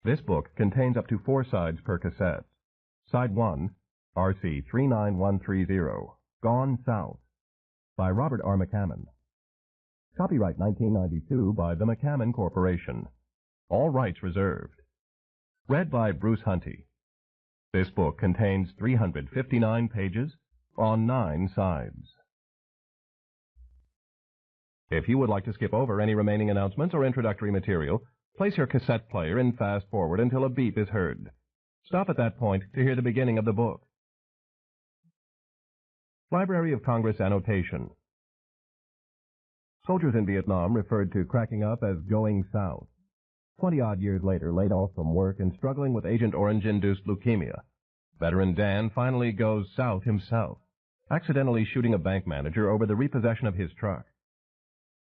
This book contains up to 4 sides per cassette. Side 1, RC 39130, Gone South, by Robert R. McCammon. Copyright 1992 by the McCammon Corporation. All rights reserved. Read by Bruce Hunty. This book contains 359 pages on 9 sides. If you would like to skip over any remaining announcements or introductory material, place your cassette player in fast forward until a beep is heard. Stop at that point to hear the beginning of the book. Library of Congress annotation. Soldiers in Vietnam referred to cracking up as going south. 20-odd years later, laid off from work and struggling with Agent Orange-induced leukemia, veteran Dan finally goes south himself, accidentally shooting a bank manager over the repossession of his truck.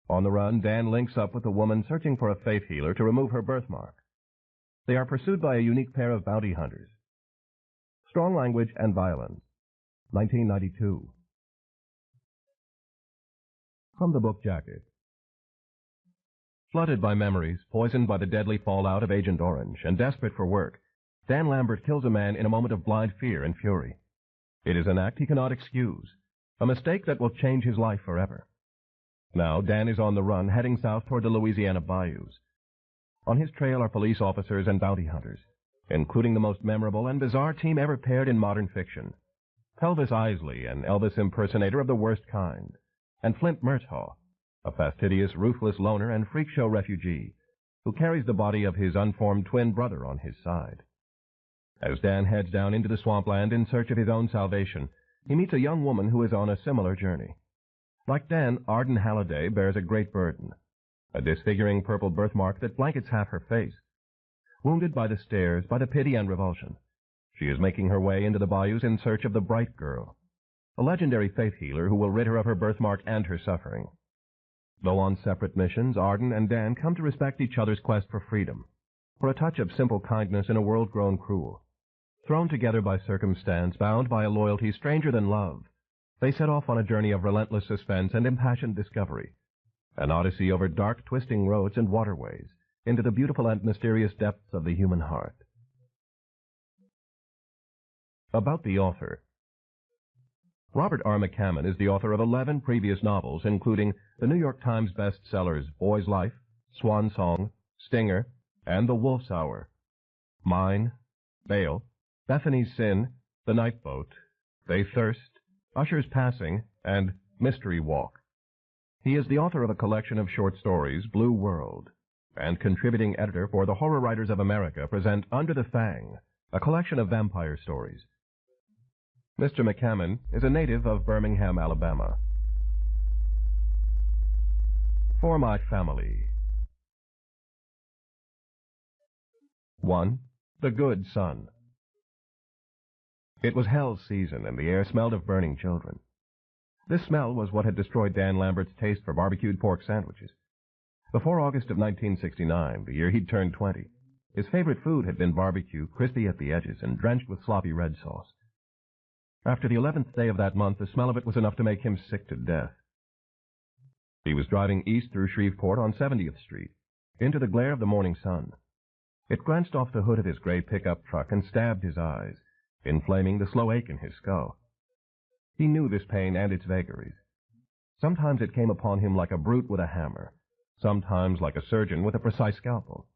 On the run, Dan links up with a woman searching for a faith healer to remove her birthmark. They are pursued by a unique pair of bounty hunters. Strong Language and Violence, 1992. From the book jacket. Flooded by memories, poisoned by the deadly fallout of Agent Orange, and desperate for work, Dan Lambert kills a man in a moment of blind fear and fury. It is an act he cannot excuse, a mistake that will change his life forever. Now, Dan is on the run, heading south toward the Louisiana bayous. On his trail are police officers and bounty hunters, including the most memorable and bizarre team ever paired in modern fiction. Pelvis Isley, an Elvis impersonator of the worst kind, and Flint Murtaugh, a fastidious, ruthless loner and freak show refugee who carries the body of his unformed twin brother on his side. As Dan heads down into the swampland in search of his own salvation, he meets a young woman who is on a similar journey. Like Dan, Arden Halliday bears a great burden, a disfiguring purple birthmark that blankets half her face. Wounded by the stares, by the pity and revulsion, she is making her way into the bayous in search of the Bright Girl, a legendary faith healer who will rid her of her birthmark and her suffering. Though on separate missions, Arden and Dan come to respect each other's quest for freedom, for a touch of simple kindness in a world grown cruel. Thrown together by circumstance, bound by a loyalty stranger than love, they set off on a journey of relentless suspense and impassioned discovery, an odyssey over dark, twisting roads and waterways into the beautiful and mysterious depths of the human heart. About the author. Robert R. McCammon is the author of 11 previous novels, including the New York Times bestsellers Boy's Life, Swan Song, Stinger, and The Wolf's Hour, Mine, Bail, Bethany's Sin, The Night Boat, They Thirst, Usher's Passing, and Mystery Walk. He is the author of a collection of short stories, Blue World, and contributing editor for the Horror Writers of America present Under the Fang, a collection of vampire stories. Mr. McCammon is a native of Birmingham, Alabama. For My Family. 1. The Good Son. It was hell's season, and the air smelled of burning children. This smell was what had destroyed Dan Lambert's taste for barbecued pork sandwiches. Before August of 1969, the year he'd turned 20, his favorite food had been barbecue, crispy at the edges and drenched with sloppy red sauce. After the 11th day of that month, the smell of it was enough to make him sick to death. He was driving east through Shreveport on 70th Street, into the glare of the morning sun. It glanced off the hood of his gray pickup truck and stabbed his eyes, inflaming the slow ache in his skull. He knew this pain and its vagaries. Sometimes it came upon him like a brute with a hammer, sometimes like a surgeon with a precise scalpel.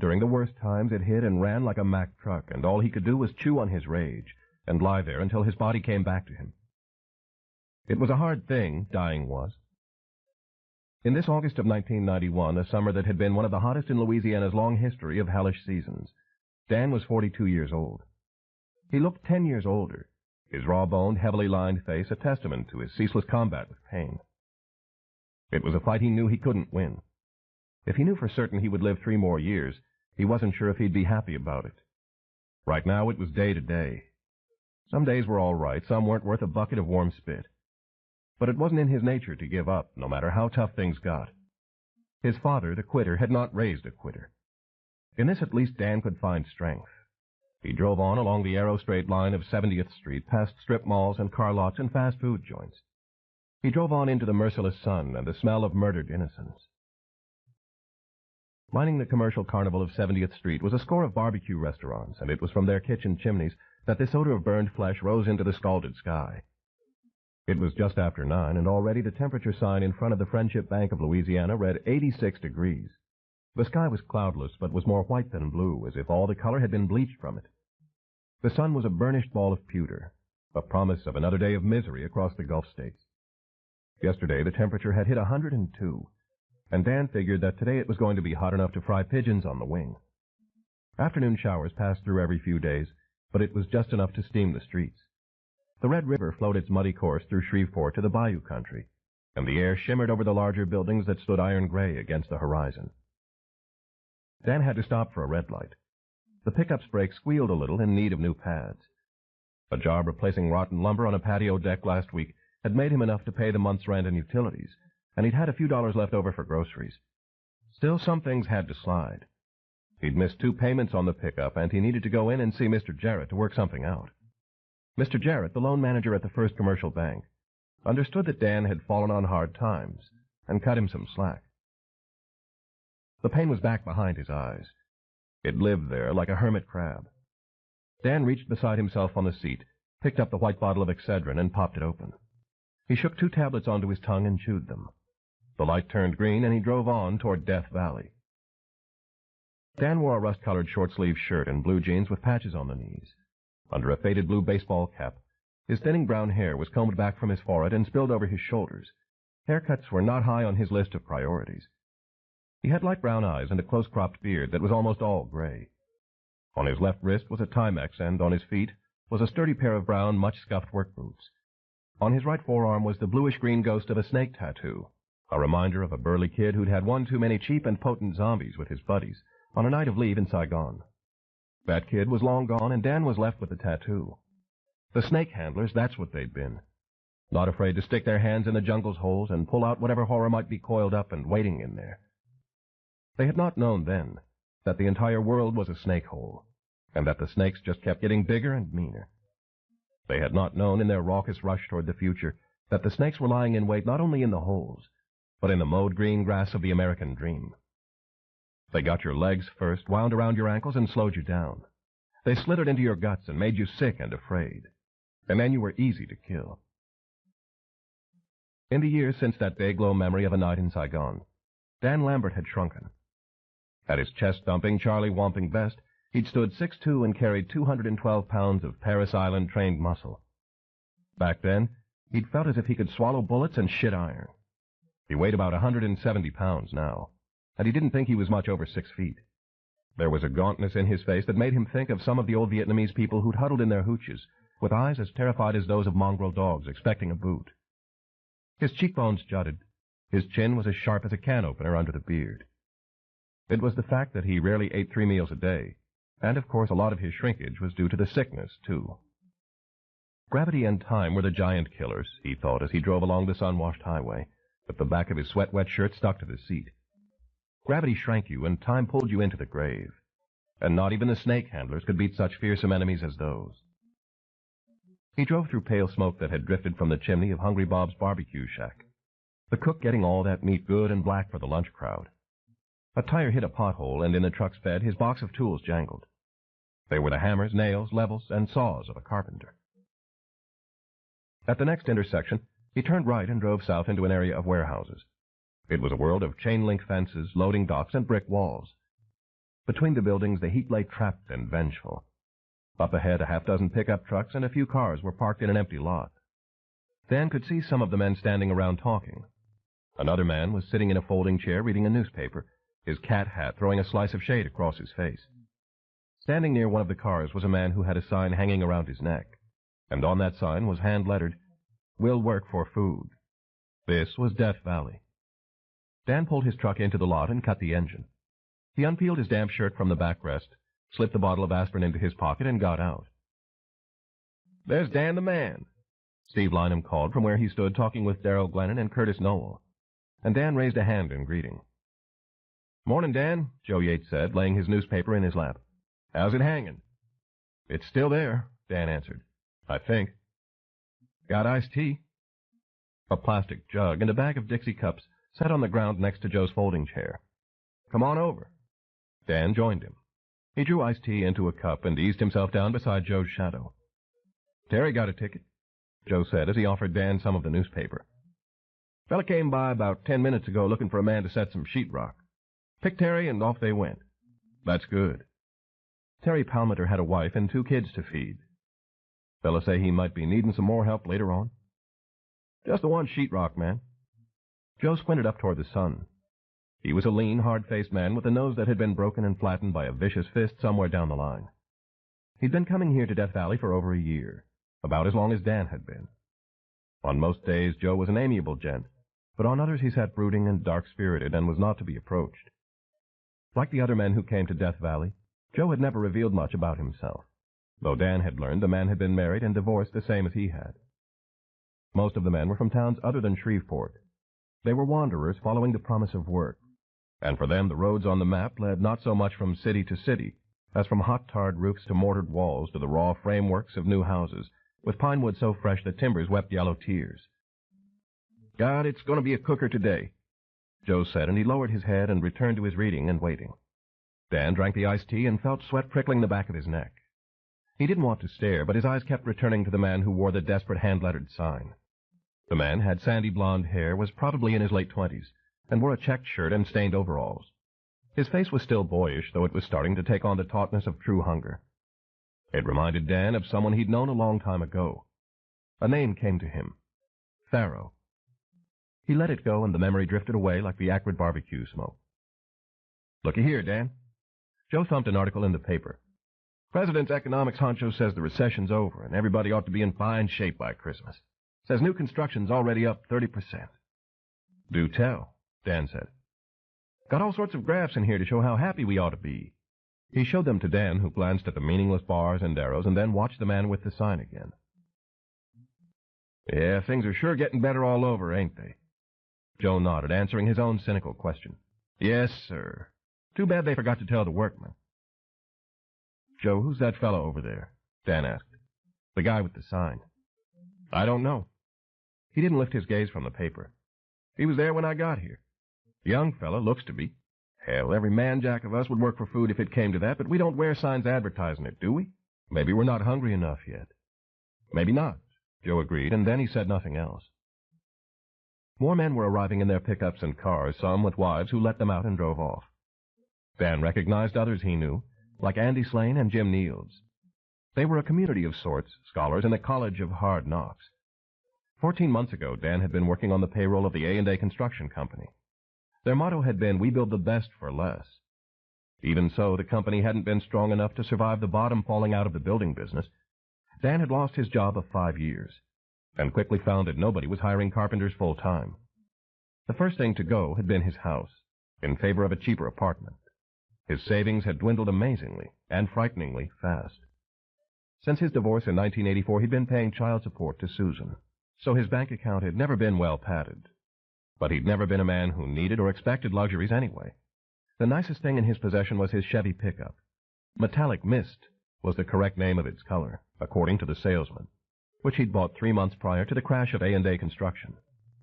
During the worst times, it hit and ran like a Mack truck, and all he could do was chew on his rage and lie there until his body came back to him. It was a hard thing, dying was. In this August of 1991, a summer that had been one of the hottest in Louisiana's long history of hellish seasons, Dan was 42 years old. He looked 10 years older, his raw-boned, heavily lined face a testament to his ceaseless combat with pain. It was a fight he knew he couldn't win. If he knew for certain he would live 3 more years, he wasn't sure if he'd be happy about it. Right now it was day to day. Some days were all right, some weren't worth a bucket of warm spit. But it wasn't in his nature to give up, no matter how tough things got. His father, the quitter, had not raised a quitter. In this at least Dan could find strength. He drove on along the arrow straight line of 70th Street, past strip malls and car lots and fast food joints. He drove on into the merciless sun and the smell of murdered innocence. Lining the commercial carnival of 70th Street was a score of barbecue restaurants, and it was from their kitchen chimneys that this odor of burned flesh rose into the scalded sky. It was just after 9, and already the temperature sign in front of the Friendship Bank of Louisiana read 86 degrees. The sky was cloudless, but was more white than blue, as if all the color had been bleached from it. The sun was a burnished ball of pewter, a promise of another day of misery across the Gulf states. Yesterday the temperature had hit 102, and Dan figured that today it was going to be hot enough to fry pigeons on the wing. Afternoon showers passed through every few days, but it was just enough to steam the streets. The Red River flowed its muddy course through Shreveport to the bayou country, and the air shimmered over the larger buildings that stood iron gray against the horizon. Dan had to stop for a red light. The pickup's brake squealed a little in need of new pads. A job replacing rotten lumber on a patio deck last week had made him enough to pay the month's rent and utilities, and he'd had a few dollars left over for groceries. Still, some things had to slide. He'd missed 2 payments on the pickup, and he needed to go in and see Mr. Jarrett to work something out. Mr. Jarrett, the loan manager at the First Commercial Bank, understood that Dan had fallen on hard times and cut him some slack. The pain was back behind his eyes. It lived there like a hermit crab. Dan reached beside himself on the seat, picked up the white bottle of Excedrin, and popped it open. He shook 2 tablets onto his tongue and chewed them. The light turned green, and he drove on toward Death Valley. Dan wore a rust-colored short-sleeved shirt and blue jeans with patches on the knees. Under a faded blue baseball cap, his thinning brown hair was combed back from his forehead and spilled over his shoulders. Haircuts were not high on his list of priorities. He had light brown eyes and a close-cropped beard that was almost all gray. On his left wrist was a Timex, and on his feet was a sturdy pair of brown, much-scuffed work boots. On his right forearm was the bluish-green ghost of a snake tattoo, a reminder of a burly kid who'd had one too many cheap and potent zombies with his buddies on a night of leave in Saigon. That kid was long gone, and Dan was left with the tattoo. The snake handlers, that's what they'd been. Not afraid to stick their hands in the jungle's holes and pull out whatever horror might be coiled up and waiting in there. They had not known then that the entire world was a snake hole, and that the snakes just kept getting bigger and meaner. They had not known in their raucous rush toward the future that the snakes were lying in wait not only in the holes, but in the mowed green grass of the American dream. They got your legs first, wound around your ankles, and slowed you down. They slithered into your guts and made you sick and afraid. And then you were easy to kill. In the years since that day-glow memory of a night in Saigon, Dan Lambert had shrunken. At his chest-thumping, Charlie-womping best, he'd stood 6'2" and carried 212 pounds of Paris Island-trained muscle. Back then, he'd felt as if he could swallow bullets and shit iron. He weighed about 170 pounds now, and he didn't think he was much over 6 feet. There was a gauntness in his face that made him think of some of the old Vietnamese people who'd huddled in their hooches, with eyes as terrified as those of mongrel dogs expecting a boot. His cheekbones jutted. His chin was as sharp as a can opener under the beard. It was the fact that he rarely ate 3 meals a day, and of course a lot of his shrinkage was due to the sickness, too. Gravity and time were the giant killers, he thought as he drove along the sun-washed highway, with the back of his sweat-wet shirt stuck to the seat. Gravity shrank you, and time pulled you into the grave. And not even the snake handlers could beat such fearsome enemies as those. He drove through pale smoke that had drifted from the chimney of Hungry Bob's barbecue shack, the cook getting all that meat good and black for the lunch crowd. A tire hit a pothole, and in the truck's bed his box of tools jangled. They were the hammers, nails, levels, and saws of a carpenter. At the next intersection, he turned right and drove south into an area of warehouses. It was a world of chain-link fences, loading docks, and brick walls. Between the buildings, the heat lay trapped and vengeful. Up ahead, a half-dozen pickup trucks and a few cars were parked in an empty lot. Dan could see some of the men standing around talking. Another man was sitting in a folding chair reading a newspaper, his cat hat throwing a slice of shade across his face. Standing near one of the cars was a man who had a sign hanging around his neck, and on that sign was hand-lettered, "We'll work for food." This was Death Valley. Dan pulled his truck into the lot and cut the engine. He unpeeled his damp shirt from the backrest, slipped the bottle of aspirin into his pocket, and got out. "There's Dan the man," Steve Lynham called from where he stood talking with Darrell Glennon and Curtis Noel, and Dan raised a hand in greeting. "Morning, Dan," Joe Yates said, laying his newspaper in his lap. "How's it hanging?" "It's still there," Dan answered. "I think." "Got iced tea?" A plastic jug and a bag of Dixie cups sat on the ground next to Joe's folding chair. "Come on over. Dan joined him. He drew iced tea into a cup and eased himself down beside Joe's shadow. "Terry got a ticket," Joe said as he offered Dan some of the newspaper. "Fella came by about 10 minutes ago looking for a man to set some sheetrock. Picked Terry and off they went." "That's good." Terry Palmeter had a wife and 2 kids to feed. "Fella say he might be needing some more help later on?" "Just the one sheetrock, man." Joe squinted up toward the sun. He was a lean, hard-faced man with a nose that had been broken and flattened by a vicious fist somewhere down the line. He'd been coming here to Death Valley for over a year, about as long as Dan had been. On most days, Joe was an amiable gent, but on others he sat brooding and dark-spirited and was not to be approached. Like the other men who came to Death Valley, Joe had never revealed much about himself, though Dan had learned the man had been married and divorced the same as he had. Most of the men were from towns other than Shreveport. They were wanderers following the promise of work, and for them the roads on the map led not so much from city to city as from hot-tarred roofs to mortared walls to the raw frameworks of new houses, with pine wood so fresh that timbers wept yellow tears. "God, it's going to be a cooker today," Joe said, and he lowered his head and returned to his reading and waiting. Dan drank the iced tea and felt sweat prickling the back of his neck. He didn't want to stare, but his eyes kept returning to the man who wore the desperate hand-lettered sign. The man had sandy blonde hair, was probably in his late 20s, and wore a checked shirt and stained overalls. His face was still boyish, though it was starting to take on the tautness of true hunger. It reminded Dan of someone he'd known a long time ago. A name came to him. Pharaoh. He let it go, and the memory drifted away like the acrid barbecue smoke. "Looky here, Dan." Joe thumped an article in the paper. "President's economics honcho says the recession's over, and everybody ought to be in fine shape by Christmas. Says new construction's already up 30%. "Do tell," Dan said. "Got all sorts of graphs in here to show how happy we ought to be." He showed them to Dan, who glanced at the meaningless bars and arrows and then watched the man with the sign again. "Yeah, things are sure getting better all over, ain't they?" Joe nodded, answering his own cynical question. "Yes, sir. Too bad they forgot to tell the workmen." "Joe, who's that fellow over there?" Dan asked. "The guy with the sign." "I don't know." He didn't lift his gaze from the paper. "He was there when I got here. Young fella, looks to be. Hell, every man-jack of us would work for food if it came to that, but we don't wear signs advertising it, do we? Maybe we're not hungry enough yet." "Maybe not," Joe agreed, and then he said nothing else. More men were arriving in their pickups and cars, some with wives who let them out and drove off. Dan recognized others he knew, like Andy Slane and Jim Niels. They were a community of sorts, scholars in a college of hard knocks. 14 months ago, Dan had been working on the payroll of the A&A Construction Company. Their motto had been, "We build the best for less." Even so, the company hadn't been strong enough to survive the bottom falling out of the building business. Dan had lost his job of 5 years, and quickly found that nobody was hiring carpenters full-time. The first thing to go had been his house, in favor of a cheaper apartment. His savings had dwindled amazingly and frighteningly fast. Since his divorce in 1984, he'd been paying child support to Susan, so his bank account had never been well padded. But he'd never been a man who needed or expected luxuries anyway. The nicest thing in his possession was his Chevy pickup. Metallic Mist was the correct name of its color, according to the salesman, which he'd bought 3 months prior to the crash of A&A Construction.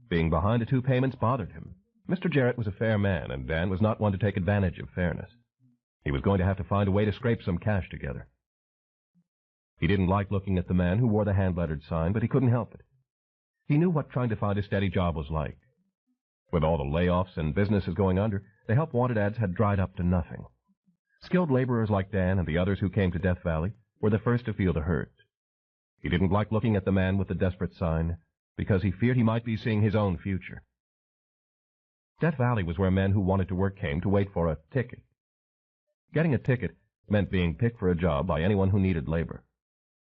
Being behind the 2 payments bothered him. Mr. Jarrett was a fair man, and Dan was not one to take advantage of fairness. He was going to have to find a way to scrape some cash together. He didn't like looking at the man who wore the hand-lettered sign, but he couldn't help it. He knew what trying to find a steady job was like. With all the layoffs and businesses going under, the help wanted ads had dried up to nothing. Skilled laborers like Dan and the others who came to Death Valley were the first to feel the hurt. He didn't like looking at the man with the desperate sign, because he feared he might be seeing his own future. Death Valley was where men who wanted to work came to wait for a ticket. Getting a ticket meant being picked for a job by anyone who needed labor.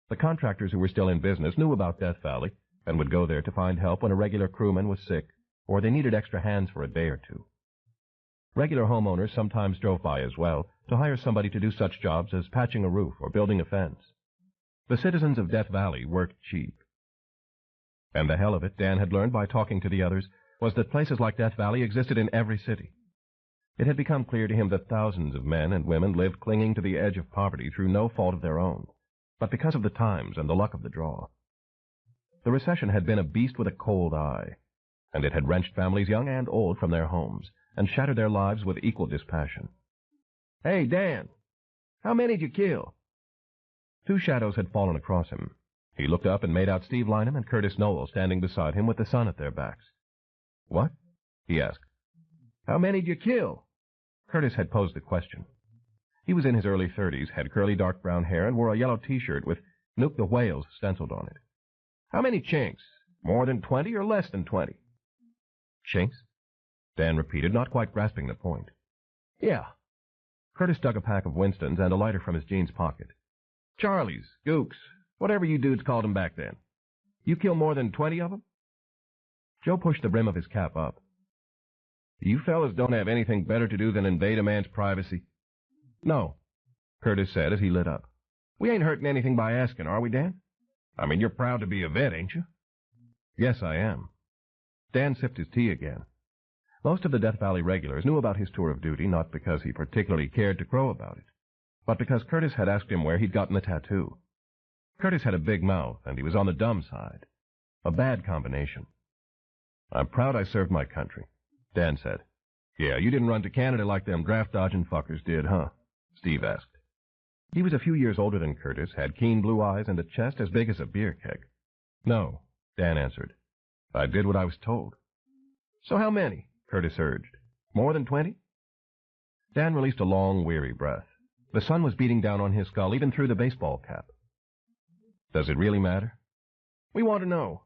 The contractors who were still in business knew about Death Valley and would go there to find help when a regular crewman was sick or they needed extra hands for a day or two. Regular homeowners sometimes drove by as well to hire somebody to do such jobs as patching a roof or building a fence. The citizens of Death Valley worked cheap. And the hell of it, Dan had learned by talking to the others, was that places like Death Valley existed in every city. It had become clear to him that thousands of men and women lived clinging to the edge of poverty through no fault of their own, but because of the times and the luck of the draw. The recession had been a beast with a cold eye, and it had wrenched families young and old from their homes and shattered their lives with equal dispassion. Hey, Dan, how many'd you kill? Two shadows had fallen across him. He looked up and made out Steve Lynham and Curtis Noel standing beside him with the sun at their backs. What? He asked. How many'd you kill? Curtis had posed the question. He was in his early 30s, had curly dark brown hair, and wore a yellow T-shirt with Nuke the Whales stenciled on it. How many chinks? More than 20 or less than 20? Chinks? Dan repeated, not quite grasping the point. Yeah. Curtis dug a pack of Winstons and a lighter from his jeans pocket. Charlies, Gooks, whatever you dudes called them back then. You kill more than 20 of them? Joe pushed the brim of his cap up. You fellas don't have anything better to do than invade a man's privacy? No, Curtis said as he lit up. We ain't hurting anything by asking, are we, Dan? I mean, you're proud to be a vet, ain't you? Yes, I am. Dan sipped his tea again. Most of the Death Valley regulars knew about his tour of duty, not because he particularly cared to crow about it, but because Curtis had asked him where he'd gotten the tattoo. Curtis had a big mouth, and he was on the dumb side. A bad combination. I'm proud I served my country, Dan said. Yeah, you didn't run to Canada like them draft-dodging fuckers did, huh? Steve asked. He was a few years older than Curtis, had keen blue eyes and a chest as big as a beer keg. No, Dan answered. I did what I was told. So how many? Curtis urged. More than 20? Dan released a long, weary breath. The sun was beating down on his skull, even through the baseball cap. Does it really matter? We want to know,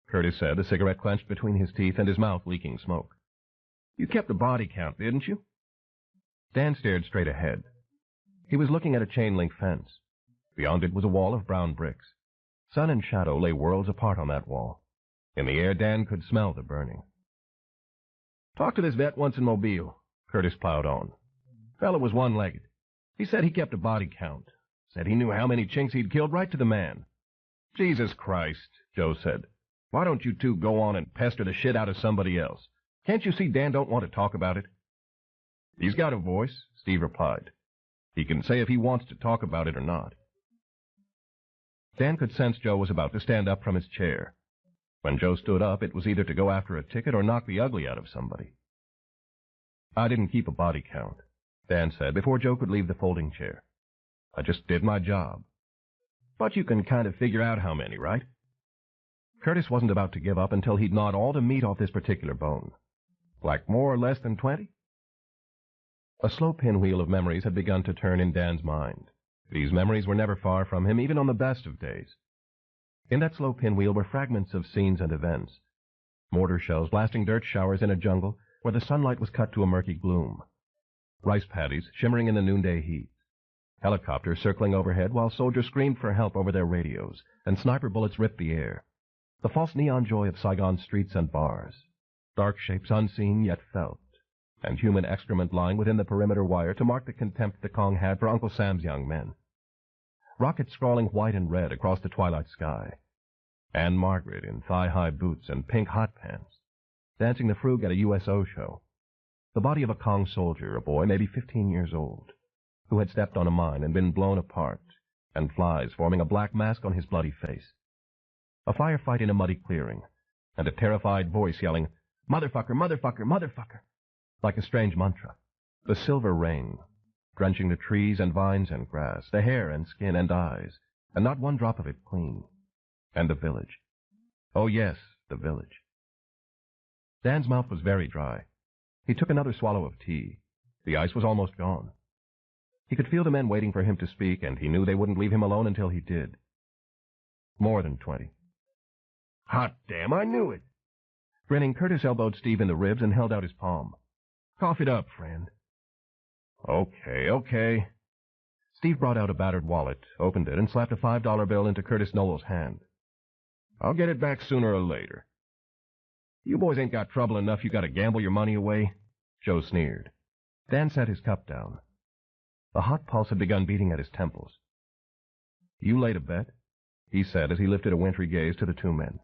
Curtis said, a cigarette clenched between his teeth and his mouth leaking smoke. You kept a body count, didn't you? Dan stared straight ahead. He was looking at a chain-link fence. Beyond it was a wall of brown bricks. Sun and shadow lay worlds apart on that wall. In the air, Dan could smell the burning. Talked to this vet once in Mobile, Curtis plowed on. Fella was one-legged. He said he kept a body count. Said he knew how many chinks he'd killed right to the man. Jesus Christ, Joe said. Why don't you two go on and pester the shit out of somebody else? Can't you see Dan don't want to talk about it? He's got a voice, Steve replied. He can say if he wants to talk about it or not. Dan could sense Joe was about to stand up from his chair. When Joe stood up, it was either to go after a ticket or knock the ugly out of somebody. I didn't keep a body count, Dan said, before Joe could leave the folding chair. I just did my job. But you can kind of figure out how many, right? Curtis wasn't about to give up until he'd gnawed all the meat off this particular bone. Like more or less than 20? A slow pinwheel of memories had begun to turn in Dan's mind. These memories were never far from him, even on the best of days. In that slow pinwheel were fragments of scenes and events. Mortar shells blasting dirt showers in a jungle where the sunlight was cut to a murky gloom. Rice paddies shimmering in the noonday heat. Helicopters circling overhead while soldiers screamed for help over their radios, and sniper bullets ripped the air. The false neon joy of Saigon's streets and bars. Dark shapes unseen yet felt, and human excrement lying within the perimeter wire to mark the contempt the Kong had for Uncle Sam's young men. Rockets scrawling white and red across the twilight sky. Anne Margaret in thigh-high boots and pink hot pants, dancing the frug at a USO show. The body of a Kong soldier, a boy maybe 15 years old, who had stepped on a mine and been blown apart, and flies forming a black mask on his bloody face. A firefight in a muddy clearing, and a terrified voice yelling, "Motherfucker, motherfucker, motherfucker," like a strange mantra. The silver rain, drenching the trees and vines and grass, the hair and skin and eyes, and not one drop of it clean. And the village. Oh, yes, the village. Dan's mouth was very dry. He took another swallow of tea. The ice was almost gone. He could feel the men waiting for him to speak, and he knew they wouldn't leave him alone until he did. More than 20. Hot damn, I knew it. Grinning, Curtis elbowed Steve in the ribs and held out his palm. Cough it up, friend. Okay. Steve brought out a battered wallet, opened it, and slapped a $5 bill into Curtis Noel's hand. I'll get it back sooner or later. You boys ain't got trouble enough you got to gamble your money away, Joe sneered. Dan set his cup down. The hot pulse had begun beating at his temples. You laid a bet, he said as he lifted a wintry gaze to the two men.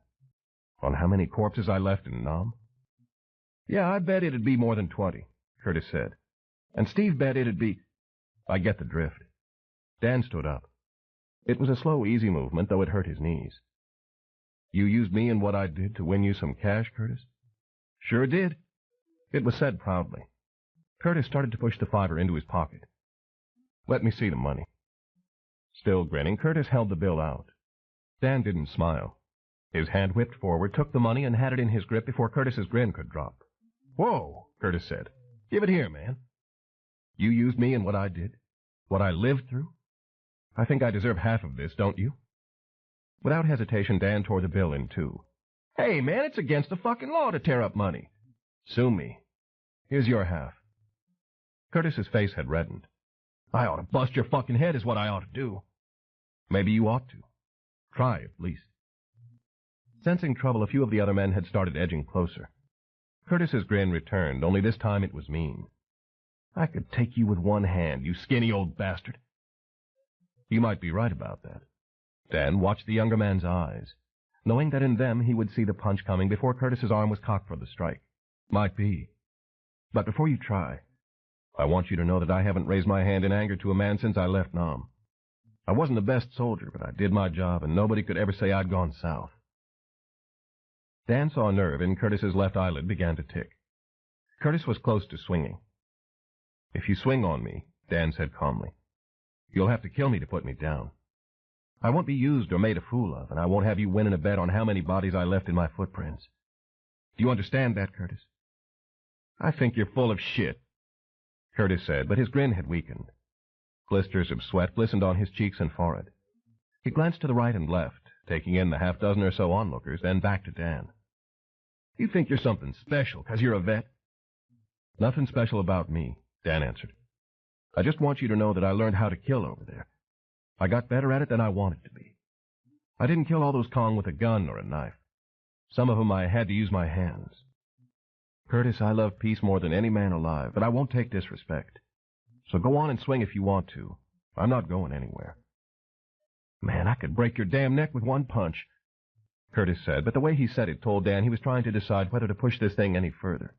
On how many corpses I left in Nam? Yeah, I bet it'd be more than 20, Curtis said. And Steve bet it'd be... I get the drift. Dan stood up. It was a slow, easy movement, though it hurt his knees. You used me and what I did to win you some cash, Curtis? Sure did. It was said proudly. Curtis started to push the $5 into his pocket. Let me see the money. Still grinning, Curtis held the bill out. Dan didn't smile. His hand whipped forward, took the money, and had it in his grip before Curtis's grin could drop. "Whoa," Curtis said. "Give it here, man. You used me in what I did, what I lived through. I think I deserve half of this, don't you?" Without hesitation, Dan tore the bill in two. "Hey, man, it's against the fucking law to tear up money." "Sue me. Here's your half." Curtis's face had reddened. "I ought to bust your fucking head is what I ought to do." "Maybe you ought to. Try, at least." Sensing trouble, a few of the other men had started edging closer. Curtis's grin returned, only this time it was mean. "I could take you with one hand, you skinny old bastard." You might be right about that. Dan watched the younger man's eyes, knowing that in them he would see the punch coming before Curtis's arm was cocked for the strike. Might be. But before you try, I want you to know that I haven't raised my hand in anger to a man since I left Nam. I wasn't the best soldier, but I did my job, and nobody could ever say I'd gone south. Dan saw a nerve in Curtis's left eyelid began to tick. Curtis was close to swinging. "If you swing on me," Dan said calmly, "you'll have to kill me to put me down. I won't be used or made a fool of, and I won't have you winning a bet on how many bodies I left in my footprints. Do you understand that, Curtis?" "I think you're full of shit," Curtis said, but his grin had weakened. Blisters of sweat glistened on his cheeks and forehead. He glanced to the right and left, taking in the half-dozen or so onlookers, then back to Dan. "You think you're something special, 'cause you're a vet?" "Nothing special about me," Dan answered. "I just want you to know that I learned how to kill over there. I got better at it than I wanted to be. I didn't kill all those Kong with a gun or a knife. Some of them I had to use my hands. Curtis, I love peace more than any man alive, but I won't take disrespect. So go on and swing if you want to. I'm not going anywhere." "Man, I could break your damn neck with one punch," Curtis said, but the way he said it told Dan he was trying to decide whether to push this thing any further.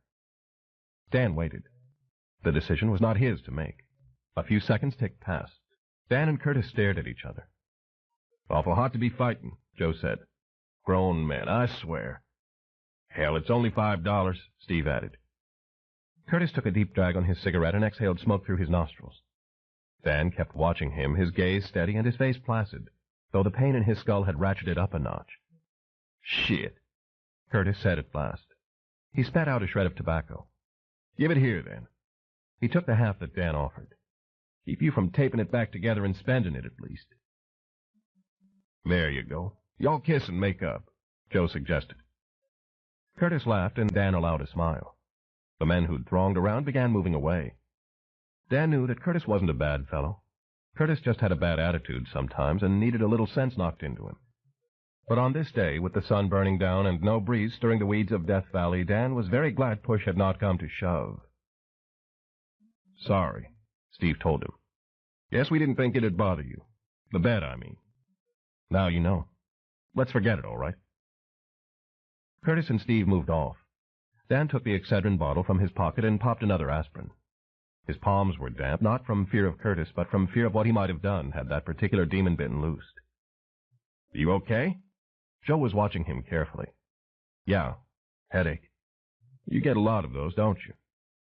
Dan waited. The decision was not his to make. A few seconds ticked past. Dan and Curtis stared at each other. "Awful hot to be fighting," Joe said. "Grown men, I swear." "Hell, it's only $5, Steve added. Curtis took a deep drag on his cigarette and exhaled smoke through his nostrils. Dan kept watching him, his gaze steady and his face placid, though the pain in his skull had ratcheted up a notch. "Shit," Curtis said at last. He spat out a shred of tobacco. "Give it here, then." He took the half that Dan offered. "Keep you from taping it back together and spending it, at least." "There you go. Y'all kiss and make up," Joe suggested. Curtis laughed, and Dan allowed a smile. The men who'd thronged around began moving away. Dan knew that Curtis wasn't a bad fellow. Curtis just had a bad attitude sometimes and needed a little sense knocked into him. But on this day, with the sun burning down and no breeze stirring the weeds of Death Valley, Dan was very glad push had not come to shove. "Sorry," Steve told him. "Guess we didn't think it'd bother you. The bet, I mean. Now you know. Let's forget it, all right?" Curtis and Steve moved off. Dan took the Excedrin bottle from his pocket and popped another aspirin. His palms were damp, not from fear of Curtis, but from fear of what he might have done had that particular demon bitten loosed. "You okay?" Joe was watching him carefully. "Yeah. Headache. You get a lot of those, don't you?"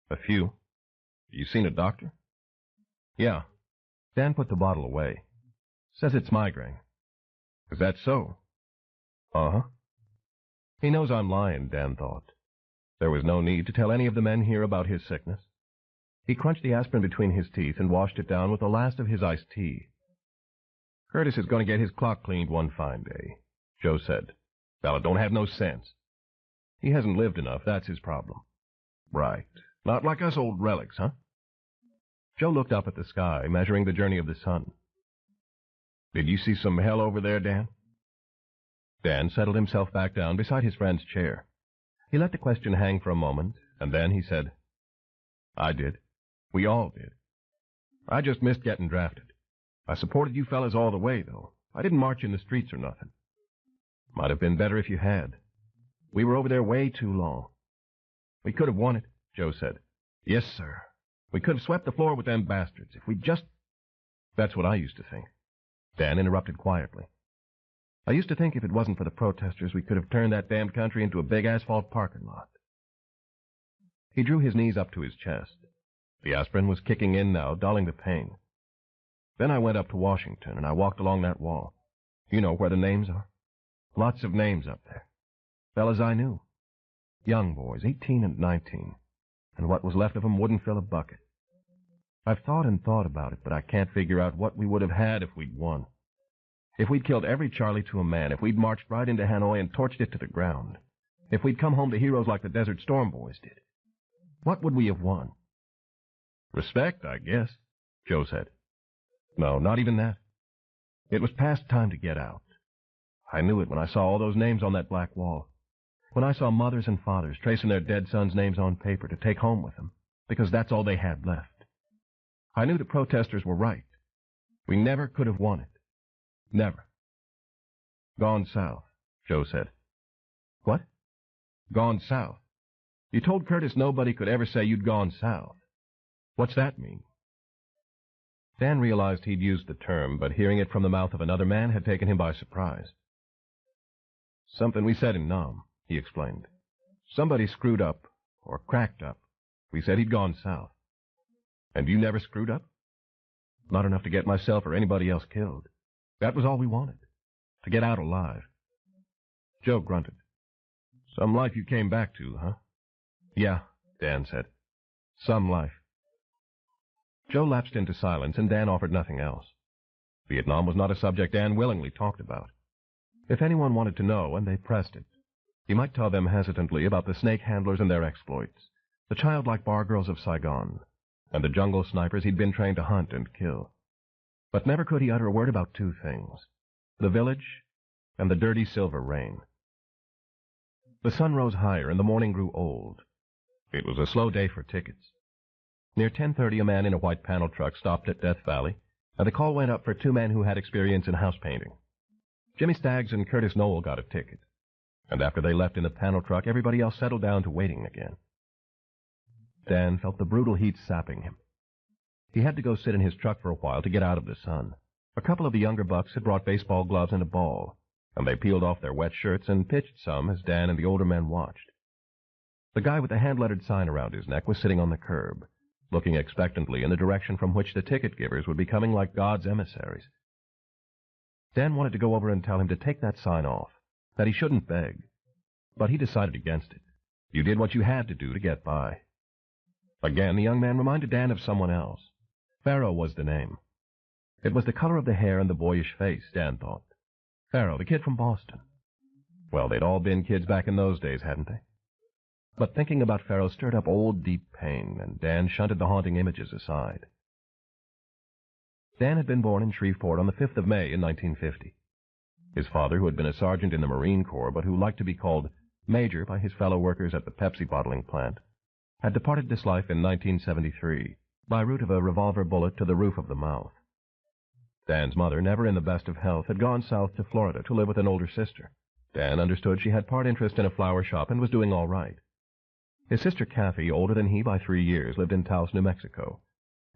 "A few." "You seen a doctor?" "Yeah." Dan put the bottle away. "Says it's migraine." "Is that so?" "Uh-huh." He knows I'm lying, Dan thought. There was no need to tell any of the men here about his sickness. He crunched the aspirin between his teeth and washed it down with the last of his iced tea. "Curtis is going to get his clock cleaned one fine day," Joe said. "Fella don't have no sense. He hasn't lived enough, that's his problem." "Right. Not like us old relics, huh?" Joe looked up at the sky, measuring the journey of the sun. "Did you see some hell over there, Dan?" Dan settled himself back down beside his friend's chair. He let the question hang for a moment, and then he said, "I did. We all did. I just missed getting drafted. I supported you fellas all the way, though. I didn't march in the streets or nothing. Might have been better if you had. We were over there way too long." "We could have won it," Joe said. "Yes, sir. We could have swept the floor with them bastards if we just—" "That's what I used to think." Dan interrupted quietly. "I used to think if it wasn't for the protesters, we could have turned that damned country into a big asphalt parking lot." He drew his knees up to his chest. The aspirin was kicking in now, dulling the pain. Then I went up to Washington, and I walked along that wall. You know where the names are? Lots of names up there. Fellas I knew. Young boys, 18 and 19. And what was left of them wouldn't fill a bucket. I've thought and thought about it, but I can't figure out what we would have had if we'd won. If we'd killed every Charlie to a man, if we'd marched right into Hanoi and torched it to the ground, if we'd come home to heroes like the Desert Storm boys did, what would we have won? Respect, I guess, Joe said. No, not even that. It was past time to get out. I knew it when I saw all those names on that black wall. When I saw mothers and fathers tracing their dead sons' names on paper to take home with them, because that's all they had left. I knew the protesters were right. We never could have won it. Never. Gone south, Joe said. What? Gone south. You told Curtis nobody could ever say you'd gone south. What's that mean? Dan realized he'd used the term, but hearing it from the mouth of another man had taken him by surprise. Something we said in Nam, he explained. Somebody screwed up, or cracked up. We said he'd gone south. And you never screwed up? Not enough to get myself or anybody else killed. That was all we wanted, to get out alive. Joe grunted. Some life you came back to, huh? Yeah, Dan said. Some life. Joe lapsed into silence, and Dan offered nothing else. Vietnam was not a subject Dan willingly talked about. If anyone wanted to know, and they pressed it, he might tell them hesitantly about the snake handlers and their exploits, the childlike bar girls of Saigon, and the jungle snipers he'd been trained to hunt and kill. But never could he utter a word about two things, the village and the dirty silver rain. The sun rose higher, and the morning grew old. It was a slow day for tickets. Near 10:30, a man in a white panel truck stopped at Death Valley, and the call went up for two men who had experience in house painting. Jimmy Staggs and Curtis Noel got a ticket, and after they left in the panel truck, everybody else settled down to waiting again. Dan felt the brutal heat sapping him. He had to go sit in his truck for a while to get out of the sun. A couple of the younger bucks had brought baseball gloves and a ball, and they peeled off their wet shirts and pitched some as Dan and the older men watched. The guy with the hand-lettered sign around his neck was sitting on the curb, looking expectantly in the direction from which the ticket-givers would be coming like God's emissaries. Dan wanted to go over and tell him to take that sign off, that he shouldn't beg, but he decided against it. You did what you had to do to get by. Again, the young man reminded Dan of someone else. Pharaoh was the name. It was the color of the hair and the boyish face, Dan thought. Pharaoh, the kid from Boston. Well, they'd all been kids back in those days, hadn't they? But thinking about Pharaoh stirred up old, deep pain, and Dan shunted the haunting images aside. Dan had been born in Shreveport on the 5th of May in 1950. His father, who had been a sergeant in the Marine Corps, but who liked to be called Major by his fellow workers at the Pepsi bottling plant, had departed this life in 1973 by route of a revolver bullet to the roof of the mouth. Dan's mother, never in the best of health, had gone south to Florida to live with an older sister. Dan understood she had part interest in a flower shop and was doing all right. His sister Kathy, older than he by 3 years, lived in Taos, New Mexico,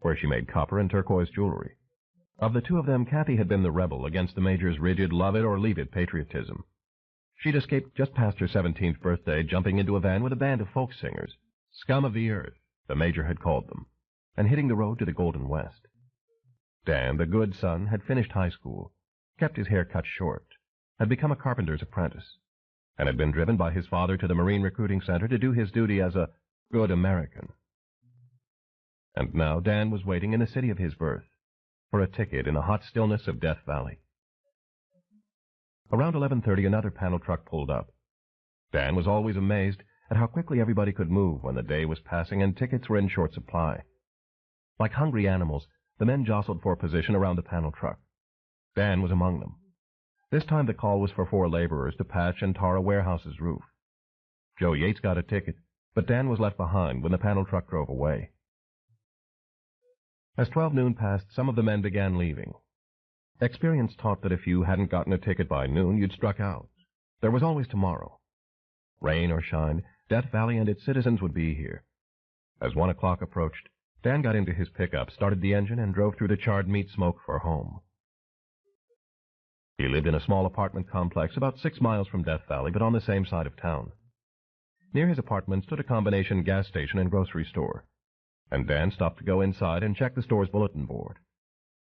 where she made copper and turquoise jewelry. Of the two of them, Kathy had been the rebel against the Major's rigid love-it-or-leave-it patriotism. She'd escaped just past her 17th birthday, jumping into a van with a band of folk singers, scum of the earth, the Major had called them, and hitting the road to the Golden West. Dan, the good son, had finished high school, kept his hair cut short, had become a carpenter's apprentice, and had been driven by his father to the Marine Recruiting Center to do his duty as a good American. And now Dan was waiting in the city of his birth for a ticket in the hot stillness of Death Valley. Around 11:30, another panel truck pulled up. Dan was always amazed at how quickly everybody could move when the day was passing and tickets were in short supply. Like hungry animals, the men jostled for position around the panel truck. Dan was among them. This time the call was for 4 laborers to patch and tar a warehouse's roof. Joe Yates got a ticket, but Dan was left behind when the panel truck drove away. As 12 noon passed, some of the men began leaving. Experience taught that if you hadn't gotten a ticket by noon, you'd struck out. There was always tomorrow. Rain or shine, Death Valley and its citizens would be here. As 1 o'clock approached, Dan got into his pickup, started the engine, and drove through the charred meat smoke for home. He lived in a small apartment complex about 6 miles from Death Valley, but on the same side of town. Near his apartment stood a combination gas station and grocery store, and Dan stopped to go inside and check the store's bulletin board.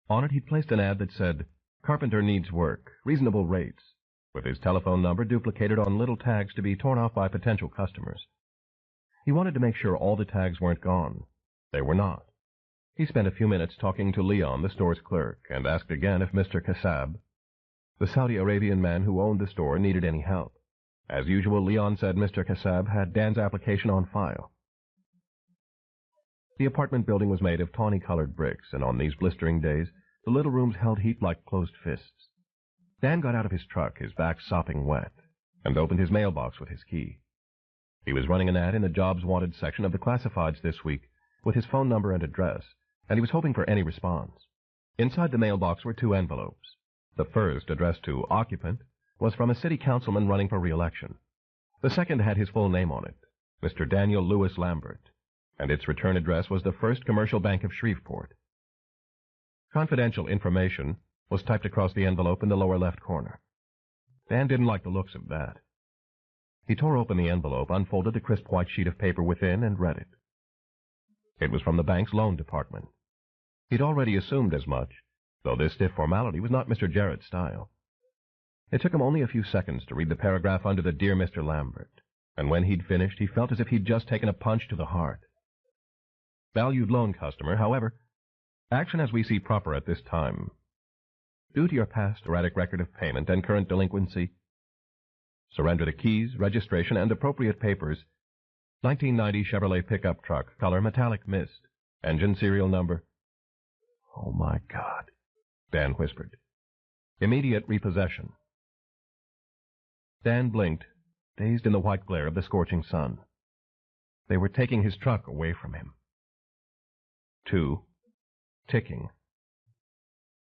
On it he'd placed an ad that said, "Carpenter needs work, reasonable rates," with his telephone number duplicated on little tags to be torn off by potential customers. He wanted to make sure all the tags weren't gone. They were not. He spent a few minutes talking to Leon, the store's clerk, and asked again if Mr. Kassab, the Saudi Arabian man who owned the store, needed any help. As usual, Leon said Mr. Kassab had Dan's application on file. The apartment building was made of tawny-colored bricks, and on these blistering days, the little rooms held heat like closed fists. Dan got out of his truck, his back sopping wet, and opened his mailbox with his key. He was running an ad in the Jobs Wanted section of the classifieds this week with his phone number and address, and he was hoping for any response. Inside the mailbox were 2 envelopes. The first, addressed to Occupant, was from a city councilman running for re-election. The second had his full name on it, Mr. Daniel Lewis Lambert, and its return address was the First Commercial Bank of Shreveport. Confidential information was typed across the envelope in the lower left corner. Dan didn't like the looks of that. He tore open the envelope, unfolded the crisp white sheet of paper within, and read it. It was from the bank's loan department. He'd already assumed as much, though this stiff formality was not Mr. Jarrett's style. It took him only a few seconds to read the paragraph under the "Dear Mr. Lambert," and when he'd finished, he felt as if he'd just taken a punch to the heart. Valued loan customer, however, action as we see proper at this time. Due to your past erratic record of payment and current delinquency, surrender the keys, registration, and appropriate papers. 1990 Chevrolet pickup truck, color metallic mist, engine serial number. "Oh, my God," Dan whispered. "Immediate repossession." Dan blinked, dazed in the white glare of the scorching sun. They were taking his truck away from him. 2. Ticking.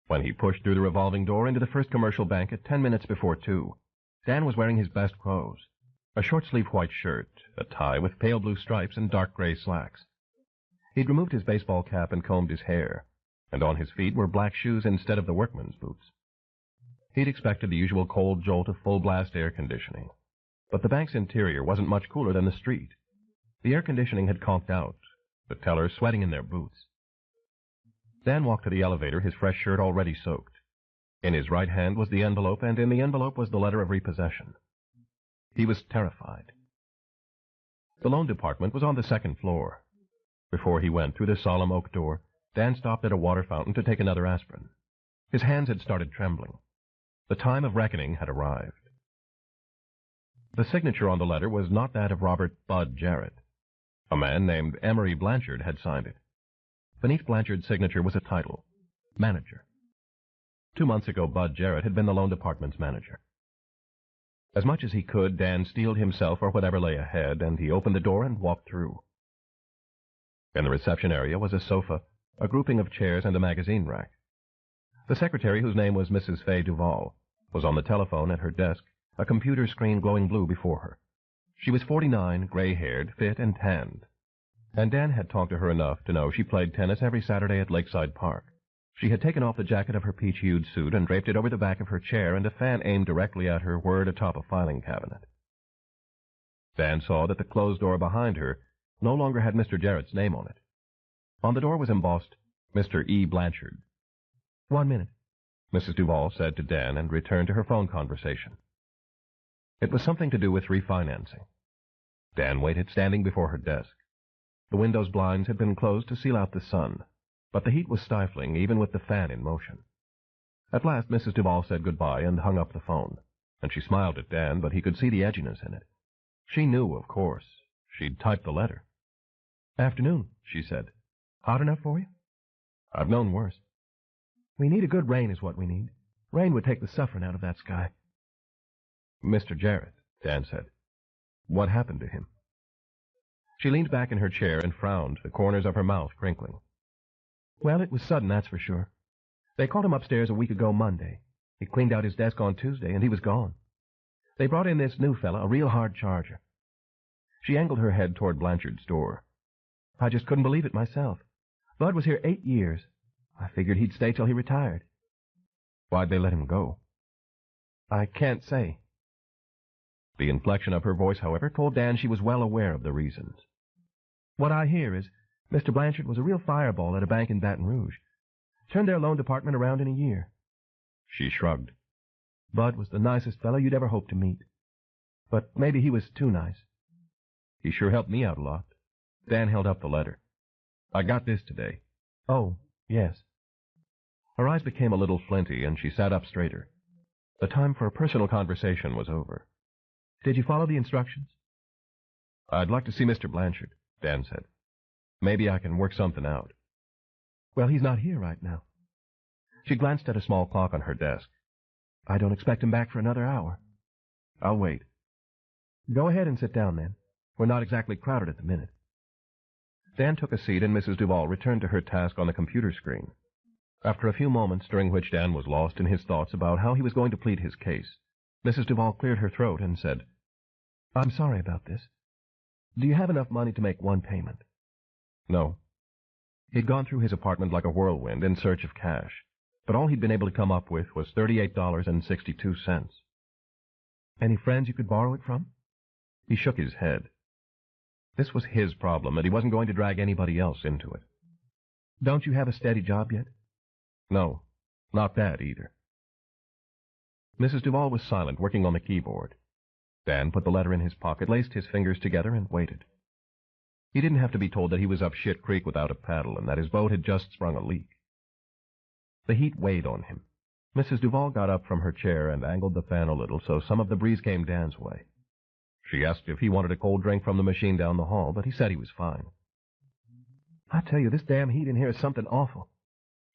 When he pushed through the revolving door into the First Commercial Bank at 10 minutes before 2, Dan was wearing his best clothes, a short-sleeved white shirt, a tie with pale blue stripes, and dark gray slacks. He'd removed his baseball cap and combed his hair, and on his feet were black shoes instead of the workman's boots. He'd expected the usual cold jolt of full-blast air conditioning, but the bank's interior wasn't much cooler than the street. The air conditioning had conked out, the tellers sweating in their boots. Dan walked to the elevator, his fresh shirt already soaked. In his right hand was the envelope, and in the envelope was the letter of repossession. He was terrified. The loan department was on the second floor. Before he went through the solemn oak door, Dan stopped at a water fountain to take another aspirin. His hands had started trembling. The time of reckoning had arrived. The signature on the letter was not that of Robert "Bud" Jarrett. A man named Emery Blanchard had signed it. Beneath Blanchard's signature was a title, Manager. 2 months ago, Bud Jarrett had been the loan department's manager. As much as he could, Dan steeled himself for whatever lay ahead, and he opened the door and walked through. In the reception area was a sofa, a grouping of chairs, and a magazine rack. The secretary, whose name was Mrs. Fay Duval, was on the telephone at her desk, a computer screen glowing blue before her. She was 49, gray-haired, fit, and tanned, and Dan had talked to her enough to know she played tennis every Saturday at Lakeside Park. She had taken off the jacket of her peach-hued suit and draped it over the back of her chair, and a fan aimed directly at her whirred atop a filing cabinet. Dan saw that the closed door behind her no longer had Mr. Jarrett's name on it. On the door was embossed, Mr. E. Blanchard. "1 minute," Mrs. Duval said to Dan, and returned to her phone conversation. It was something to do with refinancing. Dan waited, standing before her desk. The window's blinds had been closed to seal out the sun, but the heat was stifling even with the fan in motion. At last Mrs. Duval said goodbye and hung up the phone, and she smiled at Dan, but he could see the edginess in it. She knew, of course. She'd typed the letter. "Afternoon," she said. "Hot enough for you?" "I've known worse." "We need a good rain is what we need. Rain would take the suffering out of that sky." "Mr. Jarrett," Dan said. "What happened to him?" She leaned back in her chair and frowned, the corners of her mouth crinkling. "Well, it was sudden, that's for sure. They called him upstairs a week ago Monday. He cleaned out his desk on Tuesday, and he was gone. They brought in this new fella, a real hard charger." She angled her head toward Blanchard's door. "I just couldn't believe it myself. Bud was here 8 years. I figured he'd stay till he retired." "Why'd they let him go?" "I can't say." The inflection of her voice, however, told Dan she was well aware of the reasons. "What I hear is Mr. Blanchard was a real fireball at a bank in Baton Rouge. Turned their loan department around in a year. She shrugged. Bud was the nicest fellow you'd ever hope to meet. But maybe he was too nice. He sure helped me out a lot. Dan held up the letter. I got this today. Oh, yes. Her eyes became a little flinty, and she sat up straighter. The time for a personal conversation was over. Did you follow the instructions? I'd like to see Mr. Blanchard, Dan said. Maybe I can work something out. Well, he's not here right now. She glanced at a small clock on her desk. I don't expect him back for another hour. I'll wait. Go ahead and sit down, then. We're not exactly crowded at the minute. Dan took a seat, and Mrs. Duval returned to her task on the computer screen. After a few moments, during which Dan was lost in his thoughts about how he was going to plead his case, Mrs. Duval cleared her throat and said, I'm sorry about this. Do you have enough money to make one payment? No. He'd gone through his apartment like a whirlwind in search of cash, but all he'd been able to come up with was $38.62. Any friends you could borrow it from? He shook his head. This was his problem, and he wasn't going to drag anybody else into it. Don't you have a steady job yet? No, not that either. Mrs. Duval was silent, working on the keyboard. Dan put the letter in his pocket, laced his fingers together, and waited. He didn't have to be told that he was up shit creek without a paddle, and that his boat had just sprung a leak. The heat weighed on him. Mrs. Duval got up from her chair and angled the fan a little so some of the breeze came Dan's way. She asked if he wanted a cold drink from the machine down the hall, but he said he was fine. I tell you, this damn heat in here is something awful,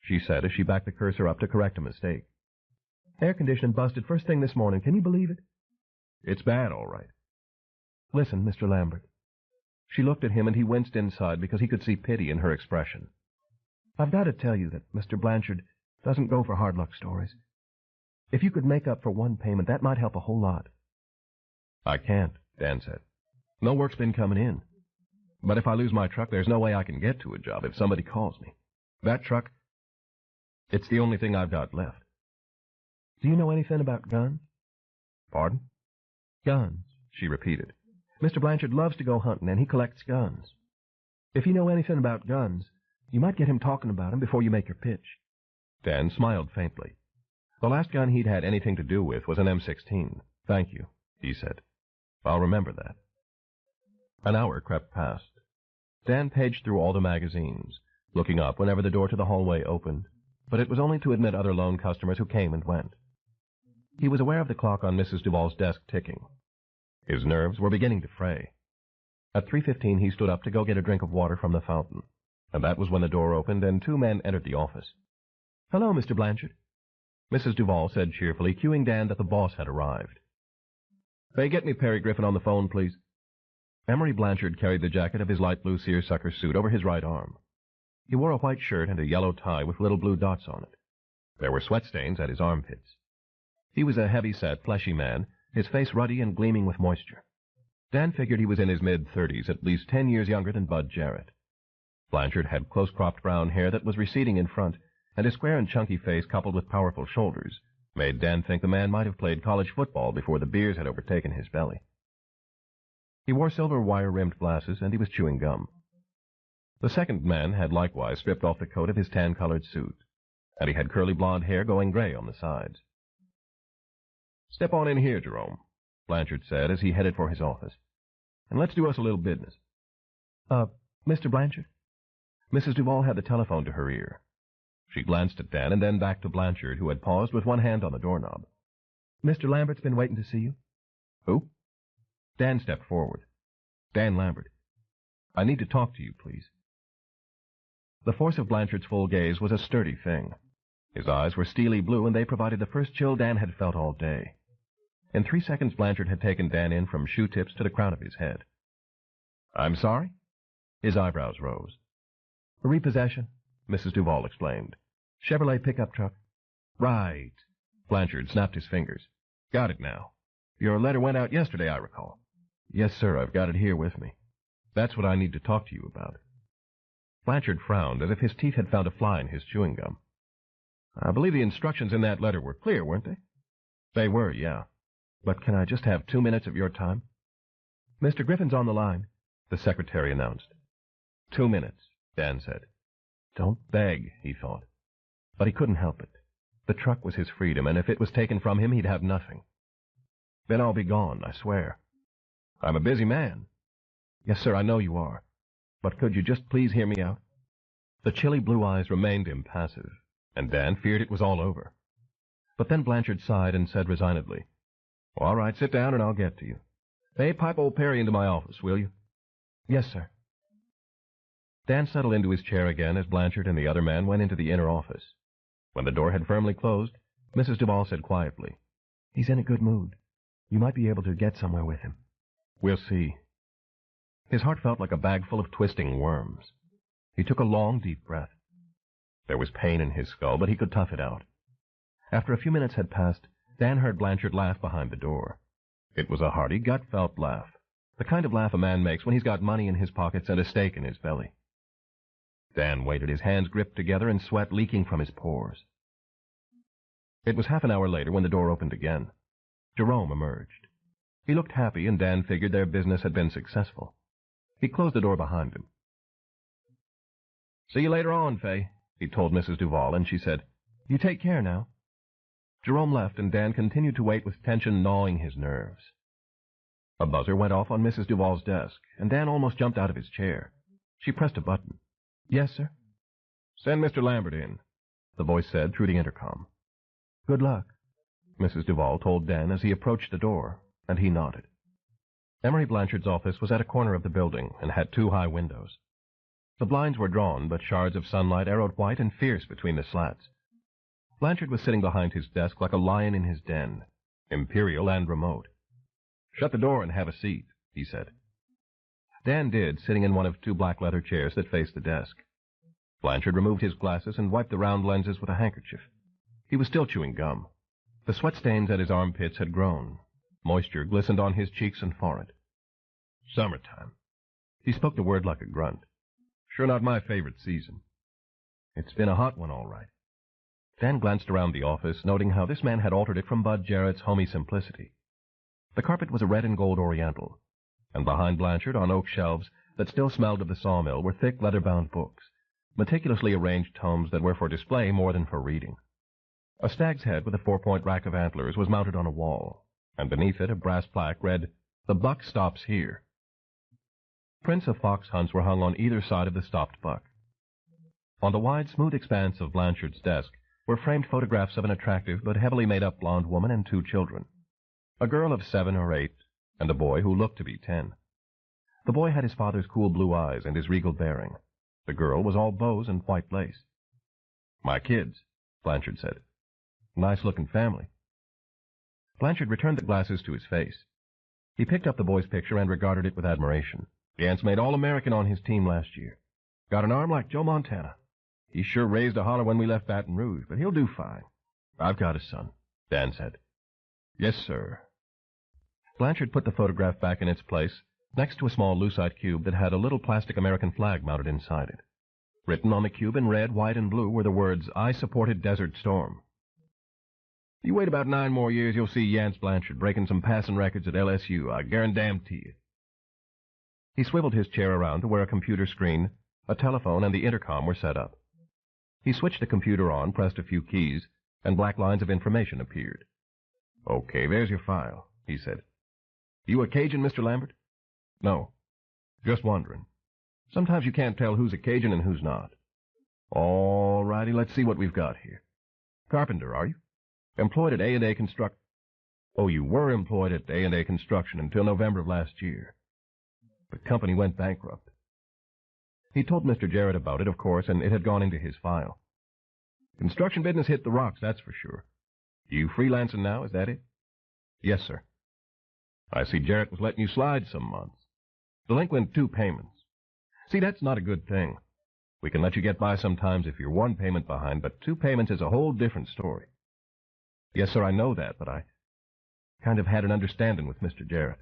she said as she backed the cursor up to correct a mistake. Air conditioning busted first thing this morning. Can you believe it? It's bad, all right. Listen, Mr. Lambert. She looked at him, and he winced inside because he could see pity in her expression. I've got to tell you that Mr. Blanchard doesn't go for hard luck stories. If you could make up for one payment, that might help a whole lot. I can't, Dan said. No work's been coming in. But if I lose my truck, there's no way I can get to a job if somebody calls me. That truck, it's the only thing I've got left. Do you know anything about guns? Pardon? Guns, she repeated. Mr. Blanchard loves to go hunting, and he collects guns. If you know anything about guns, you might get him talking about them before you make your pitch. Dan smiled faintly. The last gun he'd had anything to do with was an M16. Thank you, he said. I'll remember that. An hour crept past. Dan paged through all the magazines, looking up whenever the door to the hallway opened, but it was only to admit other loan customers who came and went. He was aware of the clock on Mrs. Duval's desk ticking. His nerves were beginning to fray. At 3:15 he stood up to go get a drink of water from the fountain, and that was when the door opened and two men entered the office. Hello, Mr. Blanchard, Mrs. Duval said cheerfully, cueing Dan that the boss had arrived. Hey, get me Perry Griffin on the phone, please. Emery Blanchard carried the jacket of his light blue seersucker suit over his right arm. He wore a white shirt and a yellow tie with little blue dots on it. There were sweat stains at his armpits. He was a heavy-set, fleshy man, his face ruddy and gleaming with moisture. Dan figured he was in his mid-30s, at least 10 years younger than Bud Jarrett. Blanchard had close-cropped brown hair that was receding in front, and his square and chunky face, coupled with powerful shoulders, made Dan think the man might have played college football before the beers had overtaken his belly. He wore silver wire-rimmed glasses, and he was chewing gum. The second man had likewise stripped off the coat of his tan-colored suit, and he had curly blonde hair going gray on the sides. Step on in here, Jerome, Blanchard said as he headed for his office, and let's do us a little business. Mr. Blanchard? Mrs. Duval had the telephone to her ear. She glanced at Dan and then back to Blanchard, who had paused with one hand on the doorknob. Mr. Lambert's been waiting to see you. Who? Dan stepped forward. Dan Lambert. I need to talk to you, please. The force of Blanchard's full gaze was a sturdy thing. His eyes were steely blue, and they provided the first chill Dan had felt all day. In 3 seconds, Blanchard had taken Dan in from shoe tips to the crown of his head. I'm sorry? His eyebrows rose. A repossession, Mrs. Duval explained. Chevrolet pickup truck. Right. Blanchard snapped his fingers. Got it now. Your letter went out yesterday, I recall. Yes, sir, I've got it here with me. That's what I need to talk to you about. Blanchard frowned, as if his teeth had found a fly in his chewing gum. I believe the instructions in that letter were clear, weren't they? They were, yeah. But can I just have 2 minutes of your time? Mr. Griffin's on the line, the secretary announced. 2 minutes, Dan said. Don't beg, he thought. But he couldn't help it. The truck was his freedom, and if it was taken from him, he'd have nothing. Then I'll be gone, I swear. I'm a busy man. Yes, sir, I know you are. But could you just please hear me out? The chilly blue eyes remained impassive, and Dan feared it was all over. But then Blanchard sighed and said resignedly, "All right, sit down and I'll get to you. Hey, pipe old Perry into my office, will you?" "Yes, sir." Dan settled into his chair again as Blanchard and the other man went into the inner office. When the door had firmly closed, Mrs. Duval said quietly, "He's in a good mood. You might be able to get somewhere with him." "We'll see." His heart felt like a bag full of twisting worms. He took a long, deep breath. There was pain in his skull, but he could tough it out. After a few minutes had passed, Dan heard Blanchard laugh behind the door. It was a hearty, gut-felt laugh, the kind of laugh a man makes when he's got money in his pockets and a steak in his belly. Dan waited, his hands gripped together and sweat leaking from his pores. It was half an hour later when the door opened again. Jerome emerged. He looked happy, and Dan figured their business had been successful. He closed the door behind him. "See you later on, Fay," he told Mrs. Duval, and she said, "You take care now." Jerome left, and Dan continued to wait with tension gnawing his nerves. A buzzer went off on Mrs. Duval's desk, and Dan almost jumped out of his chair. She pressed a button. "Yes, sir?" "Send Mr. Lambert in," the voice said through the intercom. "Good luck," Mrs. Duval told Dan as he approached the door, and he nodded. Emery Blanchard's office was at a corner of the building and had 2 high windows. The blinds were drawn, but shards of sunlight arrowed white and fierce between the slats. Blanchard was sitting behind his desk like a lion in his den, imperial and remote. "Shut the door and have a seat," he said. Dan did, sitting in one of 2 black leather chairs that faced the desk. Blanchard removed his glasses and wiped the round lenses with a handkerchief. He was still chewing gum. The sweat stains at his armpits had grown. Moisture glistened on his cheeks and forehead. "Summertime." He spoke the word like a grunt. "Sure not my favorite season." "It's been a hot one, all right." Dan glanced around the office, noting how this man had altered it from Bud Jarrett's homey simplicity. The carpet was a red and gold oriental, and behind Blanchard, on oak shelves that still smelled of the sawmill, were thick leather-bound books, meticulously arranged tomes that were for display more than for reading. A stag's head with a 4-point rack of antlers was mounted on a wall, and beneath it a brass plaque read, "The buck stops here." Prints of fox hunts were hung on either side of the stopped buck. On the wide, smooth expanse of Blanchard's desk were framed photographs of an attractive but heavily made-up blonde woman and 2 children, a girl of 7 or 8, and a boy who looked to be 10. The boy had his father's cool blue eyes and his regal bearing. The girl was all bows and white lace. "My kids," Blanchard said. "Nice-looking family." Blanchard returned the glasses to his face. He picked up the boy's picture and regarded it with admiration. "Yance made All-American on his team last year. Got an arm like Joe Montana. He sure raised a holler when we left Baton Rouge, but he'll do fine." "I've got a son," Dan said. "Yes, sir." Blanchard put the photograph back in its place, next to a small lucite cube that had a little plastic American flag mounted inside it. Written on the cube in red, white, and blue were the words, "I supported Desert Storm." "You wait about 9 more years, you'll see Yance Blanchard breaking some passing records at LSU, I guarantee you." He swiveled his chair around to where a computer screen, a telephone, and the intercom were set up. He switched the computer on, pressed a few keys, and black lines of information appeared. "Okay, there's your file," he said. "You a Cajun, Mr. Lambert?" "No. Just wondering. Sometimes you can't tell who's a Cajun and who's not." "All righty, let's see what we've got here. Carpenter, are you? Employed at A&A Construct... Oh, you were employed at A&A Construction until November of last year. The company went bankrupt." He told Mr. Jarrett about it, of course, and it had gone into his file. "Construction business hit the rocks, that's for sure. You freelancing now, is that it?" "Yes, sir." "I see Jarrett was letting you slide some months. Delinquent 2 payments. See, that's not a good thing. We can let you get by sometimes if you're 1 payment behind, but 2 payments is a whole different story." "Yes, sir, I know that, but I kind of had an understanding with Mr. Jarrett."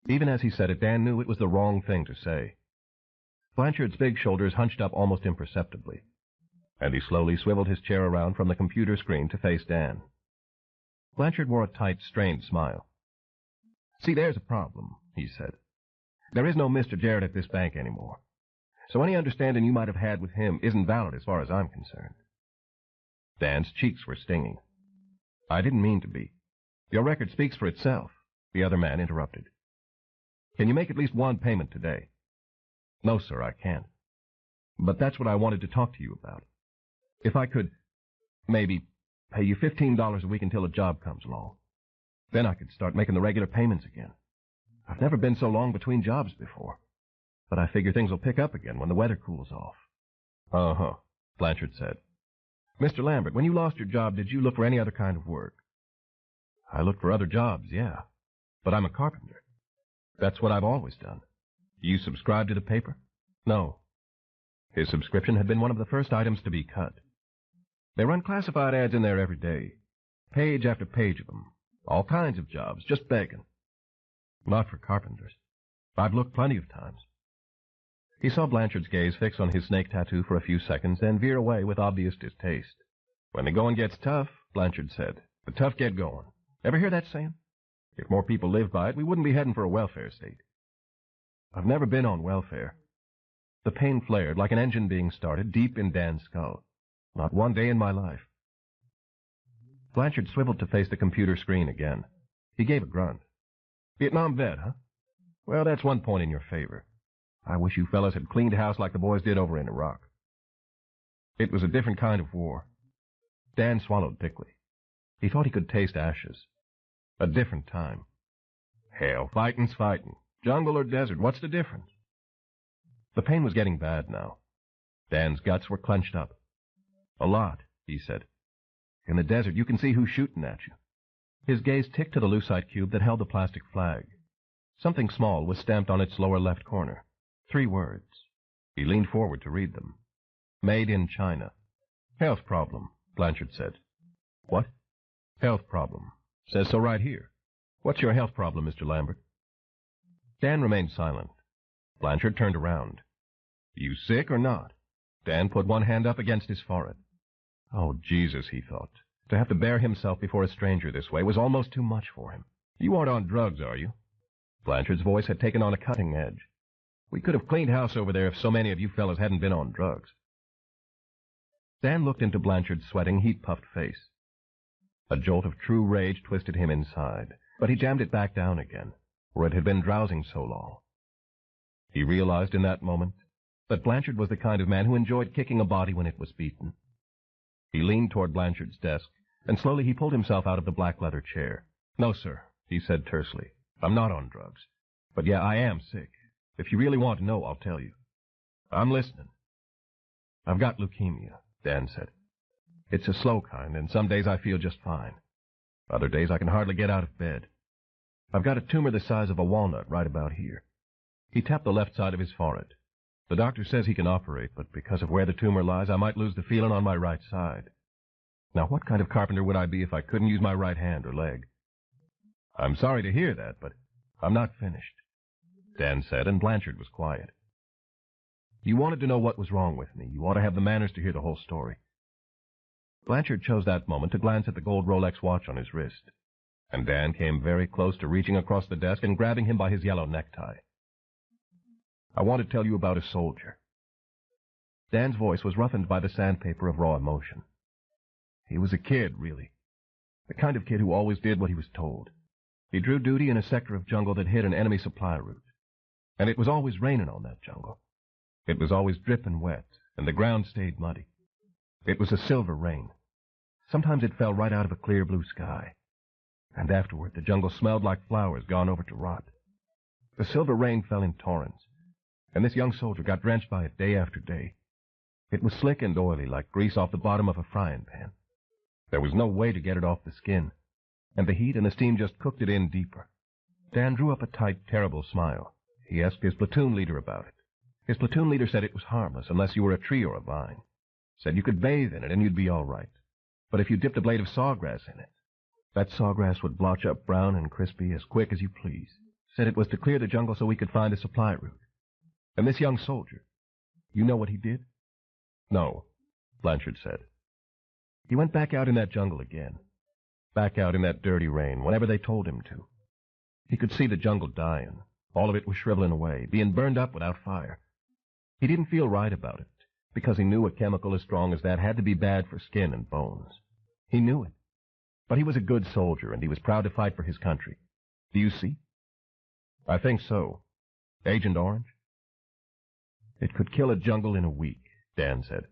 Even as he said it, Dan knew it was the wrong thing to say. Blanchard's big shoulders hunched up almost imperceptibly, and he slowly swiveled his chair around from the computer screen to face Dan. Blanchard wore a tight, strained smile. "See, there's a problem," he said. "There is no Mr. Jarrett at this bank anymore. So any understanding you might have had with him isn't valid as far as I'm concerned. Dan's cheeks were stinging. I didn't mean to be. Your record speaks for itself, the other man interrupted. Can you make at least one payment today? No, sir, I can't. But that's what I wanted to talk to you about. If I could, maybe, pay you $15 a week until a job comes along. Then I could start making the regular payments again. I've never been so long between jobs before. But I figure things will pick up again when the weather cools off. Uh-huh, Blanchard said. Mr. Lambert, when you lost your job, did you look for any other kind of work? I looked for other jobs, yeah. But I'm a carpenter. That's what I've always done. You subscribe to the paper? No. His subscription had been one of the first items to be cut. They run classified ads in there every day. Page after page of them. All kinds of jobs, just begging. Not for carpenters. I've looked plenty of times. He saw Blanchard's gaze fix on his snake tattoo for a few seconds, then veer away with obvious distaste. When the going gets tough, Blanchard said, the tough get going. Ever hear that saying? If more people lived by it, we wouldn't be heading for a welfare state. I've never been on welfare. The pain flared like an engine being started deep in Dan's skull. Not one day in my life. Blanchard swiveled to face the computer screen again. He gave a grunt. Vietnam vet, huh? Well, that's one point in your favor. I wish you fellas had cleaned house like the boys did over in Iraq. It was a different kind of war. Dan swallowed thickly. He thought he could taste ashes. A different time. Hell, fighting's fighting. Jungle or desert, what's the difference? The pain was getting bad now. Dan's guts were clenched up. A lot, he said. In the desert, you can see who's shooting at you. His gaze ticked to the lucite cube that held the plastic flag. Something small was stamped on its lower left corner. 3 words. He leaned forward to read them. Made in China. Health problem, Blanchard said. What? Health problem. Says so right here. What's your health problem, Mr. Lambert? Dan remained silent. Blanchard turned around. You sick or not? Dan put one hand up against his forehead. Oh, Jesus, he thought. To have to bear himself before a stranger this way was almost too much for him. You aren't on drugs, are you? Blanchard's voice had taken on a cutting edge. We could have cleaned house over there if so many of you fellas hadn't been on drugs. Dan looked into Blanchard's sweating, heat-puffed face. A jolt of true rage twisted him inside, but he jammed it back down again, where it had been drowsing so long. He realized in that moment that Blanchard was the kind of man who enjoyed kicking a body when it was beaten. He leaned toward Blanchard's desk, and slowly he pulled himself out of the black leather chair. No, sir, he said tersely. I'm not on drugs. But yeah, I am sick. If you really want to know, I'll tell you. I'm listening. I've got leukemia, Dan said. It's a slow kind, and some days I feel just fine. Other days I can hardly get out of bed. I've got a tumor the size of a walnut right about here. He tapped the left side of his forehead. The doctor says he can operate, but because of where the tumor lies, I might lose the feeling on my right side. Now, what kind of carpenter would I be if I couldn't use my right hand or leg? I'm sorry to hear that, but I'm not finished, Dan said, and Blanchard was quiet. You wanted to know what was wrong with me. You ought to have the manners to hear the whole story. Blanchard chose that moment to glance at the gold Rolex watch on his wrist, and Dan came very close to reaching across the desk and grabbing him by his yellow necktie. I want to tell you about a soldier. Dan's voice was roughened by the sandpaper of raw emotion. He was a kid, really. The kind of kid who always did what he was told. He drew duty in a sector of jungle that hid an enemy supply route. And it was always raining on that jungle. It was always dripping wet, and the ground stayed muddy. It was a silver rain. Sometimes it fell right out of a clear blue sky. And afterward, the jungle smelled like flowers gone over to rot. The silver rain fell in torrents, and this young soldier got drenched by it day after day. It was slick and oily, like grease off the bottom of a frying pan. There was no way to get it off the skin, and the heat and the steam just cooked it in deeper. Dan drew up a tight, terrible smile. He asked his platoon leader about it. His platoon leader said it was harmless unless you were a tree or a vine. Said you could bathe in it and you'd be all right. But if you dipped a blade of sawgrass in it, that sawgrass would blotch up brown and crispy as quick as you please. Said it was to clear the jungle so we could find a supply route. And this young soldier, you know what he did? No, Blanchard said. He went back out in that jungle again. Back out in that dirty rain, whenever they told him to. He could see the jungle dying. All of it was shriveling away, being burned up without fire. He didn't feel right about it. because he knew a chemical as strong as that had to be bad for skin and bones. He knew it. But he was a good soldier, and he was proud to fight for his country. Do you see? I think so. Agent Orange? It could kill a jungle in a week, Dan said.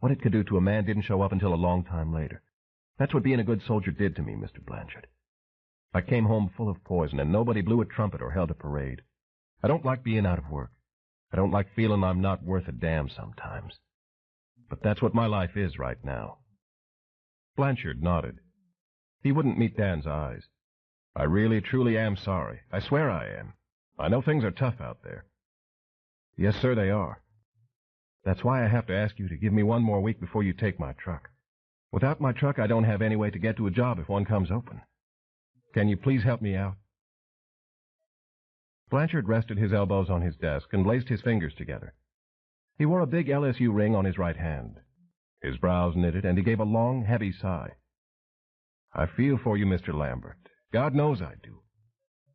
What it could do to a man didn't show up until a long time later. That's what being a good soldier did to me, Mr. Blanchard. I came home full of poison, and nobody blew a trumpet or held a parade. I don't like being out of work. I don't like feeling I'm not worth a damn sometimes. But that's what my life is right now. Blanchard nodded. He wouldn't meet Dan's eyes. I really, truly am sorry. I swear I am. I know things are tough out there. Yes, sir, they are. That's why I have to ask you to give me one more week before you take my truck. Without my truck, I don't have any way to get to a job if one comes open. Can you please help me out? Blanchard rested his elbows on his desk and laced his fingers together. He wore a big LSU ring on his right hand. His brows knitted, and he gave a long, heavy sigh. I feel for you, Mr. Lambert. God knows I do.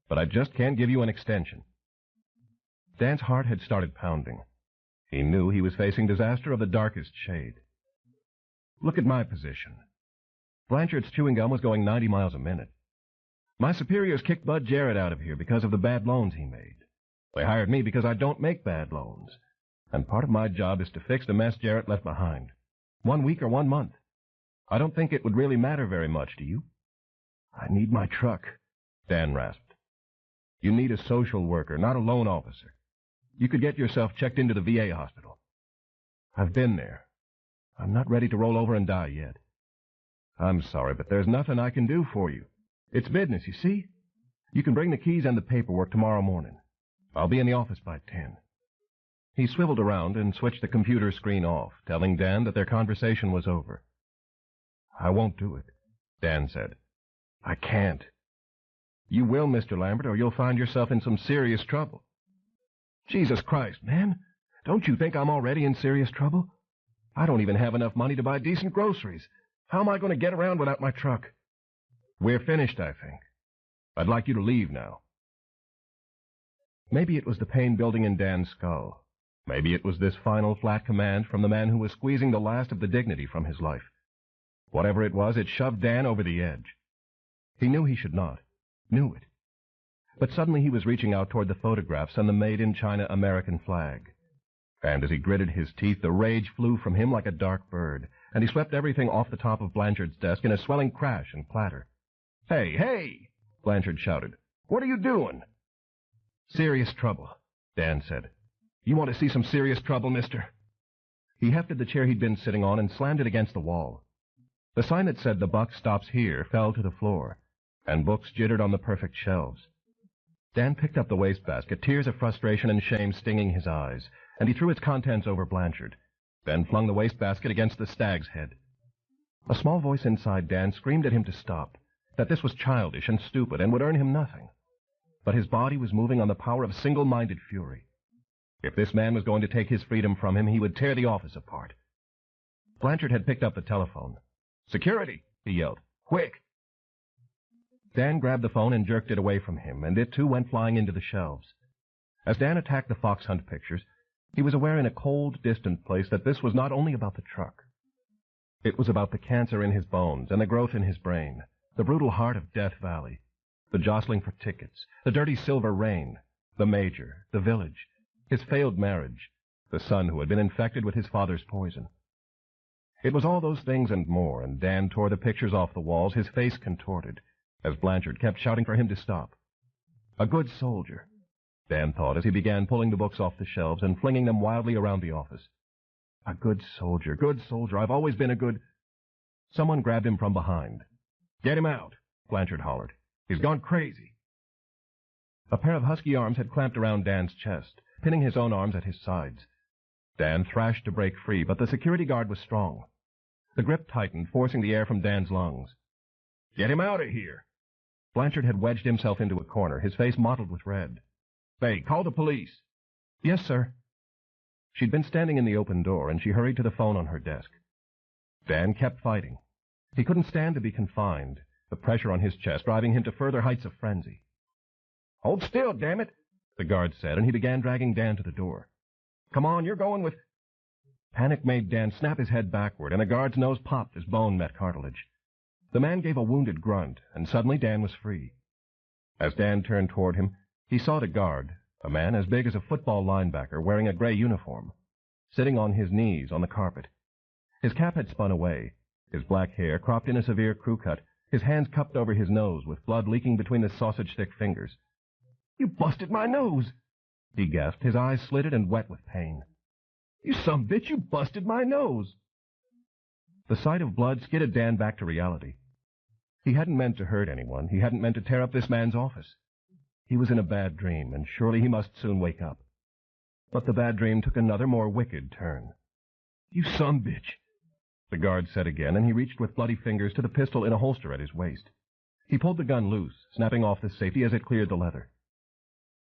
But I just can't give you an extension. Dan's heart had started pounding. He knew he was facing disaster of the darkest shade. Look at my position. Blanchard's chewing gum was going 90 miles a minute. My superiors kicked Bud Jarrett out of here because of the bad loans he made. They hired me because I don't make bad loans. And part of my job is to fix the mess Jarrett left behind. 1 week or 1 month. I don't think it would really matter very much, do you? I need my truck, Dan rasped. You need a social worker, not a loan officer. You could get yourself checked into the VA hospital. I've been there. I'm not ready to roll over and die yet. I'm sorry, but there's nothing I can do for you. It's business, you see? You can bring the keys and the paperwork tomorrow morning. I'll be in the office by 10. He swiveled around and switched the computer screen off, telling Dan that their conversation was over. I won't do it, Dan said. I can't. You will, Mr. Lambert, or you'll find yourself in some serious trouble. Jesus Christ, man. Don't you think I'm already in serious trouble? I don't even have enough money to buy decent groceries. How am I going to get around without my truck? We're finished, I think. I'd like you to leave now. Maybe it was the pain building in Dan's skull. Maybe it was this final flat command from the man who was squeezing the last of the dignity from his life. Whatever it was, it shoved Dan over the edge. He knew he should not. Knew it. But suddenly he was reaching out toward the photographs and the made-in-China American flag. And as he gritted his teeth, the rage flew from him like a dark bird, and he swept everything off the top of Blanchard's desk in a swelling crash and clatter. Hey, hey! Blanchard shouted. What are you doing? Serious trouble, Dan said. You want to see some serious trouble, mister? He hefted the chair he'd been sitting on and slammed it against the wall. The sign that said "The buck stops here" fell to the floor, and books jittered on the perfect shelves. Dan picked up the wastebasket, tears of frustration and shame stinging his eyes, and he threw its contents over Blanchard, then flung the wastebasket against the stag's head. A small voice inside Dan screamed at him to stop, that this was childish and stupid and would earn him nothing. But his body was moving on the power of single-minded fury. If this man was going to take his freedom from him, he would tear the office apart. Blanchard had picked up the telephone. Security, he yelled. Quick! Dan grabbed the phone and jerked it away from him, and it too went flying into the shelves. As Dan attacked the fox hunt pictures, he was aware in a cold, distant place that this was not only about the truck. It was about the cancer in his bones and the growth in his brain, the brutal heart of Death Valley, the jostling for tickets, the dirty silver rain, the major, the village, his failed marriage, the son who had been infected with his father's poison. It was all those things and more, and Dan tore the pictures off the walls, his face contorted, as Blanchard kept shouting for him to stop. A good soldier, Dan thought as he began pulling the books off the shelves and flinging them wildly around the office. A good soldier, I've always been a good... Someone grabbed him from behind. Get him out, Blanchard hollered. He's gone crazy. A pair of husky arms had clamped around Dan's chest, pinning his own arms at his sides. Dan thrashed to break free, but the security guard was strong. The grip tightened, forcing the air from Dan's lungs. Get him out of here! Blanchard had wedged himself into a corner, his face mottled with red. Hey, call the police. Yes, sir. She'd been standing in the open door, and she hurried to the phone on her desk. Dan kept fighting. He couldn't stand to be confined, the pressure on his chest driving him to further heights of frenzy. Hold still, damn it, the guard said, and he began dragging Dan to the door. Come on, you're going with... Panic made Dan snap his head backward, and a guard's nose popped as bone met cartilage. The man gave a wounded grunt, and suddenly Dan was free. As Dan turned toward him, he saw the guard, a man as big as a football linebacker wearing a gray uniform, sitting on his knees on the carpet. His cap had spun away, his black hair cropped in a severe crew cut, his hands cupped over his nose with blood leaking between the sausage-thick fingers. "You busted my nose!" he gasped, his eyes slitted and wet with pain. "You sumbitch, you busted my nose!" The sight of blood skidded Dan back to reality. He hadn't meant to hurt anyone. He hadn't meant to tear up this man's office. He was in a bad dream, and surely he must soon wake up. But the bad dream took another, more wicked turn. "You sumbitch," the guard said again, and he reached with bloody fingers to the pistol in a holster at his waist. He pulled the gun loose, snapping off the safety as it cleared the leather.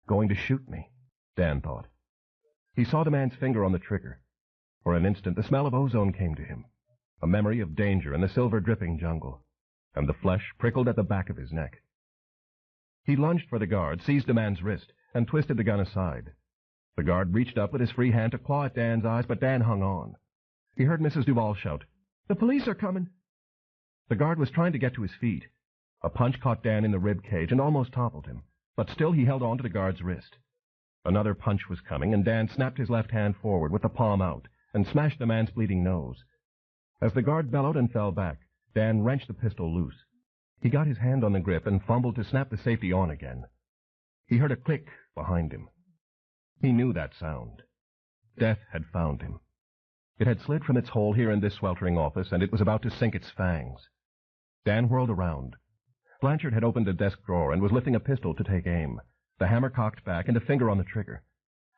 Going to shoot me, Dan thought. He saw the man's finger on the trigger. For an instant, the smell of ozone came to him, a memory of danger in the silver-dripping jungle, and the flesh prickled at the back of his neck. He lunged for the guard, seized the man's wrist, and twisted the gun aside. The guard reached up with his free hand to claw at Dan's eyes, but Dan hung on. He heard Mrs. Duval shout, "The police are coming!" The guard was trying to get to his feet. A punch caught Dan in the rib cage and almost toppled him, but still he held on to the guard's wrist. Another punch was coming, and Dan snapped his left hand forward with the palm out and smashed the man's bleeding nose. As the guard bellowed and fell back, Dan wrenched the pistol loose. He got his hand on the grip and fumbled to snap the safety on again. He heard a click behind him. He knew that sound. Death had found him. It had slid from its hole here in this sweltering office, and it was about to sink its fangs. Dan whirled around. Blanchard had opened a desk drawer and was lifting a pistol to take aim, the hammer cocked back and a finger on the trigger.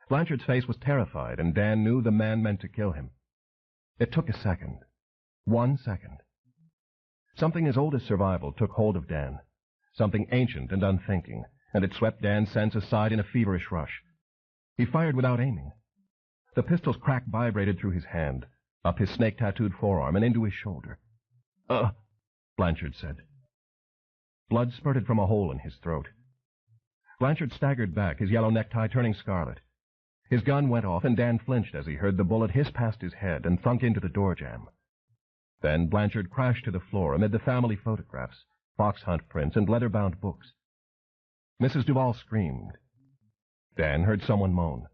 Blanchard's face was terrified, and Dan knew the man meant to kill him. It took a second. 1 second. Something as old as survival took hold of Dan, something ancient and unthinking, and it swept Dan's sense aside in a feverish rush. He fired without aiming. The pistol's crack vibrated through his hand, up his snake-tattooed forearm and into his shoulder. Blanchard said. Blood spurted from a hole in his throat. Blanchard staggered back, his yellow necktie turning scarlet. His gun went off, and Dan flinched as he heard the bullet hiss past his head and thunk into the door jamb. Then Blanchard crashed to the floor amid the family photographs, fox hunt prints, and leather-bound books. Mrs. Duval screamed. Dan heard someone moan.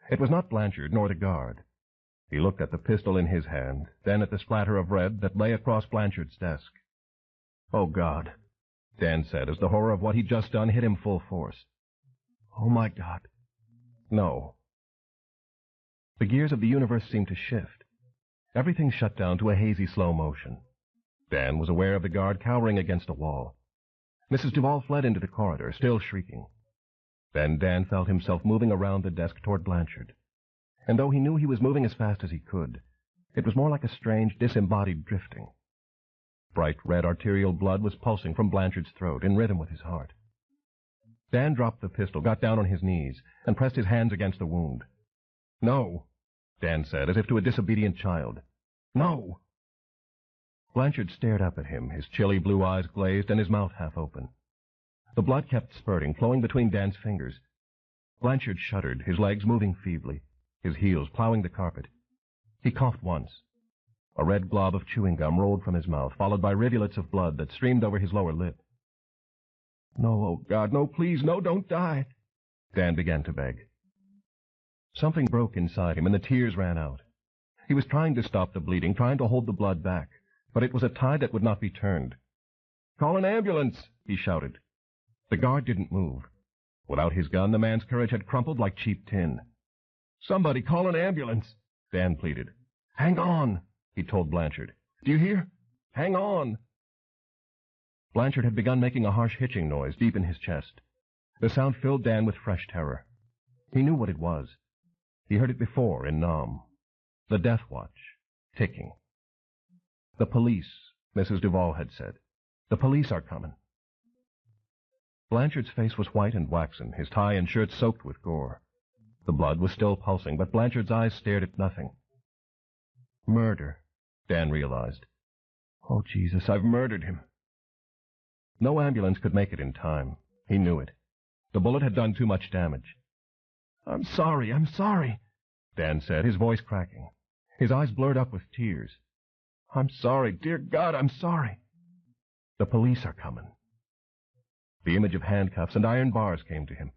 It was not Blanchard nor the guard. He looked at the pistol in his hand, then at the splatter of red that lay across Blanchard's desk. "Oh, God," Dan said as the horror of what he'd just done hit him full force. "Oh, my God." No. The gears of the universe seemed to shift. Everything shut down to a hazy slow motion. Dan was aware of the guard cowering against a wall. Mrs. Duval fled into the corridor, still shrieking. Then Dan felt himself moving around the desk toward Blanchard. And though he knew he was moving as fast as he could, it was more like a strange, disembodied drifting. Bright red arterial blood was pulsing from Blanchard's throat, in rhythm with his heart. Dan dropped the pistol, got down on his knees, and pressed his hands against the wound. "No," Dan said, as if to a disobedient child. "No." Blanchard stared up at him, his chilly blue eyes glazed and his mouth half open. The blood kept spurting, flowing between Dan's fingers. Blanchard shuddered, his legs moving feebly, his heels plowing the carpet. He coughed once. A red glob of chewing gum rolled from his mouth, followed by rivulets of blood that streamed over his lower lip. "No, oh God, no, please, no, don't die," Dan began to beg. Something broke inside him, and the tears ran out. He was trying to stop the bleeding, trying to hold the blood back, but it was a tide that would not be turned. "Call an ambulance," he shouted. The guard didn't move. Without his gun, the man's courage had crumpled like cheap tin. "Somebody call an ambulance," Dan pleaded. "Hang on," he told Blanchard. "Do you hear? Hang on." Blanchard had begun making a harsh hitching noise deep in his chest. The sound filled Dan with fresh terror. He knew what it was. He heard it before in Nam. The death watch, ticking. "The police," Mrs. Duval had said. "The police are coming." Blanchard's face was white and waxen, his tie and shirt soaked with gore. The blood was still pulsing, but Blanchard's eyes stared at nothing. Murder, Dan realized. "Oh, Jesus, I've murdered him." No ambulance could make it in time. He knew it. The bullet had done too much damage. I'm sorry," Dan said, his voice cracking. His eyes blurred up with tears. "I'm sorry, dear God, I'm sorry." "The police are coming." The image of handcuffs and iron bars came to him.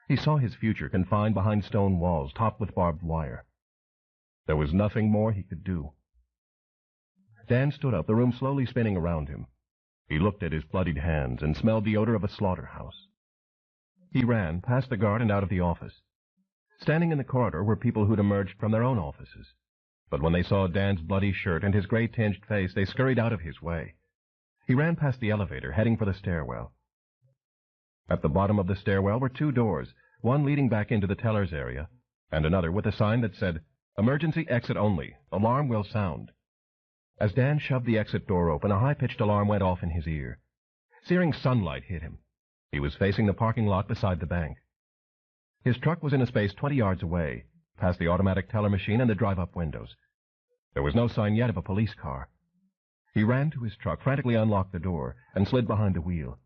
He saw his future confined behind stone walls topped with barbed wire. There was nothing more he could do. Dan stood up, the room slowly spinning around him. He looked at his bloodied hands and smelled the odor of a slaughterhouse. He ran, past the guard and out of the office. Standing in the corridor were people who'd emerged from their own offices. But when they saw Dan's bloody shirt and his gray-tinged face, they scurried out of his way. He ran past the elevator, heading for the stairwell. At the bottom of the stairwell were two doors, one leading back into the teller's area, and another with a sign that said, "Emergency exit only. Alarm will sound." As Dan shoved the exit door open, a high-pitched alarm went off in his ear. Searing sunlight hit him. He was facing the parking lot beside the bank. His truck was in a space 20 yards away, past the automatic teller machine and the drive-up windows. There was no sign yet of a police car. He ran to his truck, frantically unlocked the door, and slid behind the wheel.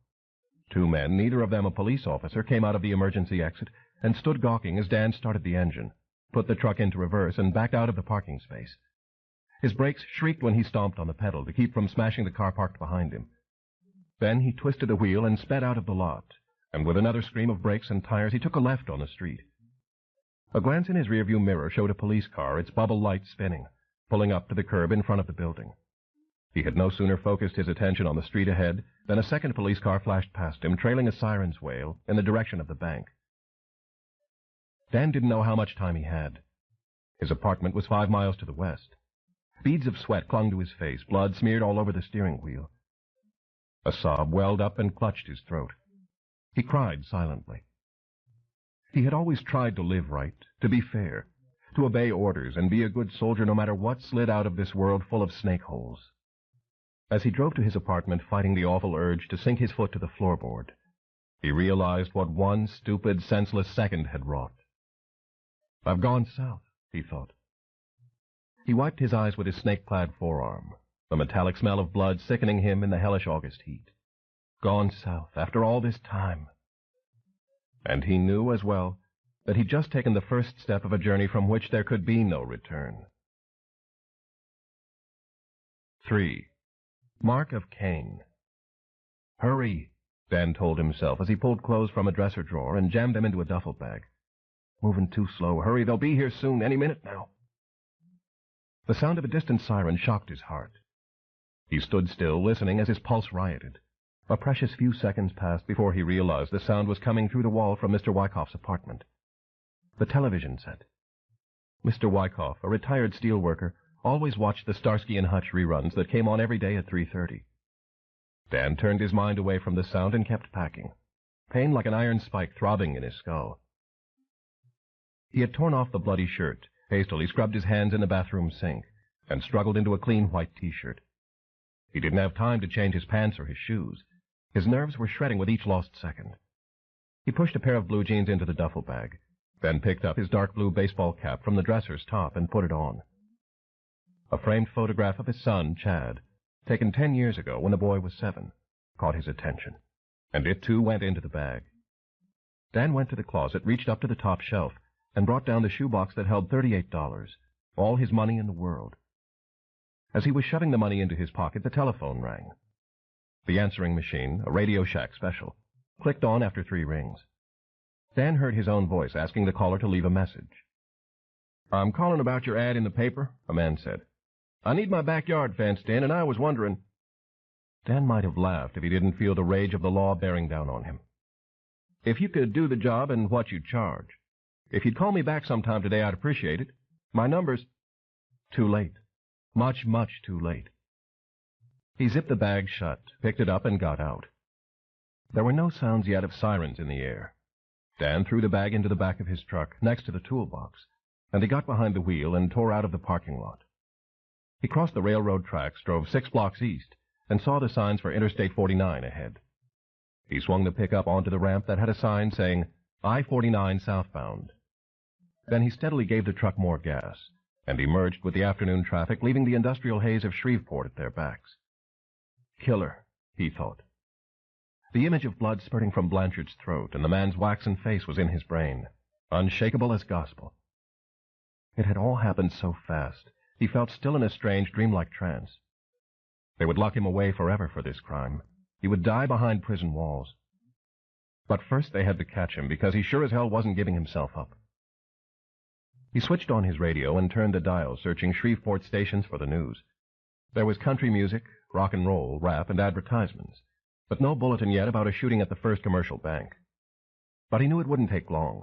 Two men, neither of them a police officer, came out of the emergency exit and stood gawking as Dan started the engine, put the truck into reverse, and backed out of the parking space. His brakes shrieked when he stomped on the pedal to keep from smashing the car parked behind him. Then he twisted the wheel and sped out of the lot, and with another scream of brakes and tires, he took a left on the street. A glance in his rearview mirror showed a police car, its bubble light spinning, pulling up to the curb in front of the building. He had no sooner focused his attention on the street ahead than a second police car flashed past him, trailing a siren's wail in the direction of the bank. Dan didn't know how much time he had. His apartment was 5 miles to the west. Beads of sweat clung to his face, blood smeared all over the steering wheel. A sob welled up and clutched his throat. He cried silently. He had always tried to live right, to be fair, to obey orders and be a good soldier no matter what slid out of this world full of snake holes. As he drove to his apartment, fighting the awful urge to sink his foot to the floorboard, he realized what one stupid, senseless second had wrought. "I've gone south," he thought. He wiped his eyes with his snake-clad forearm, the metallic smell of blood sickening him in the hellish August heat. Gone south, after all this time. And he knew, as well, that he'd just taken the first step of a journey from which there could be no return. 3. Mark of Cain. "Hurry," Dan told himself as he pulled clothes from a dresser drawer and jammed them into a duffel bag. "Moving too slow. Hurry, they'll be here soon, any minute now." The sound of a distant siren shocked his heart. He stood still, listening as his pulse rioted. A precious few seconds passed before he realized the sound was coming through the wall from Mr. Wyckoff's apartment. The television set. Mr. Wyckoff, a retired steelworker, always watched the Starsky and Hutch reruns that came on every day at 3:30. Dan turned his mind away from the sound and kept packing, pain like an iron spike throbbing in his skull. He had torn off the bloody shirt, hastily scrubbed his hands in the bathroom sink, and struggled into a clean white T-shirt. He didn't have time to change his pants or his shoes. His nerves were shredding with each lost second. He pushed a pair of blue jeans into the duffel bag, then picked up his dark blue baseball cap from the dresser's top and put it on. A framed photograph of his son, Chad, taken 10 years ago when the boy was 7, caught his attention, and it too went into the bag. Dan went to the closet, reached up to the top shelf, and brought down the shoebox that held $38, all his money in the world. As he was shoving the money into his pocket, the telephone rang. The answering machine, a Radio Shack special, clicked on after 3 rings. Dan heard his own voice asking the caller to leave a message. "I'm calling about your ad in the paper," a man said. "I need my backyard fenced in, and I was wondering—" Dan might have laughed if he didn't feel the rage of the law bearing down on him. "If you could do the job and what you'd charge. If you'd call me back sometime today, I'd appreciate it. My number's—" Too late. Much, much too late. He zipped the bag shut, picked it up, and got out. There were no sounds yet of sirens in the air. Dan threw the bag into the back of his truck, next to the toolbox, and he got behind the wheel and tore out of the parking lot. He crossed the railroad tracks, drove 6 blocks east, and saw the signs for Interstate 49 ahead. He swung the pickup onto the ramp that had a sign saying, I-49 southbound. Then he steadily gave the truck more gas, and emerged with the afternoon traffic, leaving the industrial haze of Shreveport at their backs. Killer, he thought. The image of blood spurting from Blanchard's throat and the man's waxen face was in his brain, unshakable as gospel. It had all happened so fast, He felt still in a strange, dreamlike trance. They would lock him away forever for this crime. He would die behind prison walls. But first they had to catch him, because he sure as hell wasn't giving himself up. He switched on his radio and turned the dial, searching Shreveport stations for the news. There was country music, rock and roll, rap, and advertisements, but no bulletin yet about a shooting at the First Commercial Bank. But he knew it wouldn't take long.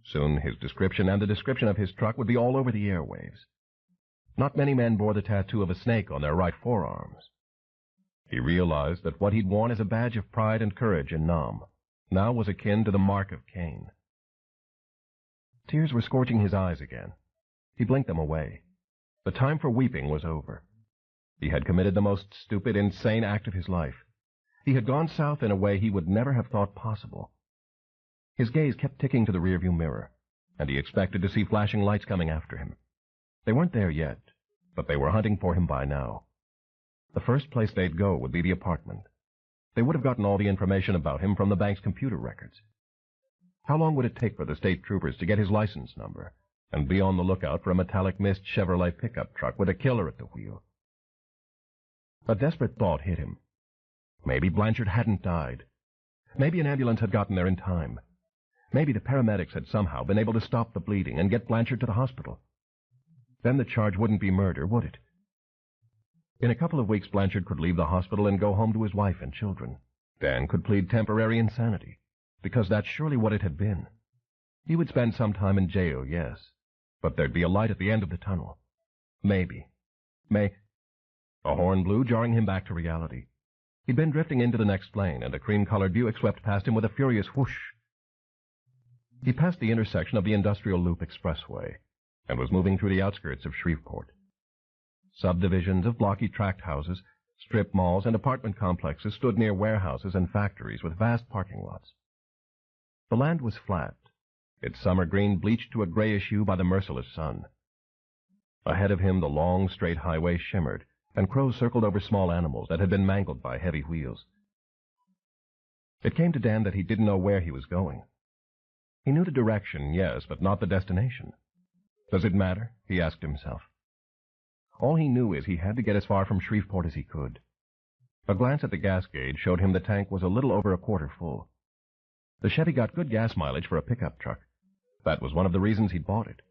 Soon his description and the description of his truck would be all over the airwaves. Not many men bore the tattoo of a snake on their right forearms. He realized that what he'd worn as a badge of pride and courage in Nam now was akin to the mark of Cain. Tears were scorching his eyes again. He blinked them away. The time for weeping was over. He had committed the most stupid, insane act of his life. He had gone south in a way he would never have thought possible. His gaze kept ticking to the rearview mirror, and he expected to see flashing lights coming after him. They weren't there yet, but they were hunting for him by now. The first place they'd go would be the apartment. They would have gotten all the information about him from the bank's computer records. How long would it take for the state troopers to get his license number and be on the lookout for a metallic mist Chevrolet pickup truck with a killer at the wheel? A desperate thought hit him. Maybe Blanchard hadn't died. Maybe an ambulance had gotten there in time. Maybe the paramedics had somehow been able to stop the bleeding and get Blanchard to the hospital. Then the charge wouldn't be murder, would it? In a couple of weeks, Blanchard could leave the hospital and go home to his wife and children. Dan could plead temporary insanity, because that's surely what it had been. He would spend some time in jail, yes, but there'd be a light at the end of the tunnel. Maybe. A horn blew, jarring him back to reality. He'd been drifting into the next lane, and a cream-colored Buick swept past him with a furious whoosh. He passed the intersection of the Industrial Loop Expressway and was moving through the outskirts of Shreveport. Subdivisions of blocky tract houses, strip malls, and apartment complexes stood near warehouses and factories with vast parking lots. The land was flat, its summer green bleached to a grayish hue by the merciless sun. Ahead of him the long, straight highway shimmered, and crows circled over small animals that had been mangled by heavy wheels. It came to Dan that he didn't know where he was going. He knew the direction, yes, but not the destination. Does it matter? He asked himself. All he knew is he had to get as far from Shreveport as he could. A glance at the gas gauge showed him the tank was a little over a quarter full. The Chevy got good gas mileage for a pickup truck. That was one of the reasons he'd bought it.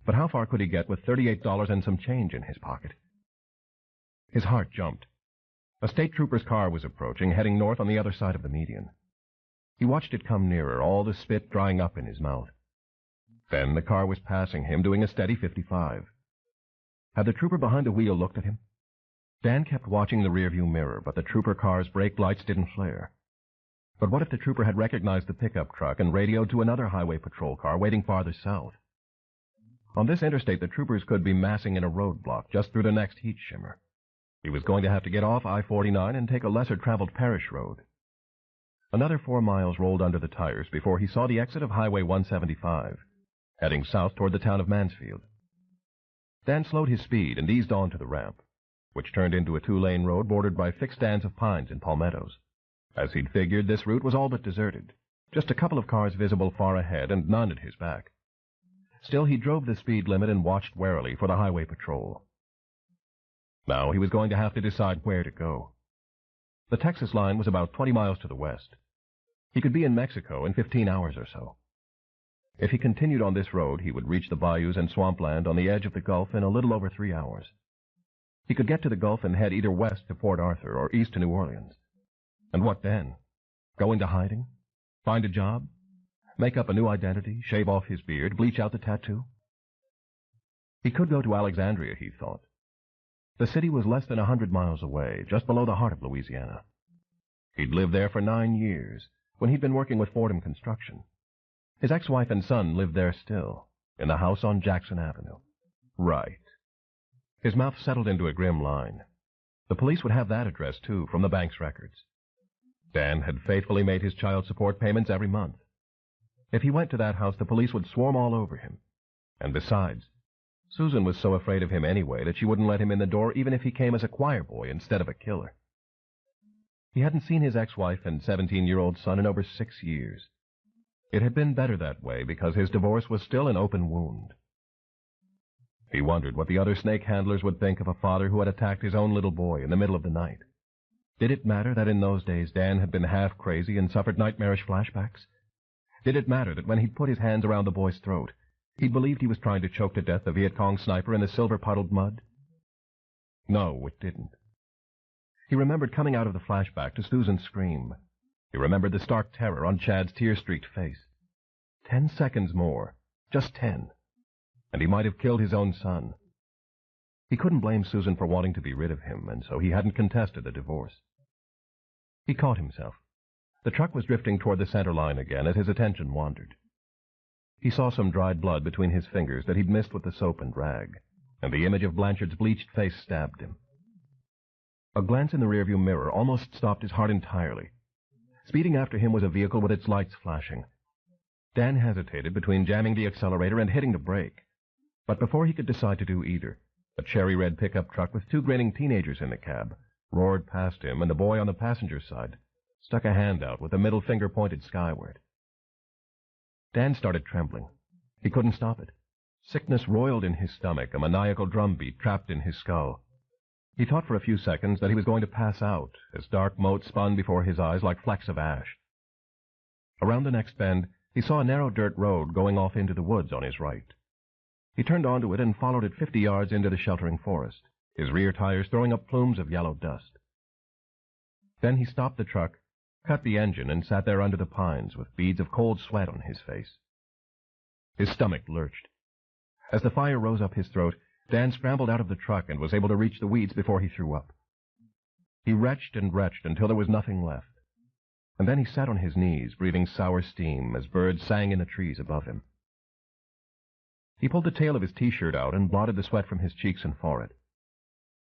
But how far could he get with $38 and some change in his pocket? His heart jumped. A state trooper's car was approaching, heading north on the other side of the median. He watched it come nearer, all the spit drying up in his mouth. Then the car was passing him, doing a steady 55. Had the trooper behind the wheel looked at him? Dan kept watching the rearview mirror, but the trooper car's brake lights didn't flare. But what if the trooper had recognized the pickup truck and radioed to another highway patrol car waiting farther south? On this interstate, the troopers could be massing in a roadblock just through the next heat shimmer. He was going to have to get off I-49 and take a lesser-traveled parish road. Another 4 miles rolled under the tires before he saw the exit of Highway 175, heading south toward the town of Mansfield. Dan slowed his speed and eased on to the ramp, which turned into a 2-lane road bordered by thick stands of pines and palmettos. As he'd figured, this route was all but deserted, just a couple of cars visible far ahead and none at his back. Still, he drove the speed limit and watched warily for the highway patrol. Now he was going to have to decide where to go. The Texas line was about 20 miles to the west. He could be in Mexico in 15 hours or so. If he continued on this road, he would reach the bayous and swampland on the edge of the Gulf in a little over 3 hours. He could get to the Gulf and head either west to Port Arthur or east to New Orleans. And what then? Go into hiding? Find a job? Make up a new identity? Shave off his beard? Bleach out the tattoo? He could go to Alexandria, he thought. The city was less than 100 miles away, just below the heart of Louisiana. He'd lived there for 9 years, when he'd been working with Fordham Construction. His ex-wife and son lived there still, in the house on Jackson Avenue. Right. His mouth settled into a grim line. The police would have that address, too, from the bank's records. Dan had faithfully made his child support payments every month. If he went to that house, the police would swarm all over him. And besides, Susan was so afraid of him anyway that she wouldn't let him in the door even if he came as a choir boy instead of a killer. He hadn't seen his ex-wife and 17-year-old son in over 6 years. It had been better that way because his divorce was still an open wound. He wondered what the other snake handlers would think of a father who had attacked his own little boy in the middle of the night. Did it matter that in those days Dan had been half crazy and suffered nightmarish flashbacks? Did it matter that when he'd put his hands around the boy's throat, he believed he was trying to choke to death the Viet Cong sniper in the silver-puddled mud? No, it didn't. He remembered coming out of the flashback to Susan's scream. He remembered the stark terror on Chad's tear-streaked face. 10 seconds more. Just 10. And he might have killed his own son. He couldn't blame Susan for wanting to be rid of him, and so he hadn't contested the divorce. He caught himself. The truck was drifting toward the center line again as his attention wandered. He saw some dried blood between his fingers that he'd missed with the soap and rag, and the image of Blanchard's bleached face stabbed him. A glance in the rearview mirror almost stopped his heart entirely. Speeding after him was a vehicle with its lights flashing. Dan hesitated between jamming the accelerator and hitting the brake. But before he could decide to do either, a cherry-red pickup truck with 2 grinning teenagers in the cab roared past him, and the boy on the passenger side stuck a hand out with the middle finger pointed skyward. Dan started trembling. He couldn't stop it. Sickness roiled in his stomach, a maniacal drumbeat trapped in his skull. He thought for a few seconds that he was going to pass out as dark motes spun before his eyes like flecks of ash. Around the next bend, he saw a narrow dirt road going off into the woods on his right. He turned onto it and followed it 50 yards into the sheltering forest, his rear tires throwing up plumes of yellow dust. Then he stopped the truck, cut the engine, and sat there under the pines with beads of cold sweat on his face. His stomach lurched. As the fire rose up his throat, Dan scrambled out of the truck and was able to reach the weeds before he threw up. He retched and retched until there was nothing left. And then he sat on his knees, breathing sour steam as birds sang in the trees above him. He pulled the tail of his T-shirt out and blotted the sweat from his cheeks and forehead.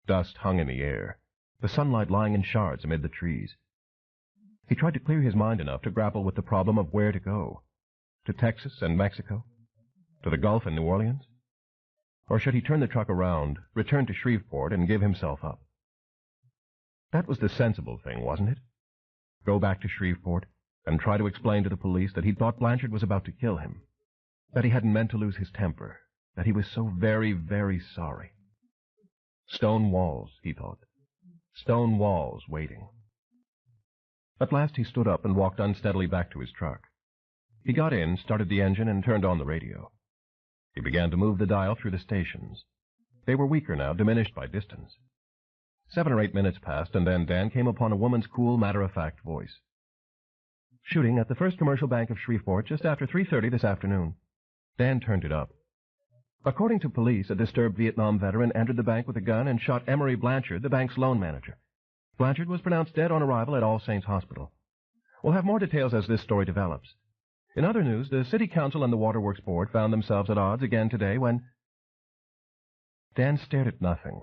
Dust hung in the air, the sunlight lying in shards amid the trees. He tried to clear his mind enough to grapple with the problem of where to go. To Texas and Mexico? To the Gulf and New Orleans? Or should he turn the truck around, return to Shreveport, and give himself up? That was the sensible thing, wasn't it? Go back to Shreveport and try to explain to the police that he'd thought Blanchard was about to kill him, that he hadn't meant to lose his temper, that he was so very, very sorry. Stone walls, he thought. Stone walls waiting. At last he stood up and walked unsteadily back to his truck. He got in, started the engine, and turned on the radio. He began to move the dial through the stations. They were weaker now, diminished by distance. 7 or 8 minutes passed, and then Dan came upon a woman's cool, matter-of-fact voice. Shooting at the First Commercial Bank of Shreveport just after 3:30 this afternoon. Dan turned it up. According to police, a disturbed Vietnam veteran entered the bank with a gun and shot Emery Blanchard, the bank's loan manager. Blanchard was pronounced dead on arrival at All Saints Hospital. We'll have more details as this story develops. In other news, the City Council and the Waterworks Board found themselves at odds again today when... Dan stared at nothing,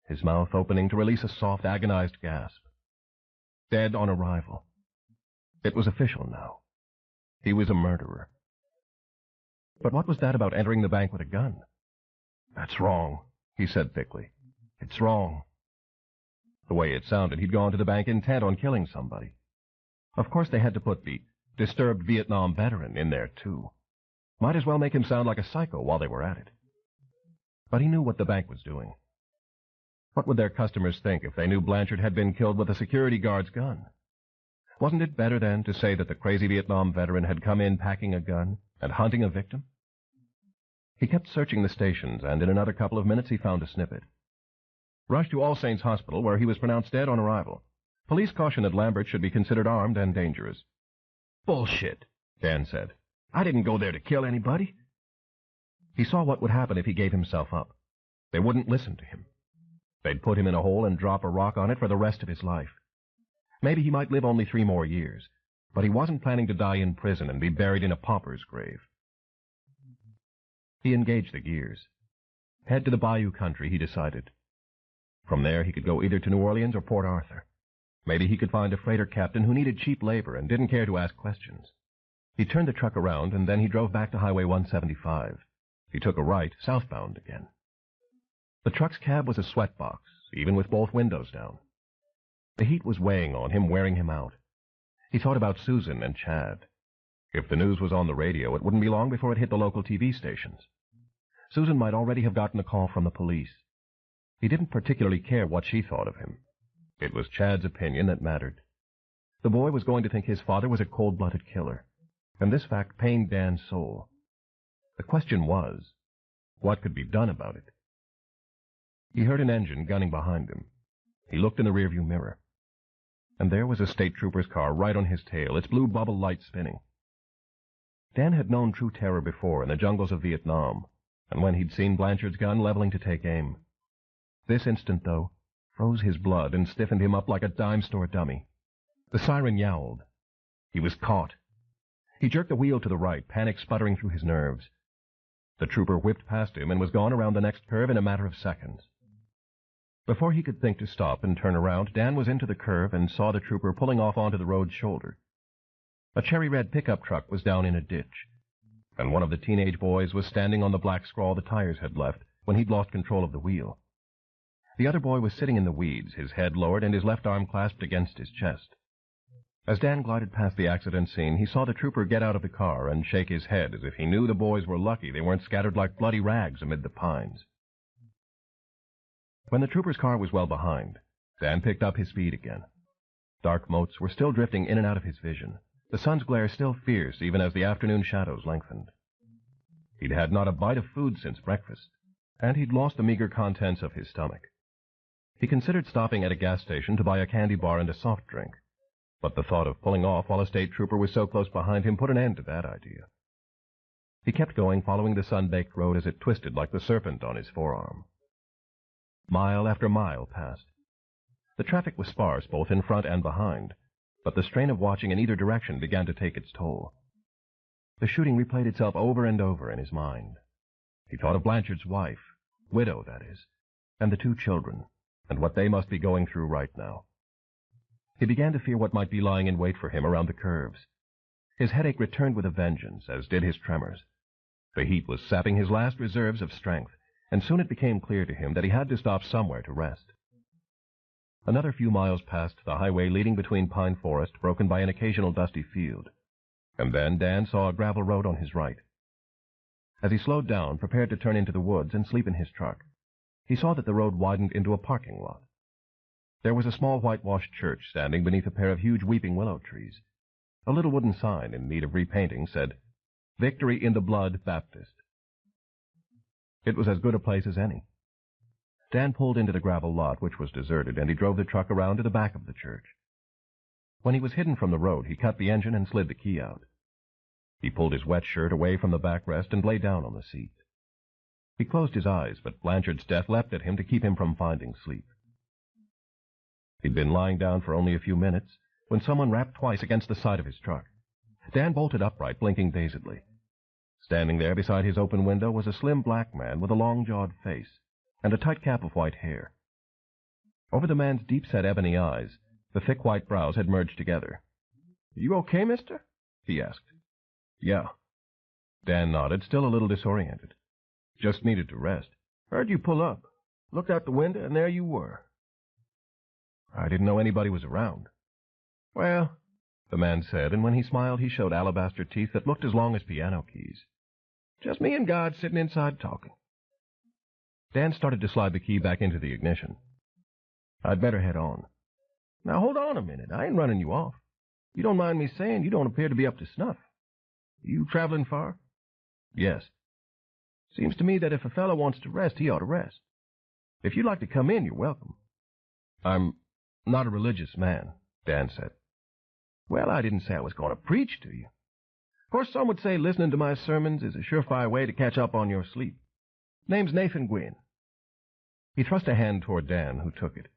his mouth opening to release a soft, agonized gasp. Dead on arrival. It was official now. He was a murderer. But what was that about entering the bank with a gun? That's wrong, he said thickly. It's wrong. The way it sounded, he'd gone to the bank intent on killing somebody. Of course they had to put the disturbed Vietnam veteran in there, too. Might as well make him sound like a psycho while they were at it. But he knew what the bank was doing. What would their customers think if they knew Blanchard had been killed with a security guard's gun? Wasn't it better, then, to say that the crazy Vietnam veteran had come in packing a gun and hunting a victim? He kept searching the stations, and in another couple of minutes he found a snippet. Rushed to All Saints Hospital, where he was pronounced dead on arrival. Police caution that Lambert should be considered armed and dangerous. Bullshit, Dan said. I didn't go there to kill anybody. He saw what would happen if he gave himself up. They wouldn't listen to him. They'd put him in a hole and drop a rock on it for the rest of his life. Maybe he might live only 3 more years, but he wasn't planning to die in prison and be buried in a pauper's grave. He engaged the gears. Head to the Bayou country, he decided. From there he could go either to New Orleans or Port Arthur. Maybe he could find a freighter captain who needed cheap labor and didn't care to ask questions. He turned the truck around, and then he drove back to Highway 175. He took a right, southbound again. The truck's cab was a sweatbox, even with both windows down. The heat was weighing on him, wearing him out. He thought about Susan and Chad. If the news was on the radio, it wouldn't be long before it hit the local TV stations. Susan might already have gotten a call from the police. He didn't particularly care what she thought of him. It was Chad's opinion that mattered. The boy was going to think his father was a cold-blooded killer, and this fact pained Dan's soul. The question was, what could be done about it? He heard an engine gunning behind him. He looked in the rearview mirror, and there was a state trooper's car right on his tail, its blue bubble light spinning. Dan had known true terror before in the jungles of Vietnam, and when he'd seen Blanchard's gun leveling to take aim. This instant, though, froze his blood and stiffened him up like a dime-store dummy. The siren yowled. He was caught. He jerked the wheel to the right, panic sputtering through his nerves. The trooper whipped past him and was gone around the next curve in a matter of seconds. Before he could think to stop and turn around, Dan was into the curve and saw the trooper pulling off onto the road's shoulder. A cherry-red pickup truck was down in a ditch, and one of the teenage boys was standing on the black scrawl the tires had left when he'd lost control of the wheel. The other boy was sitting in the weeds, his head lowered and his left arm clasped against his chest. As Dan glided past the accident scene, he saw the trooper get out of the car and shake his head as if he knew the boys were lucky they weren't scattered like bloody rags amid the pines. When the trooper's car was well behind, Dan picked up his speed again. Dark motes were still drifting in and out of his vision, the sun's glare still fierce even as the afternoon shadows lengthened. He'd had not a bite of food since breakfast, and he'd lost the meager contents of his stomach. He considered stopping at a gas station to buy a candy bar and a soft drink, but the thought of pulling off while a state trooper was so close behind him put an end to that idea. He kept going, following the sun-baked road as it twisted like the serpent on his forearm. Mile after mile passed. The traffic was sparse both in front and behind, but the strain of watching in either direction began to take its toll. The shooting replayed itself over and over in his mind. He thought of Blanchard's wife, widow, that is, and the two children, and what they must be going through right now. He began to fear what might be lying in wait for him around the curves. His headache returned with a vengeance, as did his tremors. The heat was sapping his last reserves of strength, and soon it became clear to him that he had to stop somewhere to rest. Another few miles past the highway leading between pine forest, broken by an occasional dusty field, and then Dan saw a gravel road on his right. As he slowed down, prepared to turn into the woods and sleep in his truck, he saw that the road widened into a parking lot. There was a small whitewashed church standing beneath a pair of huge weeping willow trees. A little wooden sign in need of repainting said, "Victory in the Blood Baptist." It was as good a place as any. Dan pulled into the gravel lot, which was deserted, and he drove the truck around to the back of the church. When he was hidden from the road, he cut the engine and slid the key out. He pulled his wet shirt away from the backrest and lay down on the seat. He closed his eyes, but Blanchard's death leapt at him to keep him from finding sleep. He'd been lying down for only a few minutes when someone rapped twice against the side of his truck. Dan bolted upright, blinking dazedly. Standing there beside his open window was a slim black man with a long-jawed face and a tight cap of white hair. Over the man's deep-set ebony eyes, the thick white brows had merged together. "You okay, mister?" he asked. "Yeah." Dan nodded, still a little disoriented. "Just needed to rest." "Heard you pull up. Looked out the window, and there you were." "I didn't know anybody was around." "Well," the man said, and when he smiled he showed alabaster teeth that looked as long as piano keys. "Just me and God sitting inside talking." Dan started to slide the key back into the ignition. "I'd better head on." "Now, hold on a minute. I ain't running you off. You don't mind me saying you don't appear to be up to snuff. You traveling far?" "Yes." "Seems to me that if a fellow wants to rest, he ought to rest. If you'd like to come in, you're welcome." "I'm not a religious man," Dan said. "Well, I didn't say I was going to preach to you. Of course, some would say listening to my sermons is a surefire way to catch up on your sleep. Name's Nathan Gwynn." He thrust a hand toward Dan, who took it.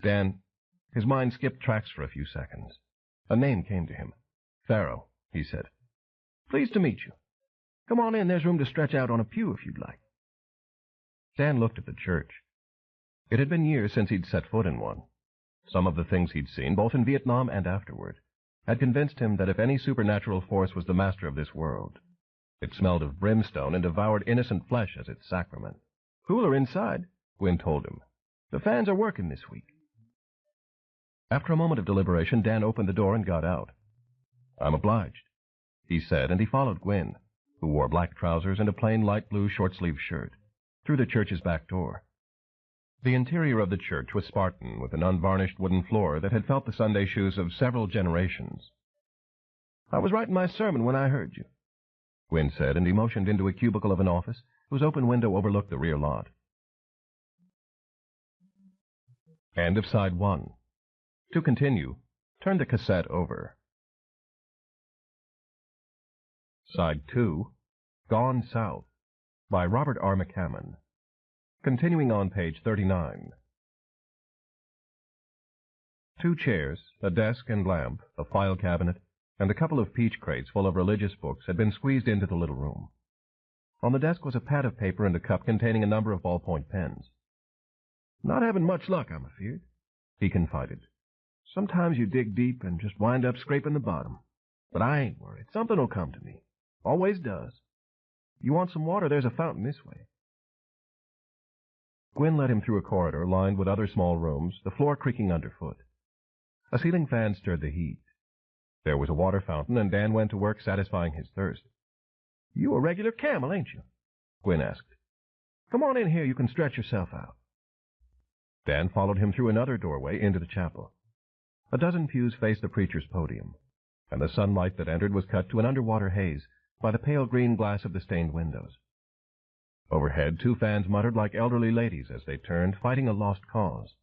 Dan, his mind skipped tracks for a few seconds. A name came to him. "Farrow," he said. "Pleased to meet you. Come on in, there's room to stretch out on a pew if you'd like." Dan looked at the church. It had been years since he'd set foot in one. Some of the things he'd seen, both in Vietnam and afterward, had convinced him that if any supernatural force was the master of this world, it smelled of brimstone and devoured innocent flesh as its sacrament. "Cooler inside," Gwynn told him. "The fans are working this week." After a moment of deliberation, Dan opened the door and got out. "I'm obliged," he said, and he followed Gwynn, who wore black trousers and a plain light blue short-sleeved shirt, through the church's back door. The interior of the church was Spartan, with an unvarnished wooden floor that had felt the Sunday shoes of several generations. "I was writing my sermon when I heard you," Gwyn said, and he motioned into a cubicle of an office whose open window overlooked the rear lot. End of side 1. To continue, turn the cassette over. Side 2, Gone South, by Robert R. McCammon. Continuing on page 39. 2 chairs, a desk and lamp, a file cabinet, and a couple of peach crates full of religious books had been squeezed into the little room. On the desk was a pad of paper and a cup containing a number of ballpoint pens. "Not having much luck, I'm afeard," he confided. "Sometimes you dig deep and just wind up scraping the bottom. But I ain't worried. Something'll come to me. Always does. You want some water? There's a fountain this way." Gwyn led him through a corridor lined with other small rooms, the floor creaking underfoot. A ceiling fan stirred the heat. There was a water fountain, and Dan went to work satisfying his thirst. "You a regular camel, ain't you?" Gwyn asked. "Come on in here. You can stretch yourself out." Dan followed him through another doorway into the chapel. A dozen pews faced the preacher's podium, and the sunlight that entered was cut to an underwater haze by the pale green glass of the stained windows. Overhead, 2 fans muttered like elderly ladies as they turned, fighting a lost cause.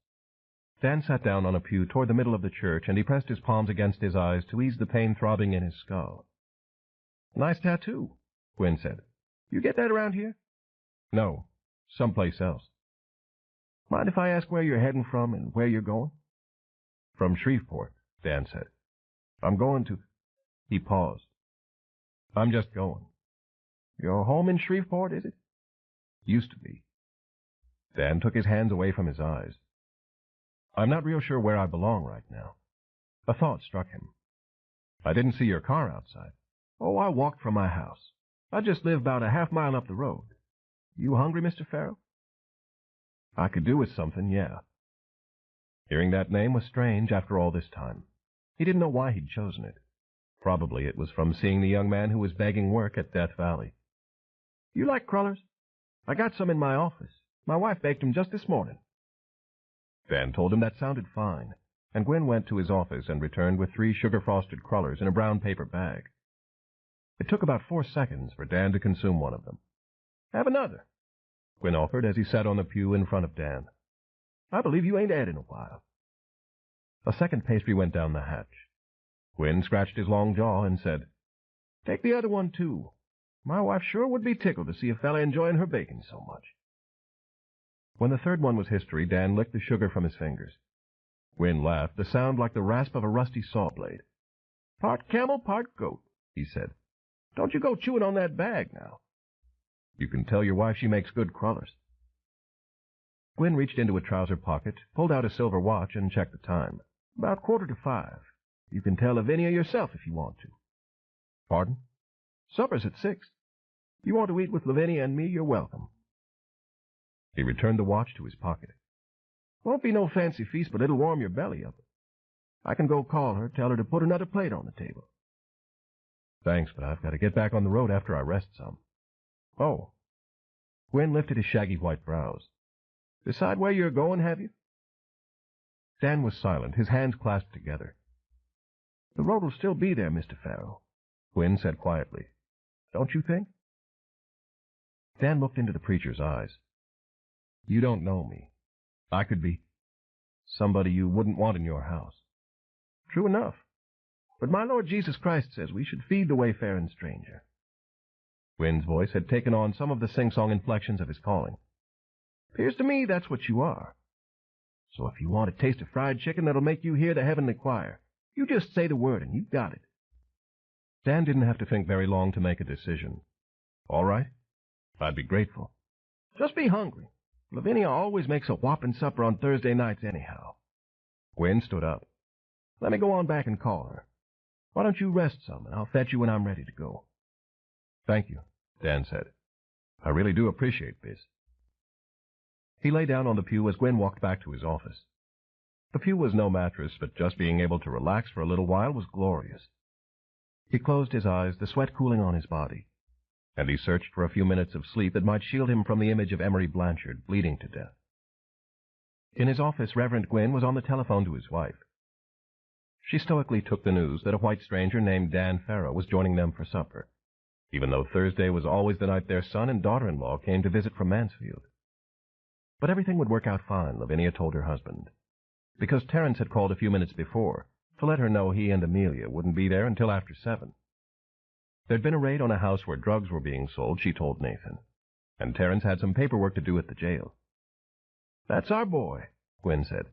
Dan sat down on a pew toward the middle of the church, and he pressed his palms against his eyes to ease the pain throbbing in his skull. "Nice tattoo," Gwyn said. "You get that around here?" "No, someplace else." "Mind if I ask where you're heading from and where you're going?" "From Shreveport," Dan said. "I'm going to—" He paused. "I'm just going." "Your home in Shreveport, is it?" "Used to be." Dan took his hands away from his eyes. "I'm not real sure where I belong right now." A thought struck him. "I didn't see your car outside." "Oh, I walked from my house. I just live about a half-mile up the road. You hungry, Mr. Farrell?" "I could do with something, yeah." Hearing that name was strange after all this time. He didn't know why he'd chosen it. Probably it was from seeing the young man who was begging work at Death Valley. "You like crullers? I got some in my office. My wife baked them just this morning." Dan told him that sounded fine, and Gwyn went to his office and returned with 3 sugar-frosted crullers in a brown paper bag. It took about 4 seconds for Dan to consume one of them. "Have another," Gwyn offered as he sat on the pew in front of Dan. "I believe you ain't ate in a while." A second pastry went down the hatch. Gwyn scratched his long jaw and said, "Take the other one, too. My wife sure would be tickled to see a fella enjoying her bacon so much." When the third one was history, Dan licked the sugar from his fingers. Gwyn laughed, the sound like the rasp of a rusty saw blade. "Part camel, part goat," he said. "Don't you go chewing on that bag, now." "You can tell your wife she makes good crullers." Gwyn reached into a trouser pocket, pulled out a silver watch, and checked the time. "About 4:45. You can tell Lavinia yourself if you want to." "Pardon?" "Supper's at 6. You want to eat with Lavinia and me, you're welcome." He returned the watch to his pocket. "Won't be no fancy feast, but it'll warm your belly up. I can go call her, tell her to put another plate on the table." "Thanks, but I've got to get back on the road after I rest some." "Oh." Gwyn lifted his shaggy white brows. "Decide where you're going, have you?" Dan was silent, his hands clasped together. "The road will still be there, Mr. Farrell," Gwyn said quietly. "Don't you think?" Dan looked into the preacher's eyes. "You don't know me. I could be somebody you wouldn't want in your house." "True enough. But my Lord Jesus Christ says we should feed the wayfaring stranger." Gwyn's voice had taken on some of the sing-song inflections of his calling. "'Pears to me that's what you are. So if you want a taste of fried chicken that'll make you hear the heavenly choir, you just say the word and you've got it." Dan didn't have to think very long to make a decision. "All right. I'd be grateful." "Just be hungry. Lavinia always makes a whopping supper on Thursday nights anyhow." Gwyn stood up. "Let me go on back and call her. Why don't you rest some, and I'll fetch you when I'm ready to go." "Thank you," Dan said. "I really do appreciate this." He lay down on the pew as Gwyn walked back to his office. The pew was no mattress, but just being able to relax for a little while was glorious. He closed his eyes, the sweat cooling on his body. and he searched for a few minutes of sleep that might shield him from the image of Emery Blanchard bleeding to death. In his office, Reverend Gwynn was on the telephone to his wife. She stoically took the news that a white stranger named Dan Farrow was joining them for supper, even though Thursday was always the night their son and daughter-in-law came to visit from Mansfield. But everything would work out fine, Lavinia told her husband, because Terence had called a few minutes before to let her know he and Amelia wouldn't be there until after 7. There'd been a raid on a house where drugs were being sold, she told Nathan, and Terence had some paperwork to do at the jail. "That's our boy," Gwynn said.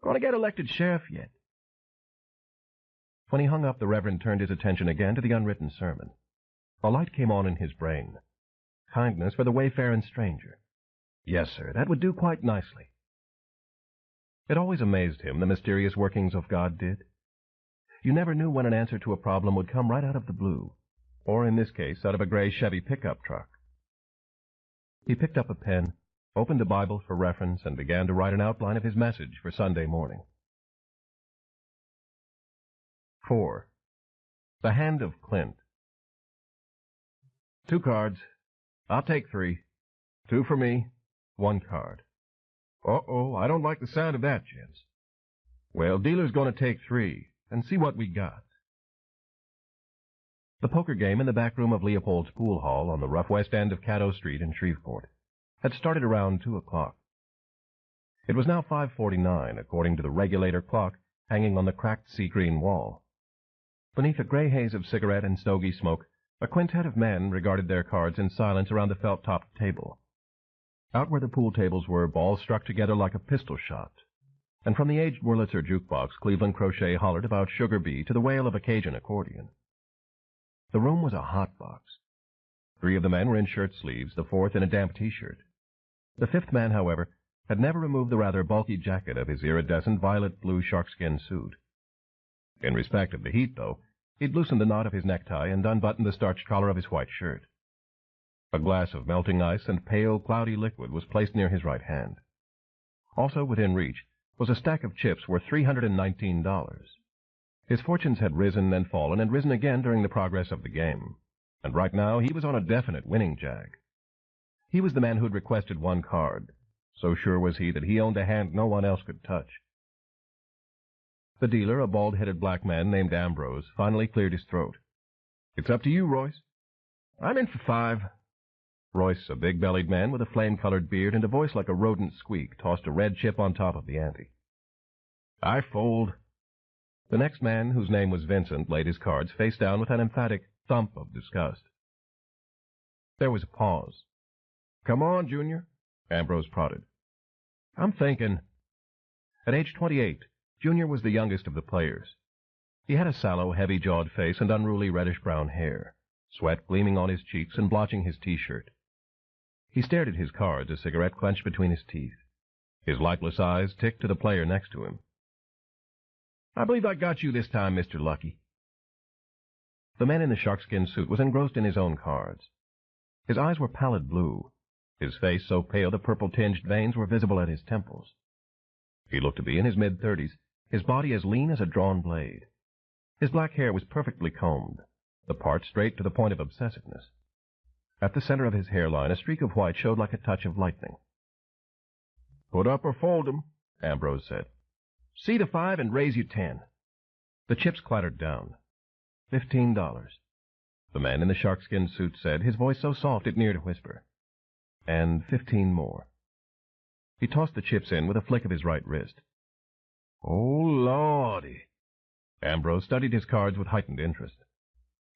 "Gonna get elected sheriff yet." When he hung up, the Reverend turned his attention again to the unwritten sermon. A light came on in his brain. Kindness for the wayfaring stranger. Yes, sir, that would do quite nicely. It always amazed him, the mysterious workings of God did. You never knew when an answer to a problem would come right out of the blue, or in this case, out of a gray Chevy pickup truck. He picked up a pen, opened a Bible for reference, and began to write an outline of his message for Sunday morning. 4. The Hand of Clint. 2 cards. I'll take 3. 2 for me, 1 card. Uh-oh, I don't like the sound of that, gents. Well, dealer's going to take 3, and see what we got. The poker game in the back room of Leopold's pool hall on the rough west end of Caddo Street in Shreveport had started around 2 o'clock. It was now 5:49, according to the regulator clock hanging on the cracked sea-green wall. Beneath a gray haze of cigarette and stogie smoke, a quintet of men regarded their cards in silence around the felt-topped table. Out where the pool tables were, balls struck together like a pistol shot, and from the aged Wurlitzer jukebox, Cleveland Crochet hollered about Sugar Bee to the wail of a Cajun accordion. The room was a hot box. 3 of the men were in shirt sleeves, the 4th in a damp T-shirt. The 5th man, however, had never removed the rather bulky jacket of his iridescent violet-blue sharkskin suit. In respect of the heat, though, he'd loosened the knot of his necktie and unbuttoned the starched collar of his white shirt. A glass of melting ice and pale, cloudy liquid was placed near his right hand. Also within reach was a stack of chips worth $319. His fortunes had risen and fallen and risen again during the progress of the game, and right now he was on a definite winning jag. He was the man who'd requested 1 card. So sure was he that he owned a hand no one else could touch. The dealer, a bald-headed black man named Ambrose, finally cleared his throat. "It's up to you, Royce." "I'm in for 5. Royce, a big-bellied man with a flame-colored beard and a voice like a rodent squeak, tossed a red chip on top of the ante. "I fold." The next man, whose name was Vincent, laid his cards face down with an emphatic thump of disgust. There was a pause. "Come on, Junior," Ambrose prodded. "I'm thinking." At age 28, Junior was the youngest of the players. He had a sallow, heavy-jawed face and unruly reddish-brown hair, sweat gleaming on his cheeks and blotching his T-shirt. He stared at his cards, a cigarette clenched between his teeth. His lightless eyes ticked to the player next to him. "I believe I got you this time, Mr. Lucky." The man in the sharkskin suit was engrossed in his own cards. His eyes were pallid blue, his face so pale the purple-tinged veins were visible at his temples. He looked to be in his mid-30s, his body as lean as a drawn blade. His black hair was perfectly combed, the part straight to the point of obsessiveness. At the center of his hairline, a streak of white showed like a touch of lightning. "Put up or fold 'em," Ambrose said. "See the 5 and raise you 10. The chips clattered down. $15. The man in the sharkskin suit said, his voice so soft it neared a whisper. And 15 more. He tossed the chips in with a flick of his right wrist. "Oh, Lordy!" Ambrose studied his cards with heightened interest.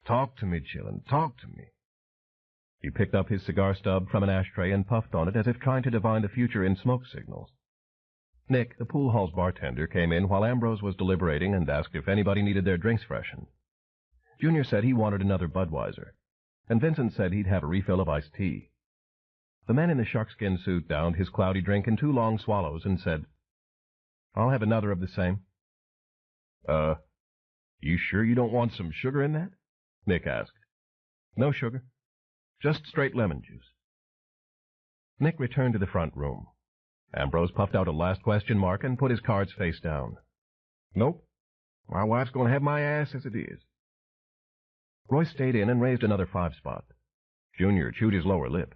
"Talk to me, chillin', talk to me." He picked up his cigar stub from an ashtray and puffed on it as if trying to divine the future in smoke signals. Nick, the pool hall's bartender, came in while Ambrose was deliberating and asked if anybody needed their drinks freshened. Junior said he wanted another Budweiser, and Vincent said he'd have a refill of iced tea. The man in the sharkskin suit downed his cloudy drink in 2 long swallows and said, "I'll have another of the same." You sure you don't want some sugar in that?" Nick asked. "No sugar. Just straight lemon juice." Nick returned to the front room. Ambrose puffed out a last question mark and put his cards face down. "Nope. My wife's going to have my ass as it is." Royce stayed in and raised another 5 spot. Junior chewed his lower lip.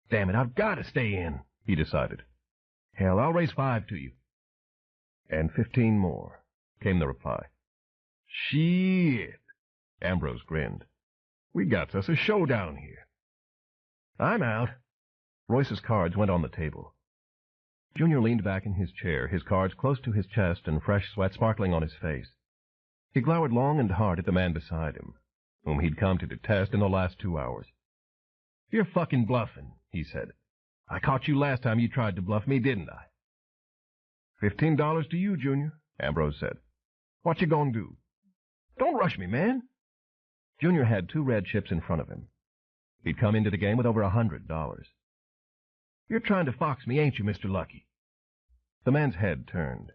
Damn it, I've got to stay in, he decided. Hell, I'll raise 5 to you. And 15 more, came the reply. Shit, Ambrose grinned. We got us a showdown here. I'm out. Royce's cards went on the table. Junior leaned back in his chair, his cards close to his chest and fresh sweat sparkling on his face. He glowered long and hard at the man beside him, whom he'd come to detest in the last 2 hours. You're fucking bluffing, he said. I caught you last time you tried to bluff me, didn't I? $15 to you, Junior, Ambrose said. What you gonna do? Don't rush me, man. Junior had 2 red chips in front of him. He'd come into the game with over $100. You're trying to fox me, ain't you, Mr. Lucky? The man's head turned.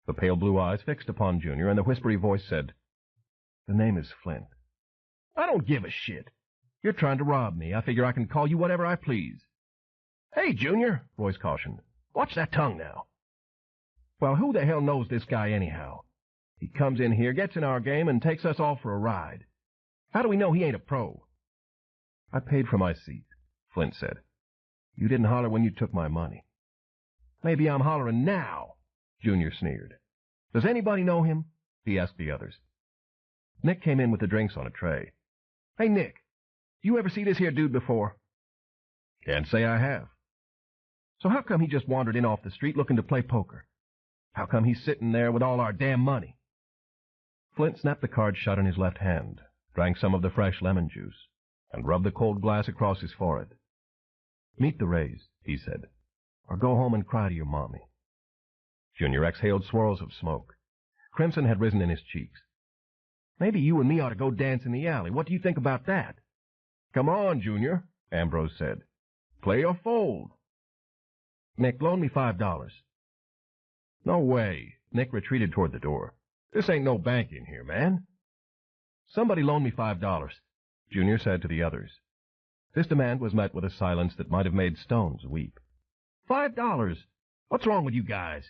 The pale blue eyes fixed upon Junior, and the whispery voice said, The name is Flint. I don't give a shit. You're trying to rob me. I figure I can call you whatever I please. Hey, Junior, Royce cautioned. Watch that tongue now. Well, who the hell knows this guy anyhow? He comes in here, gets in our game, and takes us all for a ride. How do we know he ain't a pro? I paid for my seat, Flint said. You didn't holler when you took my money. Maybe I'm hollering now, Junior sneered. Does anybody know him? He asked the others. Nick came in with the drinks on a tray. Hey, Nick, you ever see this here dude before? Can't say I have. So how come he just wandered in off the street looking to play poker? How come he's sitting there with all our damn money? Flint snapped the card shut in his left hand, drank some of the fresh lemon juice, and rubbed the cold glass across his forehead. Meet the Rays, he said, or go home and cry to your mommy. Junior exhaled swirls of smoke. Crimson had risen in his cheeks. Maybe you and me ought to go dance in the alley. What do you think about that? Come on, Junior, Ambrose said. Play or fold. Nick, loan me $5. No way. Nick retreated toward the door. This ain't no bank in here, man. Somebody loan me $5, Junior said to the others. This demand was met with a silence that might have made stones weep. $5? What's wrong with you guys?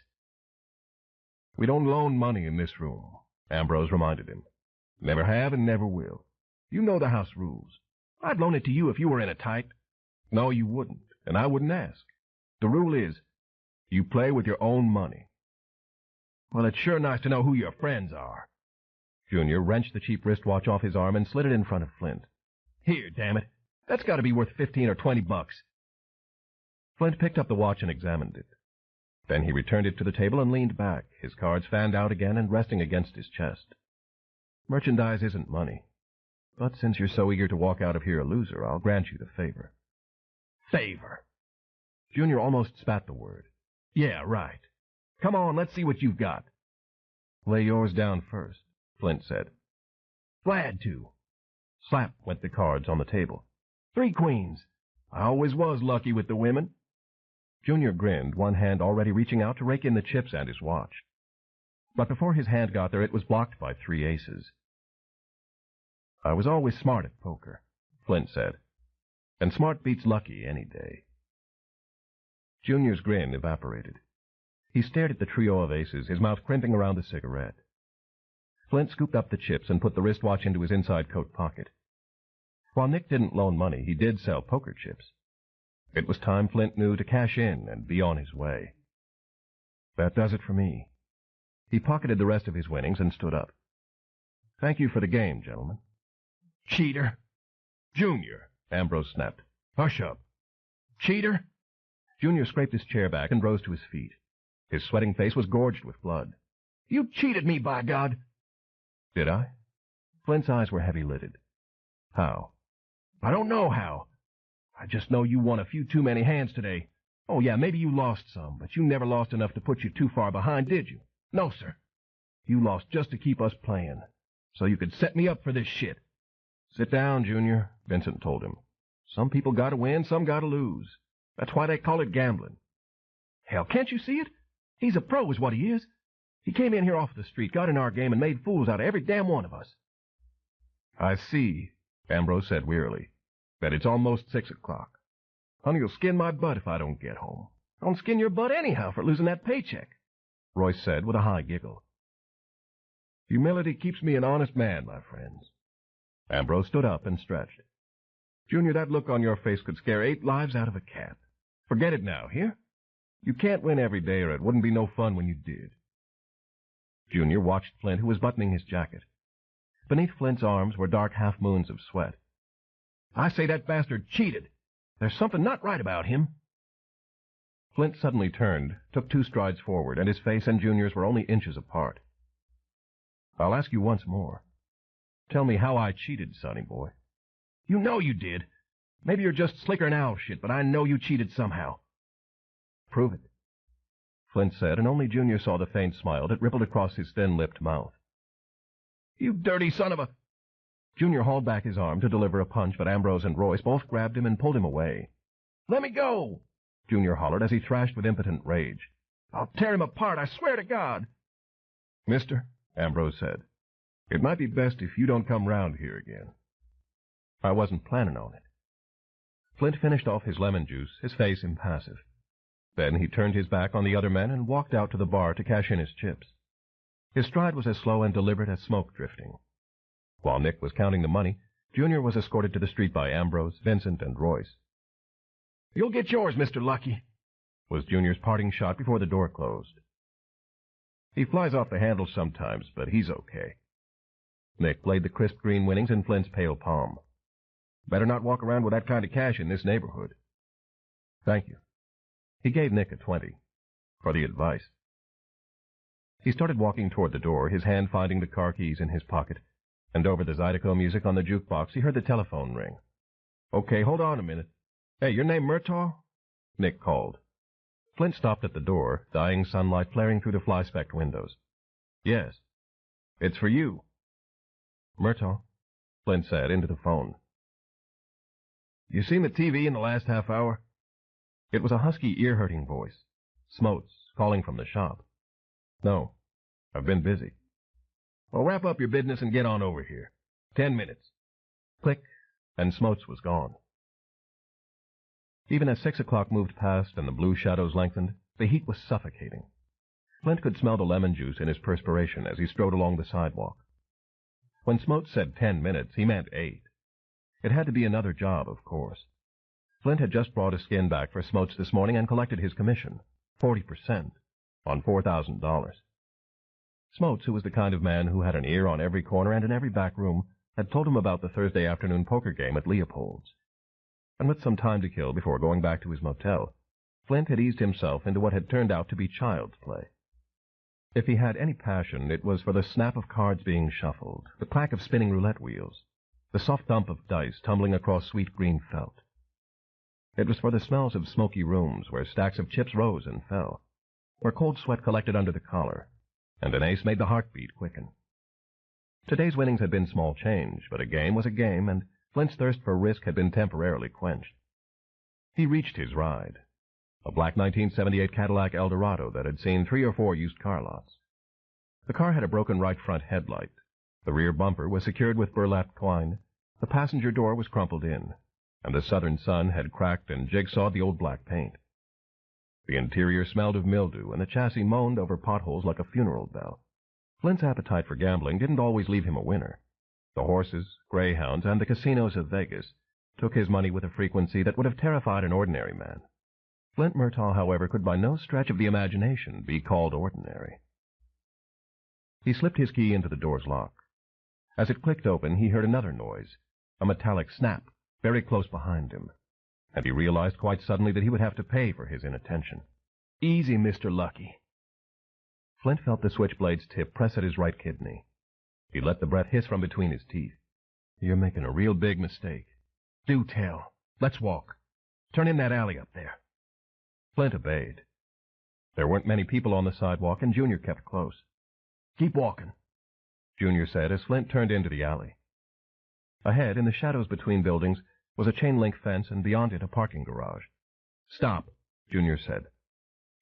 We don't loan money in this room, Ambrose reminded him. Never have and never will. You know the house rules. I'd loan it to you if you were in a tight. No, you wouldn't, and I wouldn't ask. The rule is, you play with your own money. Well, it's sure nice to know who your friends are. Junior wrenched the cheap wristwatch off his arm and slid it in front of Flint. Here, damn it. That's got to be worth 15 or 20 bucks. Flint picked up the watch and examined it. Then he returned it to the table and leaned back, his cards fanned out again and resting against his chest. Merchandise isn't money. But since you're so eager to walk out of here a loser, I'll grant you the favor. Favor? Junior almost spat the word. Yeah, right. Come on, let's see what you've got. Lay yours down first, Flint said. Glad to. Slap went the cards on the table. 3 queens. I always was lucky with the women. Junior grinned, one hand already reaching out to rake in the chips and his watch. But before his hand got there, it was blocked by 3 aces. I was always smart at poker, Flint said. And smart beats lucky any day. Junior's grin evaporated. He stared at the trio of aces, his mouth crimping around the cigarette. Flint scooped up the chips and put the wristwatch into his inside coat pocket. While Nick didn't loan money, he did sell poker chips. It was time, Flint knew, to cash in and be on his way. That does it for me. He pocketed the rest of his winnings and stood up. Thank you for the game, gentlemen. Cheater! Junior, Ambrose snapped. Hush up. Cheater! Junior scraped his chair back and rose to his feet. His sweating face was gorged with blood. You cheated me, by God! Did I? Flint's eyes were heavy-lidded. How? I don't know how. I just know you won a few too many hands today. Oh, yeah, maybe you lost some, but you never lost enough to put you too far behind, did you? No, sir. You lost just to keep us playing, so you could set me up for this shit. Sit down, Junior, Vincent told him. Some people gotta win, some gotta lose. That's why they call it gambling. Hell, can't you see it? He's a pro is what he is. He came in here off the street, got in our game, and made fools out of every damn one of us. I see, Ambrose said wearily, that it's almost 6 o'clock. Honey, you'll skin my butt if I don't get home. I'll skin your butt anyhow for losing that paycheck, Royce said with a high giggle. Humility keeps me an honest man, my friends. Ambrose stood up and stretched. Junior, that look on your face could scare 8 lives out of a cat. Forget it now, hear? You can't win every day, or it wouldn't be no fun when you did. Junior watched Flint, who was buttoning his jacket. Beneath Flint's arms were dark half-moons of sweat. I say that bastard cheated. There's something not right about him. Flint suddenly turned, took 2 strides forward, and his face and Junior's were only inches apart. I'll ask you once more. Tell me how I cheated, sonny boy. You know you did. Maybe you're just slicker than owl shit, but I know you cheated somehow. Prove it, Flint said, and only Junior saw the faint smile that rippled across his thin-lipped mouth. You dirty son of a... Junior hauled back his arm to deliver a punch, but Ambrose and Royce both grabbed him and pulled him away. Let me go, Junior hollered as he thrashed with impotent rage. I'll tear him apart, I swear to God. Mister, Ambrose said, it might be best if you don't come round here again. I wasn't planning on it. Flint finished off his lemon juice, his face impassive. Then he turned his back on the other men and walked out to the bar to cash in his chips. His stride was as slow and deliberate as smoke drifting. While Nick was counting the money, Junior was escorted to the street by Ambrose, Vincent, and Royce. You'll get yours, Mr. Lucky, was Junior's parting shot before the door closed. He flies off the handle sometimes, but he's okay. Nick played the crisp green winnings in Flint's pale palm. Better not walk around with that kind of cash in this neighborhood. Thank you. He gave Nick a 20 for the advice. He started walking toward the door, his hand finding the car keys in his pocket, and over the Zydeco music on the jukebox he heard the telephone ring. Okay, hold on a minute. Hey, your name Murtaugh? Nick called. Flint stopped at the door, dying sunlight flaring through the fly-specked windows. Yes. It's for you. Murtaugh, Flint said into the phone. You seen the TV in the last half hour? It was a husky, ear-hurting voice. Smotes, calling from the shop. No, I've been busy. Well, wrap up your business and get on over here. 10 minutes. Click, and Smotes was gone. Even as 6 o'clock moved past and the blue shadows lengthened, the heat was suffocating. Flint could smell the lemon juice in his perspiration as he strode along the sidewalk. When Smotes said 10 minutes, he meant 8. It had to be another job, of course. Flint had just brought a skin back for Smotes this morning and collected his commission, 40%, on $4,000. Smotes, who was the kind of man who had an ear on every corner and in every back room, had told him about the Thursday afternoon poker game at Leopold's. And with some time to kill before going back to his motel, Flint had eased himself into what had turned out to be child's play. If he had any passion, it was for the snap of cards being shuffled, the clack of spinning roulette wheels, the soft thump of dice tumbling across sweet green felt. It was for the smells of smoky rooms where stacks of chips rose and fell, where cold sweat collected under the collar, and an ace made the heartbeat quicken. Today's winnings had been small change, but a game was a game, and Flint's thirst for risk had been temporarily quenched. He reached his ride, a black 1978 Cadillac Eldorado that had seen 3 or 4 used car lots. The car had a broken right front headlight. The rear bumper was secured with burlap twine. The passenger door was crumpled in, and the southern sun had cracked and jigsawed the old black paint. The interior smelled of mildew, and the chassis moaned over potholes like a funeral bell. Flint's appetite for gambling didn't always leave him a winner. The horses, greyhounds, and the casinos of Vegas took his money with a frequency that would have terrified an ordinary man. Flint Murtaugh, however, could by no stretch of the imagination be called ordinary. He slipped his key into the door's lock. As it clicked open, he heard another noise, a metallic snap, very close behind him, and he realized quite suddenly that he would have to pay for his inattention. Easy, Mr. Lucky. Flint felt the switchblade's tip press at his right kidney. He let the breath hiss from between his teeth. You're making a real big mistake. Do tell. Let's walk. Turn in that alley up there. Flint obeyed. There weren't many people on the sidewalk, and Junior kept close. Keep walking, Junior said as Flint turned into the alley. Ahead, in the shadows between buildings, was a chain-link fence, and beyond it a parking garage. Stop, Junior said.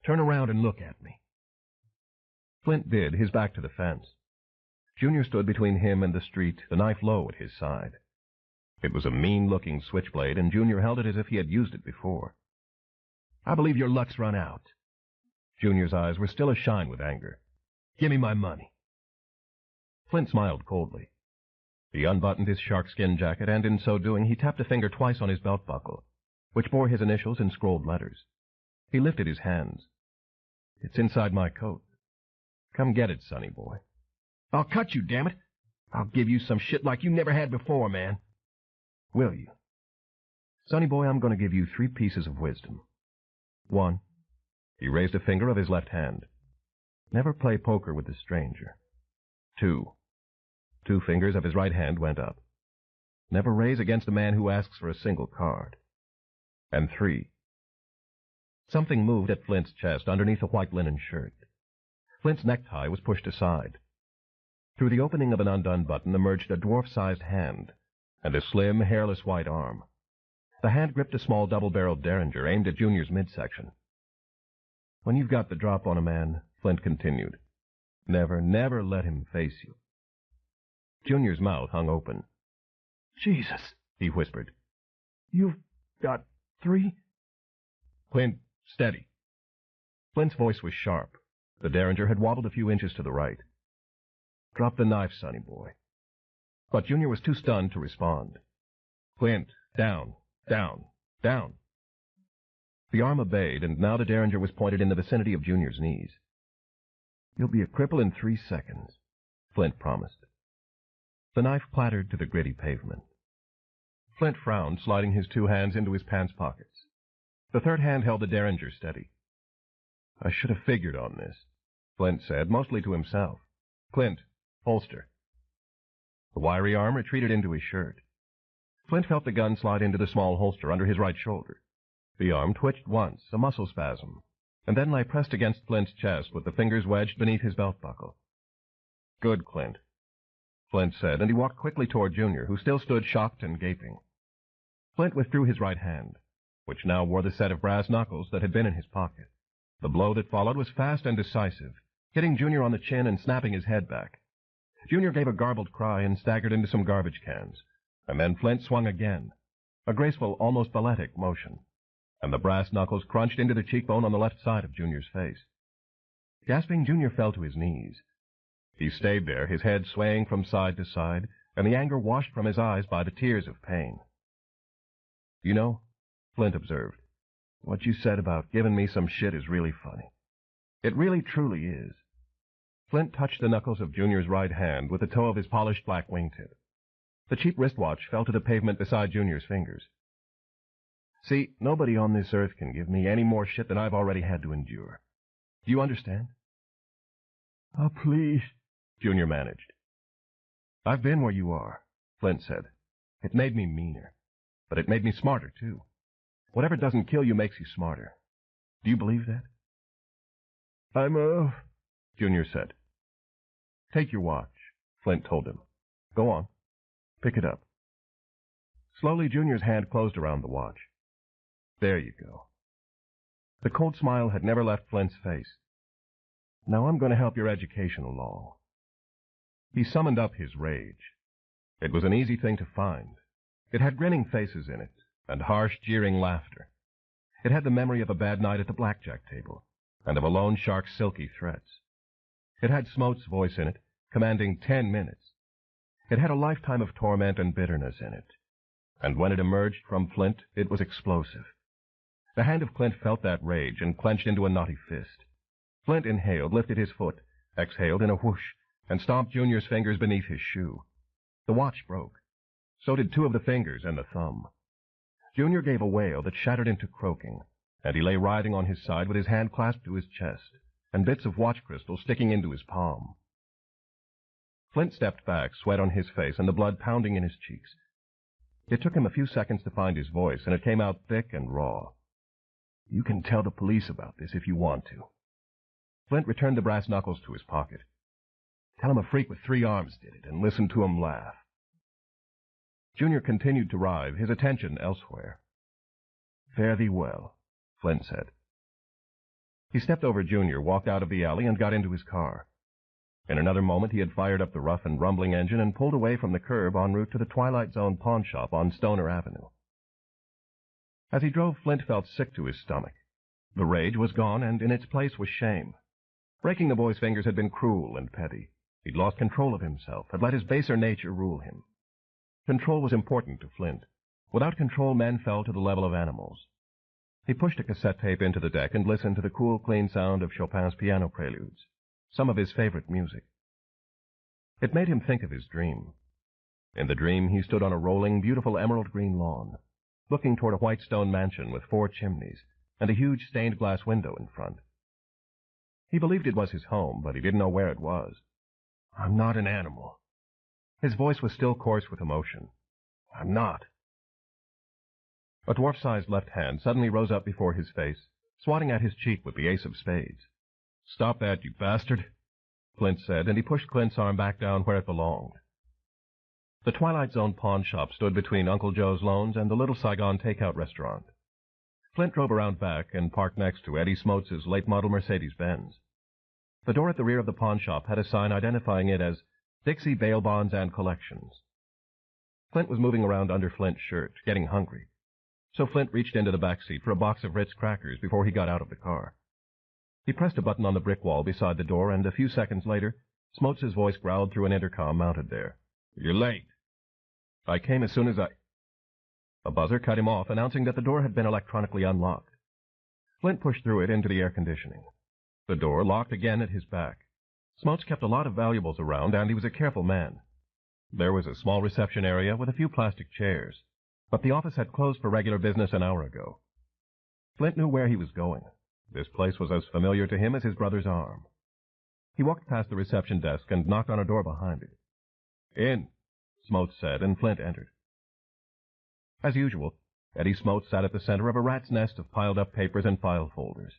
Turn around and look at me. Flint did, his back to the fence. Junior stood between him and the street, the knife low at his side. It was a mean-looking switchblade, and Junior held it as if he had used it before. I believe your luck's run out. Junior's eyes were still ashine with anger. Give me my money. Flint smiled coldly. He unbuttoned his sharkskin jacket, and in so doing he tapped a finger twice on his belt buckle, which bore his initials in scrolled letters. He lifted his hands. "It's inside my coat. Come get it, sonny boy." "I'll cut you, damn it! I'll give you some shit like you never had before, man." "Will you? Sonny boy, I'm going to give you 3 pieces of wisdom. 1, he raised a finger of his left hand. Never play poker with a stranger. 2 fingers of his right hand went up. Never raise against a man who asks for a single card. And 3. Something moved at Flint's chest underneath a white linen shirt. Flint's necktie was pushed aside. Through the opening of an undone button emerged a dwarf-sized hand and a slim, hairless white arm. The hand gripped a small double-barreled Derringer aimed at Junior's midsection. "When you've got the drop on a man," Flint continued, "never, never let him face you." Junior's mouth hung open. "Jesus," he whispered. "You've got 3? "Clint, steady." Flint's voice was sharp. The Derringer had wobbled a few inches to the right. "Drop the knife, sonny boy." But Junior was too stunned to respond. "Clint, down, down, down." The arm obeyed, and now the Derringer was pointed in the vicinity of Junior's knees. "You'll be a cripple in 3 seconds, Flint promised. The knife clattered to the gritty pavement. Flint frowned, sliding his 2 hands into his pants pockets. The third hand held the Derringer steady. "I should have figured on this," Flint said, mostly to himself. "Clint, holster." The wiry arm retreated into his shirt. Flint felt the gun slide into the small holster under his right shoulder. The arm twitched once, a muscle spasm, and then lay pressed against Flint's chest with the fingers wedged beneath his belt buckle. "Good, Clint," Flint said, and he walked quickly toward Junior, who still stood shocked and gaping. Flint withdrew his right hand, which now wore the set of brass knuckles that had been in his pocket. The blow that followed was fast and decisive, hitting Junior on the chin and snapping his head back. Junior gave a garbled cry and staggered into some garbage cans, and then Flint swung again, a graceful, almost balletic motion, and the brass knuckles crunched into the cheekbone on the left side of Junior's face. Gasping, Junior fell to his knees. He stayed there, his head swaying from side to side, and the anger washed from his eyes by the tears of pain. "You know," Flint observed, "what you said about giving me some shit is really funny. It really, truly is." Flint touched the knuckles of Junior's right hand with the toe of his polished black wingtip. The cheap wristwatch fell to the pavement beside Junior's fingers. "See, nobody on this earth can give me any more shit than I've already had to endure. Do you understand?" "Oh, please," Junior managed. "I've been where you are," Flint said. "It made me meaner. But it made me smarter, too. Whatever doesn't kill you makes you smarter. Do you believe that?" "I'm Junior said. "Take your watch," Flint told him. "Go on. Pick it up." Slowly, Junior's hand closed around the watch. "There you go." The cold smile had never left Flint's face. "Now I'm going to help your education along." He summoned up his rage. It was an easy thing to find. It had grinning faces in it, and harsh, jeering laughter. It had the memory of a bad night at the blackjack table, and of a loan shark's silky threats. It had Smote's voice in it, commanding 10 minutes. It had a lifetime of torment and bitterness in it. And when it emerged from Flint, it was explosive. The hand of Clint felt that rage and clenched into a knotty fist. Flint inhaled, lifted his foot, exhaled in a whoosh, and stomped Junior's fingers beneath his shoe. The watch broke. So did 2 of the fingers and the thumb. Junior gave a wail that shattered into croaking, and he lay writhing on his side with his hand clasped to his chest, and bits of watch crystal sticking into his palm. Flint stepped back, sweat on his face and the blood pounding in his cheeks. It took him a few seconds to find his voice, and it came out thick and raw. "You can tell the police about this if you want to." Flint returned the brass knuckles to his pocket. "Tell him a freak with 3 arms did it, and listen to him laugh." Junior continued to writhe, his attention elsewhere. "Fare thee well," Flint said. He stepped over Junior, walked out of the alley, and got into his car. In another moment he had fired up the rough and rumbling engine and pulled away from the curb en route to the Twilight Zone pawn shop on Stoner Avenue. As he drove, Flint felt sick to his stomach. The rage was gone, and in its place was shame. Breaking the boy's fingers had been cruel and petty. He'd lost control of himself, had let his baser nature rule him. Control was important to Flint. Without control, men fell to the level of animals. He pushed a cassette tape into the deck and listened to the cool, clean sound of Chopin's piano preludes, some of his favorite music. It made him think of his dream. In the dream, he stood on a rolling, beautiful emerald green lawn, looking toward a white stone mansion with 4 chimneys and a huge stained glass window in front. He believed it was his home, but he didn't know where it was. "I'm not an animal." His voice was still coarse with emotion. "I'm not." A dwarf-sized left hand suddenly rose up before his face, swatting at his cheek with the ace of spades. "Stop that, you bastard," Flint said, and he pushed Clint's arm back down where it belonged. The Twilight Zone pawn shop stood between Uncle Joe's Loans and the Little Saigon takeout restaurant. Flint drove around back and parked next to Eddie Smotes' late-model Mercedes-Benz. The door at the rear of the pawn shop had a sign identifying it as Dixie Bail Bonds and Collections. Flint was moving around under Flint's shirt, getting hungry, so Flint reached into the back seat for a box of Ritz crackers before he got out of the car. He pressed a button on the brick wall beside the door, and a few seconds later, Smotes' voice growled through an intercom mounted there. "You're late." "I came as soon as I—" A buzzer cut him off, announcing that the door had been electronically unlocked. Flint pushed through it into the air conditioning. The door locked again at his back. Smotes kept a lot of valuables around, and he was a careful man. There was a small reception area with a few plastic chairs, but the office had closed for regular business an hour ago. Flint knew where he was going. This place was as familiar to him as his brother's arm. He walked past the reception desk and knocked on a door behind it. "In," Smotes said, and Flint entered. As usual, Eddie Smotes sat at the center of a rat's nest of piled-up papers and file folders.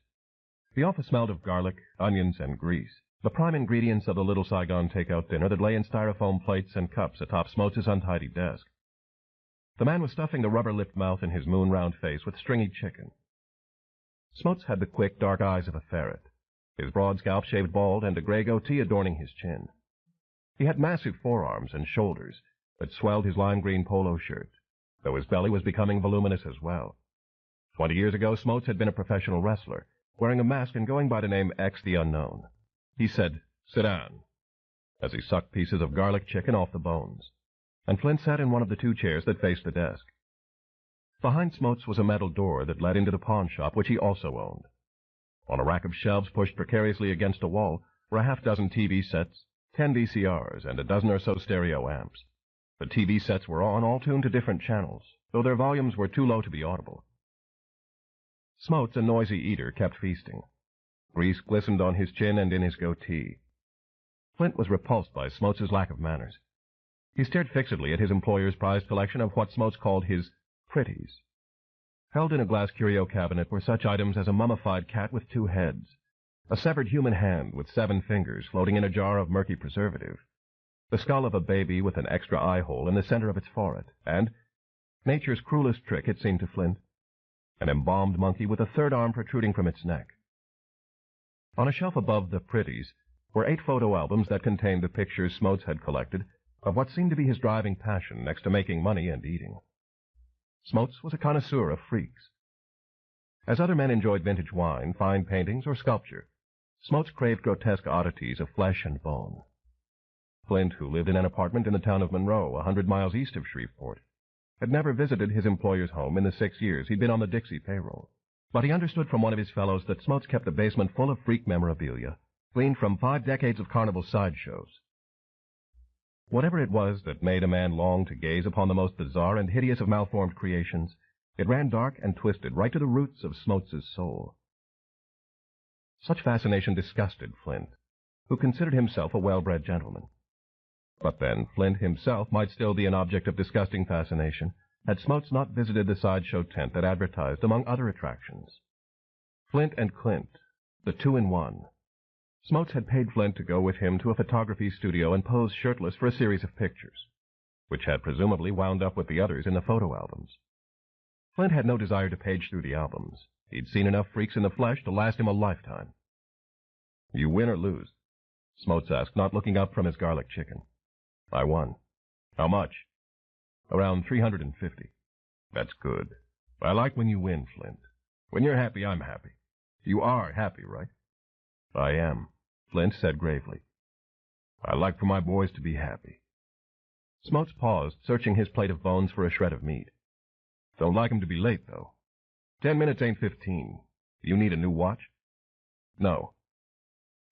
The office smelled of garlic, onions, and grease, the prime ingredients of the Little Saigon takeout dinner that lay in styrofoam plates and cups atop Smotes' untidy desk. The man was stuffing the rubber-lipped mouth in his moon-round face with stringy chicken. Smotes had the quick, dark eyes of a ferret, his broad scalp shaved bald, and a gray goatee adorning his chin. He had massive forearms and shoulders that swelled his lime-green polo shirt, though his belly was becoming voluminous as well. 20 years ago, Smotes had been a professional wrestler, wearing a mask and going by the name X the Unknown. He said, "Sit down," as he sucked pieces of garlic chicken off the bones, and Flint sat in one of the 2 chairs that faced the desk. Behind Smotes was a metal door that led into the pawn shop, which he also owned. On a rack of shelves pushed precariously against a wall were a half-dozen TV sets, 10 VCRs, and a dozen or so stereo amps. The TV sets were on, all tuned to different channels, though their volumes were too low to be audible. Smotes, a noisy eater, kept feasting. Grease glistened on his chin and in his goatee. Flint was repulsed by Smotes' lack of manners. He stared fixedly at his employer's prized collection of what Smotes called his pretties. Held in a glass curio cabinet were such items as a mummified cat with 2 heads, a severed human hand with 7 fingers floating in a jar of murky preservative, the skull of a baby with an extra eye hole in the center of its forehead, and, nature's cruelest trick, it seemed to Flint, an embalmed monkey with a 3rd arm protruding from its neck. On a shelf above the pretties were 8 photo albums that contained the pictures Smotes had collected of what seemed to be his driving passion next to making money and eating. Smotes was a connoisseur of freaks. As other men enjoyed vintage wine, fine paintings, or sculpture, Smotes craved grotesque oddities of flesh and bone. Flint, who lived in an apartment in the town of Monroe, 100 miles east of Shreveport, had never visited his employer's home in the 6 years he'd been on the Dixie payroll. But he understood from one of his fellows that Smotes kept a basement full of freak memorabilia, gleaned from 5 decades of carnival sideshows. Whatever it was that made a man long to gaze upon the most bizarre and hideous of malformed creations, it ran dark and twisted right to the roots of Smotes' soul. Such fascination disgusted Flint, who considered himself a well-bred gentleman. But then, Flint himself might still be an object of disgusting fascination, had Smotes not visited the sideshow tent that advertised, among other attractions, Flint and Clint, the 2-in-1. Smotes had paid Flint to go with him to a photography studio and pose shirtless for a series of pictures, which had presumably wound up with the others in the photo albums. Flint had no desire to page through the albums. He'd seen enough freaks in the flesh to last him a lifetime. "You win or lose?" Smotes asked, not looking up from his garlic chicken. "I won." "How much?" "Around 350. "That's good. I like when you win, Flint. When you're happy, I'm happy. You are happy, right?" "I am," Flint said gravely. "I like for my boys to be happy." Smotes paused, searching his plate of bones for a shred of meat. Don't like 'em to be late, though. 10 minutes ain't 15. You need a new watch? No.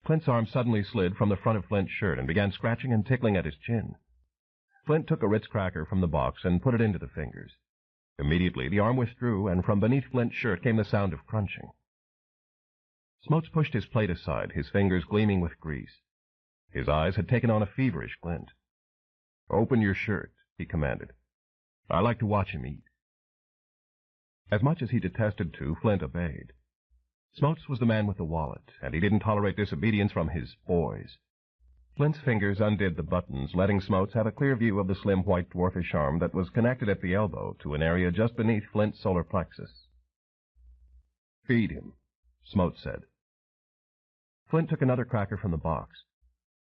Flint's arm suddenly slid from the front of Flint's shirt and began scratching and tickling at his chin. Flint took a Ritz cracker from the box and put it into the fingers. Immediately, the arm withdrew, and from beneath Flint's shirt came the sound of crunching. Smotes pushed his plate aside, his fingers gleaming with grease. His eyes had taken on a feverish glint. Open your shirt, he commanded. I like to watch him eat. As much as he detested to, Flint obeyed. Smotes was the man with the wallet, and he didn't tolerate disobedience from his boys. Flint's fingers undid the buttons, letting Smotes have a clear view of the slim white dwarfish arm that was connected at the elbow to an area just beneath Flint's solar plexus. Feed him, Smotes said. Flint took another cracker from the box.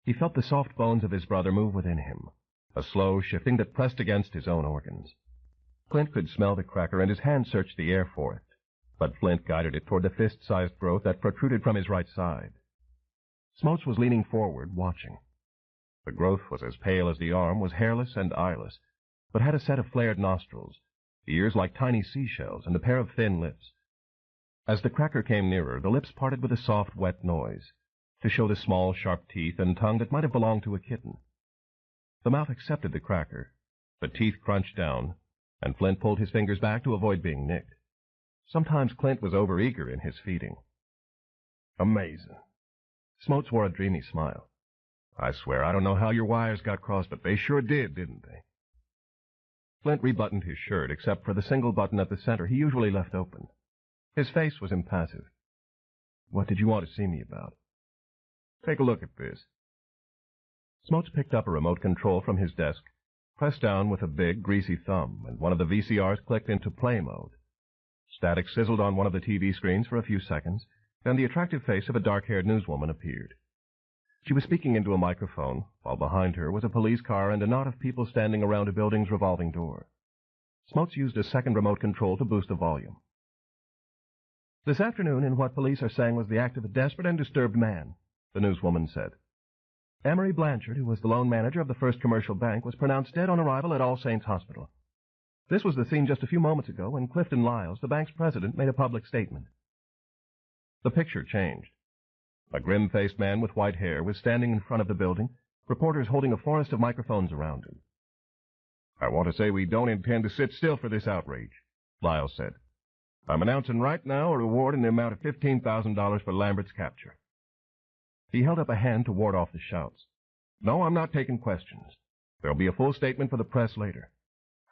He felt the soft bones of his brother move within him, a slow shifting that pressed against his own organs. Flint could smell the cracker, and his hand searched the air for it, but Flint guided it toward the fist-sized growth that protruded from his right side. Smotes was leaning forward, watching. The growth was as pale as the arm, was hairless and eyeless, but had a set of flared nostrils, ears like tiny seashells, and a pair of thin lips. As the cracker came nearer, the lips parted with a soft, wet noise, to show the small, sharp teeth and tongue that might have belonged to a kitten. The mouth accepted the cracker. The teeth crunched down, and Flint pulled his fingers back to avoid being nicked. Sometimes Clint was overeager in his feeding. Amazing. Smotes wore a dreamy smile. I swear, I don't know how your wires got crossed, but they sure did, didn't they? Flint rebuttoned his shirt, except for the single button at the center he usually left open. His face was impassive. What did you want to see me about? Take a look at this. Smotes picked up a remote control from his desk, pressed down with a big, greasy thumb, and one of the VCRs clicked into play mode. Static sizzled on one of the TV screens for a few seconds, then the attractive face of a dark-haired newswoman appeared. She was speaking into a microphone, while behind her was a police car and a knot of people standing around a building's revolving door. Smotes used a second remote control to boost the volume. This afternoon, in what police are saying was the act of a desperate and disturbed man, the newswoman said. Emery Blanchard, who was the loan manager of the First Commercial Bank, was pronounced dead on arrival at All Saints Hospital. This was the scene just a few moments ago when Clifton Lyles, the bank's president, made a public statement. The picture changed. A grim-faced man with white hair was standing in front of the building, reporters holding a forest of microphones around him. I want to say we don't intend to sit still for this outrage, Lyles said. I'm announcing right now a reward in the amount of $15,000 for Lambert's capture. He held up a hand to ward off the shouts. No, I'm not taking questions. There'll be a full statement for the press later.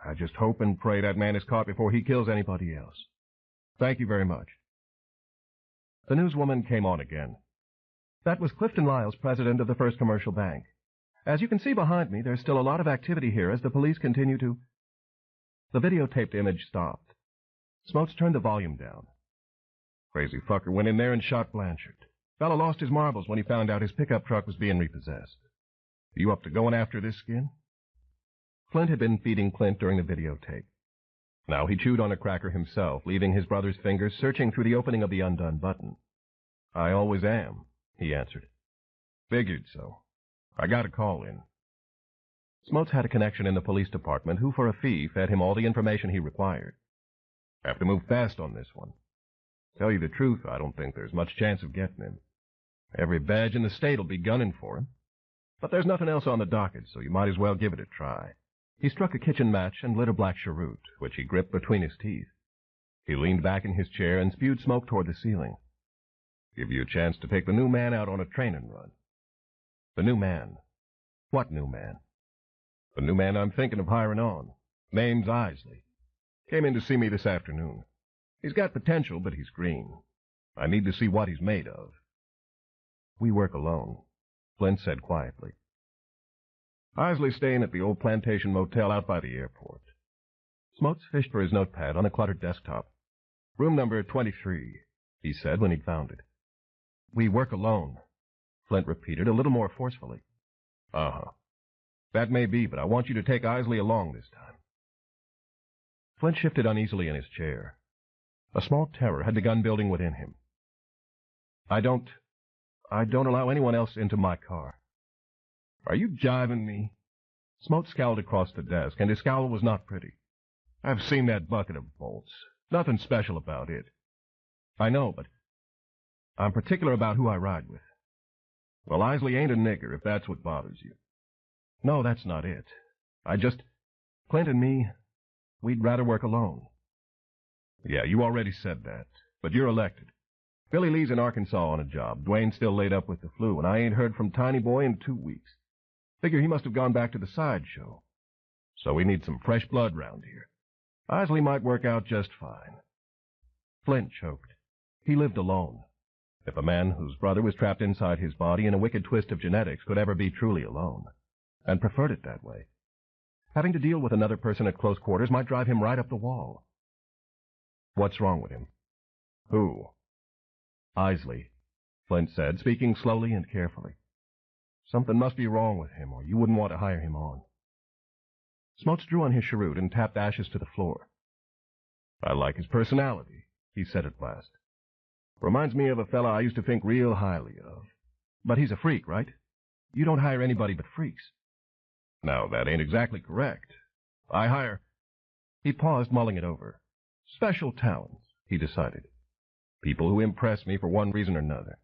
I just hope and pray that man is caught before he kills anybody else. Thank you very much. The newswoman came on again. That was Clifton Lyles, president of the First Commercial Bank. As you can see behind me, there's still a lot of activity here as the police continue to... The videotaped image stopped. Smotes turned the volume down. Crazy fucker went in there and shot Blanchard. Fella lost his marbles when he found out his pickup truck was being repossessed. You up to going after this skin? Flint had been feeding Clint during the videotape. Now he chewed on a cracker himself, leaving his brother's fingers searching through the opening of the undone button. I always am, he answered. Figured so. I got a call in. Smotes had a connection in the police department who, for a fee, fed him all the information he required. Have to move fast on this one. Tell you the truth, I don't think there's much chance of getting him. Every badge in the state will be gunning for him. But there's nothing else on the docket, so you might as well give it a try. He struck a kitchen match and lit a black cheroot, which he gripped between his teeth. He leaned back in his chair and spewed smoke toward the ceiling. Give you a chance to take the new man out on a training run. The new man? What new man? The new man I'm thinking of hiring on. Name's Isley. Came in to see me this afternoon. He's got potential, but he's green. I need to see what he's made of. We work alone, Flint said quietly. Isley's staying at the old plantation motel out by the airport. Smotes fished for his notepad on a cluttered desktop. Room number 23, he said when he'd found it. We work alone, Flint repeated a little more forcefully. Uh-huh. That may be, but I want you to take Isley along this time. Flint shifted uneasily in his chair. A small terror had begun building within him. I don't allow anyone else into my car. Are you jiving me? Smote scowled across the desk, and his scowl was not pretty. I've seen that bucket of bolts. Nothing special about it. I know, but I'm particular about who I ride with. Well, Isley ain't a nigger, if that's what bothers you. No, that's not it. Clint and me, we'd rather work alone. Yeah, you already said that, but you're elected. Billy Lee's in Arkansas on a job. Dwayne's still laid up with the flu, and I ain't heard from Tiny Boy in 2 weeks. Figure he must have gone back to the sideshow. So we need some fresh blood round here. Isley might work out just fine. Flint choked. He lived alone. If a man whose brother was trapped inside his body in a wicked twist of genetics could ever be truly alone, and preferred it that way, having to deal with another person at close quarters might drive him right up the wall. What's wrong with him? Who? Isley, Flint said, speaking slowly and carefully. Something must be wrong with him, or you wouldn't want to hire him on. Smotes drew on his cheroot and tapped ashes to the floor. I like his personality, he said at last. Reminds me of a fella I used to think real highly of. But he's a freak, right? You don't hire anybody but freaks. Now, that ain't exactly correct. I hire... He paused, mulling it over. Special talents, he decided. People who impress me for one reason or another.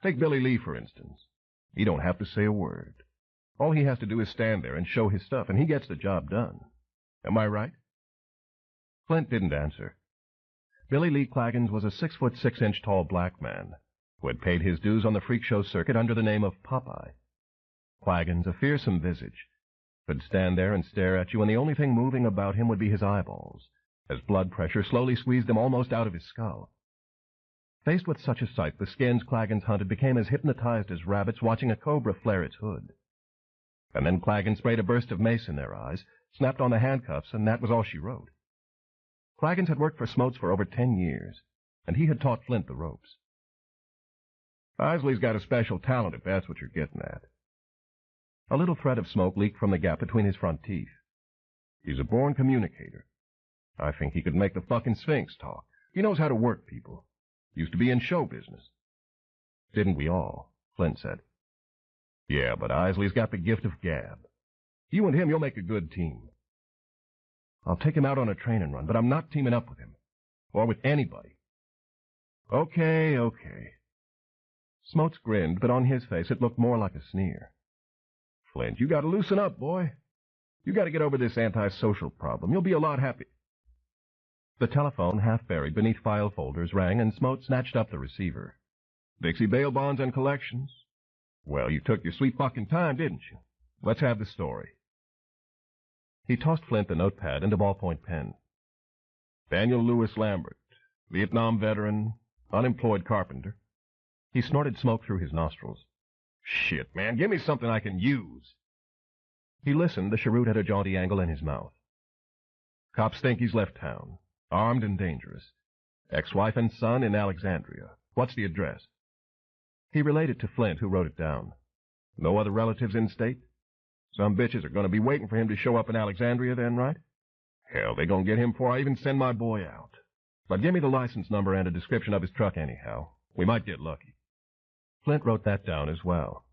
Take Billy Lee, for instance. He don't have to say a word. All he has to do is stand there and show his stuff, and he gets the job done. Am I right? Flint didn't answer. Billy Lee Claggins was a 6'6" tall black man who had paid his dues on the freak show circuit under the name of Popeye. Claggins, a fearsome visage, could stand there and stare at you, and the only thing moving about him would be his eyeballs, as blood pressure slowly squeezed them almost out of his skull. Faced with such a sight, the skins Claggins hunted became as hypnotized as rabbits watching a cobra flare its hood. And then Claggins sprayed a burst of mace in their eyes, snapped on the handcuffs, and that was all she wrote. Claggins had worked for Smotes for over 10 years, and he had taught Flint the ropes. Isley's got a special talent, if that's what you're getting at. A little thread of smoke leaked from the gap between his front teeth. He's a born communicator. I think he could make the fucking Sphinx talk. He knows how to work people. Used to be in show business. Didn't we all? Flint said. Yeah, but Isley's got the gift of gab. You and him, you'll make a good team. I'll take him out on a training run, but I'm not teaming up with him. Or with anybody. Okay. Smotes grinned, but on his face it looked more like a sneer. Flint, you gotta loosen up, boy. You gotta get over this antisocial problem. You'll be a lot happy. The telephone, half buried beneath file folders, rang, and Smote snatched up the receiver. Dixie Bail Bonds and Collections. Well, you took your sweet fucking time, didn't you? Let's have the story. He tossed Flint the notepad and a ballpoint pen. Daniel Lewis Lambert, Vietnam veteran, unemployed carpenter. He snorted smoke through his nostrils. Shit, man, give me something I can use. He listened, the cheroot at a jaunty angle in his mouth. Cops think he's left town, armed and dangerous. Ex-wife and son in Alexandria. What's the address? He relayed it to Flint, who wrote it down. No other relatives in state? Some bitches are going to be waiting for him to show up in Alexandria then, right? Hell, they going to get him before I even send my boy out. But give me the license number and a description of his truck anyhow. We might get lucky. Flint wrote that down as well.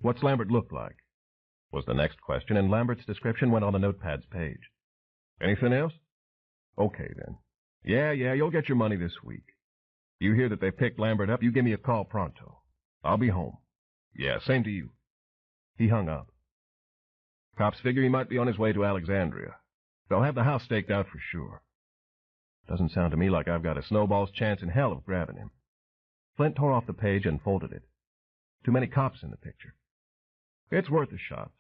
What's Lambert look like? Was the next question, and Lambert's description went on the notepad's page. Anything else? Okay, then. Yeah, you'll get your money this week. You hear that they picked Lambert up, you give me a call pronto. I'll be home. Yeah, same to you. He hung up. Cops figure he might be on his way to Alexandria. They'll have the house staked out for sure. Doesn't sound to me like I've got a snowball's chance in hell of grabbing him. Flint tore off the page and folded it. Too many cops in the picture. It's worth a shot.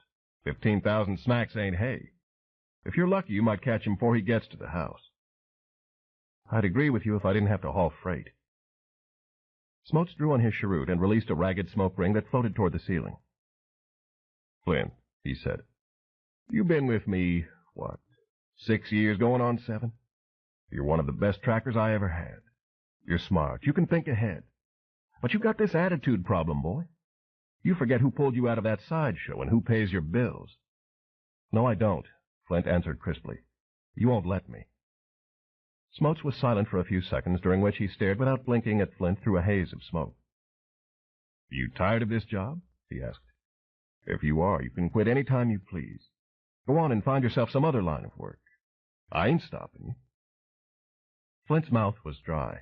15,000 smacks ain't hay. If you're lucky, you might catch him before he gets to the house. I'd agree with you if I didn't have to haul freight. Smotes drew on his cheroot and released a ragged smoke ring that floated toward the ceiling. Flint, he said, you been with me, 6 years going on 7? You're one of the best trackers I ever had. You're smart. You can think ahead. But you got this attitude problem, boy. You forget who pulled you out of that sideshow and who pays your bills. No, I don't, Flint answered crisply. You won't let me. Smotes was silent for a few seconds, during which he stared without blinking at Flint through a haze of smoke. You tired of this job? He asked. If you are, you can quit any time you please. Go on and find yourself some other line of work. I ain't stopping you. Flint's mouth was dry.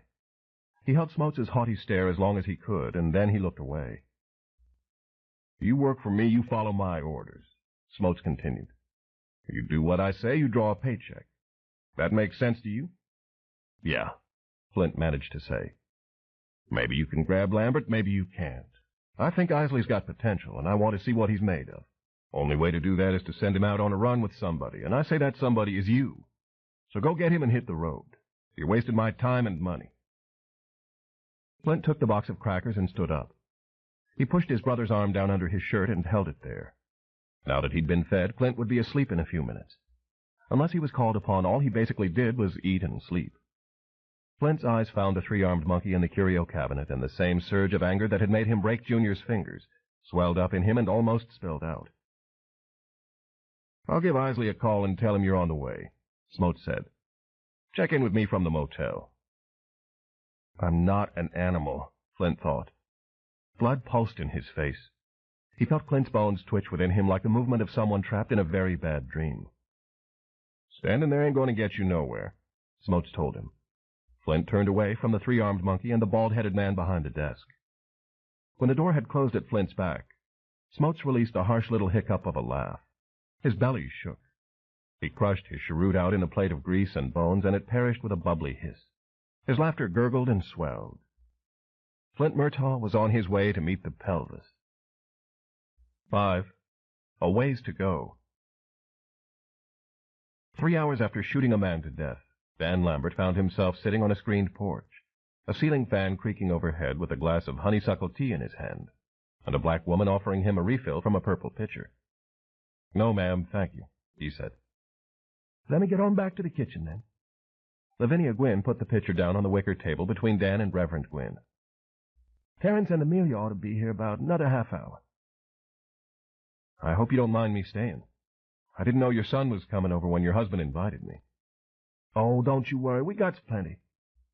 He held Smotes' haughty stare as long as he could, and then he looked away. You work for me, you follow my orders, Smotes continued. You do what I say, you draw a paycheck. That makes sense to you? Yeah, Flint managed to say. Maybe you can grab Lambert, maybe you can't. I think Isley's got potential, and I want to see what he's made of. Only way to do that is to send him out on a run with somebody, and I say that somebody is you. So go get him and hit the road. You wasted my time and money. Flint took the box of crackers and stood up. He pushed his brother's arm down under his shirt and held it there. Now that he'd been fed, Flint would be asleep in a few minutes. Unless he was called upon, all he basically did was eat and sleep. Flint's eyes found the three-armed monkey in the curio cabinet, and the same surge of anger that had made him break Junior's fingers swelled up in him and almost spilled out. I'll give Isley a call and tell him you're on the way, Smotes said. Check in with me from the motel. I'm not an animal, Flint thought. Blood pulsed in his face. He felt Clint's bones twitch within him like the movement of someone trapped in a very bad dream. Standing there ain't going to get you nowhere, Smotes told him. Flint turned away from the three-armed monkey and the bald-headed man behind the desk. When the door had closed at Flint's back, Smotes released a harsh little hiccup of a laugh. His belly shook. He crushed his cheroot out in a plate of grease and bones, and it perished with a bubbly hiss. His laughter gurgled and swelled. Flint Murtaugh was on his way to meet the pelvis. 5. A ways to go. 3 hours after shooting a man to death, Dan Lambert found himself sitting on a screened porch, a ceiling fan creaking overhead with a glass of honeysuckle tea in his hand, and a black woman offering him a refill from a purple pitcher. No, ma'am, thank you, he said. Let me get on back to the kitchen, then. Lavinia Gwynn put the pitcher down on the wicker table between Dan and Reverend Gwynn. Terence and Amelia ought to be here about another half hour. I hope you don't mind me staying. I didn't know your son was coming over when your husband invited me. Oh, don't you worry. We got plenty.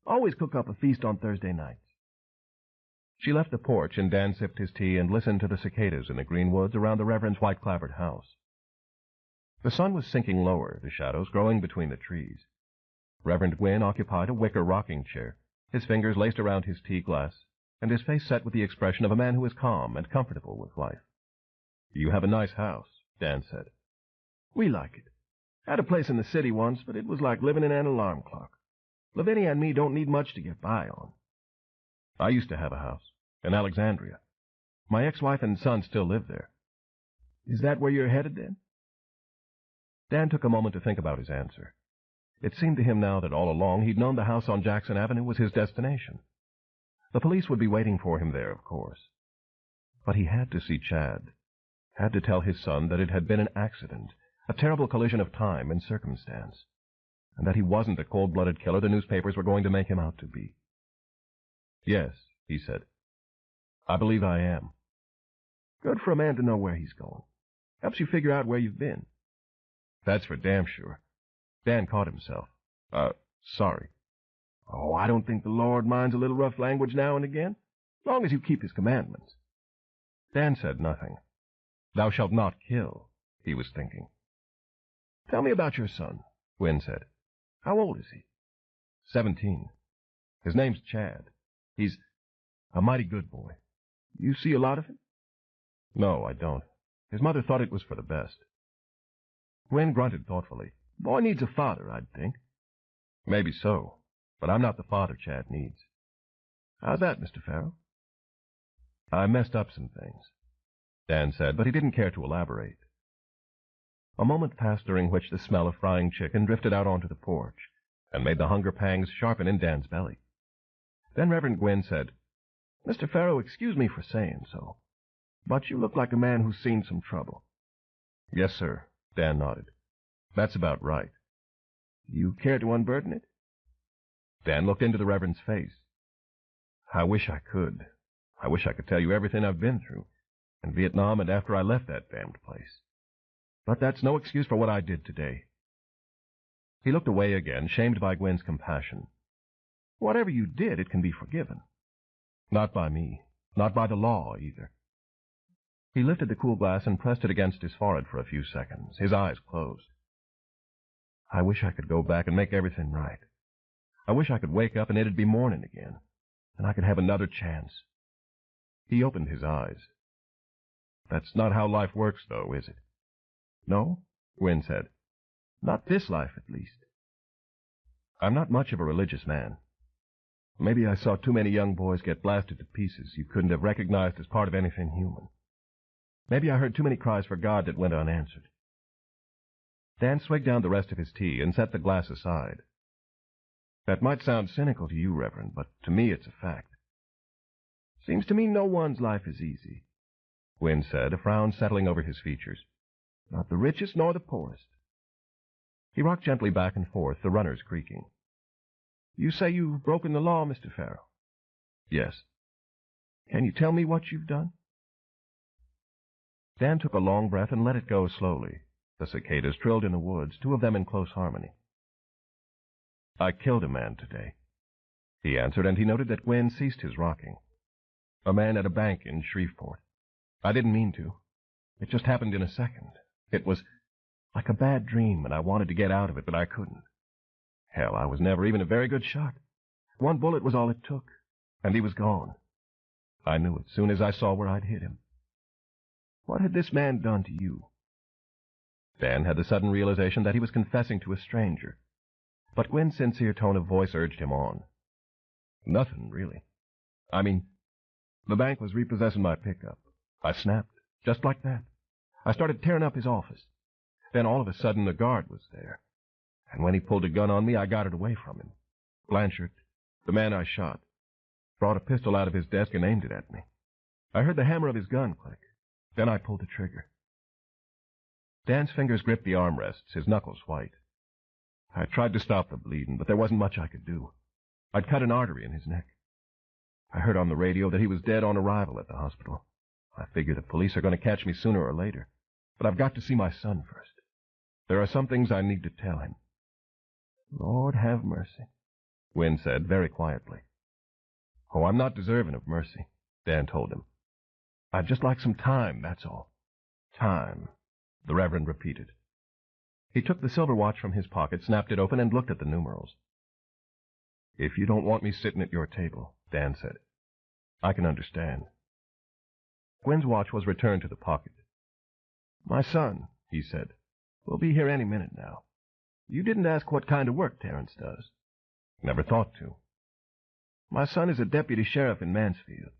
Always cook up a feast on Thursday nights. She left the porch, and Dan sipped his tea and listened to the cicadas in the green woods around the Reverend's white-clapboard house. The sun was sinking lower, the shadows growing between the trees. Reverend Gwynn occupied a wicker rocking chair, his fingers laced around his tea glass, and his face set with the expression of a man who is calm and comfortable with life. You have a nice house, Dan said. We like it. Had a place in the city once, but it was like living in an alarm clock. Lavinia and me don't need much to get by on. I used to have a house, in Alexandria. My ex-wife and son still live there. Is that where you're headed, then? Dan took a moment to think about his answer. It seemed to him now that all along he'd known the house on Jackson Avenue was his destination. The police would be waiting for him there, of course. But he had to see Chad, had to tell his son that it had been an accident, a terrible collision of time and circumstance, and that he wasn't the cold-blooded killer the newspapers were going to make him out to be. Yes, he said. I believe I am. Good for a man to know where he's going. Helps you figure out where you've been. That's for damn sure. Dan caught himself. Sorry. Oh, I don't think the Lord minds a little rough language now and again, as long as you keep his commandments. Dan said nothing. Thou shalt not kill, he was thinking. Tell me about your son, Gwynn said. How old is he? 17. His name's Chad. He's a mighty good boy. You see a lot of him? No, I don't. His mother thought it was for the best. Gwynn grunted thoughtfully. Boy needs a father, I'd think. Maybe so, but I'm not the father Chad needs. How's that, Mr. Farrell? I messed up some things, Dan said, but he didn't care to elaborate. A moment passed during which the smell of frying chicken drifted out onto the porch and made the hunger pangs sharpen in Dan's belly. Then Reverend Gwynn said, Mr. Farrell, excuse me for saying so, but you look like a man who's seen some trouble. Yes, sir, Dan nodded. That's about right. You care to unburden it? Dan looked into the Reverend's face. I wish I could. I wish I could tell you everything I've been through, in Vietnam and after I left that damned place. But that's no excuse for what I did today. He looked away again, shamed by Gwen's compassion. Whatever you did, it can be forgiven. Not by me. Not by the law, either. He lifted the cool glass and pressed it against his forehead for a few seconds. His eyes closed. I wish I could go back and make everything right. I wish I could wake up and it'd be morning again, and I could have another chance. He opened his eyes. That's not how life works, though, is it? No, Gwyn said. Not this life, at least. I'm not much of a religious man. Maybe I saw too many young boys get blasted to pieces you couldn't have recognized as part of anything human. Maybe I heard too many cries for God that went unanswered. Dan swigged down the rest of his tea and set the glass aside. That might sound cynical to you, Reverend, but to me it's a fact. Seems to me no one's life is easy, Gwyn said, a frown settling over his features. Not the richest nor the poorest. He rocked gently back and forth, the runners creaking. You say you've broken the law, Mr. Farrow? Yes. Can you tell me what you've done? Dan took a long breath and let it go slowly. The cicadas trilled in the woods, two of them in close harmony. I killed a man today, he answered, and he noted that Gwyn ceased his rocking. A man at a bank in Shreveport. I didn't mean to. It just happened in a second. It was like a bad dream, and I wanted to get out of it, but I couldn't. Hell, I was never even a very good shot. One bullet was all it took, and he was gone. I knew it soon as I saw where I'd hit him. What had this man done to you? Dan had the sudden realization that he was confessing to a stranger, but Gwyn's sincere tone of voice urged him on. Nothing, really. I mean, the bank was repossessing my pickup. I snapped, just like that. I started tearing up his office. Then all of a sudden the guard was there, and when he pulled a gun on me, I got it away from him. Blanchard, the man I shot, brought a pistol out of his desk and aimed it at me. I heard the hammer of his gun click. Then I pulled the trigger. Dan's fingers gripped the armrests, his knuckles white. I tried to stop the bleeding, but there wasn't much I could do. I'd cut an artery in his neck. I heard on the radio that he was dead on arrival at the hospital. I figure the police are going to catch me sooner or later, but I've got to see my son first. There are some things I need to tell him. Lord have mercy, Gwyn said very quietly. Oh, I'm not deserving of mercy, Dan told him. I'd just like some time, that's all. Time, the Reverend repeated. He took the silver watch from his pocket, snapped it open, and looked at the numerals. If you don't want me sitting at your table, Dan said, I can understand. Gwyn's watch was returned to the pocket. My son, he said, will be here any minute now. You didn't ask what kind of work Terrence does. Never thought to. My son is a deputy sheriff in Mansfield,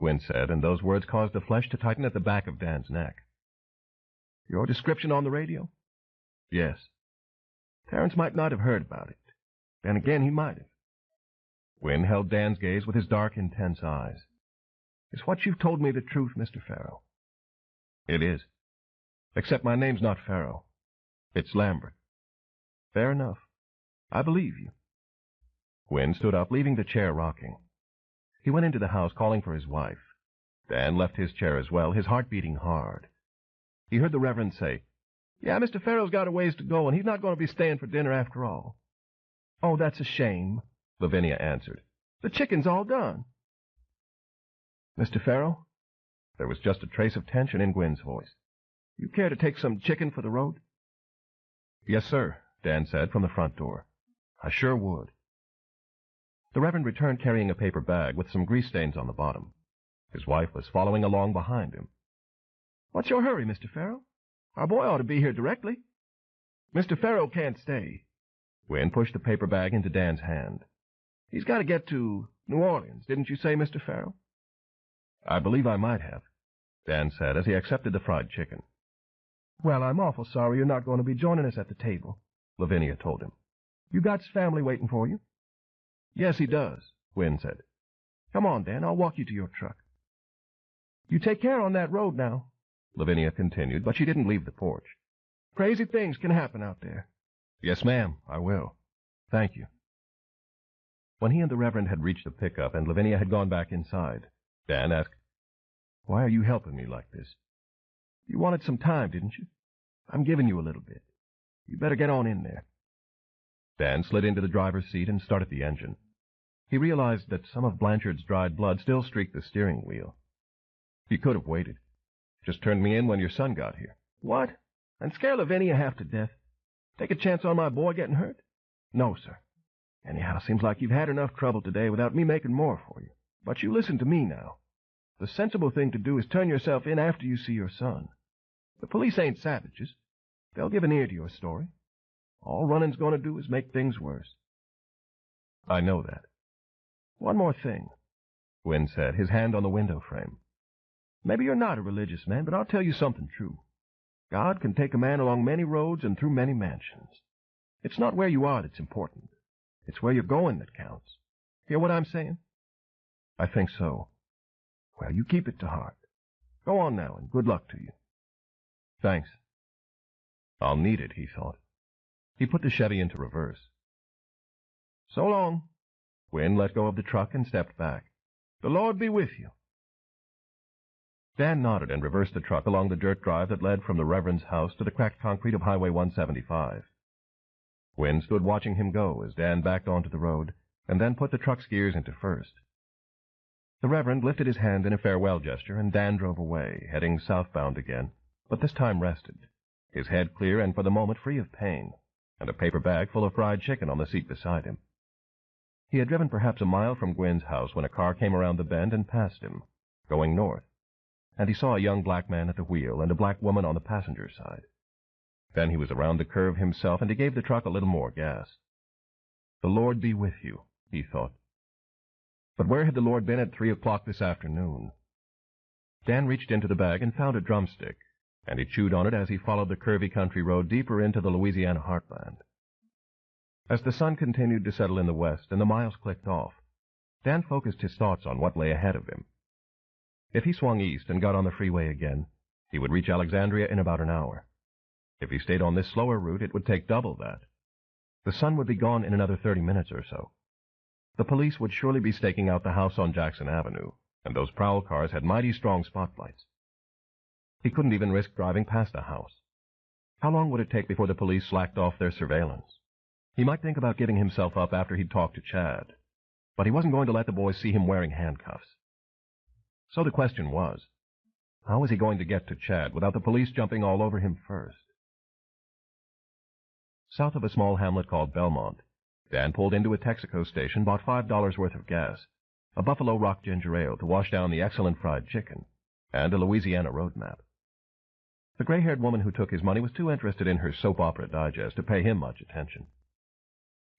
Gwyn said, and those words caused the flesh to tighten at the back of Dan's neck. Your description on the radio? Yes. Terrence might not have heard about it. Then again, he might have. Gwyn held Dan's gaze with his dark, intense eyes. Is what you've told me the truth, Mr. Farrow? It is. Except my name's not Farrow. It's Lambert. Fair enough. I believe you. Gwyn stood up, leaving the chair rocking. He went into the house, calling for his wife. Dan left his chair as well, his heart beating hard. He heard the Reverend say, Yeah, Mr. Farrow's got a ways to go, and he's not going to be staying for dinner after all. Oh, that's a shame, Lavinia answered. The chicken's all done. Mr. Farrow? There was just a trace of tension in Gwyn's voice. You care to take some chicken for the road? Yes, sir, Dan said from the front door. I sure would. The Reverend returned carrying a paper bag with some grease stains on the bottom. His wife was following along behind him. What's your hurry, Mr. Farrow? Our boy ought to be here directly. Mr. Farrow can't stay. Gwyn pushed the paper bag into Dan's hand. He's got to get to New Orleans, didn't you say, Mr. Farrow? I believe I might have, Dan said as he accepted the fried chicken. Well, I'm awful sorry you're not going to be joining us at the table, Lavinia told him. You got family waiting for you? Yes, he does, Gwyn said. Come on, Dan, I'll walk you to your truck. You take care on that road now, Lavinia continued, but she didn't leave the porch. Crazy things can happen out there. Yes, ma'am, I will. Thank you. When he and the Reverend had reached the pickup and Lavinia had gone back inside, Dan asked, Why are you helping me like this? You wanted some time, didn't you? I'm giving you a little bit. You better get on in there. Dan slid into the driver's seat and started the engine. He realized that some of Blanchard's dried blood still streaked the steering wheel. He could have waited. Just turned me in when your son got here. What? And scare Lavinia half to death? Take a chance on my boy getting hurt? No, sir. Anyhow, seems like you've had enough trouble today without me making more for you. But you listen to me now. The sensible thing to do is turn yourself in after you see your son. The police ain't savages. They'll give an ear to your story. All running's going to do is make things worse. I know that. One more thing, Wynne said, his hand on the window frame. Maybe you're not a religious man, but I'll tell you something true. God can take a man along many roads and through many mansions. It's not where you are that's important. It's where you're going that counts. Hear what I'm saying? I think so. Well, you keep it to heart. Go on now, and good luck to you. Thanks. I'll need it, he thought. He put the Chevy into reverse. So long. Wynne let go of the truck and stepped back. The Lord be with you. Dan nodded and reversed the truck along the dirt drive that led from the Reverend's house to the cracked concrete of Highway 175. Wynne stood watching him go as Dan backed onto the road and then put the truck's gears into first. The Reverend lifted his hand in a farewell gesture, and Dan drove away, heading southbound again, but this time rested, his head clear and for the moment free of pain, and a paper bag full of fried chicken on the seat beside him. He had driven perhaps a mile from Gwynne's house when a car came around the bend and passed him, going north, and he saw a young black man at the wheel and a black woman on the passenger side. Then he was around the curve himself, and he gave the truck a little more gas. The Lord be with you, he thought. But where had the Lord been at 3 o'clock this afternoon? Dan reached into the bag and found a drumstick, and he chewed on it as he followed the curvy country road deeper into the Louisiana heartland. As the sun continued to settle in the west and the miles clicked off, Dan focused his thoughts on what lay ahead of him. If he swung east and got on the freeway again, he would reach Alexandria in about an hour. If he stayed on this slower route, it would take double that. The sun would be gone in another 30 minutes or so. The police would surely be staking out the house on Jackson Avenue, and those prowl cars had mighty strong spotlights. He couldn't even risk driving past the house. How long would it take before the police slacked off their surveillance? He might think about giving himself up after he'd talked to Chad, but he wasn't going to let the boys see him wearing handcuffs. So the question was, how was he going to get to Chad without the police jumping all over him first? South of a small hamlet called Belmont, Dan pulled into a Texaco station, bought $5 worth of gas, a Buffalo Rock ginger ale to wash down the excellent fried chicken, and a Louisiana road map. The gray-haired woman who took his money was too interested in her soap opera digest to pay him much attention.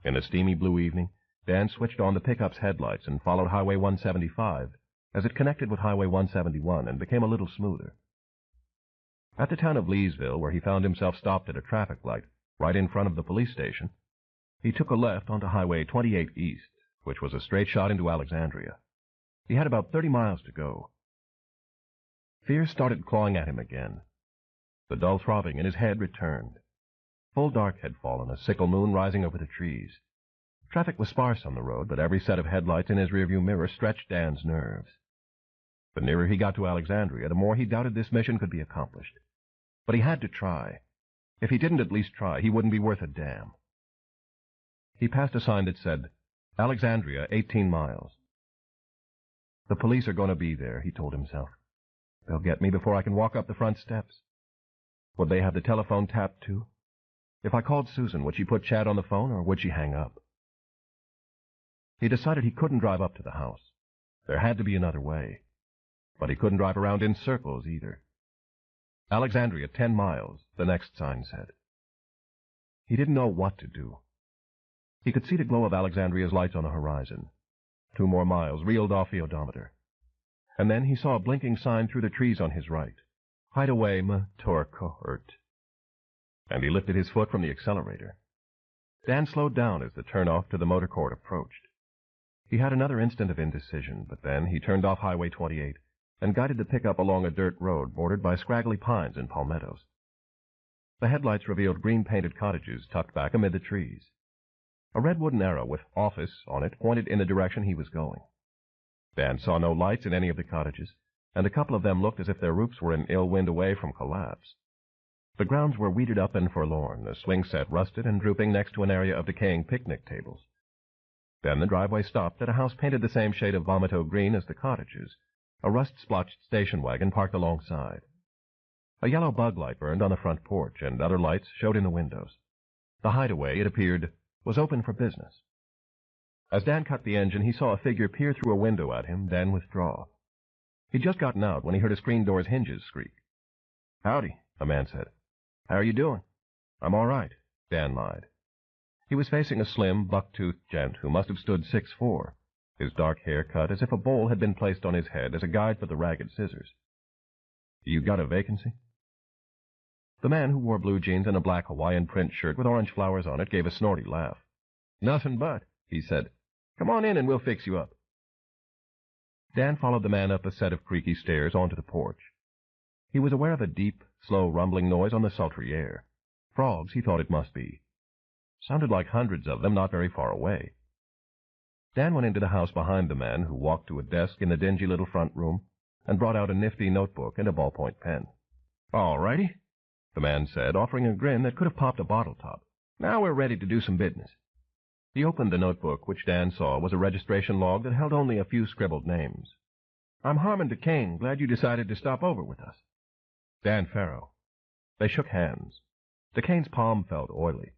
In the steamy blue evening, Dan switched on the pickup's headlights and followed Highway 175 as it connected with Highway 171 and became a little smoother. At the town of Leesville, where he found himself stopped at a traffic light right in front of the police station, he took a left onto Highway 28 East, which was a straight shot into Alexandria. He had about 30 miles to go. Fear started clawing at him again. The dull throbbing in his head returned. Full dark had fallen, a sickle moon rising over the trees. Traffic was sparse on the road, but every set of headlights in his rearview mirror stretched Dan's nerves. The nearer he got to Alexandria, the more he doubted this mission could be accomplished. But he had to try. If he didn't at least try, he wouldn't be worth a damn. He passed a sign that said, Alexandria, 18 miles. The police are going to be there, he told himself. They'll get me before I can walk up the front steps. Would they have the telephone tapped, too? If I called Susan, would she put Chad on the phone, or would she hang up? He decided he couldn't drive up to the house. There had to be another way. But he couldn't drive around in circles, either. Alexandria, 10 miles, the next sign said. He didn't know what to do. He could see the glow of Alexandria's lights on the horizon. 2 more miles, reeled off the odometer. And then he saw a blinking sign through the trees on his right. Hideaway Torcourt. And he lifted his foot from the accelerator. Dan slowed down as the turnoff to the motor court approached. He had another instant of indecision, but then he turned off Highway 28 and guided the pickup along a dirt road bordered by scraggly pines and palmettos. The headlights revealed green-painted cottages tucked back amid the trees. A red wooden arrow with office on it pointed in the direction he was going. Dan saw no lights in any of the cottages, and a couple of them looked as if their roofs were an ill wind away from collapse. The grounds were weeded up and forlorn, the swing set rusted and drooping next to an area of decaying picnic tables. Then the driveway stopped at a house painted the same shade of vomito green as the cottages, a rust-splotched station wagon parked alongside. A yellow bug light burned on the front porch, and other lights showed in the windows. The hideaway, it appeared, was open for business. As Dan cut the engine, he saw a figure peer through a window at him, then withdraw. He'd just gotten out when he heard a screen door's hinges squeak. "Howdy," a man said. "How are you doing?" "I'm all right," Dan lied. He was facing a slim, buck-toothed gent who must have stood 6'4", his dark hair cut as if a bowl had been placed on his head as a guide for the ragged scissors. "You got a vacancy?" The man, who wore blue jeans and a black Hawaiian print shirt with orange flowers on it, gave a snorty laugh. "Nothing but," he said. "Come on in and we'll fix you up." Dan followed the man up a set of creaky stairs onto the porch. He was aware of a deep, slow rumbling noise on the sultry air. Frogs, he thought it must be. Sounded like hundreds of them not very far away. Dan went into the house behind the man, who walked to a desk in the dingy little front room and brought out a nifty notebook and a ballpoint pen. "All righty," the man said, offering a grin that could have popped a bottle top. "Now we're ready to do some business." He opened the notebook, which Dan saw was a registration log that held only a few scribbled names. "I'm Harmon DeCane. Glad you decided to stop over with us." "Dan Farrow." They shook hands. DeCane's palm felt oily.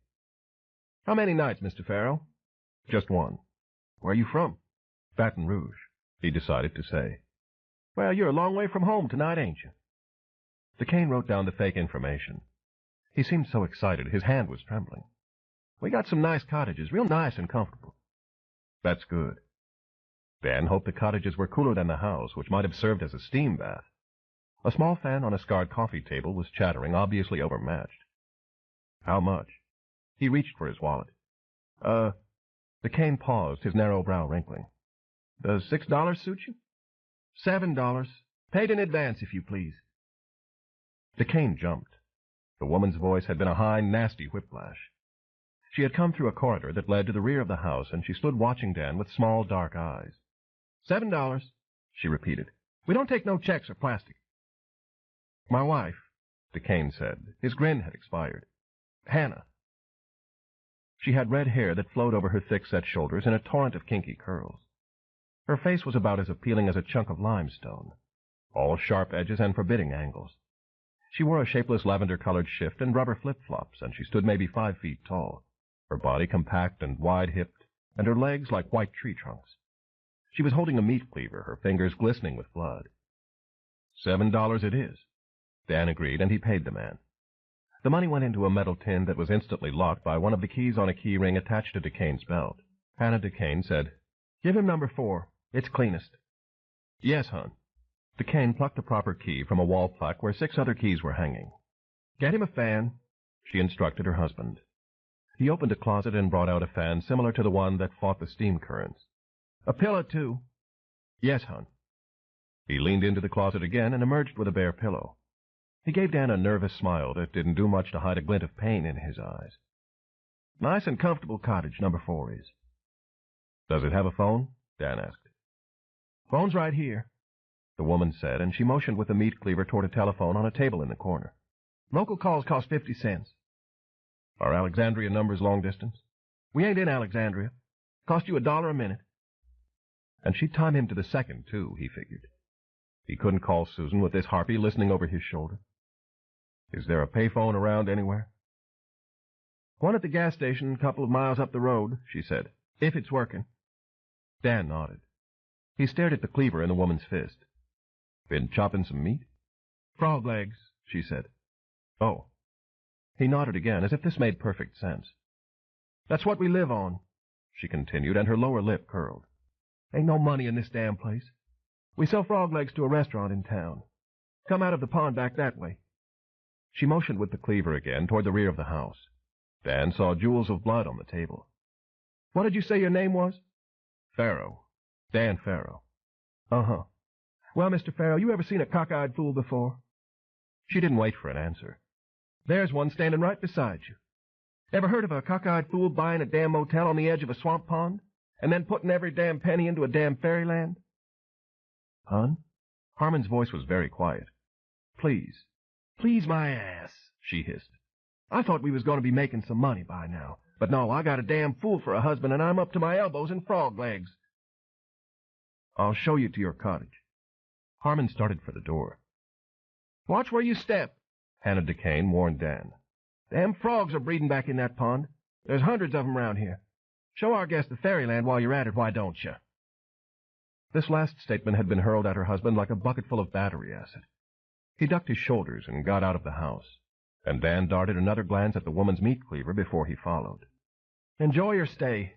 "How many nights, Mr. Farrow?" "Just one." "Where are you from?" "Baton Rouge," he decided to say. "Well, you're a long way from home tonight, ain't you?" DeCane wrote down the fake information. He seemed so excited, his hand was trembling. "We got some nice cottages, real nice and comfortable." "That's good." Dan hoped the cottages were cooler than the house, which might have served as a steam bath. A small fan on a scarred coffee table was chattering, obviously overmatched. "How much?" He reached for his wallet. DeCane paused, his narrow brow wrinkling. "Does $6 suit you?" $7. Paid in advance, if you please." DeCane jumped. The woman's voice had been a high, nasty whiplash. She had come through a corridor that led to the rear of the house, and she stood watching Dan with small, dark eyes. $7, she repeated. "We don't take no checks or plastic." "My wife," DeCane said. His grin had expired. "Hannah." She had red hair that flowed over her thick-set shoulders in a torrent of kinky curls. Her face was about as appealing as a chunk of limestone, all sharp edges and forbidding angles. She wore a shapeless lavender-colored shift and rubber flip-flops, and she stood maybe 5 feet tall, her body compact and wide-hipped, and her legs like white tree trunks. She was holding a meat cleaver, her fingers glistening with blood. $7 it is, Dan agreed, and he paid the man. The money went into a metal tin that was instantly locked by one of the keys on a key ring attached to DeCane's belt. Hannah DeCane said, "Give him number 4. It's cleanest." "Yes, hon." DeCane plucked the proper key from a wall plaque where 6 other keys were hanging. "Get him a fan," she instructed her husband. He opened a closet and brought out a fan similar to the one that fought the steam currents. "A pillow, too." "Yes, hon." He leaned into the closet again and emerged with a bare pillow. He gave Dan a nervous smile that didn't do much to hide a glint of pain in his eyes. "Nice and comfortable cottage, number 4 is." "Does it have a phone?" Dan asked. "Phone's right here," the woman said, and she motioned with the meat cleaver toward a telephone on a table in the corner. "Local calls cost 50 cents. "Are Alexandria numbers long distance?" "We ain't in Alexandria. Cost you $1 a minute." And she'd time him to the second, too, he figured. He couldn't call Susan with this harpy listening over his shoulder. "Is there a payphone around anywhere?" "One at the gas station a couple of miles up the road," she said, "if it's working." Dan nodded. He stared at the cleaver in the woman's fist. "Been chopping some meat?" "Frog legs," she said. "Oh." He nodded again, as if this made perfect sense. "That's what we live on," she continued, and her lower lip curled. "Ain't no money in this damn place. We sell frog legs to a restaurant in town. Come out of the pond back that way." She motioned with the cleaver again toward the rear of the house. Dan saw jewels of blood on the table. "What did you say your name was?" "Farrow. Dan Farrow." "Uh-huh. Well, Mr. Farrow, you ever seen a cockeyed fool before?" She didn't wait for an answer. "There's one standing right beside you. Ever heard of a cockeyed fool buying a damn motel on the edge of a swamp pond, and then putting every damn penny into a damn fairyland?" "Hon?" Harmon's voice was very quiet. "Please." "Please my ass," she hissed. "I thought we was going to be making some money by now. But no, I got a damn fool for a husband, and I'm up to my elbows in frog legs." "I'll show you to your cottage." Harmon started for the door. "Watch where you step," Hannah DeCane warned Dan. "Them frogs are breeding back in that pond. There's hundreds of 'em around here. Show our guest the fairyland while you're at it, why don't you?" This last statement had been hurled at her husband like a bucketful of battery acid. He ducked his shoulders and got out of the house, and Dan darted another glance at the woman's meat cleaver before he followed. "Enjoy your stay,"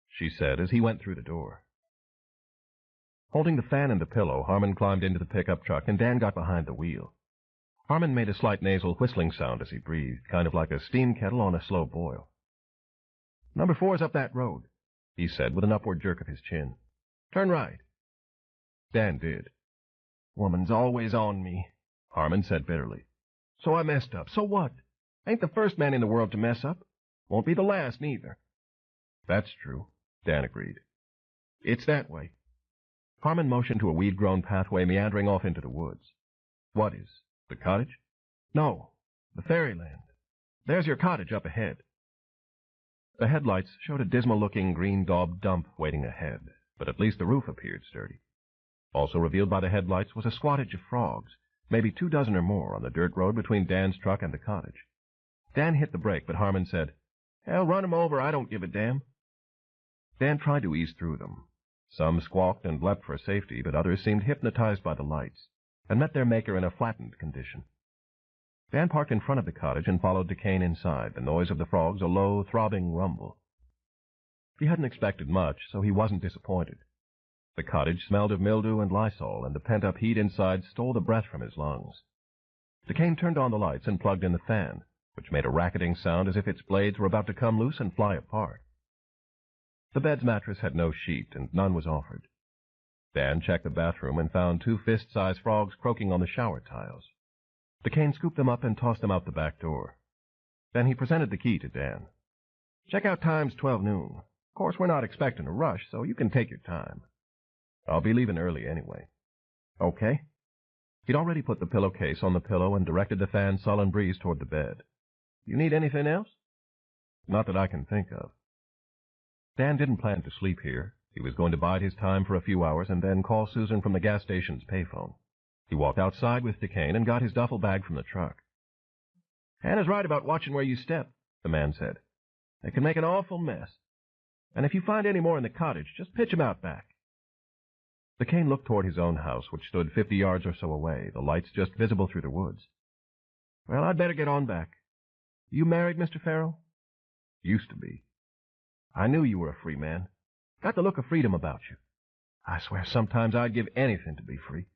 she said as he went through the door. Holding the fan and the pillow, Harmon climbed into the pickup truck, and Dan got behind the wheel. Harmon made a slight nasal whistling sound as he breathed, kind of like a steam kettle on a slow boil. "Number 4's up that road," he said with an upward jerk of his chin. "Turn right." Dan did. "Woman's always on me," Harmon said bitterly. "So I messed up. So what? Ain't the first man in the world to mess up. Won't be the last, neither." "That's true," Dan agreed. "It's that way." Harmon motioned to a weed-grown pathway meandering off into the woods. "What is? The cottage?" "No, the fairyland. There's your cottage up ahead." The headlights showed a dismal-looking green-daubed dump waiting ahead, but at least the roof appeared sturdy. Also revealed by the headlights was a squattage of frogs, maybe 24 or more, on the dirt road between Dan's truck and the cottage. Dan hit the brake, but Harmon said, "Hell, run 'em over, I don't give a damn." Dan tried to ease through them. Some squawked and leapt for safety, but others seemed hypnotized by the lights, and met their maker in a flattened condition. Dan parked in front of the cottage and followed DeCane inside, the noise of the frogs a low, throbbing rumble. He hadn't expected much, so he wasn't disappointed. The cottage smelled of mildew and Lysol, and the pent-up heat inside stole the breath from his lungs. DeCane turned on the lights and plugged in the fan, which made a racketing sound as if its blades were about to come loose and fly apart. The bed's mattress had no sheet, and none was offered. Dan checked the bathroom and found 2 fist-sized frogs croaking on the shower tiles. DeCane scooped them up and tossed them out the back door. Then he presented the key to Dan. "Check-out time's 12 noon. Of course, we're not expecting a rush, so you can take your time. I'll be leaving early anyway." "Okay." He'd already put the pillowcase on the pillow and directed the fan's sullen breeze toward the bed. "You need anything else?" "Not that I can think of." Dan didn't plan to sleep here. He was going to bide his time for a few hours and then call Susan from the gas station's payphone. He walked outside with DeCane and got his duffel bag from the truck. "Hannah's right about watching where you step," the man said. "They can make an awful mess. And if you find any more in the cottage, just pitch 'em out back." DeCane looked toward his own house, which stood 50 yards or so away, the lights just visible through the woods. "Well, I'd better get on back. You married, Mr. Farrell?" "Used to be." "I knew you were a free man. Got the look of freedom about you. I swear sometimes I'd give anything to be free."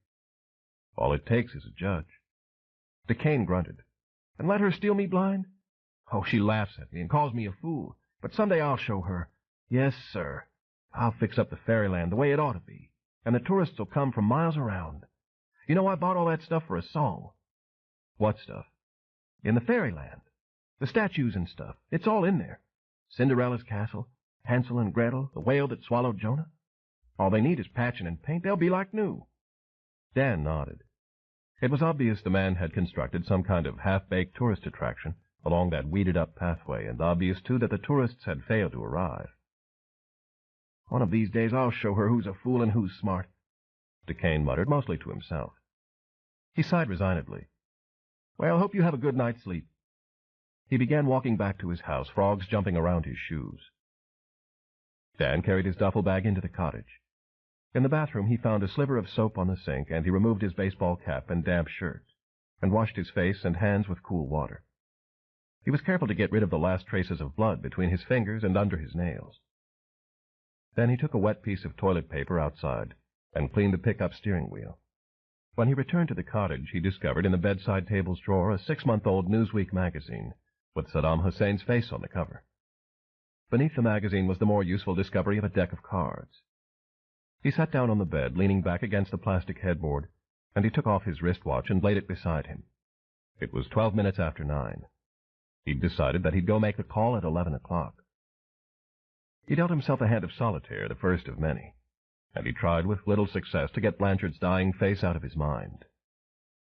"All it takes is a judge." DeCane grunted. "And let her steal me blind? Oh, she laughs at me and calls me a fool. But someday I'll show her. Yes, sir. I'll fix up the fairyland the way it ought to be, and the tourists will come from miles around. You know, I bought all that stuff for a song." "What stuff?" "In the fairyland. The statues and stuff. It's all in there. Cinderella's castle, Hansel and Gretel, the whale that swallowed Jonah. All they need is patching and paint. They'll be like new." Dan nodded. It was obvious the man had constructed some kind of half-baked tourist attraction along that weeded-up pathway, and obvious, too, that the tourists had failed to arrive. "One of these days I'll show her who's a fool and who's smart," DeCane muttered, mostly to himself. He sighed resignedly. "Well, hope you have a good night's sleep." He began walking back to his house, frogs jumping around his shoes. Dan carried his duffel bag into the cottage. In the bathroom, he found a sliver of soap on the sink, and he removed his baseball cap and damp shirt, and washed his face and hands with cool water. He was careful to get rid of the last traces of blood between his fingers and under his nails. Then he took a wet piece of toilet paper outside and cleaned the pickup steering wheel. When he returned to the cottage, he discovered in the bedside table's drawer a 6-month-old Newsweek magazine with Saddam Hussein's face on the cover. Beneath the magazine was the more useful discovery of a deck of cards. He sat down on the bed, leaning back against the plastic headboard, and he took off his wristwatch and laid it beside him. It was 12 minutes after 9. He'd decided that he'd go make the call at 11 o'clock. He dealt himself a hand of solitaire, the first of many, and he tried with little success to get Blanchard's dying face out of his mind.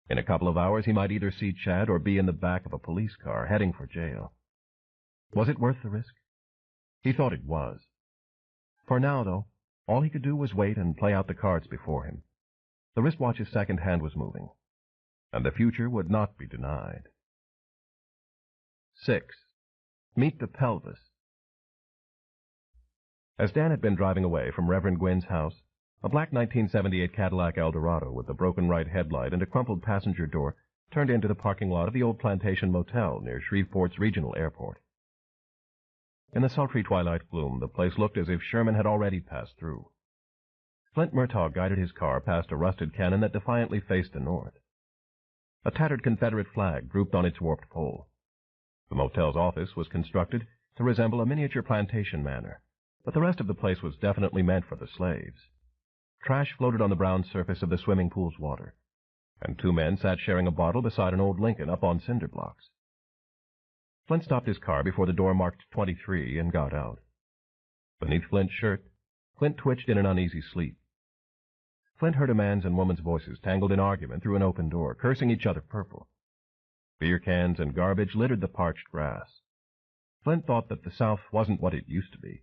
In a couple of hours he might either see Chad or be in the back of a police car, heading for jail. Was it worth the risk? He thought it was. For now, though, all he could do was wait and play out the cards before him. The wristwatch's second hand was moving, and the future would not be denied. 6. Meet the Pelvis. As Dan had been driving away from Reverend Gwynne's house, a black 1978 Cadillac Eldorado with a broken right headlight and a crumpled passenger door turned into the parking lot of the old Plantation Motel near Shreveport's regional airport. In the sultry twilight gloom, the place looked as if Sherman had already passed through. Flint Murtaugh guided his car past a rusted cannon that defiantly faced the north. A tattered Confederate flag drooped on its warped pole. The motel's office was constructed to resemble a miniature plantation manor, but the rest of the place was definitely meant for the slaves. Trash floated on the brown surface of the swimming pool's water, and 2 men sat sharing a bottle beside an old Lincoln up on cinder blocks. Flint stopped his car before the door marked 23 and got out. Beneath Flint's shirt, Flint twitched in an uneasy sleep. Flint heard a man's and woman's voices tangled in argument through an open door, cursing each other purple. Beer cans and garbage littered the parched grass. Flint thought that the South wasn't what it used to be.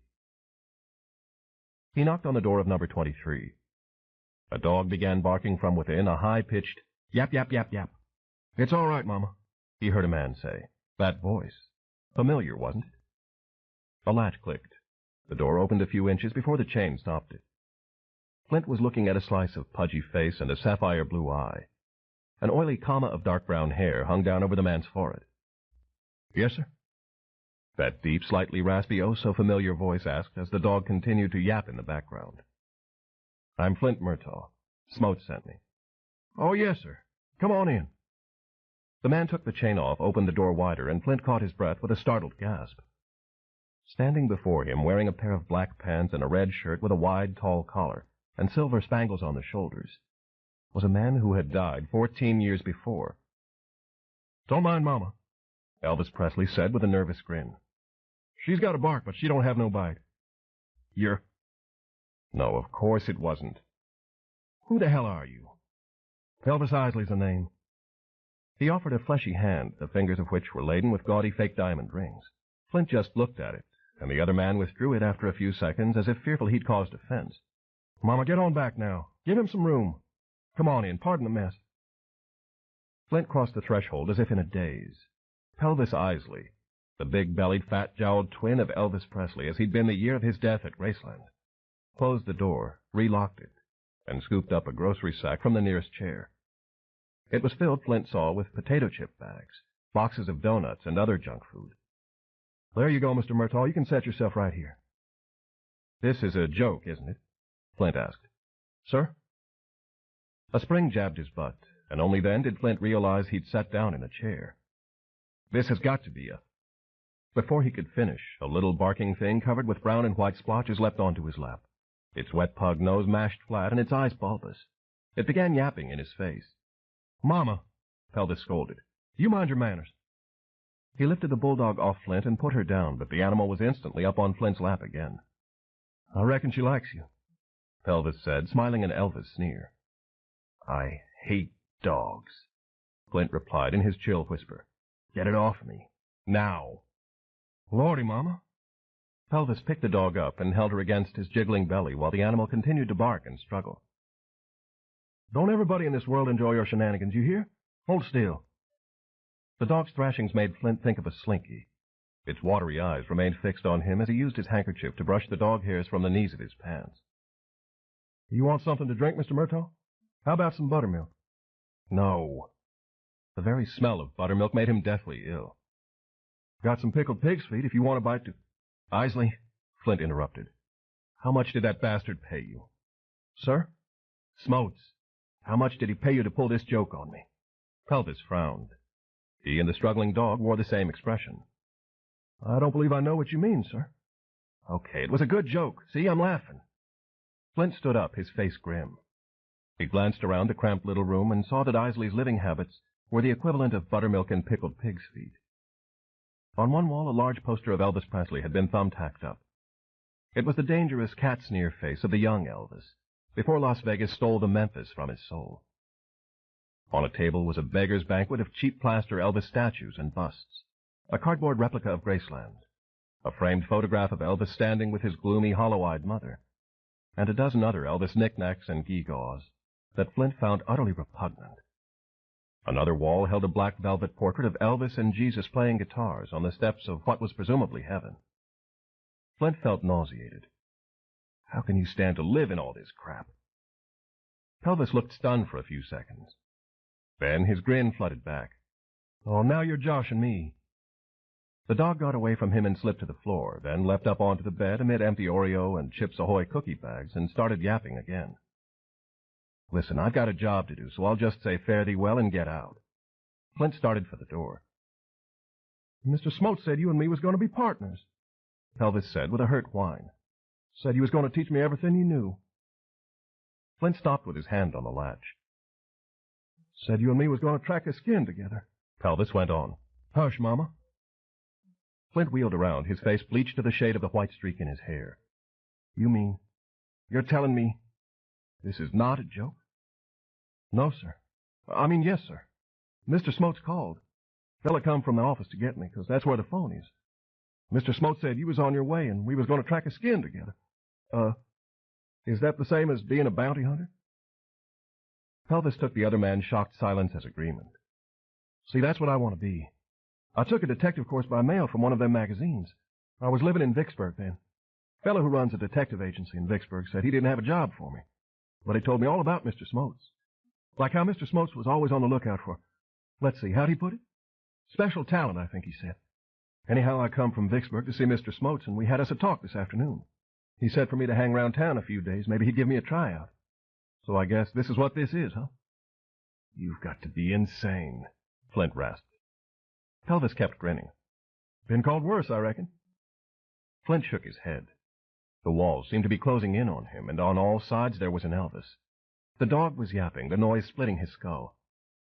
He knocked on the door of number 23. A dog began barking from within, a high-pitched yap, yap, yap, yap. "It's all right, Mama," he heard a man say. That voice. Familiar, wasn't it? A latch clicked. The door opened a few inches before the chain stopped it. Flint was looking at a slice of pudgy face and a sapphire blue eye. An oily comma of dark brown hair hung down over the man's forehead. "Yes, sir?" That deep, slightly raspy, oh-so-familiar voice asked as the dog continued to yap in the background. "I'm Flint Murtaugh. Smote sent me." "Oh, yes, sir. Come on in." The man took the chain off, opened the door wider, and Flint caught his breath with a startled gasp. Standing before him, wearing a pair of black pants and a red shirt with a wide, tall collar and silver spangles on the shoulders, was a man who had died 14 years before. "Don't mind Mama," Elvis Presley said with a nervous grin. "She's got a bark, but she don't have no bite." "You're—" No, of course it wasn't. "Who the hell are you?" "Elvis Isley's the name." He offered a fleshy hand, the fingers of which were laden with gaudy fake diamond rings. Flint just looked at it, and the other man withdrew it after a few seconds as if fearful he'd caused offense. "Mama, get on back now. Give him some room. Come on in. Pardon the mess." Flint crossed the threshold as if in a daze. Pelvis Isley, the big-bellied, fat-jowled twin of Elvis Presley as he'd been the year of his death at Graceland, closed the door, relocked it, and scooped up a grocery sack from the nearest chair. It was filled, Flint saw, with potato chip bags, boxes of donuts, and other junk food. "There you go, Mr. Murtaugh. You can set yourself right here." "This is a joke, isn't it?" Flint asked. "Sir?" A spring jabbed his butt, and only then did Flint realize he'd sat down in a chair. "This has got to be a—" Before he could finish, a little barking thing covered with brown and white splotches leapt onto his lap, its wet pug nose mashed flat and its eyes bulbous. It began yapping in his face. "Mama," Pelvis scolded. "you mind your manners." He lifted the bulldog off Flint and put her down, but the animal was instantly up on Flint's lap again. "I reckon she likes you," Pelvis said, smiling an Elvis sneer. "I hate dogs," Flint replied in his chill whisper. "Get it off me. Now." "Lordy, Mama." Pelvis picked the dog up and held her against his jiggling belly while the animal continued to bark and struggle. "Don't everybody in this world enjoy your shenanigans, you hear? Hold still." The dog's thrashings made Flint think of a slinky. Its watery eyes remained fixed on him as he used his handkerchief to brush the dog hairs from the knees of his pants. "You want something to drink, Mr. Murtaugh? How about some buttermilk?" No. The very smell of buttermilk made him deathly ill. "Got some pickled pig's feet if you want a bite to—" "Isley," Flint interrupted. "How much did that bastard pay you?" "Sir?" "Smotes. How much did he pay you to pull this joke on me?" Pelvis frowned. He and the struggling dog wore the same expression. "I don't believe I know what you mean, sir." "Okay, it was a good joke. See, I'm laughing." Flint stood up, his face grim. He glanced around the cramped little room and saw that Isley's living habits were the equivalent of buttermilk and pickled pig's feet. On one wall, a large poster of Elvis Presley had been thumbtacked up. It was the dangerous cat-sneer face of the young Elvis, before Las Vegas stole the Memphis from his soul. On a table was a beggar's banquet of cheap plaster Elvis statues and busts, a cardboard replica of Graceland, a framed photograph of Elvis standing with his gloomy, hollow-eyed mother, and a dozen other Elvis knickknacks and gewgaws that Flint found utterly repugnant. Another wall held a black velvet portrait of Elvis and Jesus playing guitars on the steps of what was presumably heaven. Flint felt nauseated. How can you stand to live in all this crap? Elvis looked stunned for a few seconds. Then his grin flooded back. Oh, now you're joshing me. The dog got away from him and slipped to the floor, then leapt up onto the bed amid empty Oreo and Chips Ahoy cookie bags and started yapping again. Listen, I've got a job to do, so I'll just say fare thee well and get out. Flint started for the door. Mr. Smote said you and me was going to be partners, Elvis said with a hurt whine. Said you was going to teach me everything you knew. Flint stopped with his hand on the latch. Said you and me was going to track a skin together, Elvis went on. Hush, Mama. Flint wheeled around, his face bleached to the shade of the white streak in his hair. You mean, you're telling me this is not a joke? No, sir. I mean, yes, sir. Mr. Smote's called. Fella come from the office to get me, 'cause that's where the phone is. Mr. Smote said you was on your way and we was going to track a skin together. Is that the same as being a bounty hunter? Elvis took the other man's shocked silence as agreement. See, that's what I want to be. I took a detective course by mail from one of them magazines. I was living in Vicksburg then. Fellow who runs a detective agency in Vicksburg said he didn't have a job for me, but he told me all about Mr. Smotes. Like how Mr. Smotes was always on the lookout for, let's see, how'd he put it? Special talent, I think he said. Anyhow, I come from Vicksburg to see Mr. Smotes, and we had us a talk this afternoon. He said for me to hang around town a few days. Maybe he'd give me a tryout. So I guess this is what this is, huh? You've got to be insane, Flint rasped. Elvis kept grinning. Been called worse, I reckon. Flint shook his head. The walls seemed to be closing in on him, and on all sides there was an Elvis. The dog was yapping, the noise splitting his skull.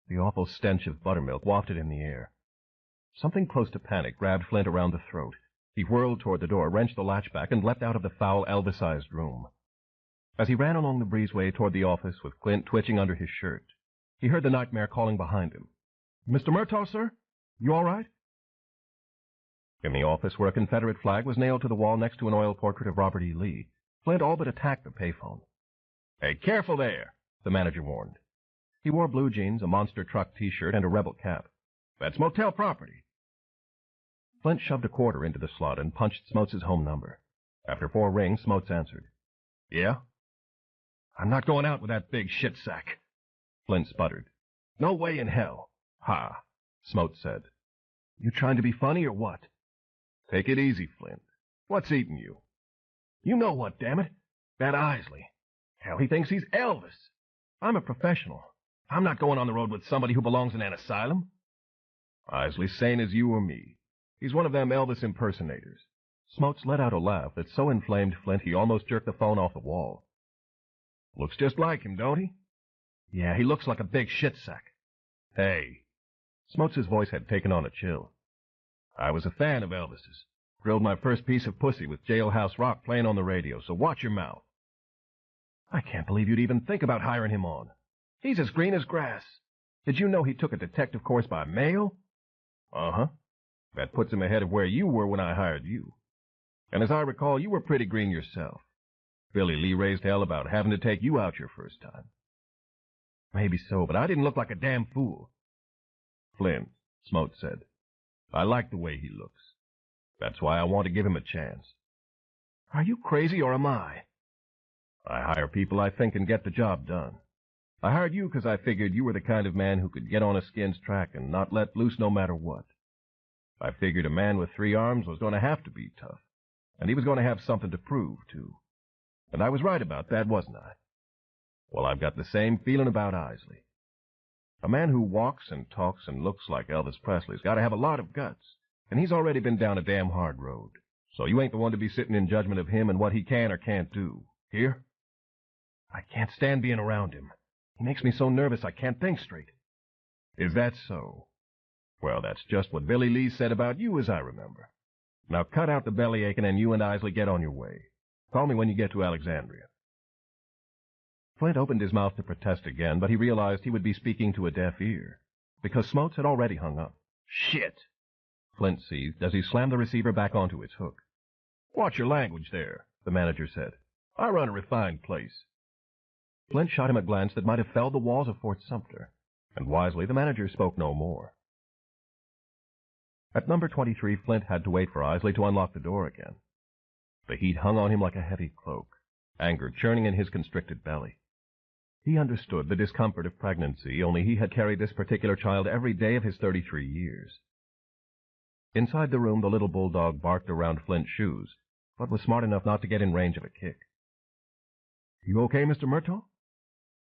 The awful stench of buttermilk wafted in the air. Something close to panic grabbed Flint around the throat. He whirled toward the door, wrenched the latch back, and leapt out of the foul, Elvis-sized room. As he ran along the breezeway toward the office with Clint twitching under his shirt, he heard the nightmare calling behind him. Mr. Murtaugh, sir? You all right? In the office, where a Confederate flag was nailed to the wall next to an oil portrait of Robert E. Lee, Flint all but attacked the payphone. Hey, careful there, the manager warned. He wore blue jeans, a monster truck T-shirt, and a rebel cap. That's motel property. Flint shoved a quarter into the slot and punched Smotes' home number. After 4 rings, Smotes answered. Yeah? I'm not going out with that big shit sack, Flint sputtered. No way in hell. Ha, Smotes said. You trying to be funny or what? Take it easy, Flint. What's eating you? You know what, damn it. That Isley. Hell, he thinks he's Elvis. I'm a professional. I'm not going on the road with somebody who belongs in an asylum. Isley's sane as you or me. He's one of them Elvis impersonators. Smotes let out a laugh that so inflamed Flint he almost jerked the phone off the wall. Looks just like him, don't he? Yeah, he looks like a big shit sack. Hey. Smotes' voice had taken on a chill. I was a fan of Elvis's. Grilled my first piece of pussy with Jailhouse Rock playing on the radio, so watch your mouth. I can't believe you'd even think about hiring him on. He's as green as grass. Did you know he took a detective course by mail? Uh-huh. That puts him ahead of where you were when I hired you. And as I recall, you were pretty green yourself. Billy Lee raised hell about having to take you out your first time. Maybe so, but I didn't look like a damn fool. Flint, Smote said. I like the way he looks. That's why I want to give him a chance. Are you crazy or am I? I hire people I think can get the job done. I hired you because I figured you were the kind of man who could get on a skin's track and not let loose no matter what. I figured a man with 3 arms was going to have to be tough, and he was going to have something to prove, too. And I was right about that, wasn't I? Well, I've got the same feeling about Isley. A man who walks and talks and looks like Elvis Presley's got to have a lot of guts, and he's already been down a damn hard road. So you ain't the one to be sitting in judgment of him and what he can or can't do. Hear? I can't stand being around him. He makes me so nervous I can't think straight. Is that so? Well, that's just what Billy Lee said about you, as I remember. Now cut out the belly aching and you and Isley get on your way. Call me when you get to Alexandria. Flint opened his mouth to protest again, but he realized he would be speaking to a deaf ear, because Smotes had already hung up. Shit! Flint seethed as he slammed the receiver back onto its hook. Watch your language there, the manager said. I run a refined place. Flint shot him a glance that might have felled the walls of Fort Sumter. and wisely the manager spoke no more. At number 23, Flint had to wait for Isley to unlock the door again. The heat hung on him like a heavy cloak, anger churning in his constricted belly. He understood the discomfort of pregnancy, only he had carried this particular child every day of his 33 years. Inside the room, the little bulldog barked around Flint's shoes, but was smart enough not to get in range of a kick. "You okay, Mr. Murtaugh?"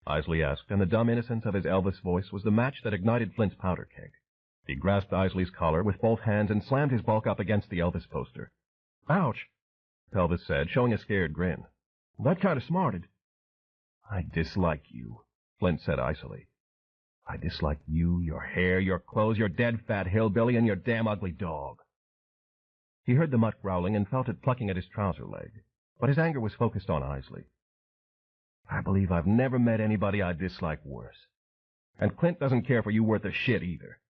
Isley asked, and the dumb innocence of his Elvis voice was the match that ignited Flint's powder keg. He grasped Isley's collar with both hands and slammed his bulk up against the Elvis poster. "Ouch," Pelvis said, showing a scared grin. "That kind of smarted." "I dislike you," Flint said icily. "I dislike you, your hair, your clothes, your dead fat hillbilly, and your damn ugly dog." He heard the mutt growling and felt it plucking at his trouser leg, but his anger was focused on Isley. "I believe I've never met anybody I dislike worse. And Clint doesn't care for you worth a shit either."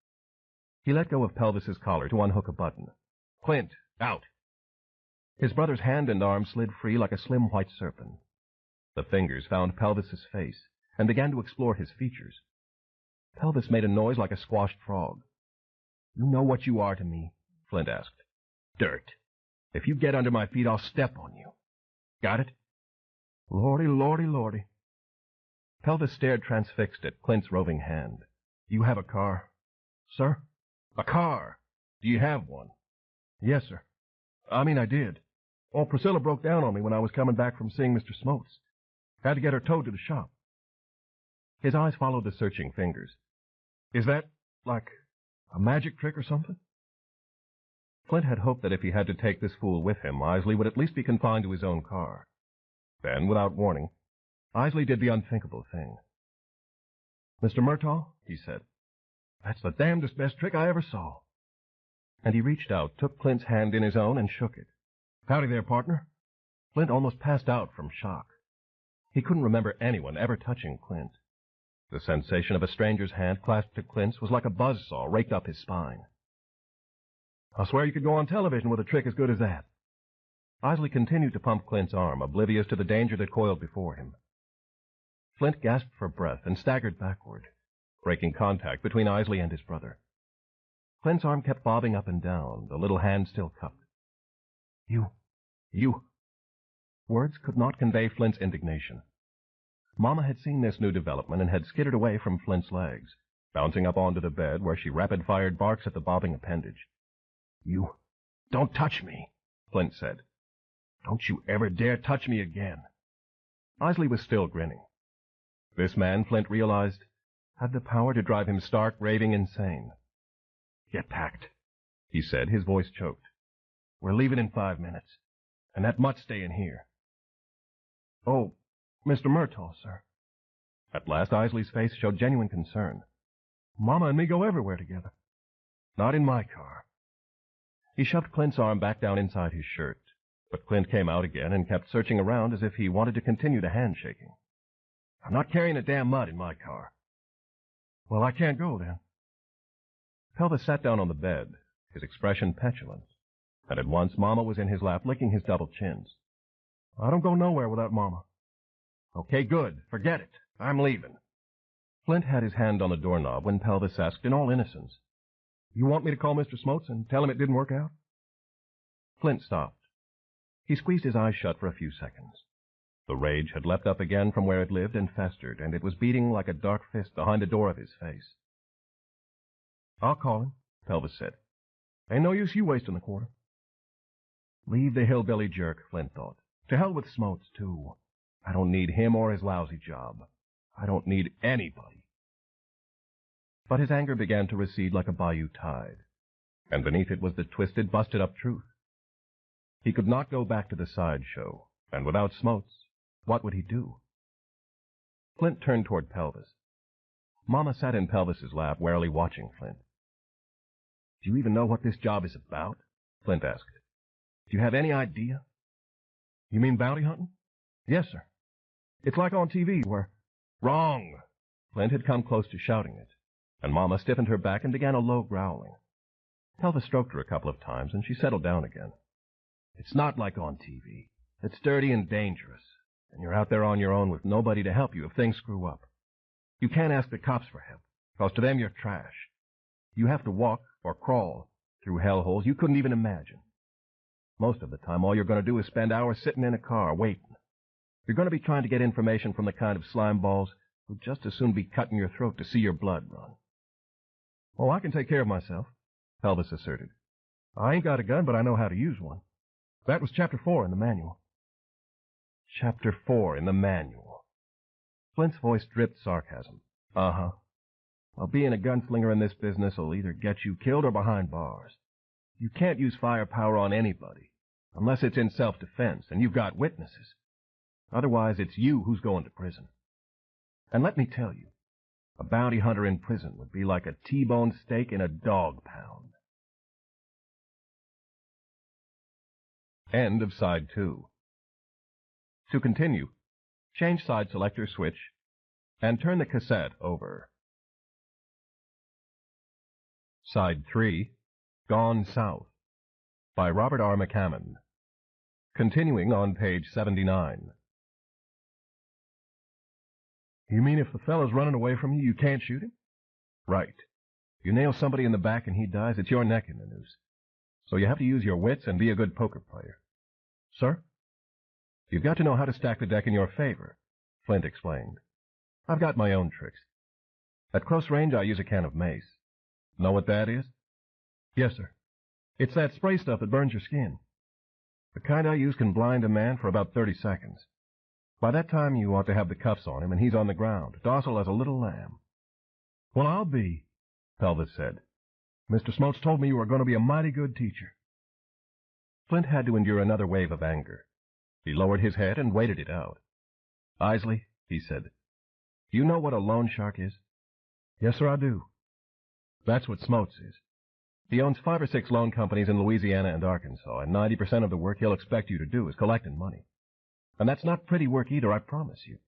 He let go of Pelvis's collar to unhook a button. "Clint, out!" His brother's hand and arm slid free like a slim white serpent. The fingers found Pelvis's face and began to explore his features. Pelvis made a noise like a squashed frog. "You know what you are to me?" Flint asked. "Dirt. If you get under my feet, I'll step on you. Got it?" "Lordy, lordy, lordy." Pelvis stared transfixed at Clint's roving hand. "You have a car?" "Sir?" "A car. Do you have one?" "Yes, sir. I did. Well, Priscilla broke down on me when I was coming back from seeing Mr. Smotes. Had to get her towed to the shop." His eyes followed the searching fingers. "Is that, like, a magic trick or something?" Flint had hoped that if he had to take this fool with him, Isley would at least be confined to his own car. Then, without warning, Isley did the unthinkable thing. "Mr. Murtaugh," he said, "that's the damnedest best trick I ever saw." And he reached out, took Clint's hand in his own, and shook it. "Howdy there, partner." Flint almost passed out from shock. He couldn't remember anyone ever touching Clint. The sensation of a stranger's hand clasped to Clint's was like a buzzsaw raked up his spine. "I swear you could go on television with a trick as good as that." Isley continued to pump Clint's arm, oblivious to the danger that coiled before him. Flint gasped for breath and staggered backward, breaking contact between Isley and his brother. Clint's arm kept bobbing up and down, the little hand still cupped. You... Words could not convey Flint's indignation. Mama had seen this new development and had skittered away from Flint's legs, bouncing up onto the bed where she rapid-fired barks at the bobbing appendage. "You don't touch me," Flint said. "Don't you ever dare touch me again." Isley was still grinning. This man, Flint realized, had the power to drive him stark, raving insane. "Get packed," he said, his voice choked. "We're leaving in 5 minutes, and that mutt's staying here." "Oh, Mr. Murtaugh, sir." At last Isley's face showed genuine concern. "Mama and me go everywhere together." "Not in my car." He shoved Clint's arm back down inside his shirt, but Clint came out again and kept searching around as if he wanted to continue the handshaking. "I'm not carrying a damn mutt in my car." "Well, I can't go, then." Pelvis sat down on the bed, his expression petulant, and at once Mama was in his lap, licking his double chins. "I don't go nowhere without Mama." "Okay, good. Forget it. I'm leaving." Flint had his hand on the doorknob when Pelvis asked in all innocence, "You want me to call Mr. Smotes and tell him it didn't work out?" Flint stopped. He squeezed his eyes shut for a few seconds. The rage had leapt up again from where it lived and festered, and it was beating like a dark fist behind the door of his face. "I'll call him," Pelvis said. "Ain't no use you wasting the quarter." Leave the hillbilly jerk, Flint thought. To hell with Smotes, too. I don't need him or his lousy job. I don't need anybody. But his anger began to recede like a bayou tide, and beneath it was the twisted, busted-up truth. He could not go back to the sideshow, and without Smotes, what would he do? Flint turned toward Pelvis. Mama sat in Pelvis's lap, warily watching Flint. "Do you even know what this job is about?" Flint asked. "Do you have any idea?" "You mean bounty hunting?" "Yes, sir. It's like on TV where—" "Wrong!" Flint had come close to shouting it, and Mama stiffened her back and began a low growling. Pelvis stroked her a couple of times, and she settled down again. "It's not like on TV. It's dirty and dangerous, and you're out there on your own with nobody to help you if things screw up. You can't ask the cops for help. 'Cause to them you're trash. You have to walk or crawl through hellholes you couldn't even imagine. Most of the time, all you're going to do is spend hours sitting in a car, waiting. You're going to be trying to get information from the kind of slime balls who'd just as soon be cutting your throat to see your blood run. Oh, I can take care of myself, Pelvis asserted. I ain't got a gun, but I know how to use one. That was Chapter 4 in the manual. Chapter 4 in the manual. Flint's voice dripped sarcasm. Uh-huh. Well, being a gunslinger in this business will either get you killed or behind bars. You can't use firepower on anybody, unless it's in self-defense and you've got witnesses. Otherwise, it's you who's going to prison. And let me tell you, a bounty hunter in prison would be like a T-bone steak in a dog pound. End of Side 2. To continue, change side selector switch and turn the cassette over. Side 3, Gone South, by Robert R. McCammon. Continuing on page 79. You mean if the fellow's running away from you, you can't shoot him? Right. You nail somebody in the back and he dies, it's your neck in the noose. So you have to use your wits and be a good poker player. Sir? You've got to know how to stack the deck in your favor, Flint explained. I've got my own tricks. At close range, I use a can of mace. Know what that is? Yes, sir. It's that spray stuff that burns your skin. The kind I use can blind a man for about 30 seconds. By that time, you ought to have the cuffs on him, and he's on the ground, docile as a little lamb. Well, I'll be, Pelvis said. Mr. Smotes told me you were going to be a mighty good teacher. Flint had to endure another wave of anger. He lowered his head and waited it out. Isley, he said, do you know what a loan shark is? Yes, sir, I do. That's what Smotes is. He owns 5 or 6 loan companies in Louisiana and Arkansas, and 90% of the work he'll expect you to do is collecting money. And that's not pretty work either, I promise you,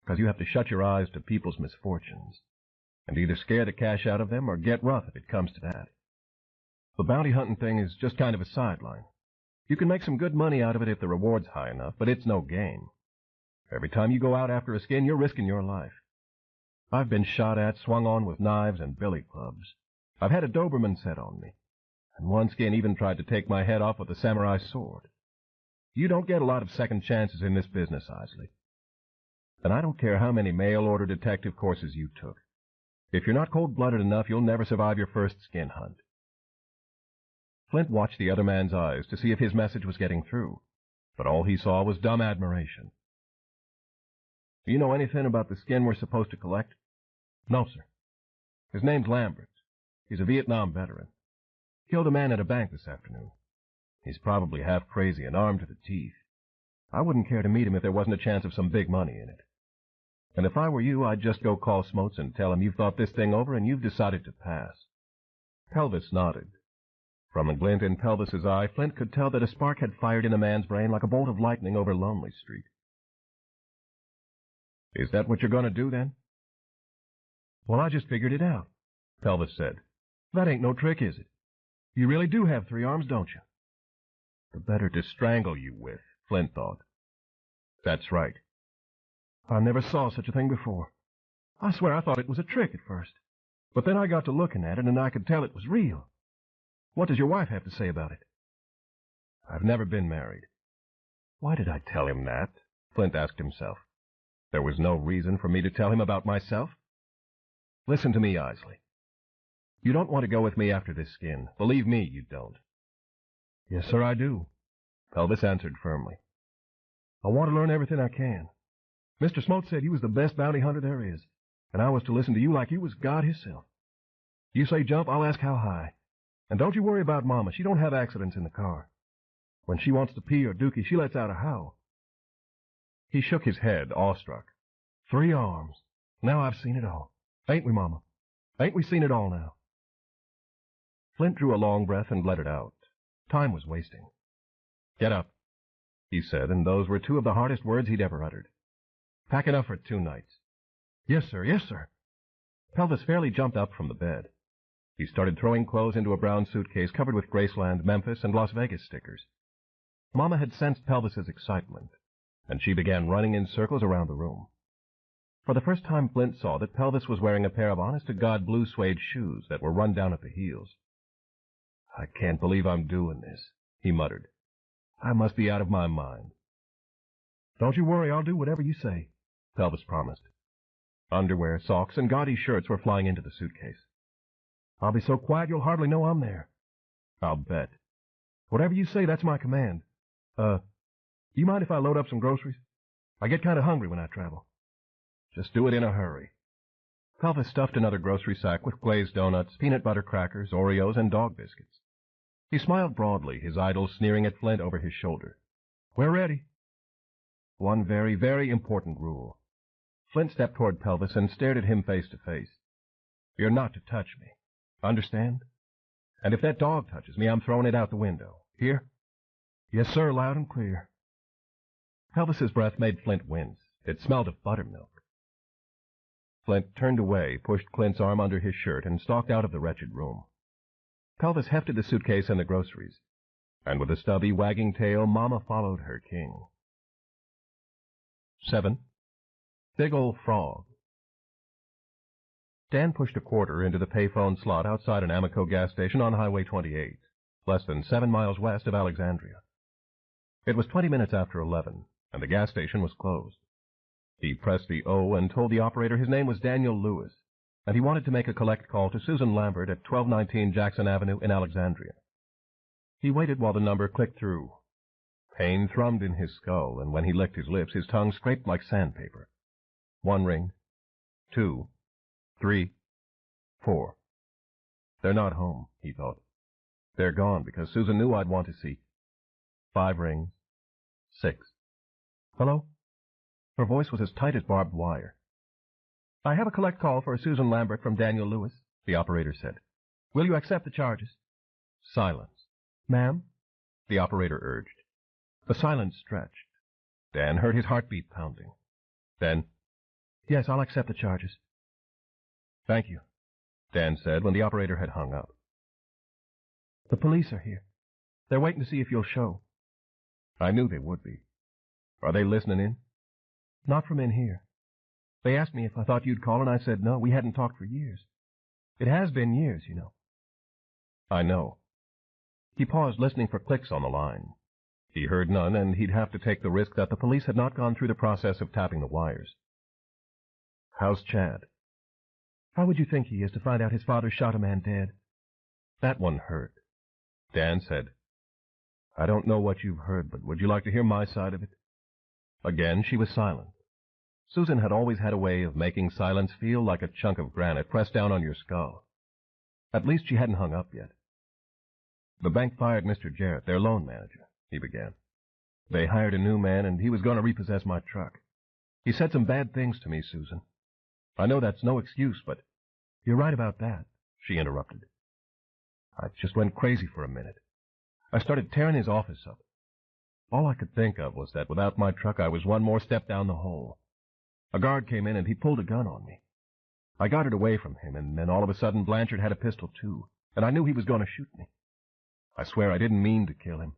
because you have to shut your eyes to people's misfortunes, and either scare the cash out of them or get rough if it comes to that. The bounty hunting thing is just kind of a sideline. You can make some good money out of it if the reward's high enough, but it's no game. Every time you go out after a skin, you're risking your life. I've been shot at, swung on with knives and billy clubs. I've had a Doberman set on me, and one skin even tried to take my head off with a samurai sword. You don't get a lot of second chances in this business, Isley. And I don't care how many mail-order detective courses you took. If you're not cold-blooded enough, you'll never survive your first skin hunt. Flint watched the other man's eyes to see if his message was getting through, but all he saw was dumb admiration. Do you know anything about the skin we're supposed to collect? No, sir. His name's Lambert. He's a Vietnam veteran. Killed a man at a bank this afternoon. He's probably half crazy and armed to the teeth. I wouldn't care to meet him if there wasn't a chance of some big money in it. And if I were you, I'd just go call Smotes and tell him you've thought this thing over and you've decided to pass. Pelvis nodded. From the glint in Pelvis's eye, Flint could tell that a spark had fired in the man's brain like a bolt of lightning over Lonely Street. Is that what you're going to do, then? Well, I just figured it out, Pelvis said. That ain't no trick, is it? You really do have 3 arms, don't you? The better to strangle you with, Flint thought. That's right. I never saw such a thing before. I swear I thought it was a trick at first. But then I got to looking at it, and I could tell it was real. What does your wife have to say about it? I've never been married. Why did I tell him that? Flint asked himself. There was no reason for me to tell him about myself. Listen to me, Isley. You don't want to go with me after this skin. Believe me, you don't. Yes, sir, I do, Pelvis answered firmly. I want to learn everything I can. Mr. Smote said you was the best bounty hunter there is, and I was to listen to you like you was God himself. You say jump, I'll ask how high. And don't you worry about Mama. She don't have accidents in the car. When she wants to pee or dookie, she lets out a howl. He shook his head, awestruck. 3 arms. Now I've seen it all. Ain't we, Mama? Ain't we seen it all now? Flint drew a long breath and let it out. Time was wasting. Get up, he said, and those were 2 of the hardest words he'd ever uttered. Pack enough for 2 nights. Yes, sir, yes, sir. Pelvis fairly jumped up from the bed. He started throwing clothes into a brown suitcase covered with Graceland, Memphis, and Las Vegas stickers. Mama had sensed Pelvis's excitement, and she began running in circles around the room. For the first time, Flint saw that Pelvis was wearing a pair of honest-to-God blue suede shoes that were run down at the heels. "I can't believe I'm doing this," he muttered. "I must be out of my mind." "Don't you worry, I'll do whatever you say," Pelvis promised. Underwear, socks, and gaudy shirts were flying into the suitcase. "I'll be so quiet you'll hardly know I'm there." "I'll bet." "Whatever you say, that's my command. Do you mind if I load up some groceries? I get kind of hungry when I travel." "Just do it in a hurry." Pelvis stuffed another grocery sack with glazed donuts, peanut butter crackers, Oreos, and dog biscuits. He smiled broadly, his idol sneering at Flint over his shoulder. "We're ready." One very, very important rule. Flint stepped toward Pelvis and stared at him face to face. "You're not to touch me. Understand? And if that dog touches me, I'm throwing it out the window. Hear?" "Yes, sir, loud and clear." Pelvis's breath made Flint wince. It smelled of buttermilk. Flint turned away, pushed Clint's arm under his shirt, and stalked out of the wretched room. Pelvis hefted the suitcase and the groceries, and with a stubby, wagging tail, Mama followed her king. 7. Big Old Frog. Dan pushed a quarter into the payphone slot outside an Amoco gas station on Highway 28, less than 7 miles west of Alexandria. It was 20 minutes after 11, and the gas station was closed. He pressed the O and told the operator his name was Daniel Lewis, and he wanted to make a collect call to Susan Lambert at 1219 Jackson Avenue in Alexandria. He waited while the number clicked through. Pain thrummed in his skull, and when he licked his lips, his tongue scraped like sandpaper. 1 ring, 2, 3, 4. They're not home, he thought. They're gone because Susan knew I'd want to see. 5 rings, 6. Hello? Her voice was as tight as barbed wire. "I have a collect call for Susan Lambert from Daniel Lewis," the operator said. "Will you accept the charges?" Silence. "Ma'am?" the operator urged. The silence stretched. Dan heard his heartbeat pounding. Then, "Yes, I'll accept the charges." "Thank you," Dan said when the operator had hung up. "The police are here. They're waiting to see if you'll show." "I knew they would be. Are they listening in?" "Not from in here. They asked me if I thought you'd call, and I said no. We hadn't talked for years. It has been years, you know." "I know." He paused, listening for clicks on the line. He heard none, and he'd have to take the risk that the police had not gone through the process of tapping the wires. "How's Chad?" "How would you think he is to find out his father shot a man dead?" That one hurt. Dan said, "I don't know what you've heard, but would you like to hear my side of it?" Again she was silent. Susan had always had a way of making silence feel like a chunk of granite pressed down on your skull. At least she hadn't hung up yet. "The bank fired Mr. Jarrett, their loan manager," he began. "They hired a new man, and he was going to repossess my truck. He said some bad things to me, Susan. I know that's no excuse, but—" "You're right about that," she interrupted. "I just went crazy for a minute. I started tearing his office up. All I could think of was that without my truck I was one more step down the hole. A guard came in and he pulled a gun on me. I got it away from him, and then all of a sudden Blanchard had a pistol too, and I knew he was going to shoot me. I swear I didn't mean to kill him.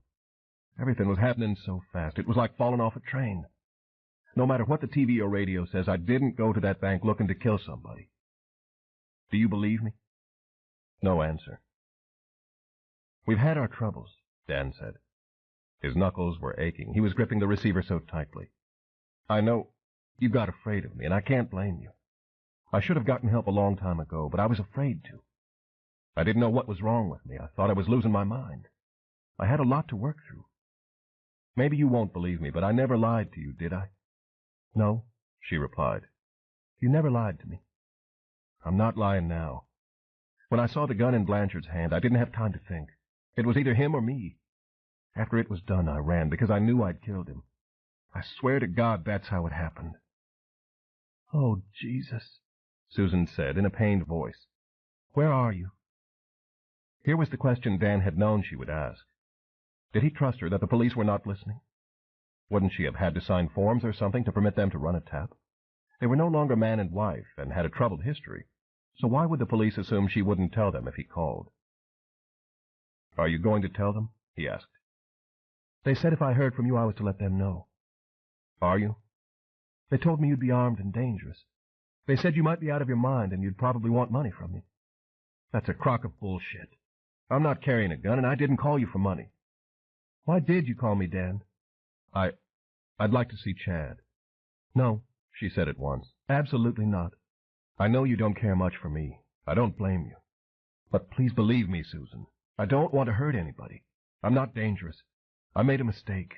Everything was happening so fast. It was like falling off a train. No matter what the TV or radio says, I didn't go to that bank looking to kill somebody. Do you believe me?" No answer. "We've had our troubles," Dan said. His knuckles were aching. He was gripping the receiver so tightly. "I know you got afraid of me, and I can't blame you. I should have gotten help a long time ago, but I was afraid to. I didn't know what was wrong with me. I thought I was losing my mind. I had a lot to work through. Maybe you won't believe me, but I never lied to you, did I?" "No," she replied. "You never lied to me." "I'm not lying now. When I saw the gun in Blanchard's hand, I didn't have time to think. It was either him or me. After it was done, I ran because I knew I'd killed him. I swear to God that's how it happened." "Oh, Jesus," Susan said in a pained voice. "Where are you?" Here was the question Dan had known she would ask. Did he trust her that the police were not listening? Wouldn't she have had to sign forms or something to permit them to run a tap? They were no longer man and wife and had a troubled history, so why would the police assume she wouldn't tell them if he called? "Are you going to tell them?" he asked. "They said if I heard from you I was to let them know." "Are you?" "They told me you'd be armed and dangerous. They said you might be out of your mind and you'd probably want money from me. That's a crock of bullshit. I'm not carrying a gun, and I didn't call you for money. Why did you call me, Dan? I'd like to see Chad. No, She said at once. absolutely not. I know you don't care much for me. I don't blame you. But please believe me, Susan. I don't want to hurt anybody. I'm not dangerous. I made a mistake.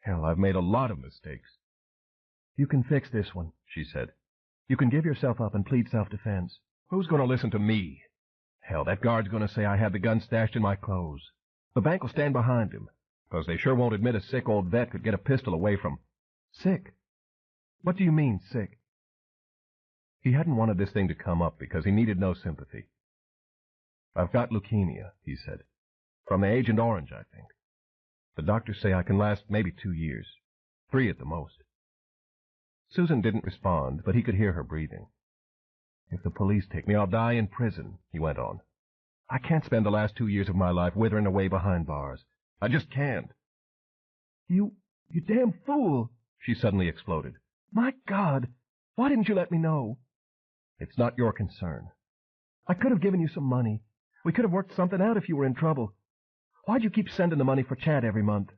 Hell, I've made a lot of mistakes. You can fix this one, She said. You can give yourself up and plead self-defense. Who's going to listen to me? Hell, that guard's going to say I had the gun stashed in my clothes. The bank will stand behind him. Because they sure won't admit a sick old vet could get a pistol away from... Sick? What do you mean, sick? He hadn't wanted this thing to come up because he needed no sympathy. I've got leukemia, he said. From the Agent Orange, I think. The doctors say I can last maybe 2 years. 3 at the most. Susan didn't respond, but he could hear her breathing. If the police take me, I'll die in prison, he went on. I can't spend the last 2 years of my life withering away behind bars. I just can't. You damn fool! She suddenly exploded. My God! Why didn't you let me know? It's not your concern. I could have given you some money. We could have worked something out if you were in trouble. Why'd you keep sending the money for Chad every month?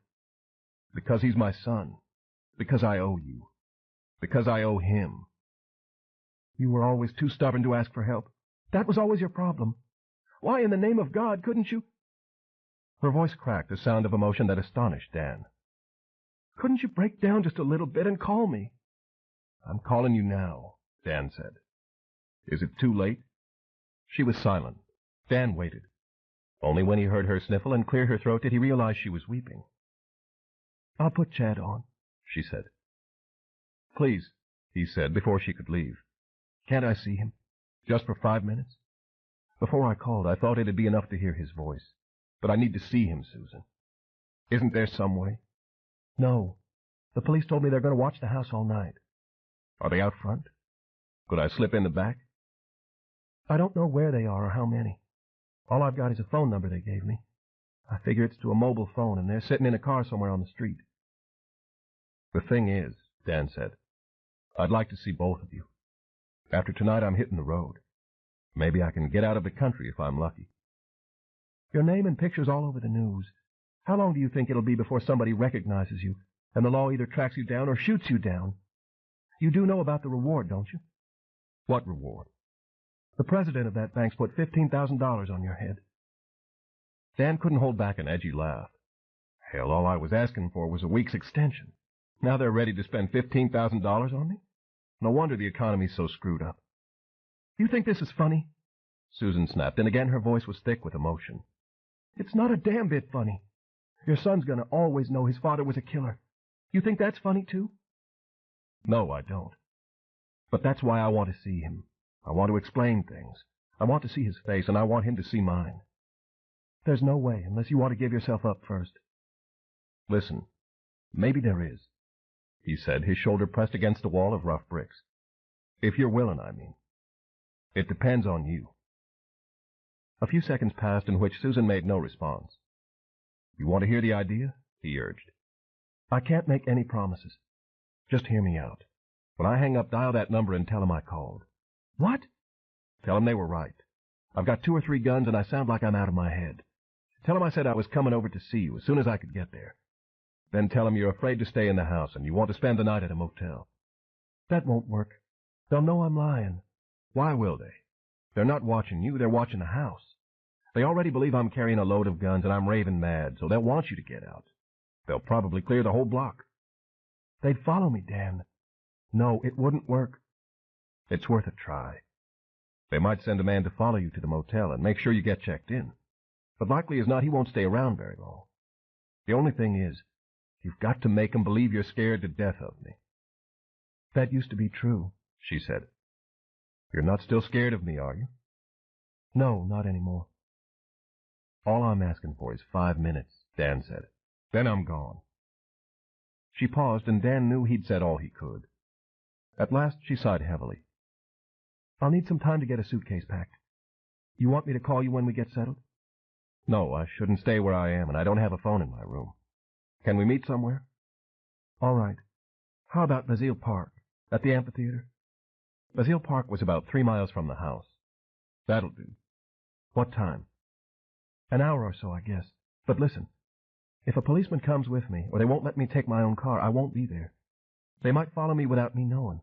Because he's my son. Because I owe you. Because I owe him. You were always too stubborn to ask for help. That was always your problem. Why, in the name of God, couldn't you? Her voice cracked, a sound of emotion that astonished Dan. Couldn't you break down just a little bit and call me? I'm calling you now, Dan said. Is it too late? She was silent. Dan waited. Only when he heard her sniffle and clear her throat did he realize she was weeping. I'll put Chad on, she said. Please, he said before she could leave. Can't I see him? Just for 5 minutes? Before I called, I thought it'd be enough to hear his voice. But I need to see him, Susan. Isn't there some way? No. The police told me they're going to watch the house all night. Are they out front? Could I slip in the back? I don't know where they are or how many. All I've got is a phone number they gave me. I figure it's to a mobile phone, and they're sitting in a car somewhere on the street. The thing is, Dan said, I'd like to see both of you. After tonight, I'm hitting the road. Maybe I can get out of the country if I'm lucky. Your name and picture's all over the news. How long do you think it'll be before somebody recognizes you, and the law either tracks you down or shoots you down? You do know about the reward, don't you? What reward? The president of that bank's put $15,000 on your head. Dan couldn't hold back an edgy laugh. Hell, all I was asking for was a week's extension. Now they're ready to spend $15,000 on me? No wonder the economy's so screwed up. You think this is funny? Susan snapped, and again her voice was thick with emotion. It's not a damn bit funny. Your son's going to always know his father was a killer. You think that's funny, too? No, I don't. But that's why I want to see him. I want to explain things. I want to see his face, and I want him to see mine. There's no way, unless you want to give yourself up first. Listen, maybe there is, he said, his shoulder pressed against a wall of rough bricks. If you're willing, I mean. It depends on you. A few seconds passed in which Susan made no response. You want to hear the idea? He urged. I can't make any promises. Just hear me out. When I hang up, dial that number and tell them I called. What? Tell them they were right. I've got 2 or 3 guns and I sound like I'm out of my head. Tell them I said I was coming over to see you as soon as I could get there. Then tell them you're afraid to stay in the house and you want to spend the night at a motel. That won't work. They'll know I'm lying. Why will they? They're not watching you, they're watching the house. They already believe I'm carrying a load of guns and I'm raving mad, so they'll want you to get out. They'll probably clear the whole block. They'd follow me, Dan. No, it wouldn't work. It's worth a try. They might send a man to follow you to the motel and make sure you get checked in. But likely as not, he won't stay around very long. The only thing is, you've got to make 'em believe you're scared to death of me. That used to be true, she said. You're not still scared of me, are you? No, not anymore. All I'm asking for is 5 minutes, Dan said. Then I'm gone. She paused, and Dan knew he'd said all he could. At last she sighed heavily. I'll need some time to get a suitcase packed. You want me to call you when we get settled? No, I shouldn't stay where I am, and I don't have a phone in my room. Can we meet somewhere? All right. How about Basile Park, at the amphitheater? Basile Park was about 3 miles from the house. That'll do. What time? An hour or so, I guess. But listen, if a policeman comes with me, or they won't let me take my own car, I won't be there. They might follow me without me knowing.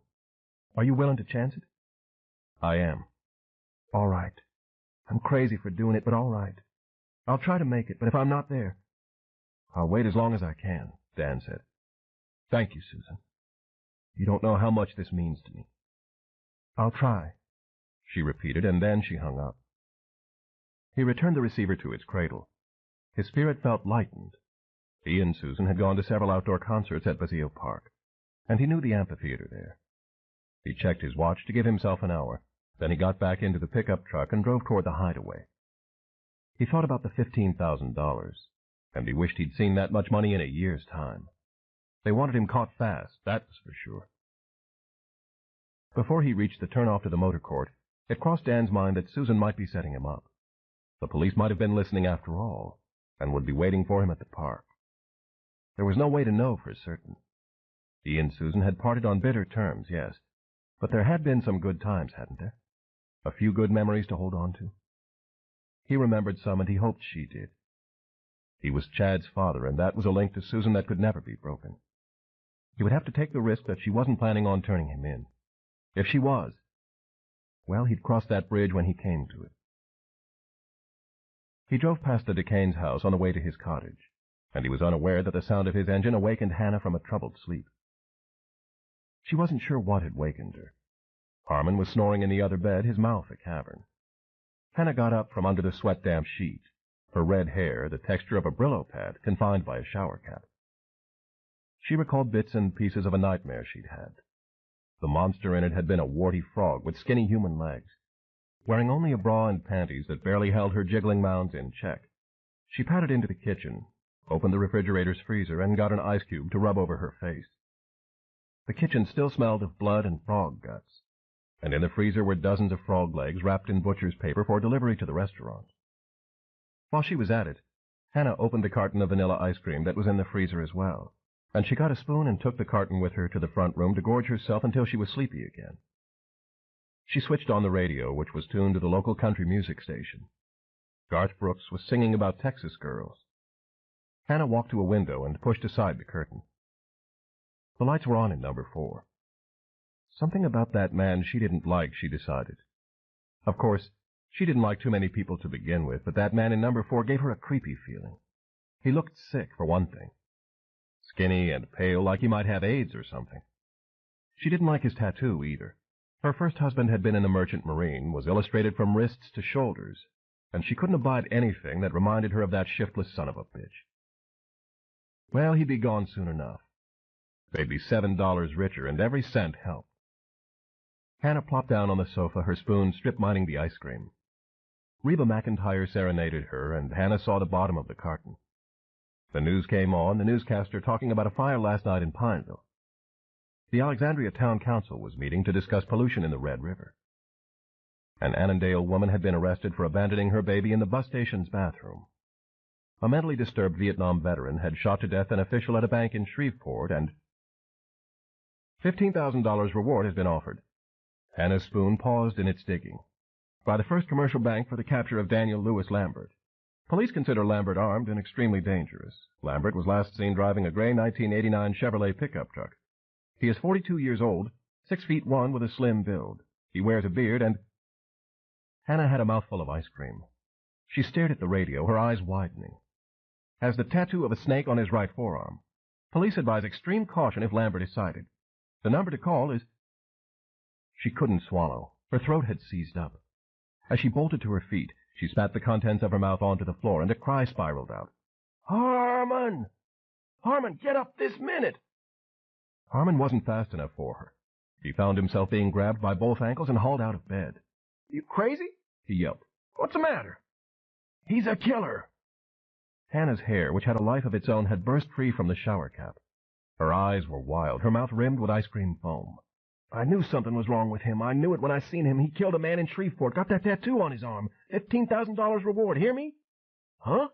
Are you willing to chance it? I am. All right. I'm crazy for doing it, but all right. I'll try to make it, but if I'm not there, I'll wait as long as I can, Dan said. Thank you, Susan. You don't know how much this means to me. I'll try, she repeated, and then she hung up. He returned the receiver to its cradle. His spirit felt lightened. He and Susan had gone to several outdoor concerts at Basile Park, and he knew the amphitheater there. He checked his watch to give himself an hour. Then he got back into the pickup truck and drove toward the hideaway. He thought about the $15,000, and he wished he'd seen that much money in a year's time. They wanted him caught fast, that was for sure. Before he reached the turnoff to the motor court, it crossed Dan's mind that Susan might be setting him up. The police might have been listening after all, and would be waiting for him at the park. There was no way to know for certain. He and Susan had parted on bitter terms, yes, but there had been some good times, hadn't there? A few good memories to hold on to. He remembered some, and he hoped she did. He was Chad's father, and that was a link to Susan that could never be broken. He would have to take the risk that she wasn't planning on turning him in. If she was, well, he'd cross that bridge when he came to it. He drove past the DeCanes' house on the way to his cottage, and he was unaware that the sound of his engine awakened Hannah from a troubled sleep. She wasn't sure what had wakened her. Harmon was snoring in the other bed, his mouth a cavern. Hannah got up from under the sweat-damp sheet, her red hair the texture of a Brillo pad confined by a shower cap. She recalled bits and pieces of a nightmare she'd had. The monster in it had been a warty frog with skinny human legs. Wearing only a bra and panties that barely held her jiggling mounds in check, she padded into the kitchen, opened the refrigerator's freezer, and got an ice cube to rub over her face. The kitchen still smelled of blood and frog guts, and in the freezer were dozens of frog legs wrapped in butcher's paper for delivery to the restaurant. While she was at it, Hannah opened the carton of vanilla ice cream that was in the freezer as well, and she got a spoon and took the carton with her to the front room to gorge herself until she was sleepy again. She switched on the radio, which was tuned to the local country music station. Garth Brooks was singing about Texas girls. Hannah walked to a window and pushed aside the curtain. The lights were on in number 4. Something about that man she didn't like, she decided. Of course, she didn't like too many people to begin with, but that man in number 4 gave her a creepy feeling. He looked sick, for one thing. Skinny and pale, like he might have AIDS or something. She didn't like his tattoo, either. Her first husband had been in the Merchant Marine, was illustrated from wrists to shoulders, and she couldn't abide anything that reminded her of that shiftless son of a bitch. Well, he'd be gone soon enough. They'd be $7 richer, and every cent helped. Hannah plopped down on the sofa, her spoon strip-mining the ice cream. Reba McEntire serenaded her, and Hannah saw the bottom of the carton. The news came on, the newscaster talking about a fire last night in Pineville. The Alexandria Town Council was meeting to discuss pollution in the Red River. An Annandale woman had been arrested for abandoning her baby in the bus station's bathroom. A mentally disturbed Vietnam veteran had shot to death an official at a bank in Shreveport, and $15,000 reward has been offered. Hannah's spoon paused in its digging. By the First Commercial Bank for the capture of Daniel Lewis Lambert. Police consider Lambert armed and extremely dangerous. Lambert was last seen driving a gray 1989 Chevrolet pickup truck. He is 42 years old, 6'1" with a slim build. He wears a beard and... Hannah had a mouthful of ice cream. She stared at the radio, her eyes widening. Has the tattoo of a snake on his right forearm. Police advise extreme caution if Lambert is sighted. The number to call is... She couldn't swallow. Her throat had seized up. As she bolted to her feet, she spat the contents of her mouth onto the floor, and a cry spiraled out. Harmon! Harmon, get up this minute! Harmon wasn't fast enough for her. He found himself being grabbed by both ankles and hauled out of bed. You crazy? He yelped. What's the matter? He's a killer. Hannah's hair, which had a life of its own, had burst free from the shower cap. Her eyes were wild, her mouth rimmed with ice cream foam. I knew something was wrong with him. I knew it when I seen him. He killed a man in Shreveport, got that tattoo on his arm. $15,000 reward, hear me? Huh?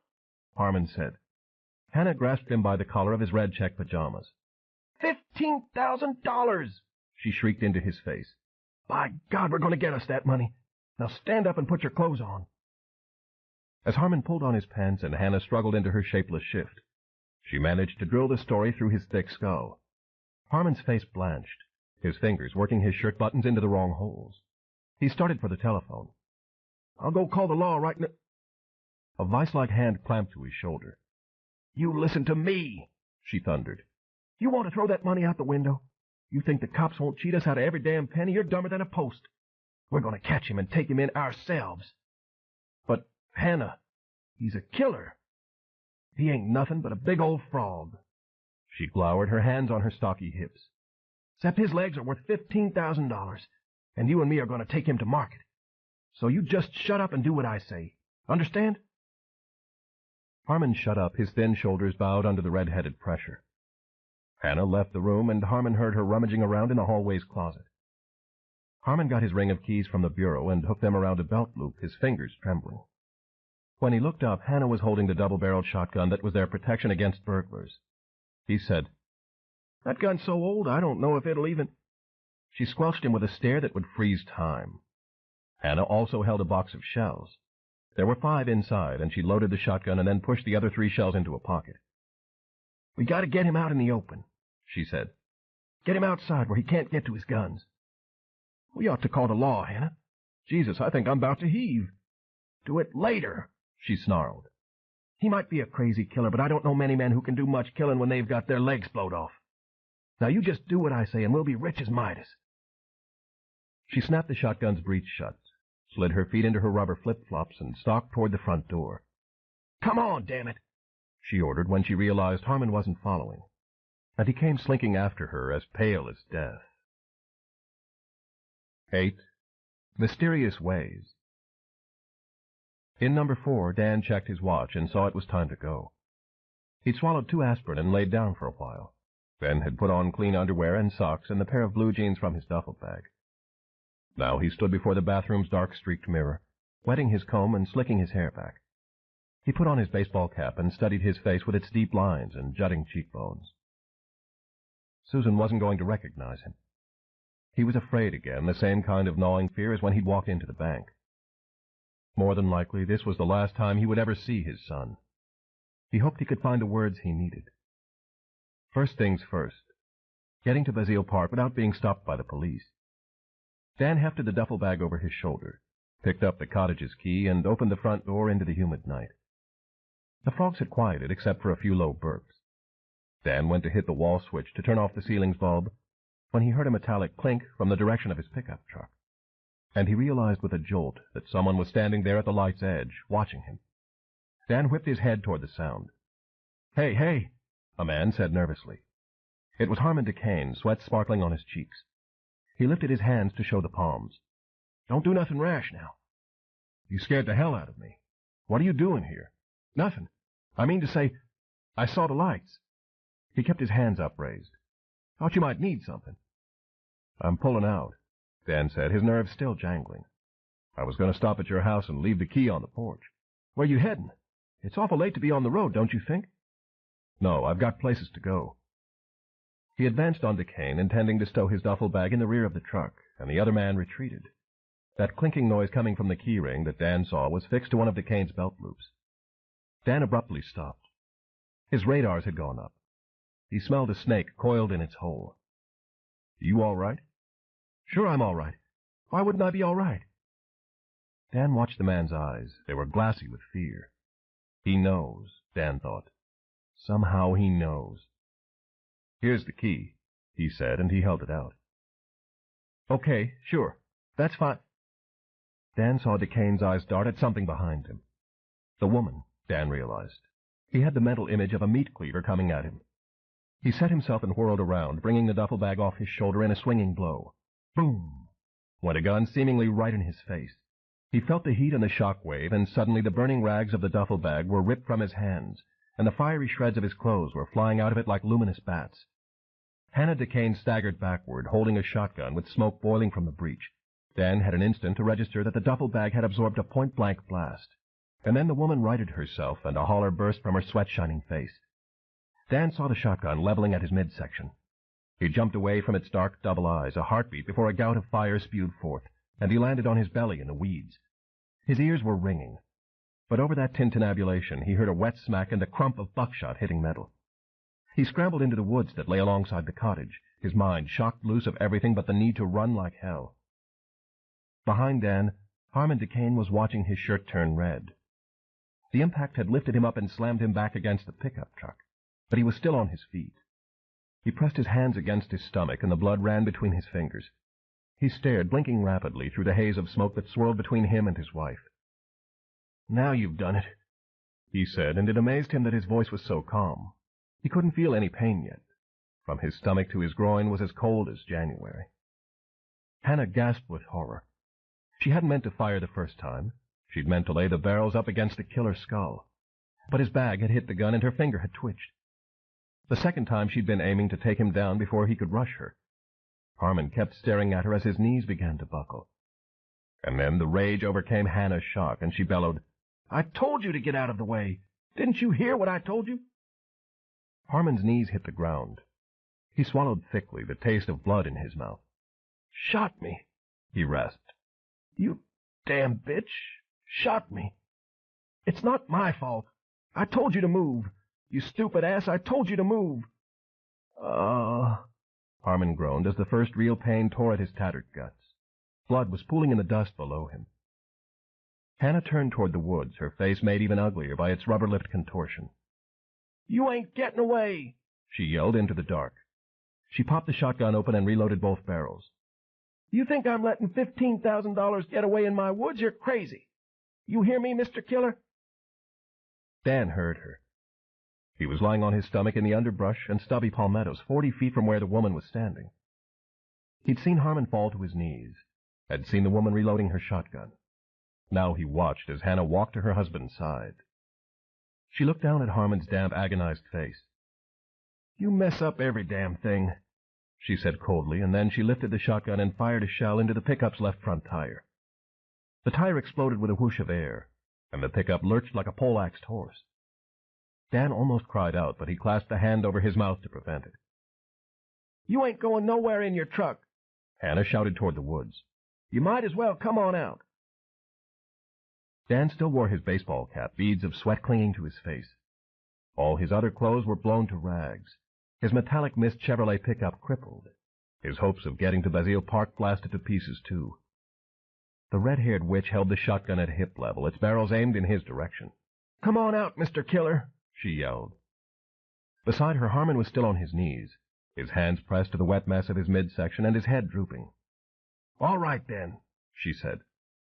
Harmon said. Hannah grasped him by the collar of his red check pajamas. $15,000! She shrieked into his face. By God, we're going to get us that money. Now stand up and put your clothes on. As Harmon pulled on his pants and Hannah struggled into her shapeless shift, she managed to drill the story through his thick skull. Harmon's face blanched, his fingers working his shirt buttons into the wrong holes. He started for the telephone. I'll go call the law right now. A vice-like hand clamped to his shoulder. You listen to me, she thundered. You want to throw that money out the window? You think the cops won't cheat us out of every damn penny? You're dumber than a post. We're going to catch him and take him in ourselves. But, Hannah, he's a killer. He ain't nothing but a big old frog. She glowered, her hands on her stocky hips. Except his legs are worth $15,000, and you and me are going to take him to market. So you just shut up and do what I say. Understand? Harmon shut up, his thin shoulders bowed under the red-headed pressure. Hannah left the room, and Harmon heard her rummaging around in the hallway's closet. Harmon got his ring of keys from the bureau and hooked them around a belt loop, his fingers trembling. When he looked up, Hannah was holding the double-barreled shotgun that was their protection against burglars. He said, That gun's so old, I don't know if it'll even... She squelched him with a stare that would freeze time. Hannah also held a box of shells. There were 5 inside, and she loaded the shotgun and then pushed the other 3 shells into a pocket. We got to get him out in the open, she said. Get him outside where he can't get to his guns. We ought to call the law, Hannah. Jesus, I think I'm about to heave. Do it later, she snarled. He might be a crazy killer, but I don't know many men who can do much killing when they've got their legs blowed off. Now you just do what I say, and we'll be rich as Midas. She snapped the shotgun's breech shut, slid her feet into her rubber flip-flops, and stalked toward the front door. Come on, damn it, she ordered when she realized Harmon wasn't following, and he came slinking after her as pale as death. 8. Mysterious Ways. In number 4, Dan checked his watch and saw it was time to go. He'd swallowed 2 aspirin and laid down for a while, then had put on clean underwear and socks and the pair of blue jeans from his duffel bag. Now he stood before the bathroom's dark-streaked mirror, wetting his comb and slicking his hair back. He put on his baseball cap and studied his face with its deep lines and jutting cheekbones. Susan wasn't going to recognize him. He was afraid again, the same kind of gnawing fear as when he'd walked into the bank. More than likely, this was the last time he would ever see his son. He hoped he could find the words he needed. First things first, getting to Basile Park without being stopped by the police. Dan hefted the duffel bag over his shoulder, picked up the cottage's key, and opened the front door into the humid night. The frogs had quieted except for a few low burps. Dan went to hit the wall switch to turn off the ceiling's bulb when he heard a metallic clink from the direction of his pickup truck, and he realized with a jolt that someone was standing there at the light's edge, watching him. Dan whipped his head toward the sound. "Hey, hey," a man said nervously. It was Harmon DeCane, sweat sparkling on his cheeks. He lifted his hands to show the palms. "Don't do nothing rash now." "You scared the hell out of me. What are you doing here?" "Nothing. I mean to say, I saw the lights." He kept his hands upraised. "Thought you might need something." "I'm pulling out," Dan said, his nerves still jangling. "I was going to stop at your house and leave the key on the porch." "Where you heading? It's awful late to be on the road, don't you think?" "No, I've got places to go." He advanced on DeCane, intending to stow his duffel bag in the rear of the truck, and the other man retreated. That clinking noise coming from the key ring that Dan saw was fixed to one of DeCane's belt loops. Dan abruptly stopped. His radars had gone up. He smelled a snake coiled in its hole. "You all right?" "Sure I'm all right. Why wouldn't I be all right?" Dan watched the man's eyes. They were glassy with fear. He knows, Dan thought. Somehow he knows. "Here's the key," he said, and he held it out. "Okay, sure. That's fine." Dan saw DeCane's eyes dart at something behind him. The woman, Dan realized. He had the mental image of a meat cleaver coming at him. He set himself and whirled around, bringing the duffel bag off his shoulder in a swinging blow. Boom! Went a gun seemingly right in his face. He felt the heat and the shock wave, and suddenly the burning rags of the duffel bag were ripped from his hands, and the fiery shreds of his clothes were flying out of it like luminous bats. Hannah DeCane staggered backward, holding a shotgun with smoke boiling from the breech. Dan had an instant to register that the duffel bag had absorbed a point-blank blast. And then the woman righted herself, and a holler burst from her sweat-shining face. Dan saw the shotgun leveling at his midsection. He jumped away from its dark double eyes, a heartbeat before a gout of fire spewed forth, and he landed on his belly in the weeds. His ears were ringing, but over that tintinnabulation he heard a wet smack and a crump of buckshot hitting metal. He scrambled into the woods that lay alongside the cottage, his mind shocked loose of everything but the need to run like hell. Behind Dan, Harmon DeCane was watching his shirt turn red. The impact had lifted him up and slammed him back against the pickup truck, but he was still on his feet. He pressed his hands against his stomach, and the blood ran between his fingers. He stared, blinking rapidly, through the haze of smoke that swirled between him and his wife. "Now you've done it," he said, and it amazed him that his voice was so calm. He couldn't feel any pain yet. From his stomach to his groin was as cold as January. Hannah gasped with horror. She hadn't meant to fire the first time. She'd meant to lay the barrels up against the killer's skull. But his bag had hit the gun and her finger had twitched. The second time she'd been aiming to take him down before he could rush her. Harmon kept staring at her as his knees began to buckle. And then the rage overcame Hannah's shock, and she bellowed, "I told you to get out of the way! Didn't you hear what I told you?" Harmon's knees hit the ground. He swallowed thickly, the taste of blood in his mouth. "Shot me," he rasped. "You damn bitch! Shot me! It's not my fault. I told you to move. You stupid ass, I told you to move." Harmon groaned as the first real pain tore at his tattered guts. Blood was pooling in the dust below him. Hannah turned toward the woods, her face made even uglier by its rubber-lipped contortion. "You ain't getting away!" she yelled into the dark. She popped the shotgun open and reloaded both barrels. "You think I'm letting $15,000 get away in my woods? You're crazy. You hear me, Mr. Killer?" Dan heard her. He was lying on his stomach in the underbrush and stubby palmettos, 40 feet from where the woman was standing. He'd seen Harmon fall to his knees, had seen the woman reloading her shotgun. Now he watched as Hannah walked to her husband's side. She looked down at Harmon's damp, agonized face. "You mess up every damn thing," she said coldly, and then she lifted the shotgun and fired a shell into the pickup's left front tire. The tire exploded with a whoosh of air, and the pickup lurched like a pole-axed horse. Dan almost cried out, but he clasped a hand over his mouth to prevent it. "You ain't going nowhere in your truck," Hannah shouted toward the woods. "You might as well come on out." Dan still wore his baseball cap, beads of sweat clinging to his face. All his other clothes were blown to rags, his metallic mist Chevrolet pickup crippled. His hopes of getting to Basile Park blasted to pieces, too. The red-haired witch held the shotgun at hip level, its barrels aimed in his direction. "Come on out, Mr. Killer," she yelled. Beside her, Harmon was still on his knees, his hands pressed to the wet mess of his midsection and his head drooping. "All right, then," she said.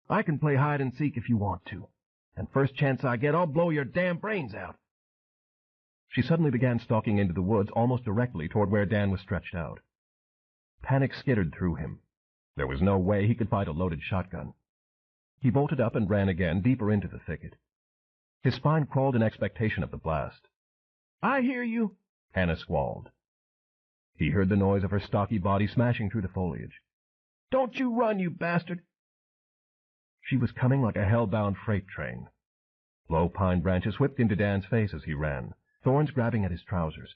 "I can play hide-and-seek if you want to, and first chance I get, I'll blow your damn brains out." She suddenly began stalking into the woods almost directly toward where Dan was stretched out. Panic skittered through him. There was no way he could fight a loaded shotgun. He bolted up and ran again, deeper into the thicket. His spine crawled in expectation of the blast. "I hear you," Hannah squalled. He heard the noise of her stocky body smashing through the foliage. "Don't you run, you bastard!" She was coming like a hell-bound freight train. Low pine branches whipped into Dan's face as he ran, thorns grabbing at his trousers.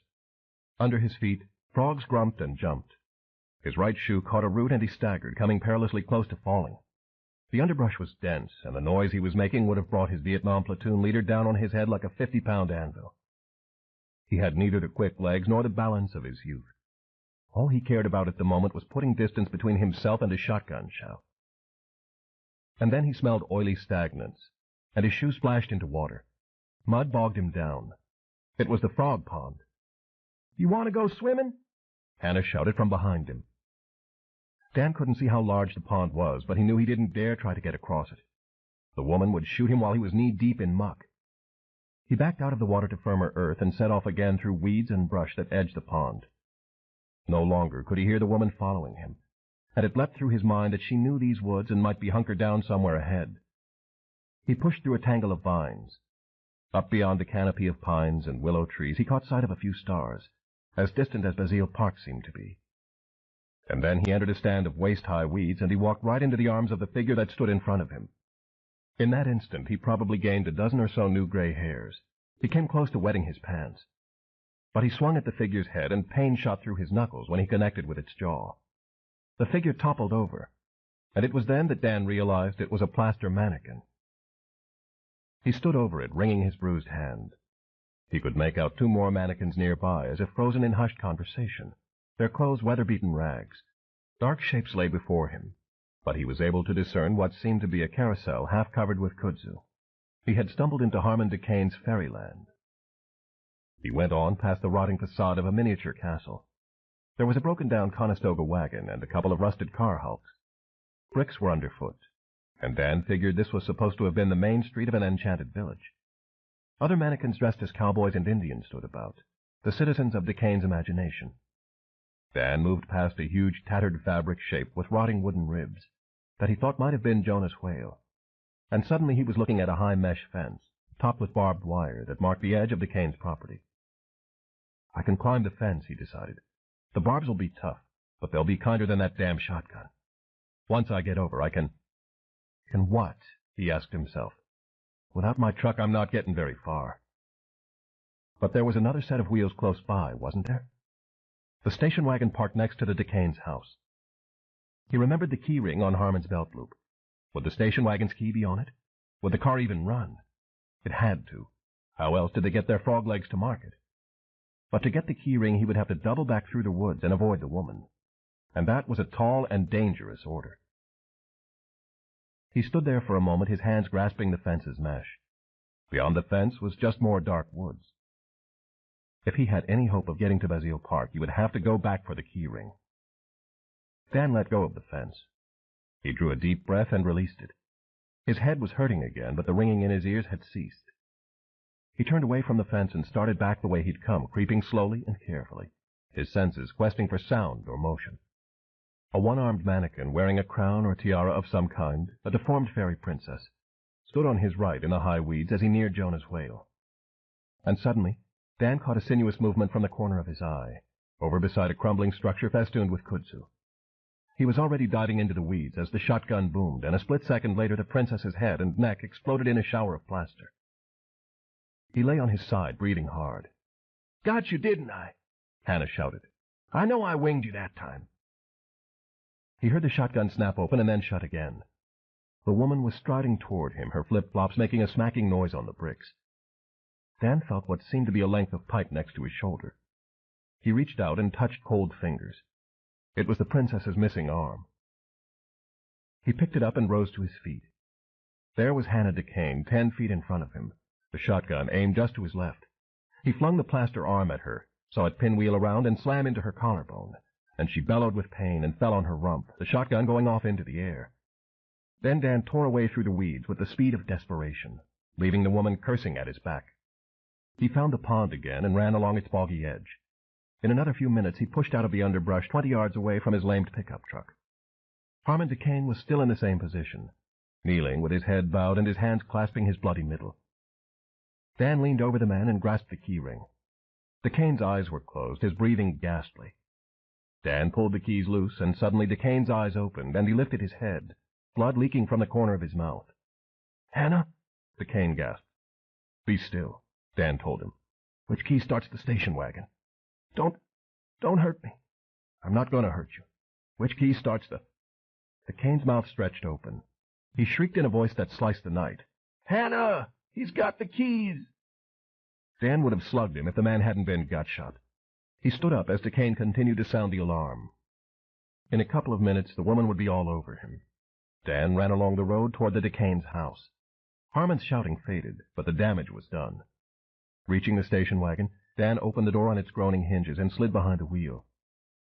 Under his feet, frogs grumped and jumped. His right shoe caught a root and he staggered, coming perilously close to falling. The underbrush was dense, and the noise he was making would have brought his Vietnam platoon leader down on his head like a 50-pound anvil. He had neither the quick legs nor the balance of his youth. All he cared about at the moment was putting distance between himself and a shotgun shell. And then he smelled oily stagnance, and his shoe splashed into water. Mud bogged him down. It was the frog pond. "You want to go swimming?" Hannah shouted from behind him. Dan couldn't see how large the pond was, but he knew he didn't dare try to get across it. The woman would shoot him while he was knee-deep in muck. He backed out of the water to firmer earth and set off again through weeds and brush that edged the pond. No longer could he hear the woman following him, and it leapt through his mind that she knew these woods and might be hunkered down somewhere ahead. He pushed through a tangle of vines. Up beyond a canopy of pines and willow trees he caught sight of a few stars, as distant as Basile Park seemed to be. And then he entered a stand of waist-high weeds, and he walked right into the arms of the figure that stood in front of him. In that instant he probably gained a dozen or so new gray hairs. He came close to wetting his pants. But he swung at the figure's head, and pain shot through his knuckles when he connected with its jaw. The figure toppled over, and it was then that Dan realized it was a plaster mannequin. He stood over it, wringing his bruised hand. He could make out 2 more mannequins nearby, as if frozen in hushed conversation, their clothes weather-beaten rags. Dark shapes lay before him, but he was able to discern what seemed to be a carousel half covered with kudzu. He had stumbled into Harmon Duquesne's fairyland. He went on past the rotting facade of a miniature castle. There was a broken-down Conestoga wagon and a couple of rusted car hulks. Bricks were underfoot, and Dan figured this was supposed to have been the main street of an enchanted village. Other mannequins dressed as cowboys and Indians stood about, the citizens of Duquesne's imagination. Dan moved past a huge tattered fabric shape with rotting wooden ribs that he thought might have been Jonah's whale, and suddenly he was looking at a high mesh fence, topped with barbed wire, that marked the edge of Duquesne's property. I can climb the fence, he decided. The barbs will be tough, but they'll be kinder than that damn shotgun. Once I get over, I can... Can what? He asked himself. Without my truck, I'm not getting very far. But there was another set of wheels close by, wasn't there? The station wagon parked next to the Duquesne's house. He remembered the key ring on Harmon's belt loop. Would the station wagon's key be on it? Would the car even run? It had to. How else did they get their frog legs to market? But to get the key ring, he would have to double back through the woods and avoid the woman. And that was a tall and dangerous order. He stood there for a moment, his hands grasping the fence's mesh. Beyond the fence was just more dark woods. If he had any hope of getting to Basile Park, he would have to go back for the key ring. Dan let go of the fence. He drew a deep breath and released it. His head was hurting again, but the ringing in his ears had ceased. He turned away from the fence and started back the way he'd come, creeping slowly and carefully, his senses questing for sound or motion. A one-armed mannequin wearing a crown or tiara of some kind, a deformed fairy princess, stood on his right in the high weeds as he neared Jonah's whale. And suddenly, Dan caught a sinuous movement from the corner of his eye, over beside a crumbling structure festooned with kudzu. He was already diving into the weeds as the shotgun boomed, and a split second later the princess's head and neck exploded in a shower of plaster. He lay on his side, breathing hard. Got you, didn't I? Hannah shouted. I know I winged you that time. He heard the shotgun snap open and then shut again. The woman was striding toward him, her flip-flops making a smacking noise on the bricks. Dan felt what seemed to be a length of pipe next to his shoulder. He reached out and touched cold fingers. It was the princess's missing arm. He picked it up and rose to his feet. There was Hannah Duquesne, 10 feet in front of him, the shotgun aimed just to his left. He flung the plaster arm at her, saw it pinwheel around and slam into her collarbone, and she bellowed with pain and fell on her rump, the shotgun going off into the air. Then Dan tore away through the weeds with the speed of desperation, leaving the woman cursing at his back. He found the pond again and ran along its boggy edge. In another few minutes he pushed out of the underbrush 20 yards away from his lamed pickup truck. Harmon Duquesne was still in the same position, kneeling with his head bowed and his hands clasping his bloody middle. Dan leaned over the man and grasped the key ring. Duquesne's eyes were closed, his breathing ghastly. Dan pulled the keys loose, and suddenly Duquesne's eyes opened, and he lifted his head, blood leaking from the corner of his mouth. Hannah? Duquesne gasped. Be still, Dan told him. Which key starts the station wagon? Don't hurt me. I'm not going to hurt you. Which key starts the... Duquesne's mouth stretched open. He shrieked in a voice that sliced the night. Hannah! He's got the keys! Dan would have slugged him if the man hadn't been gut-shot. He stood up as Duquesne continued to sound the alarm. In a couple of minutes, the woman would be all over him. Dan ran along the road toward the Duquesne's house. Harmon's shouting faded, but the damage was done. Reaching the station wagon, Dan opened the door on its groaning hinges and slid behind the wheel.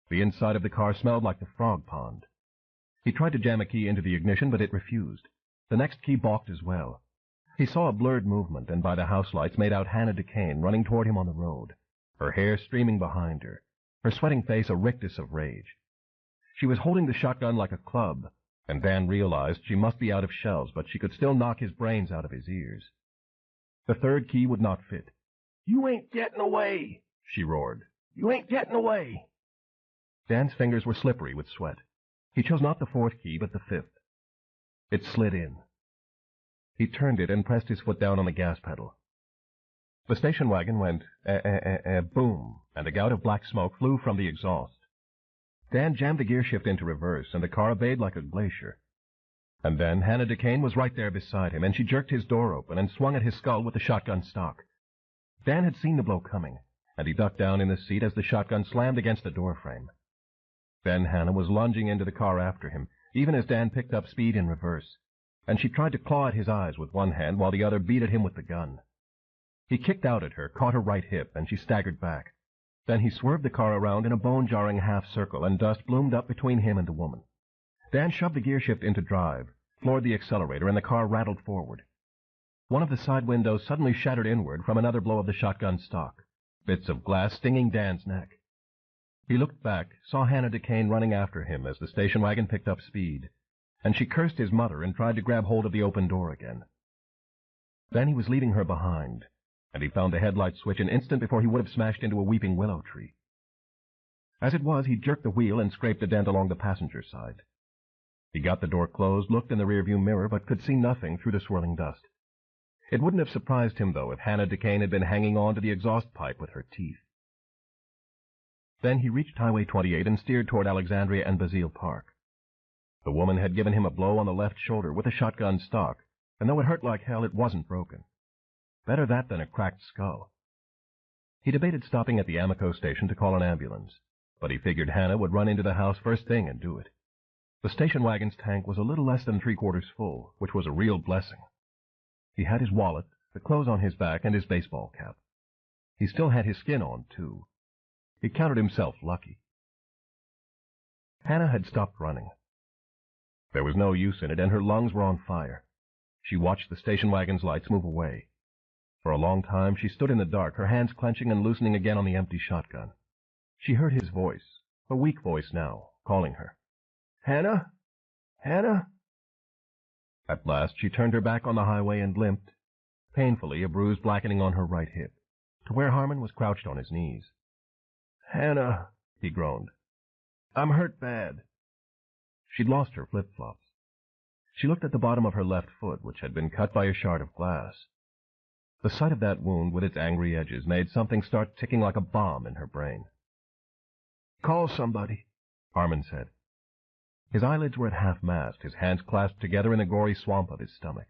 The inside of the car smelled like the frog pond. He tried to jam a key into the ignition, but it refused. The next key balked as well. He saw a blurred movement, and by the house lights made out Hannah Duquesne running toward him on the road, her hair streaming behind her, her sweating face a rictus of rage. She was holding the shotgun like a club, and Dan realized she must be out of shells, but she could still knock his brains out of his ears. The third key would not fit. You ain't getting away, she roared. You ain't getting away. Dan's fingers were slippery with sweat. He chose not the fourth key, but the fifth. It slid in. He turned it and pressed his foot down on the gas pedal. The station wagon went boom, and a gout of black smoke flew from the exhaust. Dan jammed the gear shift into reverse, and the car obeyed like a glacier. And then Hannah DeCane was right there beside him, and she jerked his door open and swung at his skull with the shotgun stock. Dan had seen the blow coming, and he ducked down in the seat as the shotgun slammed against the doorframe. Then Hannah was lunging into the car after him, even as Dan picked up speed in reverse, and she tried to claw at his eyes with one hand while the other beat at him with the gun. He kicked out at her, caught her right hip, and she staggered back. Then he swerved the car around in a bone-jarring half-circle, and dust bloomed up between him and the woman. Dan shoved the gear shift into drive, floored the accelerator, and the car rattled forward. One of the side windows suddenly shattered inward from another blow of the shotgun stock, bits of glass stinging Dan's neck. He looked back, saw Hannah DeCane running after him as the station wagon picked up speed, and she cursed his mother and tried to grab hold of the open door again. Then he was leaving her behind, and he found the headlight switch an instant before he would have smashed into a weeping willow tree. As it was, he jerked the wheel and scraped a dent along the passenger side. He got the door closed, looked in the rearview mirror, but could see nothing through the swirling dust. It wouldn't have surprised him, though, if Hannah DeCane had been hanging on to the exhaust pipe with her teeth. Then he reached Highway 28 and steered toward Alexandria and Basile Park. The woman had given him a blow on the left shoulder with a shotgun stock, and though it hurt like hell, it wasn't broken. Better that than a cracked skull. He debated stopping at the Amico station to call an ambulance, but he figured Hannah would run into the house first thing and do it. The station wagon's tank was a little less than 3/4 full, which was a real blessing. He had his wallet, the clothes on his back, and his baseball cap. He still had his skin on, too. He counted himself lucky. Hannah had stopped running. There was no use in it, and her lungs were on fire. She watched the station wagon's lights move away. For a long time she stood in the dark, her hands clenching and loosening again on the empty shotgun. She heard his voice, a weak voice now, calling her. "Hannah? Hannah?" At last she turned her back on the highway and limped, painfully, a bruise blackening on her right hip, to where Harmon was crouched on his knees. "Hannah," he groaned. "I'm hurt bad." She'd lost her flip-flops. She looked at the bottom of her left foot, which had been cut by a shard of glass. The sight of that wound with its angry edges made something start ticking like a bomb in her brain. "Call somebody," Harmon said. His eyelids were at half-mast, his hands clasped together in the gory swamp of his stomach.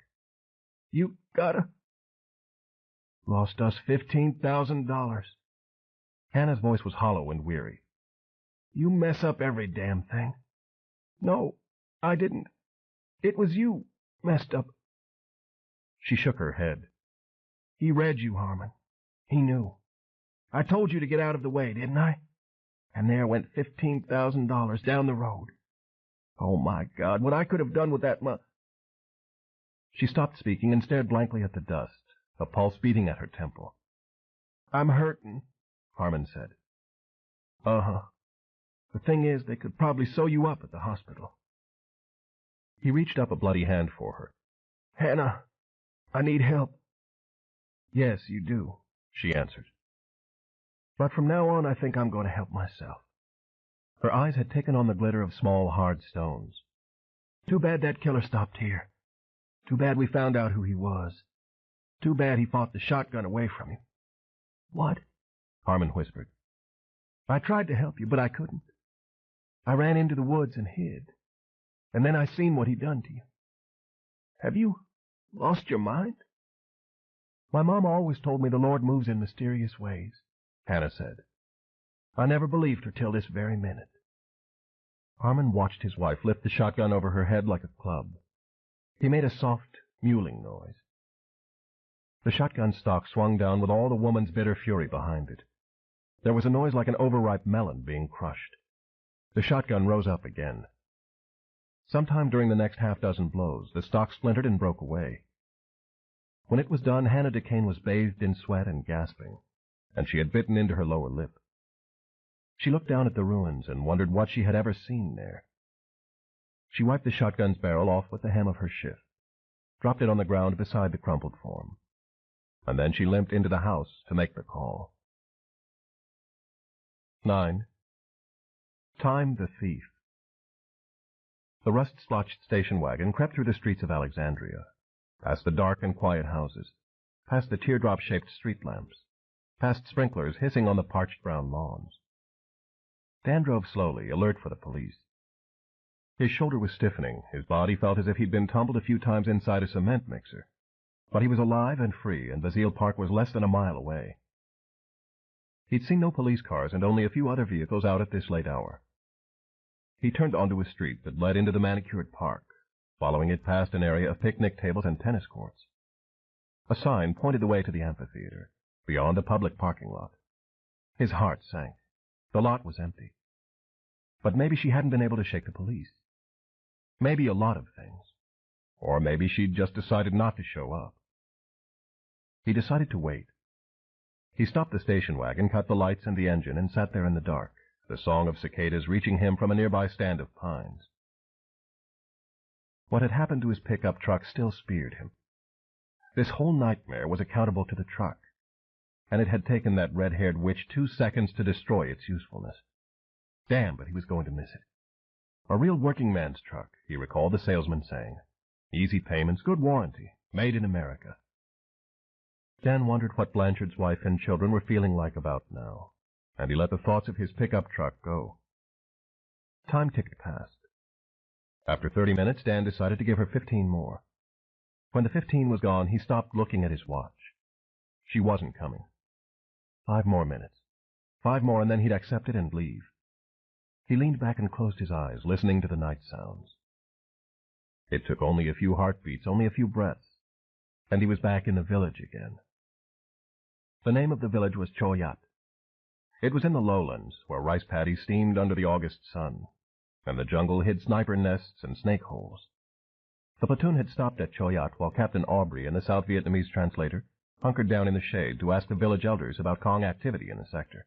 "You gotta—" "Lost us $15,000. Hannah's voice was hollow and weary. "You mess up every damn thing." "No, I didn't. It was you messed up." She shook her head. "He read you, Harmon. He knew. I told you to get out of the way, didn't I? And there went $15,000 down the road. Oh, my God, what I could have done with that She stopped speaking and stared blankly at the dust, a pulse beating at her temple. "I'm hurting," Harmon said. "Uh-huh. The thing is, they could probably sew you up at the hospital." He reached up a bloody hand for her. "Hannah, I need help." "Yes, you do," she answered. "But from now on, I think I'm going to help myself." Her eyes had taken on the glitter of small, hard stones. "Too bad that killer stopped here. Too bad we found out who he was. Too bad he fought the shotgun away from you." "What?" Harmon whispered. "I tried to help you, but I couldn't. I ran into the woods and hid. And then I seen what he'd done to you. Have you lost your mind?" "My mom always told me the Lord moves in mysterious ways," Hannah said. "I never believed her till this very minute." Harmon watched his wife lift the shotgun over her head like a club. He made a soft, mewling noise. The shotgun stock swung down with all the woman's bitter fury behind it. There was a noise like an overripe melon being crushed. The shotgun rose up again. Sometime during the next half-dozen blows, the stock splintered and broke away. When it was done, Hannah DeCane was bathed in sweat and gasping, and she had bitten into her lower lip. She looked down at the ruins and wondered what she had ever seen there. She wiped the shotgun's barrel off with the hem of her shift, dropped it on the ground beside the crumpled form, and then she limped into the house to make the call. 9. Time the Thief. The rust-splotched station wagon crept through the streets of Alexandria, past the dark and quiet houses, past the teardrop-shaped street lamps, past sprinklers hissing on the parched brown lawns. Dan drove slowly, alert for the police. His shoulder was stiffening. His body felt as if he'd been tumbled a few times inside a cement mixer. But he was alive and free, and Basile Park was less than a mile away. He'd seen no police cars and only a few other vehicles out at this late hour. He turned onto a street that led into the manicured park, following it past an area of picnic tables and tennis courts. A sign pointed the way to the amphitheater, beyond a public parking lot. His heart sank. The lot was empty. But maybe she hadn't been able to shake the police. Maybe a lot of things. Or maybe she'd just decided not to show up. He decided to wait. He stopped the station wagon, cut the lights and the engine, and sat there in the dark, the song of cicadas reaching him from a nearby stand of pines. What had happened to his pickup truck still speared him. This whole nightmare was accountable to the truck, and it had taken that red-haired witch 2 seconds to destroy its usefulness. Damn, but he was going to miss it. A real working man's truck, he recalled the salesman saying. Easy payments, good warranty, made in America. Dan wondered what Blanchard's wife and children were feeling like about now, and he let the thoughts of his pickup truck go. Time ticked past. After 30 minutes, Dan decided to give her 15 more. When the 15 was gone, he stopped looking at his watch. She wasn't coming. 5 more minutes. 5 more, and then he'd accept it and leave. He leaned back and closed his eyes, listening to the night sounds. It took only a few heartbeats, only a few breaths, and he was back in the village again. The name of the village was Choyat. It was in the lowlands, where rice paddies steamed under the August sun, and the jungle hid sniper nests and snake holes. The platoon had stopped at Choyat while Captain Aubrey and the South Vietnamese translator hunkered down in the shade to ask the village elders about Kong activity in the sector.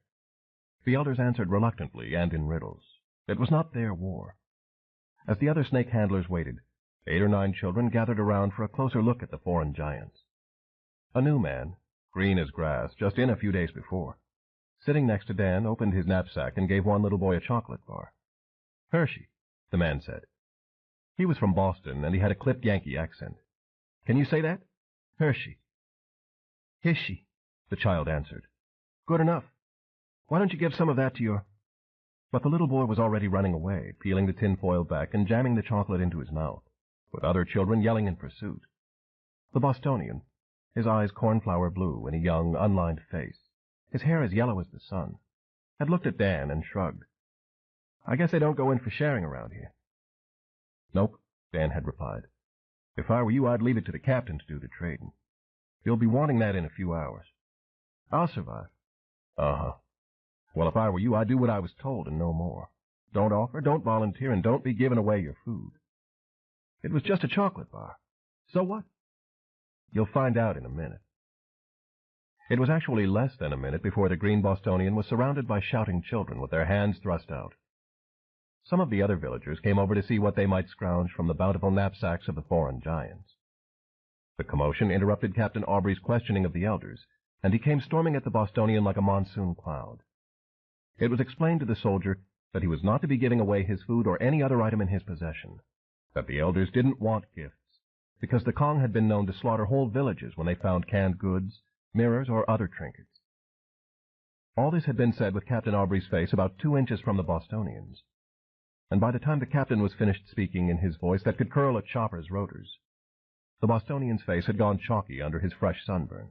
The elders answered reluctantly and in riddles. It was not their war. As the other snake handlers waited, 8 or 9 children gathered around for a closer look at the foreign giants. A new man, green as grass, just in a few days before, sitting next to Dan, opened his knapsack and gave one little boy a chocolate bar. Hershey, the man said. He was from Boston, and he had a clipped Yankee accent. Can you say that? Hershey. Hishy, the child answered. Good enough. Why don't you give some of that to your... But the little boy was already running away, peeling the tinfoil back and jamming the chocolate into his mouth, with other children yelling in pursuit. The Bostonian, his eyes cornflower blue in a young, unlined face, his hair as yellow as the sun, had looked at Dan and shrugged. I guess they don't go in for sharing around here. Nope, Dan had replied. If I were you, I'd leave it to the captain to do the trading. You'll be wanting that in a few hours. I'll survive. Uh-huh. Well, if I were you, I'd do what I was told and no more. Don't offer, don't volunteer, and don't be giving away your food. It was just a chocolate bar. So what? You'll find out in a minute. It was actually less than a minute before the green Bostonian was surrounded by shouting children with their hands thrust out. Some of the other villagers came over to see what they might scrounge from the bountiful knapsacks of the foreign giants. The commotion interrupted Captain Aubrey's questioning of the elders, and he came storming at the Bostonian like a monsoon cloud. It was explained to the soldier that he was not to be giving away his food or any other item in his possession, that the elders didn't want gifts, because the Kong had been known to slaughter whole villages when they found canned goods, mirrors, or other trinkets. All this had been said with Captain Aubrey's face about 2 inches from the Bostonians, and by the time the captain was finished speaking in his voice that could curl a chopper's rotors, the Bostonian's face had gone chalky under his fresh sunburn.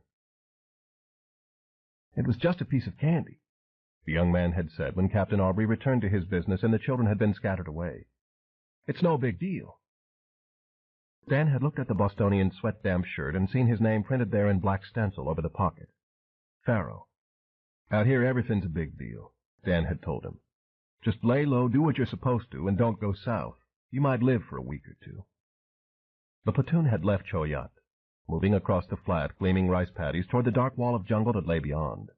It was just a piece of candy, the young man had said when Captain Aubrey returned to his business and the children had been scattered away. It's no big deal. Dan had looked at the Bostonian's sweat-damp shirt and seen his name printed there in black stencil over the pocket. Pharaoh. Out here everything's a big deal, Dan had told him. Just lay low, do what you're supposed to, and don't go south. You might live for a week or 2. The platoon had left Choyat, moving across the flat, gleaming rice paddies toward the dark wall of jungle that lay beyond.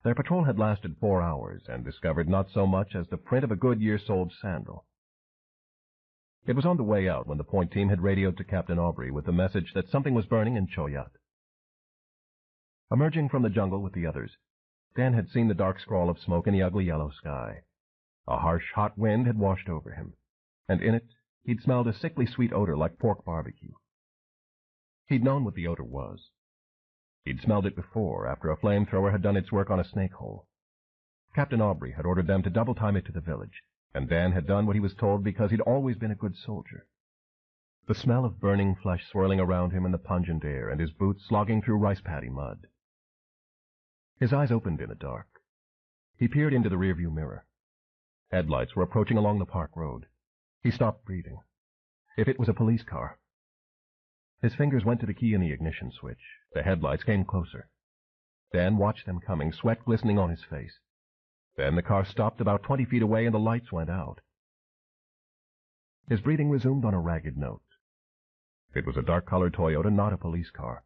Their patrol had lasted 4 hours and discovered not so much as the print of a good year-soled sandal. It was on the way out when the point team had radioed to Captain Aubrey with the message that something was burning in Choyat. Emerging from the jungle with the others, Dan had seen the dark scrawl of smoke in the ugly yellow sky. A harsh, hot wind had washed over him, and in it he'd smelled a sickly sweet odor like pork barbecue. He'd known what the odor was. He'd smelled it before, after a flamethrower had done its work on a snake hole. Captain Aubrey had ordered them to double-time it to the village, and Dan had done what he was told because he'd always been a good soldier. The smell of burning flesh swirling around him in the pungent air, and his boots slogging through rice-paddy mud. His eyes opened in the dark. He peered into the rearview mirror. Headlights were approaching along the park road. He stopped breathing. If it was a police car. His fingers went to the key in the ignition switch. The headlights came closer. Dan watched them coming, sweat glistening on his face. Then the car stopped about 20 feet away and the lights went out. His breathing resumed on a ragged note. It was a dark-colored Toyota, not a police car.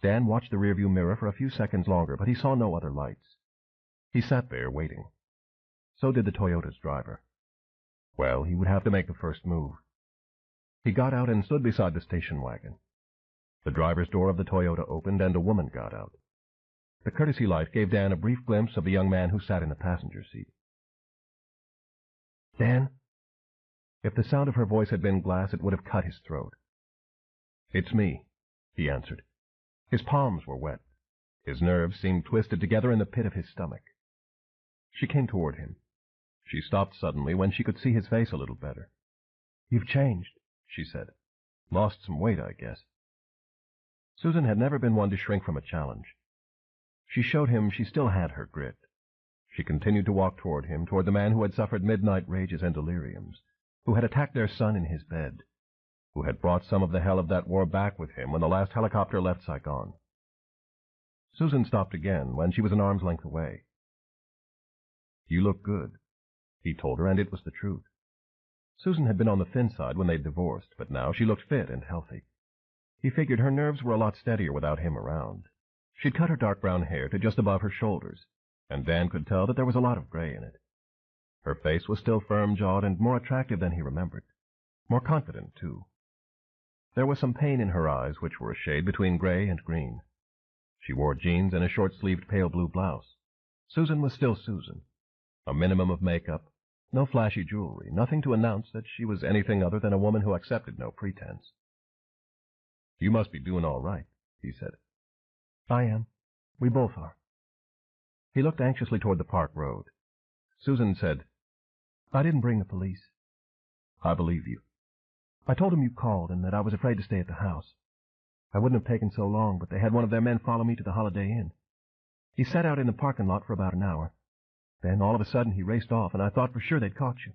Dan watched the rearview mirror for a few seconds longer, but he saw no other lights. He sat there, waiting. So did the Toyota's driver. Well, he would have to make the first move. He got out and stood beside the station wagon. The driver's door of the Toyota opened, and a woman got out. The courtesy light gave Dan a brief glimpse of the young man who sat in the passenger seat. Dan? If the sound of her voice had been glass, it would have cut his throat. It's me, he answered. His palms were wet. His nerves seemed twisted together in the pit of his stomach. She came toward him. She stopped suddenly when she could see his face a little better. You've changed, she said. Lost some weight, I guess. Susan had never been one to shrink from a challenge. She showed him she still had her grit. She continued to walk toward him, toward the man who had suffered midnight rages and deliriums, who had attacked their son in his bed, who had brought some of the hell of that war back with him when the last helicopter left Saigon. Susan stopped again when she was an arm's length away. You look good, he told her, and it was the truth. Susan had been on the thin side when they'd divorced, but now she looked fit and healthy. He figured her nerves were a lot steadier without him around. She'd cut her dark brown hair to just above her shoulders, and Dan could tell that there was a lot of gray in it. Her face was still firm-jawed and more attractive than he remembered. More confident, too. There was some pain in her eyes, which were a shade between gray and green. She wore jeans and a short-sleeved pale blue blouse. Susan was still Susan. A minimum of makeup, no flashy jewelry, nothing to announce that she was anything other than a woman who accepted no pretense. You must be doing all right, he said. I am. We both are. He looked anxiously toward the park road. Susan said, I didn't bring the police. I believe you. I told him you called and that I was afraid to stay at the house. I wouldn't have taken so long, but they had one of their men follow me to the Holiday Inn. He sat out in the parking lot for about an hour. Then, all of a sudden, he raced off, and I thought for sure they'd caught you.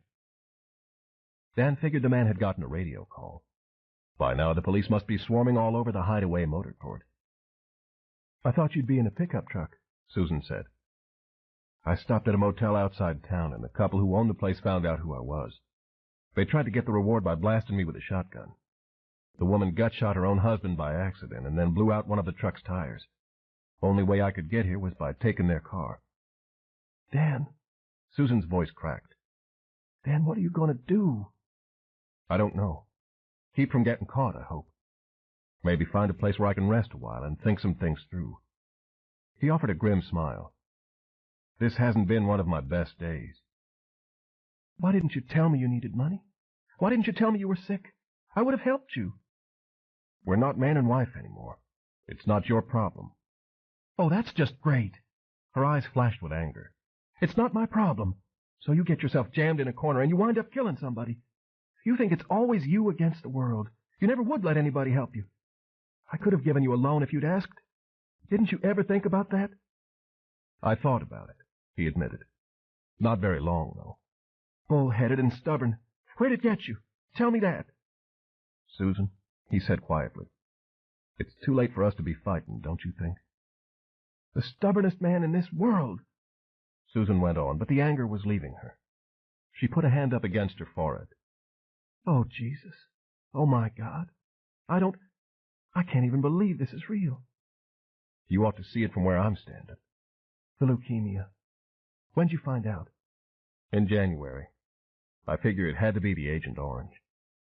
Dan figured the man had gotten a radio call. By now, the police must be swarming all over the Hideaway motor court. I thought you'd be in a pickup truck, Susan said. I stopped at a motel outside town, and the couple who owned the place found out who I was. They tried to get the reward by blasting me with a shotgun. The woman gut-shot her own husband by accident and then blew out one of the truck's tires. Only way I could get here was by taking their car. Dan, Susan's voice cracked. Dan, what are you going to do? I don't know. Keep from getting caught, I hope. Maybe find a place where I can rest a while and think some things through. He offered a grim smile. This hasn't been one of my best days. Why didn't you tell me you needed money? Why didn't you tell me you were sick? I would have helped you. We're not man and wife anymore. It's not your problem. Oh, that's just great. Her eyes flashed with anger. It's not my problem. So you get yourself jammed in a corner and you wind up killing somebody. You think it's always you against the world. You never would let anybody help you. I could have given you a loan if you'd asked. Didn't you ever think about that? I thought about it, he admitted. Not very long, though. Bull-headed and stubborn. Where'd it get you? Tell me that. Susan, he said quietly, it's too late for us to be fighting, don't you think? The stubbornest man in this world. Susan went on, but the anger was leaving her. She put a hand up against her forehead. Oh, Jesus. Oh, my God. I can't even believe this is real. You ought to see it from where I'm standing. The leukemia. When'd you find out? In January. I figure it had to be the Agent Orange.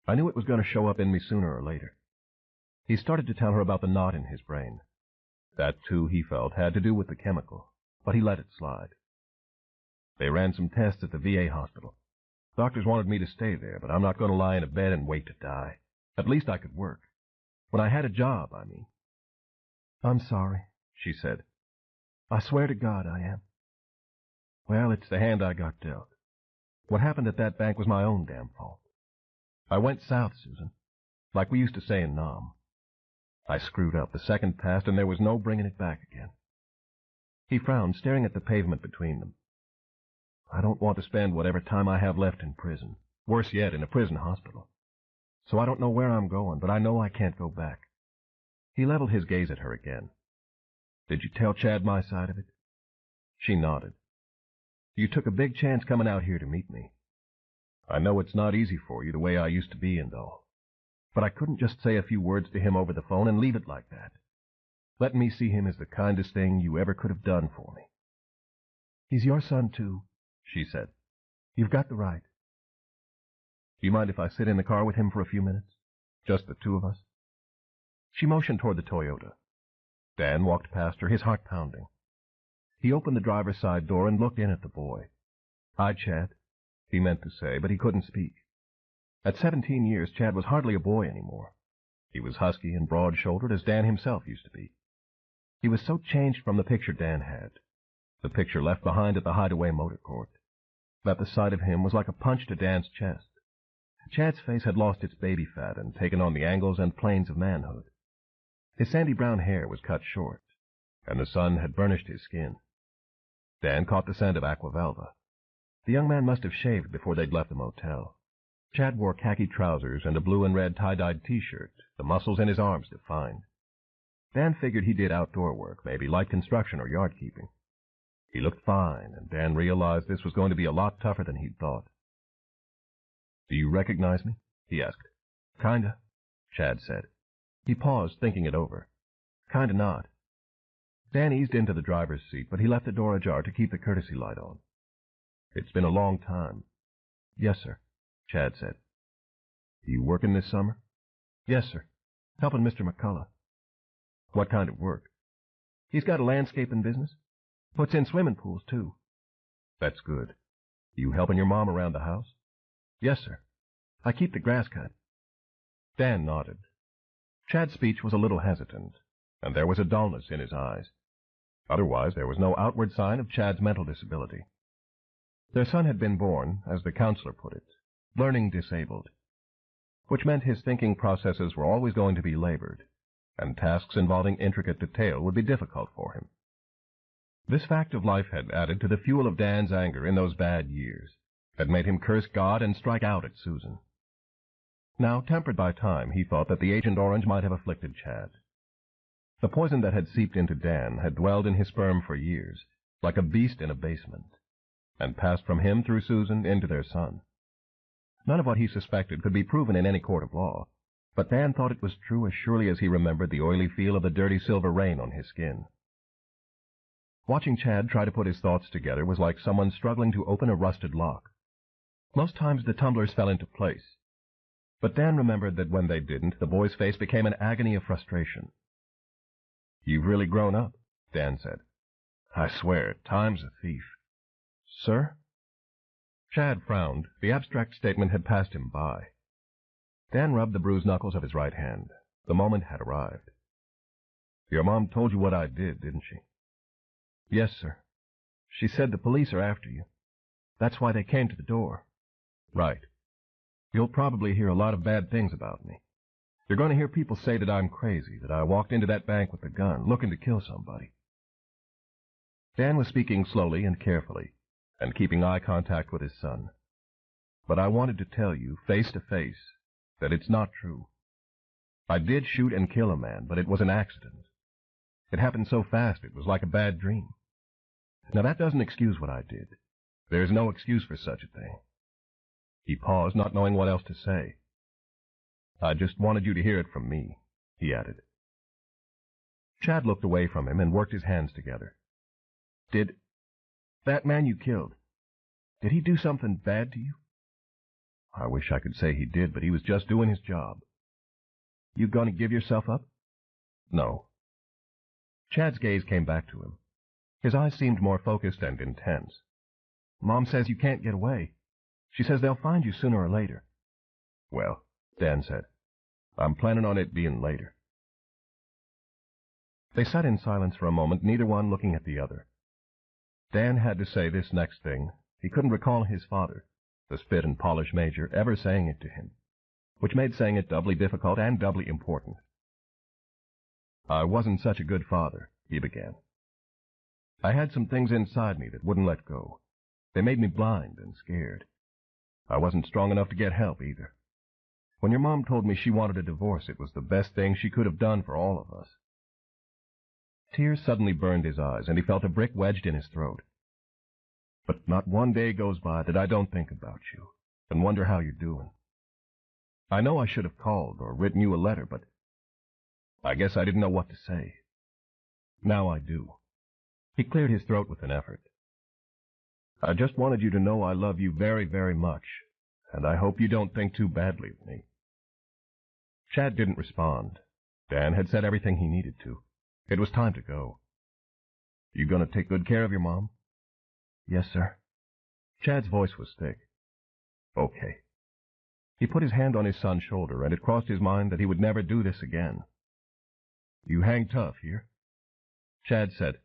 I knew it was going to show up in me sooner or later. He started to tell her about the knot in his brain. That, too, he felt, had to do with the chemical, but he let it slide. They ran some tests at the VA hospital. Doctors wanted me to stay there, but I'm not going to lie in a bed and wait to die. At least I could work. When I had a job, I mean. I'm sorry, she said. I swear to God I am. Well, it's the hand I got dealt. What happened at that bank was my own damn fault. I went south, Susan, like we used to say in Nam. I screwed up. The second passed, and there was no bringing it back again. He frowned, staring at the pavement between them. I don't want to spend whatever time I have left in prison. Worse yet, in a prison hospital. So I don't know where I'm going, but I know I can't go back. He leveled his gaze at her again. Did you tell Chad my side of it? She nodded. You took a big chance coming out here to meet me. I know it's not easy for you the way I used to be and all. But I couldn't just say a few words to him over the phone and leave it like that. Letting me see him is the kindest thing you ever could have done for me. He's your son, too, she said. You've got the right. Do you mind if I sit in the car with him for a few minutes? Just the two of us? She motioned toward the Toyota. Dan walked past her, his heart pounding. He opened the driver's side door and looked in at the boy. Hi, Chad, he meant to say, but he couldn't speak. At 17 years, Chad was hardly a boy anymore. He was husky and broad-shouldered, as Dan himself used to be. He was so changed from the picture Dan had, the picture left behind at the Hideaway Motor Court, that the sight of him was like a punch to Dan's chest. Chad's face had lost its baby fat and taken on the angles and planes of manhood. His sandy brown hair was cut short, and the sun had burnished his skin. Dan caught the scent of Aquavelva. The young man must have shaved before they'd left the motel. Chad wore khaki trousers and a blue and red tie-dyed T-shirt, the muscles in his arms defined. Dan figured he did outdoor work, maybe light construction or yard keeping. He looked fine, and Dan realized this was going to be a lot tougher than he'd thought. Do you recognize me? He asked. Kinda, Chad said. He paused, thinking it over. Kinda not. Dan eased into the driver's seat, but he left the door ajar to keep the courtesy light on. It's been a long time. Yes, sir, Chad said. You working this summer? Yes, sir. Helping Mr. McCullough. What kind of work? He's got a landscaping business. Puts in swimming pools, too. That's good. You helping your mom around the house? Yes, sir. I keep the grass cut. Dan nodded. Chad's speech was a little hesitant, and there was a dullness in his eyes. Otherwise, there was no outward sign of Chad's mental disability. Their son had been born, as the counselor put it, learning disabled, which meant his thinking processes were always going to be labored, and tasks involving intricate detail would be difficult for him. This fact of life had added to the fuel of Dan's anger in those bad years, had made him curse God and strike out at Susan. Now, tempered by time, he thought that the Agent Orange might have afflicted Chad. The poison that had seeped into Dan had dwelled in his sperm for years, like a beast in a basement, and passed from him through Susan into their son. None of what he suspected could be proven in any court of law, but Dan thought it was true as surely as he remembered the oily feel of the dirty silver rain on his skin. Watching Chad try to put his thoughts together was like someone struggling to open a rusted lock. Most times the tumblers fell into place, but Dan remembered that when they didn't, the boy's face became an agony of frustration. You've really grown up, Dan said. I swear, time's a thief. Sir? Chad frowned. The abstract statement had passed him by. Dan rubbed the bruised knuckles of his right hand. The moment had arrived. Your mom told you what I did, didn't she? Yes, sir. She said the police are after you. That's why they came to the door. Right. You'll probably hear a lot of bad things about me. You're going to hear people say that I'm crazy, that I walked into that bank with a gun, looking to kill somebody. Dan was speaking slowly and carefully, and keeping eye contact with his son. But I wanted to tell you, face to face, that it's not true. I did shoot and kill a man, but it was an accident. It happened so fast it was like a bad dream. Now that doesn't excuse what I did. There's no excuse for such a thing. He paused, not knowing what else to say. I just wanted you to hear it from me, he added. Chad looked away from him and worked his hands together. Did that man you killed, did he do something bad to you? I wish I could say he did, but he was just doing his job. You gonna give yourself up? No. Chad's gaze came back to him. His eyes seemed more focused and intense. Mom says you can't get away. She says they'll find you sooner or later. Well, Dan said, I'm planning on it being later. They sat in silence for a moment, neither one looking at the other. Dan had to say this next thing. He couldn't recall his father, the spit and polish major, ever saying it to him, which made saying it doubly difficult and doubly important. "I wasn't such a good father," he began. "I had some things inside me that wouldn't let go. They made me blind and scared. I wasn't strong enough to get help either. When your mom told me she wanted a divorce, it was the best thing she could have done for all of us." Tears suddenly burned his eyes, and he felt a brick wedged in his throat. "But not one day goes by that I don't think about you, and wonder how you're doing. I know I should have called or written you a letter, but I guess I didn't know what to say. Now I do." He cleared his throat with an effort. "I just wanted you to know I love you very, very much, and I hope you don't think too badly of me." Chad didn't respond. Dan had said everything he needed to. It was time to go. "You going to take good care of your mom?" "Yes, sir." Chad's voice was thick. "Okay." He put his hand on his son's shoulder, and it crossed his mind that he would never do this again. "You hang tough here." Chad said,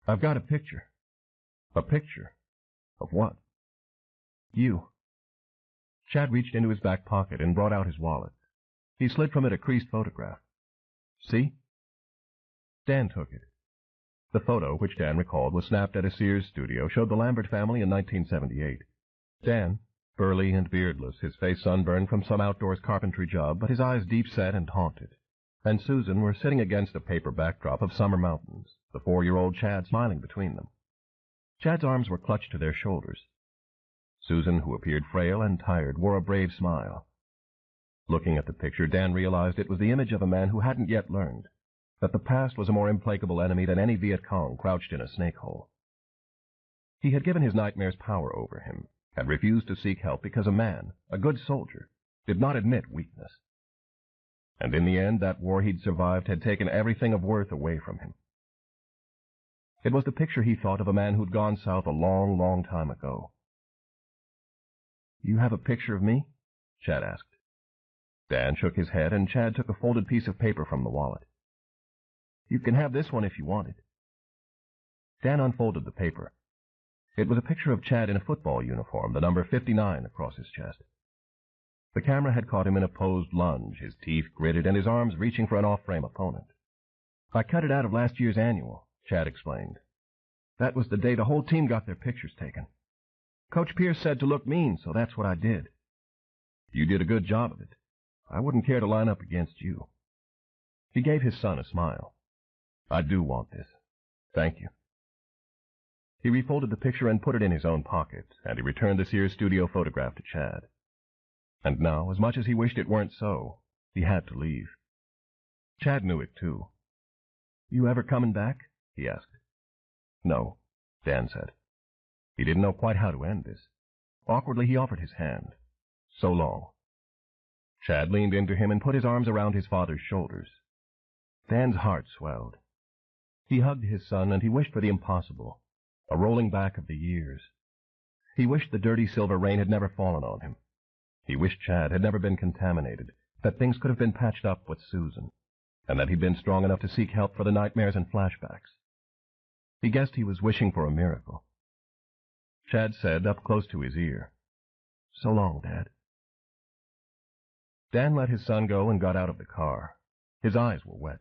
"I've got a picture." "A picture? Of what?" "You." Chad reached into his back pocket and brought out his wallet. He slid from it a creased photograph. "See?" Dan took it. The photo, which Dan recalled was snapped at a Sears studio, showed the Lambert family in 1978. Dan, burly and beardless, his face sunburned from some outdoors carpentry job, but his eyes deep-set and haunted, and Susan were sitting against a paper backdrop of summer mountains, the 4-year-old Chad smiling between them. Chad's arms were clutched to their shoulders. Susan, who appeared frail and tired, wore a brave smile. Looking at the picture, Dan realized it was the image of a man who hadn't yet learned that the past was a more implacable enemy than any Viet Cong crouched in a snake hole. He had given his nightmares power over him, had refused to seek help because a man, a good soldier, did not admit weakness. And in the end, that war he'd survived had taken everything of worth away from him. It was the picture, he thought, of a man who'd gone south a long, long time ago. "You have a picture of me?" Chad asked. Dan shook his head, and Chad took a folded piece of paper from the wallet. "You can have this one if you want it." Dan unfolded the paper. It was a picture of Chad in a football uniform, the number 59 across his chest. The camera had caught him in a posed lunge, his teeth gritted and his arms reaching for an off-frame opponent. "I cut it out of last year's annual," Chad explained. "That was the day the whole team got their pictures taken. Coach Pierce said to look mean, so that's what I did." "You did a good job of it. I wouldn't care to line up against you." He gave his son a smile. "I do want this. Thank you." He refolded the picture and put it in his own pocket, and he returned the Sears studio photograph to Chad. And now, as much as he wished it weren't so, he had to leave. Chad knew it, too. "You ever coming back?" he asked. "No," Dan said. He didn't know quite how to end this. Awkwardly, he offered his hand. "So long." Chad leaned into him and put his arms around his father's shoulders. Dan's heart swelled. He hugged his son, and he wished for the impossible, a rolling back of the years. He wished the dirty silver rain had never fallen on him. He wished Chad had never been contaminated, that things could have been patched up with Susan, and that he'd been strong enough to seek help for the nightmares and flashbacks. He guessed he was wishing for a miracle. Chad said, up close to his ear, "So long, Dad." Dan let his son go and got out of the car. His eyes were wet.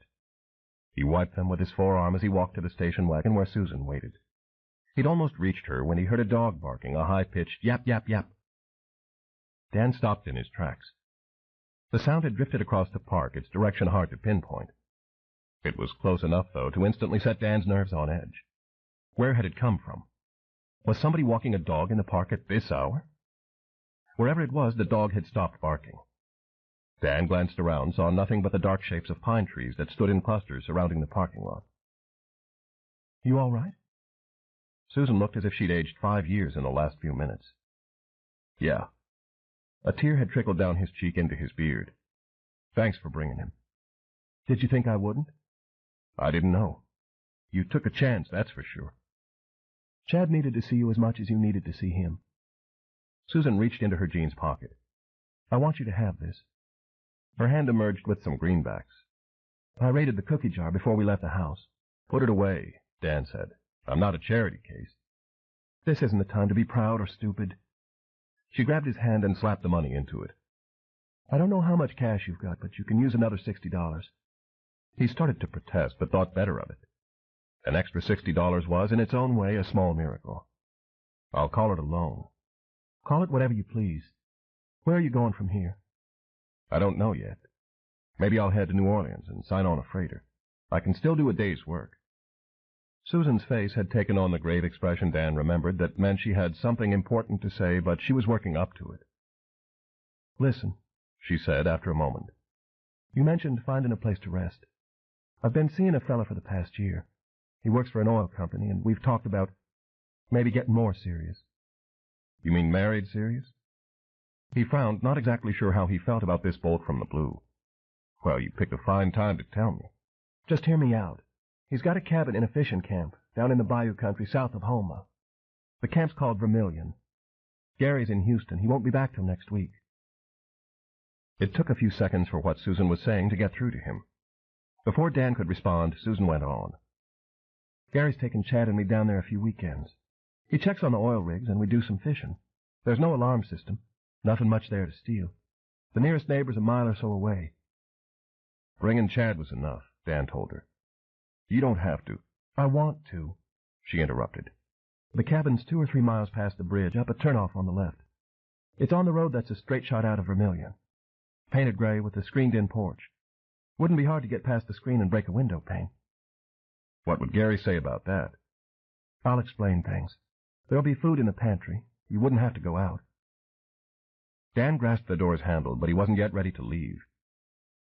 He wiped them with his forearm as he walked to the station wagon where Susan waited. He'd almost reached her when he heard a dog barking, a high-pitched yap, yap, yap. Dan stopped in his tracks. The sound had drifted across the park, its direction hard to pinpoint. It was close enough, though, to instantly set Dan's nerves on edge. Where had it come from? Was somebody walking a dog in the park at this hour? Wherever it was, the dog had stopped barking. Dan glanced around, saw nothing but the dark shapes of pine trees that stood in clusters surrounding the parking lot. "You all right?" Susan looked as if she'd aged 5 years in the last few minutes. "Yeah." A tear had trickled down his cheek into his beard. "Thanks for bringing him." "Did you think I wouldn't?" "I didn't know. You took a chance, that's for sure." "Chad needed to see you as much as you needed to see him." Susan reached into her jeans pocket. "I want you to have this." Her hand emerged with some greenbacks. I raided the cookie jar before we left the house. Put it away, Dan said. I'm not a charity case. This isn't the time to be proud or stupid. She grabbed his hand and slapped the money into it. I don't know how much cash you've got, but you can use another $60. He started to protest, but thought better of it. An extra $60 was, in its own way, a small miracle. I'll call it a loan. Call it whatever you please. Where are you going from here? I don't know yet. Maybe I'll head to New Orleans and sign on a freighter. I can still do a day's work. Susan's face had taken on the grave expression Dan remembered that meant she had something important to say, but she was working up to it. Listen, she said after a moment. You mentioned finding a place to rest. I've been seeing a fella for the past year. He works for an oil company, and we've talked about maybe getting more serious. You mean married serious? He frowned, not exactly sure how he felt about this bolt from the blue. Well, you picked a fine time to tell me. Just hear me out. He's got a cabin in a fishing camp down in the bayou country south of Houma. The camp's called Vermilion. Gary's in Houston. He won't be back till next week. It took a few seconds for what Susan was saying to get through to him. Before Dan could respond, Susan went on. Gary's taken Chad and me down there a few weekends. He checks on the oil rigs, and we do some fishing. There's no alarm system. Nothing much there to steal. The nearest neighbor's a mile or so away. Bringing Chad was enough, Dan told her. You don't have to. I want to, she interrupted. The cabin's 2 or 3 miles past the bridge, up a turnoff on the left. It's on the road that's a straight shot out of Vermilion. Painted gray with a screened-in porch. Wouldn't be hard to get past the screen and break a window pane. What would Gary say about that? I'll explain things. There'll be food in the pantry. You wouldn't have to go out. Dan grasped the door's handle, but he wasn't yet ready to leave.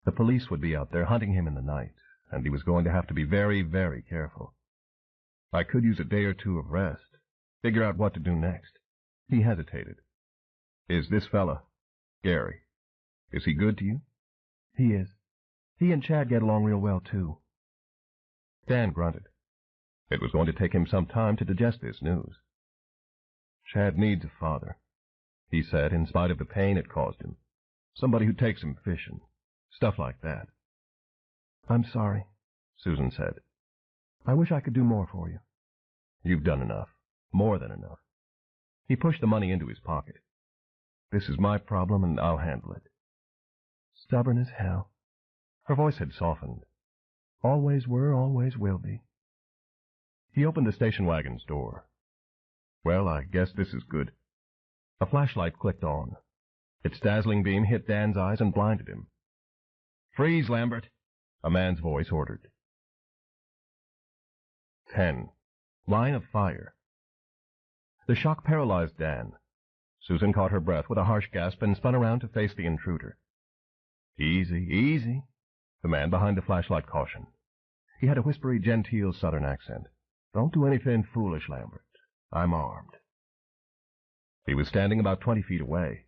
The police would be out there hunting him in the night, and he was going to have to be very, very careful. I could use a day or two of rest, figure out what to do next. He hesitated. Is this fella, Gary, is he good to you? He is. He and Chad get along real well, too. Dan grunted. It was going to take him some time to digest this news. Chad needs a father, he said, in spite of the pain it caused him. Somebody who takes him fishing, stuff like that. I'm sorry, Susan said. I wish I could do more for you. You've done enough, more than enough. He pushed the money into his pocket. This is my problem, and I'll handle it. Stubborn as hell. Her voice had softened. Always were, always will be. He opened the station wagon's door. Well, I guess this is good. A flashlight clicked on. Its dazzling beam hit Dan's eyes and blinded him. Freeze, Lambert, a man's voice ordered. 10. Line of fire. The shock paralyzed Dan. Susan caught her breath with a harsh gasp and spun around to face the intruder. Easy, easy, the man behind the flashlight cautioned. He had a whispery, genteel southern accent. Don't do anything foolish, Lambert. I'm armed. He was standing about 20 feet away.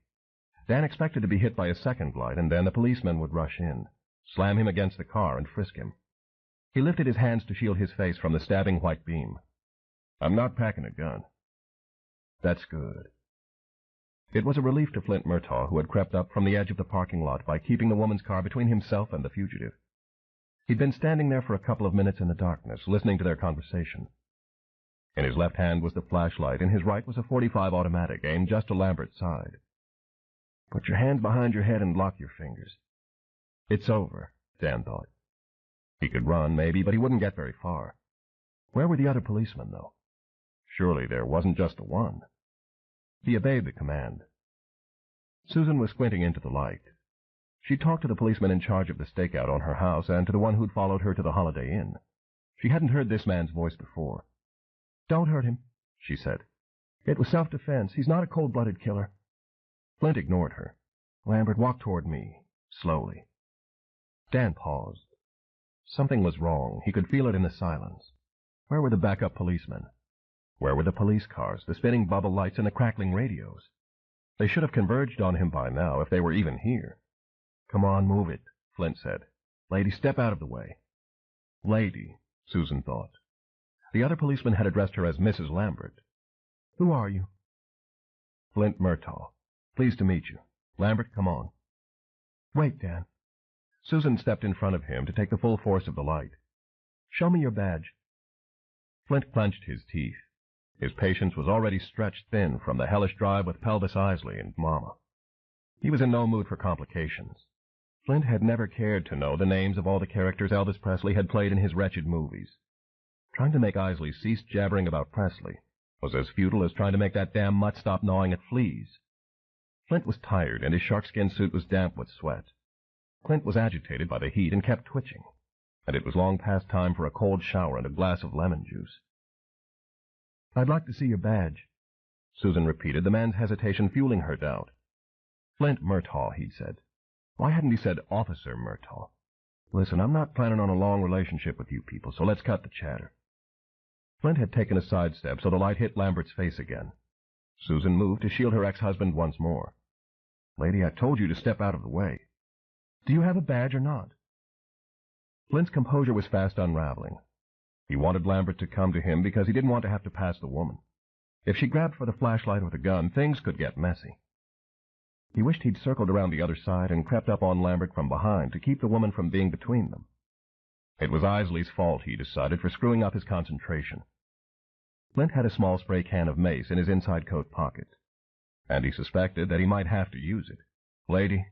Dan expected to be hit by a second light, and then the policeman would rush in, slam him against the car, and frisk him. He lifted his hands to shield his face from the stabbing white beam. I'm not packing a gun. That's good. It was a relief to Flint Murtaugh, who had crept up from the edge of the parking lot by keeping the woman's car between himself and the fugitive. He'd been standing there for a couple of minutes in the darkness, listening to their conversation. In his left hand was the flashlight, in his right was a .45 automatic, aimed just to Lambert's side. Put your hands behind your head and lock your fingers. It's over, Dan thought. He could run, maybe, but he wouldn't get very far. Where were the other policemen, though? Surely there wasn't just the one. He obeyed the command. Susan was squinting into the light. She talked to the policeman in charge of the stakeout on her house and to the one who'd followed her to the Holiday Inn. She hadn't heard this man's voice before. Don't hurt him, she said. It was self-defense. He's not a cold-blooded killer. Flint ignored her. Lambert walked toward me, slowly. Dan paused. Something was wrong. He could feel it in the silence. Where were the backup policemen? Where were the police cars, the spinning bubble lights, and the crackling radios? They should have converged on him by now, if they were even here. Come on, move it, Flint said. Lady, step out of the way. Lady, Susan thought. The other policeman had addressed her as Mrs. Lambert. Who are you? Flint Murtaugh. Pleased to meet you. Lambert, come on. Wait, Dan. Susan stepped in front of him to take the full force of the light. "Show me your badge." Flint clenched his teeth. His patience was already stretched thin from the hellish drive with Pelvis Isley and Mama. He was in no mood for complications. Flint had never cared to know the names of all the characters Elvis Presley had played in his wretched movies. Trying to make Isley cease jabbering about Presley was as futile as trying to make that damn mutt stop gnawing at fleas. Flint was tired, and his sharkskin suit was damp with sweat. Clint was agitated by the heat and kept twitching, and it was long past time for a cold shower and a glass of lemon juice. "I'd like to see your badge," Susan repeated, the man's hesitation fueling her doubt. "Flint Murtaugh," he'd said. Why hadn't he said Officer Murtaugh? "Listen, I'm not planning on a long relationship with you people, so let's cut the chatter." Flint had taken a sidestep so the light hit Lambert's face again. Susan moved to shield her ex-husband once more. "Lady, I told you to step out of the way. Do you have a badge or not?" Flint's composure was fast unraveling. He wanted Lambert to come to him because he didn't want to have to pass the woman. If she grabbed for the flashlight or the gun, things could get messy. He wished he'd circled around the other side and crept up on Lambert from behind to keep the woman from being between them. It was Isley's fault, he decided, for screwing up his concentration. Flint had a small spray can of mace in his inside coat pocket, and he suspected that he might have to use it. "Lady,"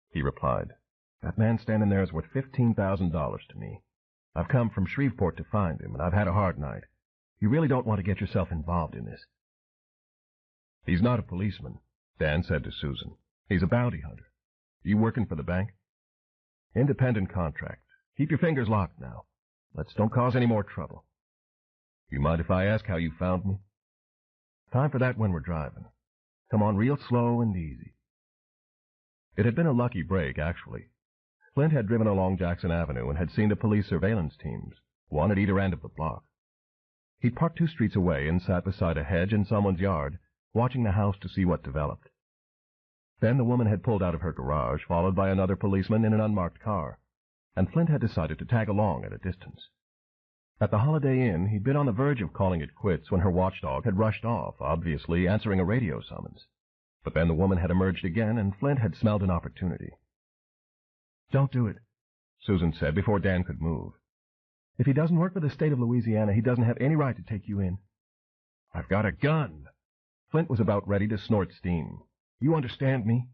he replied, "that man standing there is worth $15,000 to me. I've come from Shreveport to find him, and I've had a hard night. You really don't want to get yourself involved in this." "He's not a policeman," Dan said to Susan. "He's a bounty hunter. You working for the bank?" "Independent contract. Keep your fingers locked now. Don't cause any more trouble." "You mind if I ask how you found me?" "Time for that when we're driving. Come on real slow and easy." It had been a lucky break, actually. Flint had driven along Jackson Avenue and had seen the police surveillance teams, one at either end of the block. He'd parked 2 streets away and sat beside a hedge in someone's yard, watching the house to see what developed. Then the woman had pulled out of her garage, followed by another policeman in an unmarked car, and Flint had decided to tag along at a distance. At the Holiday Inn, he'd been on the verge of calling it quits when her watchdog had rushed off, obviously answering a radio summons. But then the woman had emerged again, and Flint had smelled an opportunity. "Don't do it," Susan said before Dan could move. "If he doesn't work for the state of Louisiana, he doesn't have any right to take you in." "I've got a gun." Flint was about ready to snort steam. "You understand me?"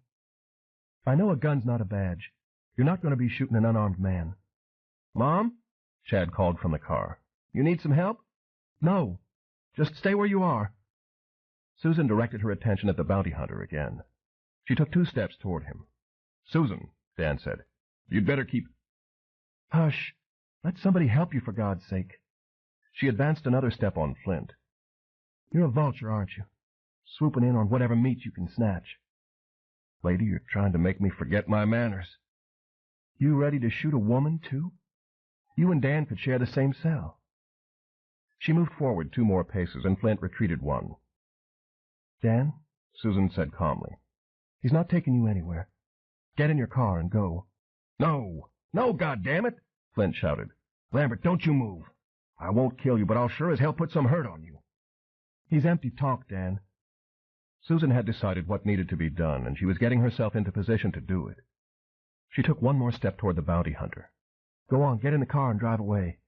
"I know a gun's not a badge. You're not going to be shooting an unarmed man." "Mom?" Chad called from the car. "You need some help?" "No. Just stay where you are." Susan directed her attention at the bounty hunter again. She took 2 steps toward him. "Susan," Dan said, "you'd better keep—" "Hush. Let somebody help you, for God's sake." She advanced another step on Flint. "You're a vulture, aren't you? Swooping in on whatever meat you can snatch." "Lady, you're trying to make me forget my manners." "You ready to shoot a woman, too? You and Dan could share the same cell." She moved forward 2 more paces, and Flint retreated 1. "Dan," Susan said calmly, "he's not taking you anywhere. Get in your car and go." "No! No, goddammit!" Flint shouted. "Lambert, don't you move. I won't kill you, but I'll sure as hell put some hurt on you." "He's empty talk, Dan." Susan had decided what needed to be done, and she was getting herself into position to do it. She took 1 more step toward the bounty hunter. "Go on, get in the car and drive away."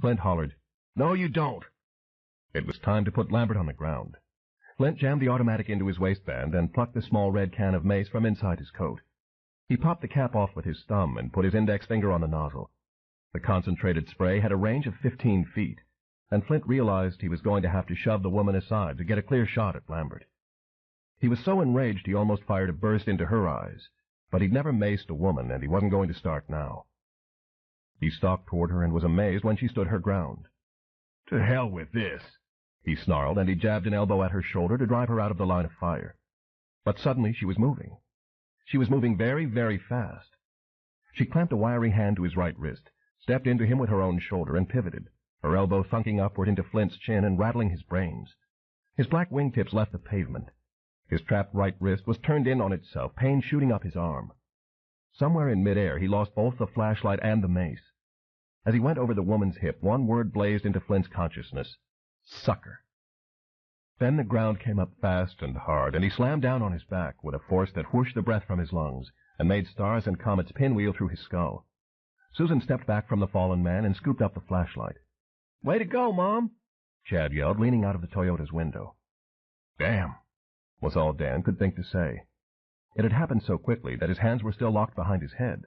Flint hollered, "No, you don't." It was time to put Lambert on the ground. Flint jammed the automatic into his waistband and plucked the small red can of mace from inside his coat. He popped the cap off with his thumb and put his index finger on the nozzle. The concentrated spray had a range of 15 feet, and Flint realized he was going to have to shove the woman aside to get a clear shot at Lambert. He was so enraged he almost fired a burst into her eyes, but he'd never maced a woman, and he wasn't going to start now. He stalked toward her and was amazed when she stood her ground. "To hell with this," he snarled, and he jabbed an elbow at her shoulder to drive her out of the line of fire. But suddenly she was moving. She was moving very, very fast. She clamped a wiry hand to his right wrist, stepped into him with her own shoulder, and pivoted, her elbow thunking upward into Flint's chin and rattling his brains. His black wingtips left the pavement. His trapped right wrist was turned in on itself, pain shooting up his arm. Somewhere in midair he lost both the flashlight and the mace. As he went over the woman's hip, 1 word blazed into Flint's consciousness: sucker. Then the ground came up fast and hard, and he slammed down on his back with a force that whooshed the breath from his lungs and made stars and comets pinwheel through his skull. Susan stepped back from the fallen man and scooped up the flashlight. "Way to go, Mom!" Chad yelled, leaning out of the Toyota's window. "Damn," was all Dan could think to say. It had happened so quickly that his hands were still locked behind his head.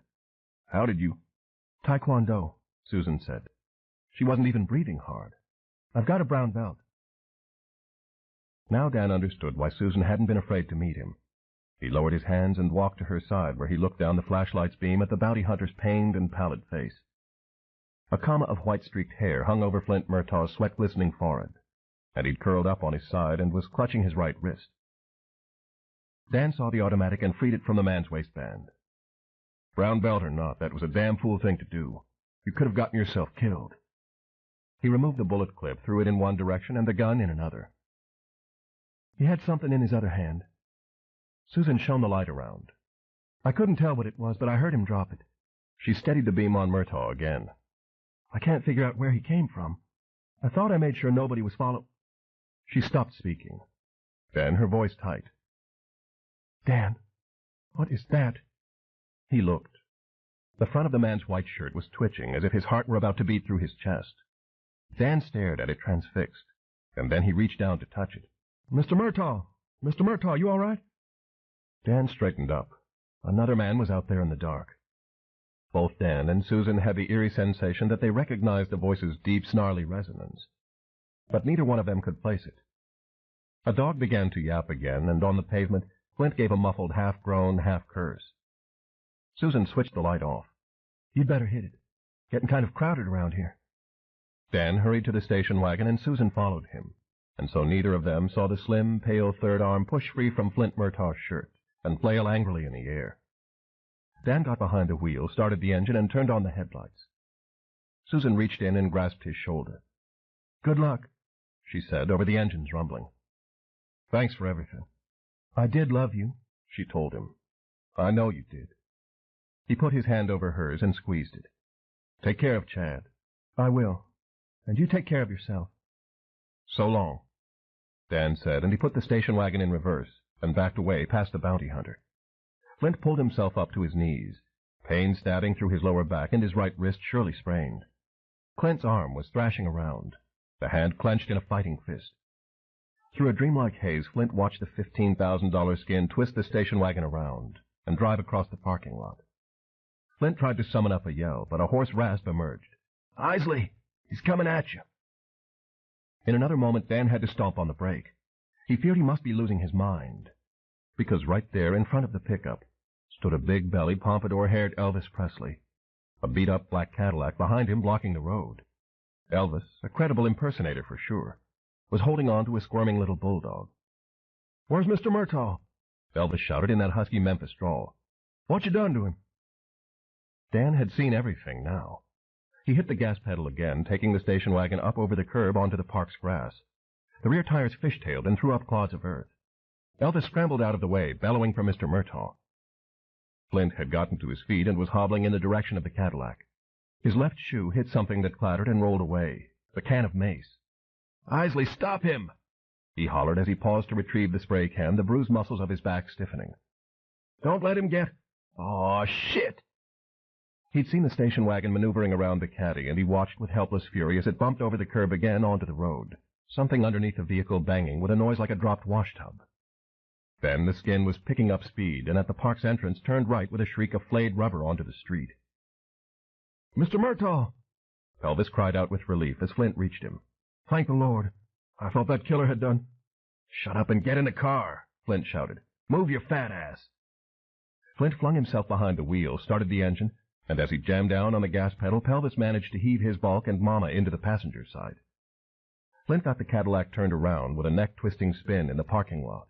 "How did you—" "Taekwondo," Susan said. She wasn't even breathing hard. "I've got a brown belt." Now Dan understood why Susan hadn't been afraid to meet him. He lowered his hands and walked to her side, where he looked down the flashlight's beam at the bounty hunter's pained and pallid face. A comma of white-streaked hair hung over Flint Murtaugh's sweat-glistening forehead, and he'd curled up on his side and was clutching his right wrist. Dan saw the automatic and freed it from the man's waistband. "Brown belt or not, that was a damn fool thing to do. You could have gotten yourself killed." He removed the bullet clip, threw it in one direction, and the gun in another. He had something in his other hand. Susan shone the light around. "I couldn't tell what it was, but I heard him drop it." She steadied the beam on Murtaugh again. "I can't figure out where he came from. I thought I made sure nobody was following—" She stopped speaking. Then her voice tight. "Dan, what is that?" He looked. The front of the man's white shirt was twitching, as if his heart were about to beat through his chest. Dan stared at it transfixed, and then he reached down to touch it. "Mr. Murtaugh! Mr. Murtaugh, you all right?" Dan straightened up. Another man was out there in the dark. Both Dan and Susan had the eerie sensation that they recognized the voice's deep, snarly resonance. But neither one of them could place it. A dog began to yap again, and on the pavement, Flint gave a muffled half-groan, half-curse. Susan switched the light off. "You'd better hit it. Getting kind of crowded around here." Dan hurried to the station wagon, and Susan followed him, and so neither of them saw the slim, pale third arm push free from Flint Murtaugh's shirt and flail angrily in the air. Dan got behind the wheel, started the engine, and turned on the headlights. Susan reached in and grasped his shoulder. "Good luck," she said over the engine's rumbling. "Thanks for everything." "I did love you," she told him. "I know you did." He put his hand over hers and squeezed it. "Take care of Chad." "I will. And you take care of yourself." "So long," Dan said, and he put the station wagon in reverse and backed away past the bounty hunter. Flint pulled himself up to his knees, pain stabbing through his lower back and his right wrist surely sprained. Clint's arm was thrashing around, the hand clenched in a fighting fist. Through a dreamlike haze, Flint watched the $15,000 skin twist the station wagon around and drive across the parking lot. Flint tried to summon up a yell, but a hoarse rasp emerged. "Isley, he's coming at you." In another moment, Dan had to stomp on the brake. He feared he must be losing his mind, because right there in front of the pickup stood a big-bellied, pompadour-haired Elvis Presley, a beat-up black Cadillac behind him blocking the road. Elvis, a credible impersonator for sure, was holding on to a squirming little bulldog. "Where's Mr. Murtaugh?" Elvis shouted in that husky Memphis drawl. "What you done to him?" Dan had seen everything now. He hit the gas pedal again, taking the station wagon up over the curb onto the park's grass. The rear tires fishtailed and threw up clods of earth. Elvis scrambled out of the way, bellowing for Mr. Murtaugh. Flint had gotten to his feet and was hobbling in the direction of the Cadillac. His left shoe hit something that clattered and rolled away, the can of mace. "Isley, stop him!" he hollered as he paused to retrieve the spray can, the bruised muscles of his back stiffening. "Don't let him get—" "Aw, shit!" He'd seen the station wagon maneuvering around the caddy, and he watched with helpless fury as it bumped over the curb again onto the road, something underneath the vehicle banging with a noise like a dropped washtub. Then the skin was picking up speed, and at the park's entrance turned right with a shriek of flayed rubber onto the street. "Mr. Murtaugh!" Elvis cried out with relief as Flint reached him. "Thank the Lord. I thought that killer had done—" "Shut up and get in the car," Flint shouted. "Move your fat ass." Flint flung himself behind the wheel, started the engine, and as he jammed down on the gas pedal, Pelvis managed to heave his bulk and Mama into the passenger side. Flint got the Cadillac turned around with a neck-twisting spin in the parking lot,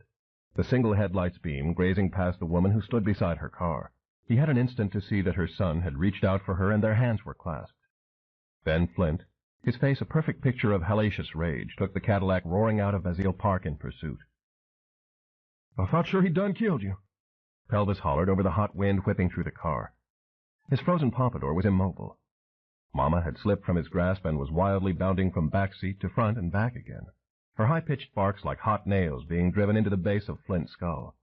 the single headlight's beam grazing past the woman who stood beside her car. He had an instant to see that her son had reached out for her and their hands were clasped. Then Flint, his face a perfect picture of hellacious rage, took the Cadillac roaring out of Basile Park in pursuit. "I thought sure he'd done killed you," Pelvis hollered over the hot wind whipping through the car. His frozen pompadour was immobile. Mama had slipped from his grasp and was wildly bounding from back seat to front and back again, her high-pitched barks like hot nails being driven into the base of Flint's skull.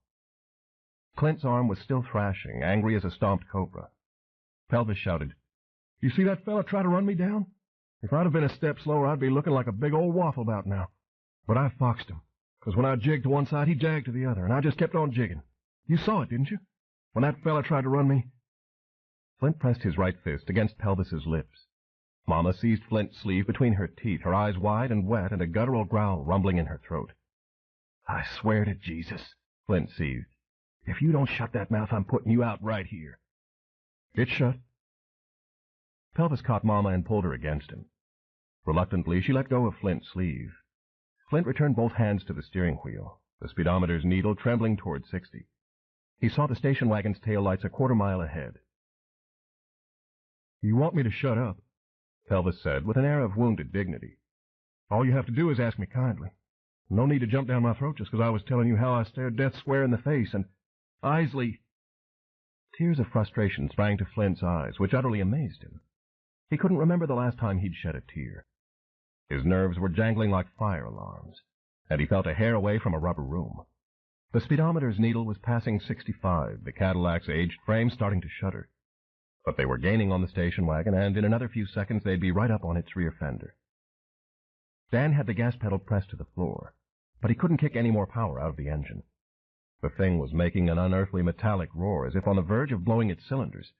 Clint's arm was still thrashing, angry as a stomped cobra. Pelvis shouted, "You see that fella try to run me down? If I'd have been a step slower, I'd be looking like a big old waffle about now. But I foxed him, because when I jigged to one side, he jagged to the other, and I just kept on jigging. You saw it, didn't you? When that fella tried to run me." Flint pressed his right fist against Pelvis's lips. Mama seized Flint's sleeve between her teeth, her eyes wide and wet, and a guttural growl rumbling in her throat. "I swear to Jesus," Flint seethed, "if you don't shut that mouth, I'm putting you out right here." "It's shut." Pelvis caught Mama and pulled her against him. Reluctantly, she let go of Flint's sleeve. Flint returned both hands to the steering wheel, the speedometer's needle trembling toward 60. He saw the station wagon's taillights a quarter-mile ahead. "You want me to shut up," Pelvis said with an air of wounded dignity. "All you have to do is ask me kindly. No need to jump down my throat just because I was telling you how I stared death square in the face, and Isley—" Tears of frustration sprang to Flint's eyes, which utterly amazed him. He couldn't remember the last time he'd shed a tear. His nerves were jangling like fire alarms, and he felt a hair away from a rubber room. The speedometer's needle was passing 65, the Cadillac's aged frame starting to shudder. But they were gaining on the station wagon, and in another few seconds they'd be right up on its rear fender. Dan had the gas pedal pressed to the floor, but he couldn't kick any more power out of the engine. The thing was making an unearthly metallic roar, as if on the verge of blowing its cylinders.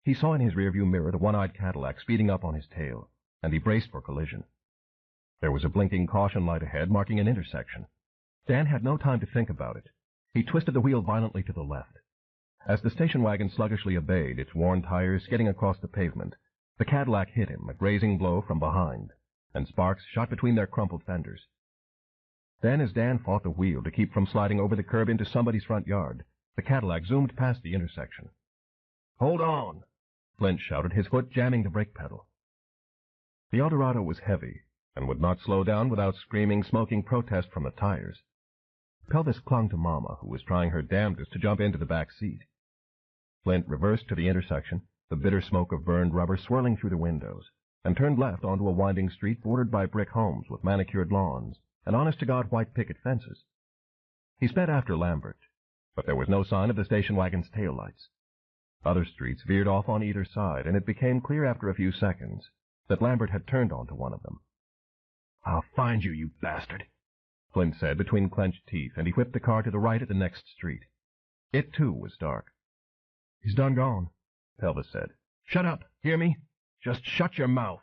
He saw in his rearview mirror the one-eyed Cadillac speeding up on his tail, and he braced for collision. There was a blinking caution light ahead, marking an intersection. Dan had no time to think about it. He twisted the wheel violently to the left. As the station wagon sluggishly obeyed, its worn tires skidding across the pavement, the Cadillac hit him, a grazing blow from behind, and sparks shot between their crumpled fenders. Then, as Dan fought the wheel to keep from sliding over the curb into somebody's front yard, the Cadillac zoomed past the intersection. "Hold on!" Flint shouted, his foot jamming the brake pedal. The Eldorado was heavy, and would not slow down without screaming, smoking protest from the tires. Pelvis clung to Mama, who was trying her damnedest to jump into the back seat. Flint reversed to the intersection, the bitter smoke of burned rubber swirling through the windows, and turned left onto a winding street bordered by brick homes with manicured lawns and honest-to-God white picket fences. He sped after Lambert, but there was no sign of the station wagon's taillights. Other streets veered off on either side, and it became clear after a few seconds that Lambert had turned onto one of them. "I'll find you, you bastard," Flint said between clenched teeth, and he whipped the car to the right at the next street. It, too, was dark. "He's done gone," Pelvis said. "Shut up, hear me? Just shut your mouth."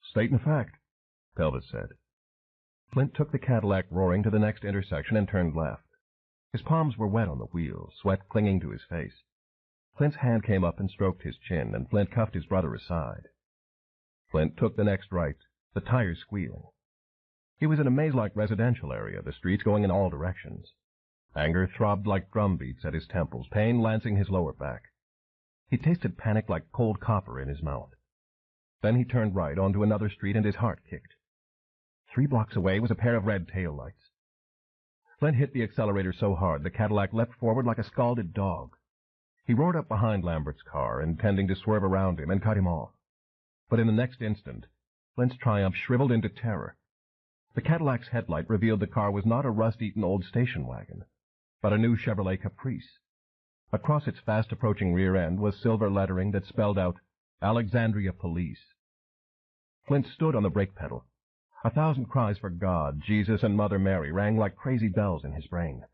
"Stating a fact," Pelvis said. Flint took the Cadillac roaring to the next intersection and turned left. His palms were wet on the wheel, sweat clinging to his face. Flint's hand came up and stroked his chin, and Flint cuffed his brother aside. Flint took the next right, the tires squealing. He was in a maze-like residential area, the streets going in all directions. Anger throbbed like drumbeats at his temples, pain lancing his lower back. He tasted panic like cold copper in his mouth. Then he turned right onto another street, and his heart kicked. 3 blocks away was a pair of red taillights. Flint hit the accelerator so hard the Cadillac leapt forward like a scalded dog. He roared up behind Lambert's car, intending to swerve around him and cut him off. But in the next instant, Flint's triumph shriveled into terror. The Cadillac's headlight revealed the car was not a rust-eaten old station wagon, but a new Chevrolet Caprice. Across its fast-approaching rear end was silver lettering that spelled out, "Alexandria Police." Flint stood on the brake pedal. 1,000 cries for God, Jesus, and Mother Mary rang like crazy bells in his brain.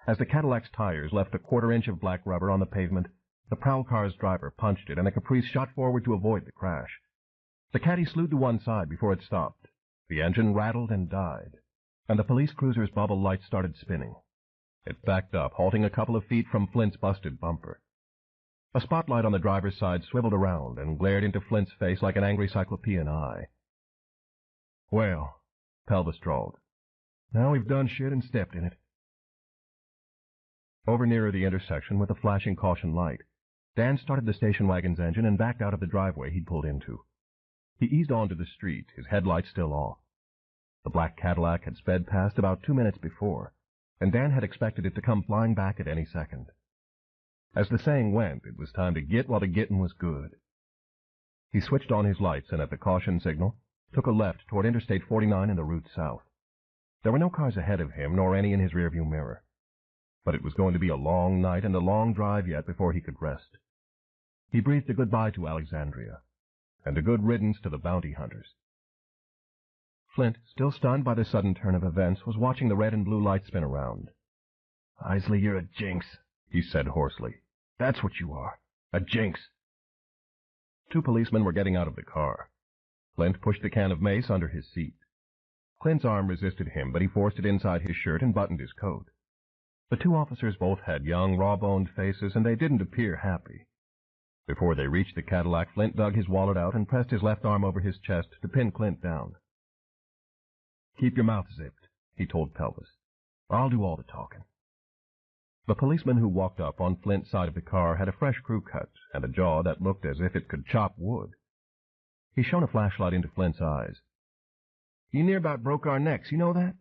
As the Cadillac's tires left a quarter-inch of black rubber on the pavement, the prowl car's driver punched it, and the Caprice shot forward to avoid the crash. The Caddy slewed to one side before it stopped. The engine rattled and died, and the police cruiser's bubble lights started spinning. It backed up, halting a couple of feet from Flint's busted bumper. A spotlight on the driver's side swiveled around and glared into Flint's face like an angry cyclopean eye. "Well," Pelvis drawled, "now we've done shit and stepped in it." Over nearer the intersection with a flashing caution light, Dan started the station wagon's engine and backed out of the driveway he'd pulled into. He eased onto the street, his headlights still off. The black Cadillac had sped past about 2 minutes before, and Dan had expected it to come flying back at any second. As the saying went, it was time to git while the gittin' was good. He switched on his lights and at the caution signal, took a left toward Interstate 49 and the route south. There were no cars ahead of him, nor any in his rearview mirror. But it was going to be a long night and a long drive yet before he could rest. He breathed a goodbye to Alexandria, and a good riddance to the bounty hunters. Flint, still stunned by the sudden turn of events, was watching the red and blue light spin around. Isley, you're a jinx, he said hoarsely. That's what you are, a jinx. 2 policemen were getting out of the car. Flint pushed the can of mace under his seat. Clint's arm resisted him, but he forced it inside his shirt and buttoned his coat. The 2 officers both had young, raw-boned faces, and they didn't appear happy. Before they reached the Cadillac, Flint dug his wallet out and pressed his left arm over his chest to pin Clint down. Keep your mouth zipped, he told Pelvis. I'll do all the talking. The policeman who walked up on Flint's side of the car had a fresh crew cut and a jaw that looked as if it could chop wood. He shone a flashlight into Flint's eyes. You near about broke our necks, you know that?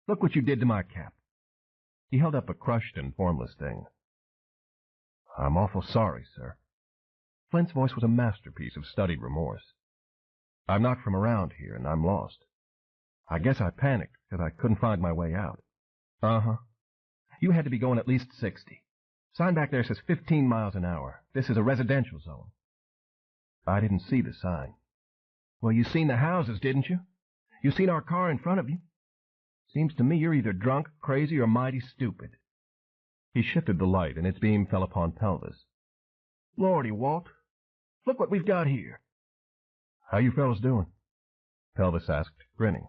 Look what you did to my cap. He held up a crushed and formless thing. I'm awful sorry, sir. Flint's voice was a masterpiece of studied remorse. I'm not from around here, and I'm lost. I guess I panicked because I couldn't find my way out. Uh-huh. You had to be going at least 60. Sign back there says 15 miles an hour. This is a residential zone. I didn't see the sign. Well, you seen the houses, didn't you? You seen our car in front of you? Seems to me you're either drunk, crazy, or mighty stupid. He shifted the light, and its beam fell upon Pelvis. Lordy, Walt. Look what we've got here. How you fellas doing? Pelvis asked, grinning.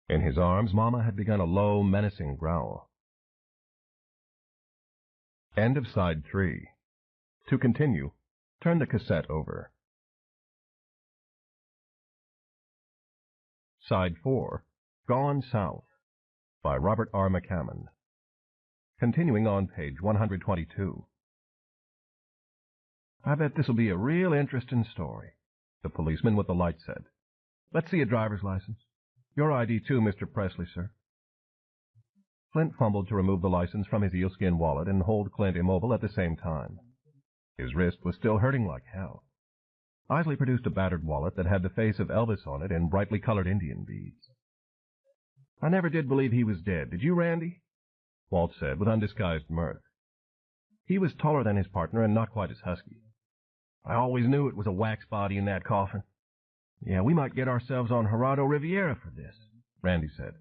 In his arms, Mama had begun a low, menacing growl. End of Side 3. To continue, turn the cassette over. Side 4, Gone South, by Robert R. McCammon. Continuing on page 122. I bet this'll be a real interesting story, the policeman with the light said. Let's see a driver's license. Your ID too, Mr. Presley, sir. Flint fumbled to remove the license from his eelskin wallet and hold Clint immobile at the same time. His wrist was still hurting like hell. Isley produced a battered wallet that had the face of Elvis on it in brightly colored Indian beads. I never did believe he was dead. Did you, Randy? Walt said with undisguised mirth. He was taller than his partner and not quite as husky. I always knew it was a wax body in that coffin. Yeah, we might get ourselves on Gerardo Riviera for this, Randy said.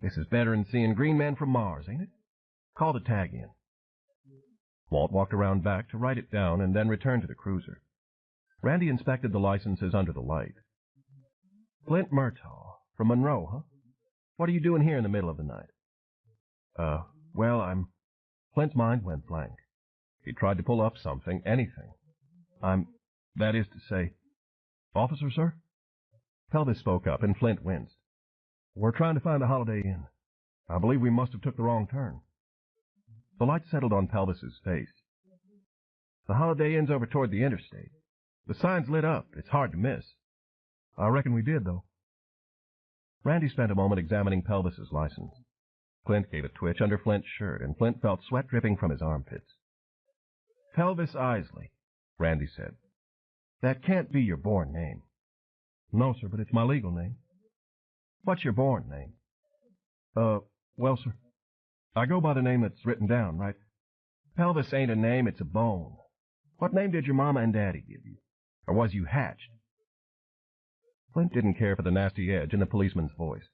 This is better than seeing green men from Mars, ain't it? Call the tag in. Walt walked around back to write it down and then returned to the cruiser. Randy inspected the licenses under the light. Flint Murtaugh, from Monroe, huh? What are you doing here in the middle of the night? Well, Flint's mind went blank. He tried to pull up something, anything. That is to say... Officer, sir? Pelvis spoke up, and Flint winced. We're trying to find the Holiday Inn. I believe we must have took the wrong turn. The light settled on Pelvis's face. The Holiday Inn's over toward the interstate. The sign's lit up. It's hard to miss. I reckon we did, though. Randy spent a moment examining Pelvis's license. Clint gave a twitch under Flint's shirt, and Flint felt sweat dripping from his armpits. Pelvis Isley, Randy said. That can't be your born name. No, sir, but it's my legal name. What's your born name? Well, sir, I go by the name that's written down, right? Pelvis ain't a name, it's a bone. What name did your mama and daddy give you? Or was you hatched? Flint didn't care for the nasty edge in the policeman's voice.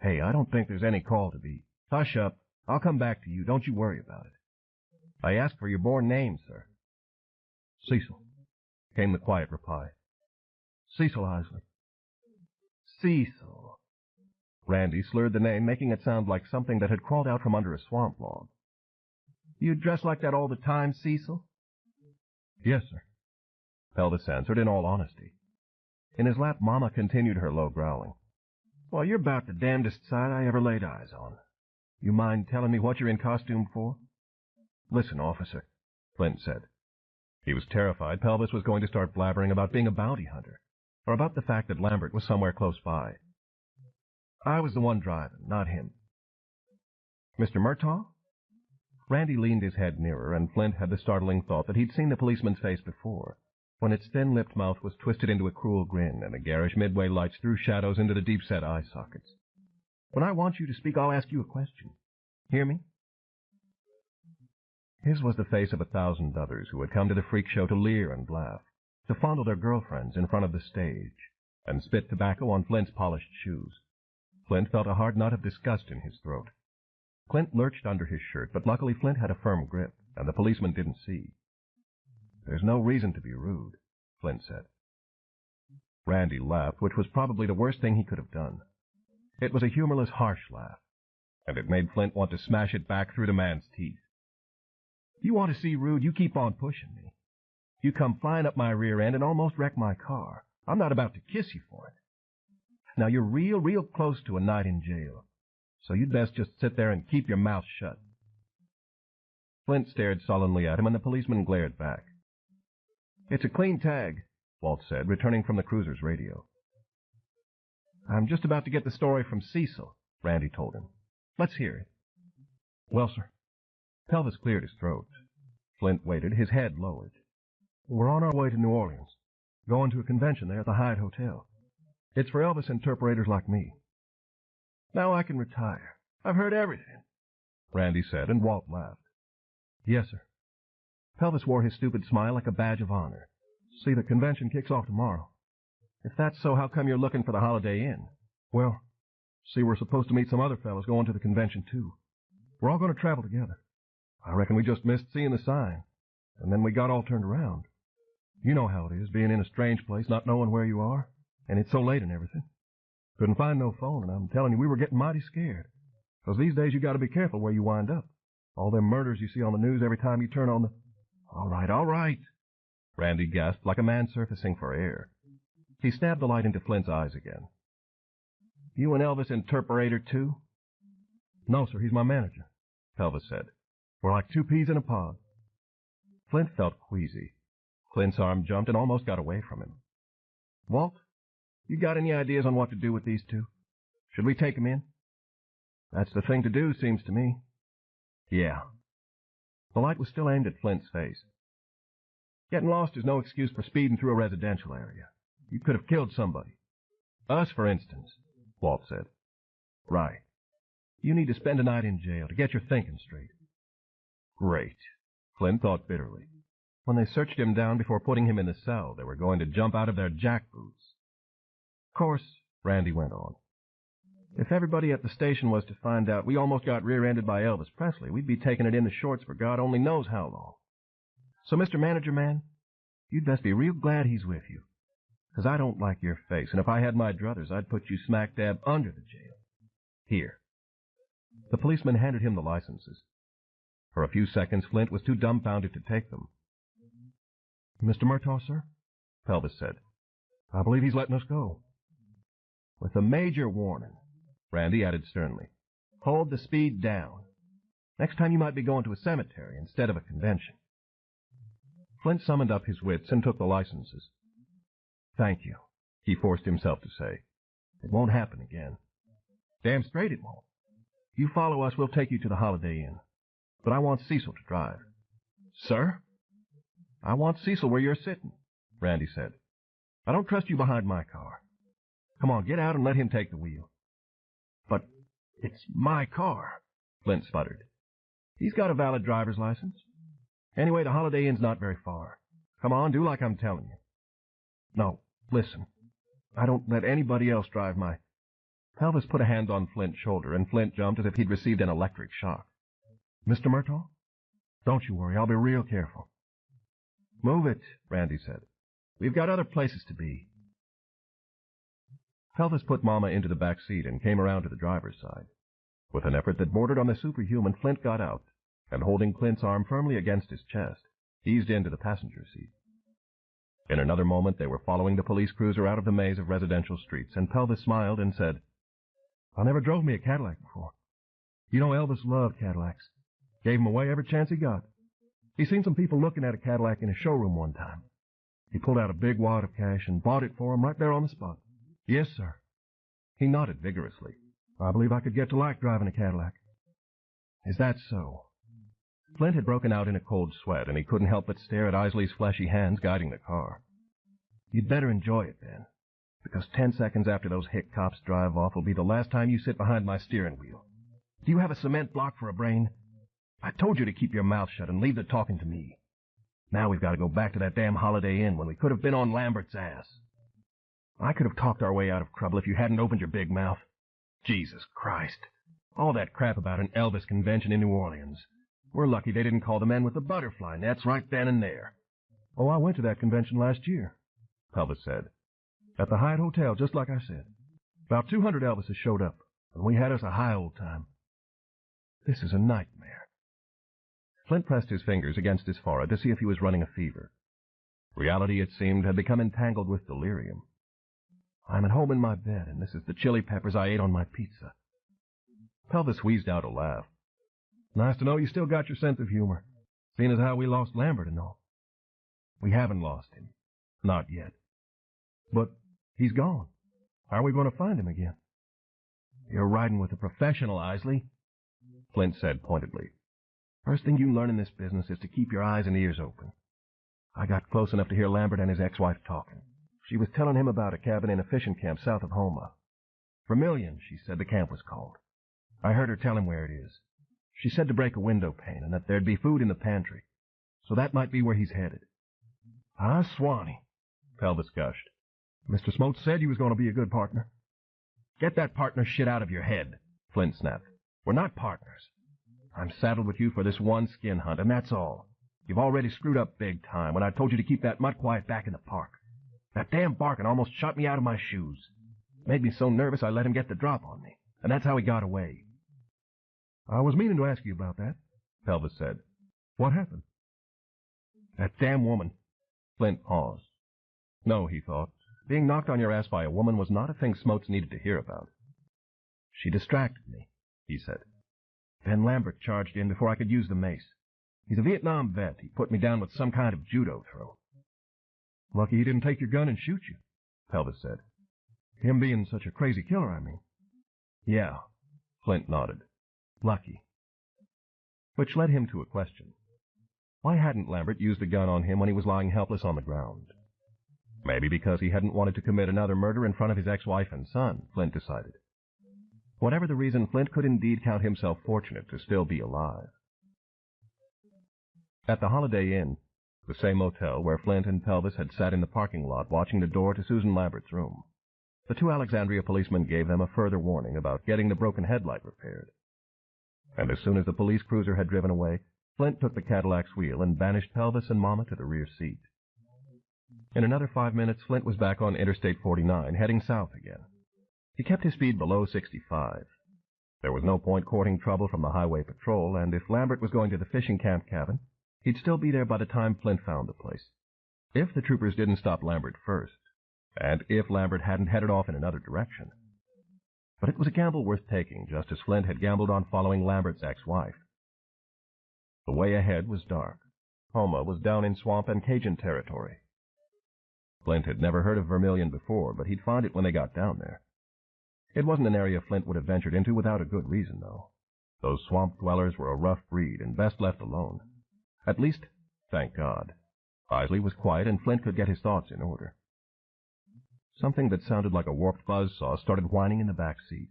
Hey, I don't think there's any call to be. Hush up. I'll come back to you. Don't you worry about it. I asked for your born name, sir. Cecil, came the quiet reply. Cecil Isley. Cecil. Randy slurred the name, making it sound like something that had crawled out from under a swamp log. You dress like that all the time, Cecil? Yes, sir, Pelvis answered in all honesty. In his lap, Mama continued her low growling. Well, you're about the damnedest sight I ever laid eyes on. You mind telling me what you're in costume for? Listen, officer, Flint said. He was terrified Pelvis was going to start blabbering about being a bounty hunter, or about the fact that Lambert was somewhere close by. I was the one driving, not him. Mr. Murtaugh? Randy leaned his head nearer, and Flint had the startling thought that he'd seen the policeman's face before, when its thin-lipped mouth was twisted into a cruel grin, and the garish midway lights threw shadows into the deep-set eye sockets. When I want you to speak, I'll ask you a question. Hear me? His was the face of 1,000 others who had come to the freak show to leer and laugh, to fondle their girlfriends in front of the stage, and spit tobacco on Flint's polished shoes. Flint felt a hard knot of disgust in his throat. Clint lurched under his shirt, but luckily Flint had a firm grip, and the policeman didn't see. "There's no reason to be rude," Flint said. Randy laughed, which was probably the worst thing he could have done. It was a humorless, harsh laugh, and it made Flint want to smash it back through the man's teeth. "You want to see rude, you keep on pushing me. You come flying up my rear end and almost wreck my car. I'm not about to kiss you for it. Now, you're real close to a night in jail, so you'd best just sit there and keep your mouth shut." Flint stared sullenly at him, and the policeman glared back. "It's a clean tag," Walt said, returning from the cruiser's radio. "I'm just about to get the story from Cecil," Randy told him. "Let's hear it." "Well, sir." Pelvis cleared his throat. Flint waited, his head lowered. "We're on our way to New Orleans, going to a convention there at the Hyatt Hotel. It's for Elvis interpreters like me. Now I can retire. I've heard everything," Randy said, and Walt laughed. "Yes, sir." Pelvis wore his stupid smile like a badge of honor. "See, the convention kicks off tomorrow." "If that's so, how come you're looking for the Holiday Inn?" "Well, see, we're supposed to meet some other fellas going to the convention, too. We're all going to travel together. I reckon we just missed seeing the sign, and then we got all turned around. You know how it is, being in a strange place, not knowing where you are, and it's so late and everything. Couldn't find no phone, and I'm telling you, we were getting mighty scared. 'Cause these days you got to be careful where you wind up. All them murders you see on the news every time you turn on the—" All right, Randy gasped like a man surfacing for air. He stabbed the light into Flint's eyes again. "You an Elvis interperator, too?" "No, sir, he's my manager," Pelvis said. "We're like two peas in a pod." Flint felt queasy. Clint's arm jumped and almost got away from him. "Walt, you got any ideas on what to do with these two? Should we take them in?" "That's the thing to do, seems to me." "Yeah." The light was still aimed at Flint's face. "Getting lost is no excuse for speeding through a residential area. You could have killed somebody. Us, for instance," Walt said. "Right. You need to spend a night in jail to get your thinking straight." Great, Flint thought bitterly. When they searched him down before putting him in the cell, they were going to jump out of their jackboots. "Of course," Randy went on, "if everybody at the station was to find out we almost got rear-ended by Elvis Presley, we'd be taking it in the shorts for God only knows how long. So, Mr. Manager Man, you'd best be real glad he's with you, 'cause I don't like your face, and if I had my druthers, I'd put you smack dab under the jail. Here." The policeman handed him the licenses. For a few seconds, Flint was too dumbfounded to take them. "Mr. Murtaugh, sir?" Pelvis said. "I believe he's letting us go." "With a major warning," Randy added sternly. "Hold the speed down. Next time you might be going to a cemetery instead of a convention." Flint summoned up his wits and took the licenses. "Thank you," he forced himself to say. "It won't happen again." "Damn straight it won't. You follow us, we'll take you to the Holiday Inn. But I want Cecil to drive." "Sir?" "I want Cecil where you're sitting," Randy said. "I don't trust you behind my car. Come on, get out and let him take the wheel." "But it's my car," Flint sputtered. "He's got a valid driver's license. Anyway, the Holiday Inn's not very far. Come on, do like I'm telling you." "No, listen. I don't let anybody else drive my—" Pelvis put a hand on Flint's shoulder, and Flint jumped as if he'd received an electric shock. "Mr. Murtaugh? Don't you worry, I'll be real careful." "Move it," Randy said. "We've got other places to be." Pelvis put Mama into the back seat and came around to the driver's side. With an effort that bordered on the superhuman, Flint got out, and holding Clint's arm firmly against his chest, eased into the passenger seat. In another moment, they were following the police cruiser out of the maze of residential streets, and Pelvis smiled and said, "I never drove me a Cadillac before. You know Elvis loved Cadillacs. Gave 'em away every chance he got. He seen some people looking at a Cadillac in a showroom one time. He pulled out a big wad of cash and bought it for 'em right there on the spot." "Yes, sir." He nodded vigorously. "I believe I could get to like driving a Cadillac." "Is that so?" Flint had broken out in a cold sweat, and he couldn't help but stare at Isley's fleshy hands guiding the car. "You'd better enjoy it, then, because 10 seconds after those hick cops drive off will be the last time you sit behind my steering wheel. Do you have a cement block for a brain? I told you to keep your mouth shut and leave the talking to me. Now we've got to go back to that damn Holiday Inn when we could have been on Lambert's ass. I could have talked our way out of trouble if you hadn't opened your big mouth. Jesus Christ. All that crap about an Elvis convention in New Orleans. We're lucky they didn't call the men with the butterfly nets right then and there. Oh, I went to that convention last year, Pelvis said. At the Hyatt Hotel, just like I said. About 200 Elvises showed up, and we had us a high old time. This is a nightmare. Flint pressed his fingers against his forehead to see if he was running a fever. Reality, it seemed, had become entangled with delirium. I'm at home in my bed, and this is the chili peppers I ate on my pizza. Pelvis wheezed out a laugh. Nice to know you still got your sense of humor, seeing as how we lost Lambert and all. We haven't lost him. Not yet. But he's gone. How are we going to find him again? You're riding with a professional, Isley, Flint said pointedly. First thing you learn in this business is to keep your eyes and ears open. I got close enough to hear Lambert and his ex-wife talking. She was telling him about a cabin in a fishing camp south of Homa. Vermilion, she said the camp was called. I heard her tell him where it is. She said to break a window pane and that there'd be food in the pantry. So that might be where he's headed. Ah, Swanee, Pelvis gushed. Mr. Smote said you was going to be a good partner. Get that partner shit out of your head, Flint snapped. We're not partners. I'm saddled with you for this one skin hunt, and that's all. You've already screwed up big time when I told you to keep that mutt quiet back in the park. That damn barking almost shot me out of my shoes. Made me so nervous I let him get the drop on me, and that's how he got away. I was meaning to ask you about that, Pelvis said. What happened? That damn woman. Flint paused. No, he thought. Being knocked on your ass by a woman was not a thing Smotes needed to hear about. She distracted me, he said. Then Lambert charged in before I could use the mace. He's a Vietnam vet. He put me down with some kind of judo throw. Lucky he didn't take your gun and shoot you, Pelvis said. Him being such a crazy killer, I mean. Yeah, Flint nodded. Lucky. Which led him to a question. Why hadn't Lambert used the gun on him when he was lying helpless on the ground? Maybe because he hadn't wanted to commit another murder in front of his ex-wife and son, Flint decided. Whatever the reason, Flint could indeed count himself fortunate to still be alive. At the Holiday Inn, the same motel where Flint and Pelvis had sat in the parking lot watching the door to Susan Lambert's room, the two Alexandria policemen gave them a further warning about getting the broken headlight repaired. And as soon as the police cruiser had driven away, Flint took the Cadillac's wheel and banished Pelvis and Mama to the rear seat. In another 5 minutes, Flint was back on Interstate 49, heading south again. He kept his speed below 65. There was no point courting trouble from the highway patrol, and if Lambert was going to the fishing camp cabin, he'd still be there by the time Flint found the place. If the troopers didn't stop Lambert first, and if Lambert hadn't headed off in another direction. But it was a gamble worth taking, just as Flint had gambled on following Lambert's ex-wife. The way ahead was dark. Homa was down in swamp and Cajun territory. Flint had never heard of Vermilion before, but he'd find it when they got down there. It wasn't an area Flint would have ventured into without a good reason, though. Those swamp dwellers were a rough breed and best left alone. At least, thank God, Isley was quiet and Flint could get his thoughts in order. Something that sounded like a warped buzzsaw started whining in the back seat.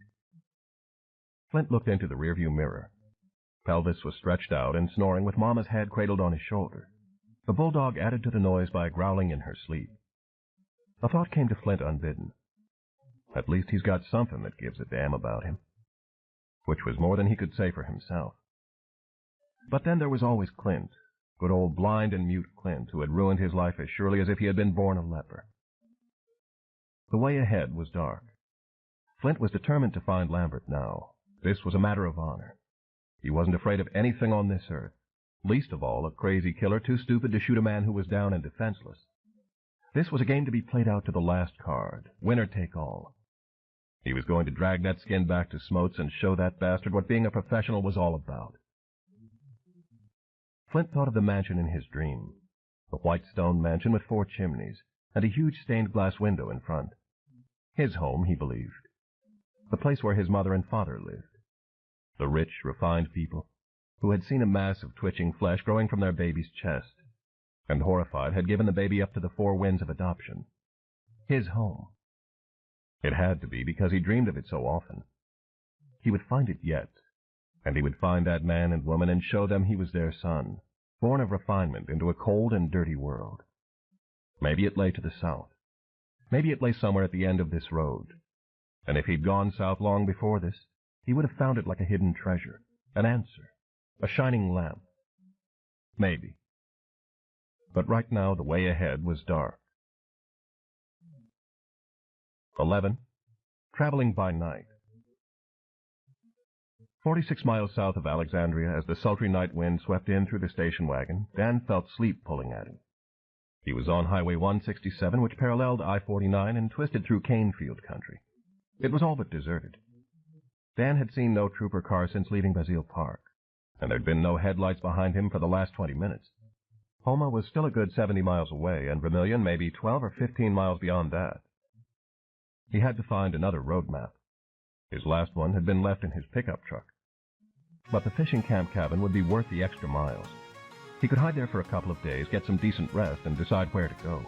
Flint looked into the rearview mirror. Pelvis was stretched out and snoring with Mama's head cradled on his shoulder. The bulldog added to the noise by growling in her sleep. A thought came to Flint unbidden. At least he's got something that gives a damn about him. Which was more than he could say for himself. But then there was always Clint, good old blind and mute Clint, who had ruined his life as surely as if he had been born a leper. The way ahead was dark. Flint was determined to find Lambert now. This was a matter of honor. He wasn't afraid of anything on this earth, least of all a crazy killer too stupid to shoot a man who was down and defenseless. This was a game to be played out to the last card, winner take all. He was going to drag that skin back to Smotes and show that bastard what being a professional was all about. Flint thought of the mansion in his dream, the white stone mansion with 4 chimneys and a huge stained glass window in front. His home, he believed. The place where his mother and father lived. The rich, refined people who had seen a mass of twitching flesh growing from their baby's chest, and horrified had given the baby up to the 4 winds of adoption. His home. It had to be because he dreamed of it so often. He would find it yet, and he would find that man and woman and show them he was their son, born of refinement into a cold and dirty world. Maybe it lay to the south. Maybe it lay somewhere at the end of this road. And if he'd gone south long before this, he would have found it like a hidden treasure, an answer, a shining lamp. Maybe. But right now the way ahead was dark. 11. Traveling by night. 46 miles south of Alexandria, as the sultry night wind swept in through the station wagon, Dan felt sleep pulling at him. He was on Highway 167, which paralleled I-49 and twisted through Canefield country. It was all but deserted. Dan had seen no trooper car since leaving Basile Park, and there'd been no headlights behind him for the last 20 minutes. Homa was still a good 70 miles away, and Vermilion maybe 12 or 15 miles beyond that. He had to find another road map. His last one had been left in his pickup truck. But the fishing camp cabin would be worth the extra miles. He could hide there for a couple of days, get some decent rest, and decide where to go.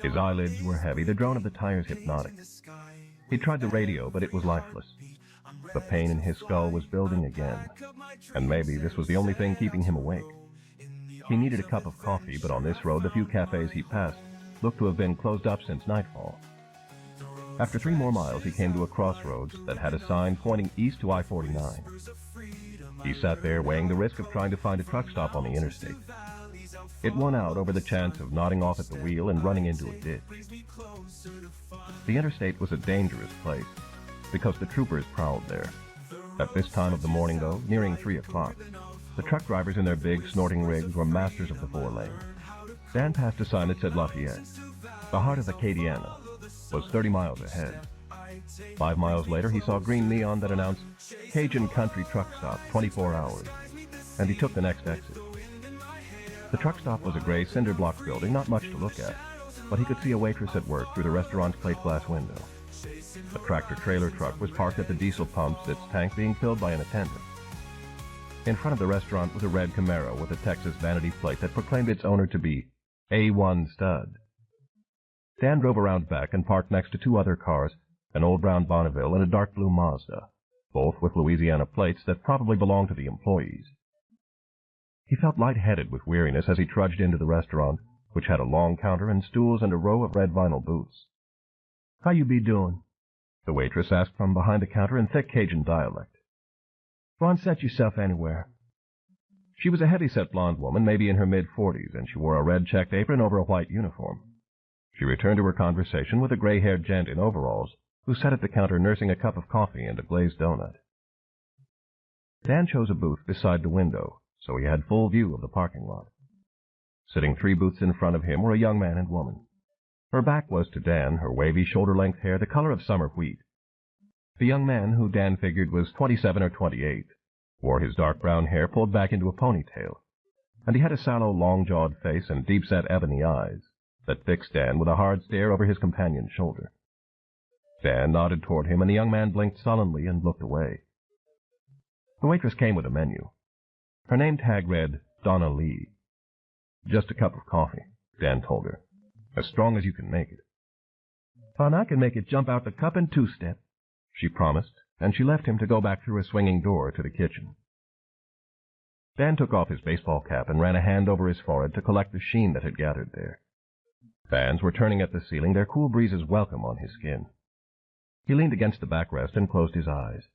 His eyelids were heavy, the drone of the tires hypnotic. He tried the radio, but it was lifeless. The pain in his skull was building again, and maybe this was the only thing keeping him awake. He needed a cup of coffee, but on this road the few cafes he passed looked to have been closed up since nightfall. After 3 more miles, he came to a crossroads that had a sign pointing east to I-49. He sat there weighing the risk of trying to find a truck stop on the interstate. It won out over the chance of nodding off at the wheel and running into a ditch. The interstate was a dangerous place because the troopers prowled there. At this time of the morning, though, nearing 3 o'clock, the truck drivers in their big, snorting rigs were masters of the 4-lane. Dan passed a sign that said Lafayette. The heart of Acadiana was 30 miles ahead. 5 miles later, he saw green neon that announced Cajun Country Truck Stop, 24 hours, and he took the next exit. The truck stop was a gray cinder block building, not much to look at, but he could see a waitress at work through the restaurant's plate glass window. A tractor-trailer truck was parked at the diesel pumps, its tank being filled by an attendant. In front of the restaurant was a red Camaro with a Texas vanity plate that proclaimed its owner to be A1 Stud. Dan drove around back and parked next to 2 other cars, an old brown Bonneville and a dark blue Mazda, both with Louisiana plates that probably belonged to the employees. He felt lightheaded with weariness as he trudged into the restaurant, which had a long counter and stools and a row of red vinyl booths. "How you be doing?" the waitress asked from behind the counter in thick Cajun dialect. "Go on, set yourself anywhere." She was a heavy-set blonde woman, maybe in her mid-40s, and she wore a red checked apron over a white uniform. She returned to her conversation with a gray-haired gent in overalls, who sat at the counter nursing a cup of coffee and a glazed donut. Dan chose a booth beside the window, so he had full view of the parking lot. Sitting 3 booths in front of him were a young man and woman. Her back was to Dan, her wavy shoulder-length hair the color of summer wheat. The young man, who Dan figured was 27 or 28, wore his dark brown hair pulled back into a ponytail, and he had a sallow, long-jawed face and deep-set ebony eyes that fixed Dan with a hard stare over his companion's shoulder. Dan nodded toward him, and the young man blinked sullenly and looked away. The waitress came with a menu. Her name tag read Donna Lee. "Just a cup of coffee," Dan told her. "As strong as you can make it." "Fun, I can make it jump out the cup in 2-step," she promised, and she left him to go back through a swinging door to the kitchen. Dan took off his baseball cap and ran a hand over his forehead to collect the sheen that had gathered there. Fans were turning at the ceiling, their cool breezes welcome on his skin. He leaned against the backrest and closed his eyes.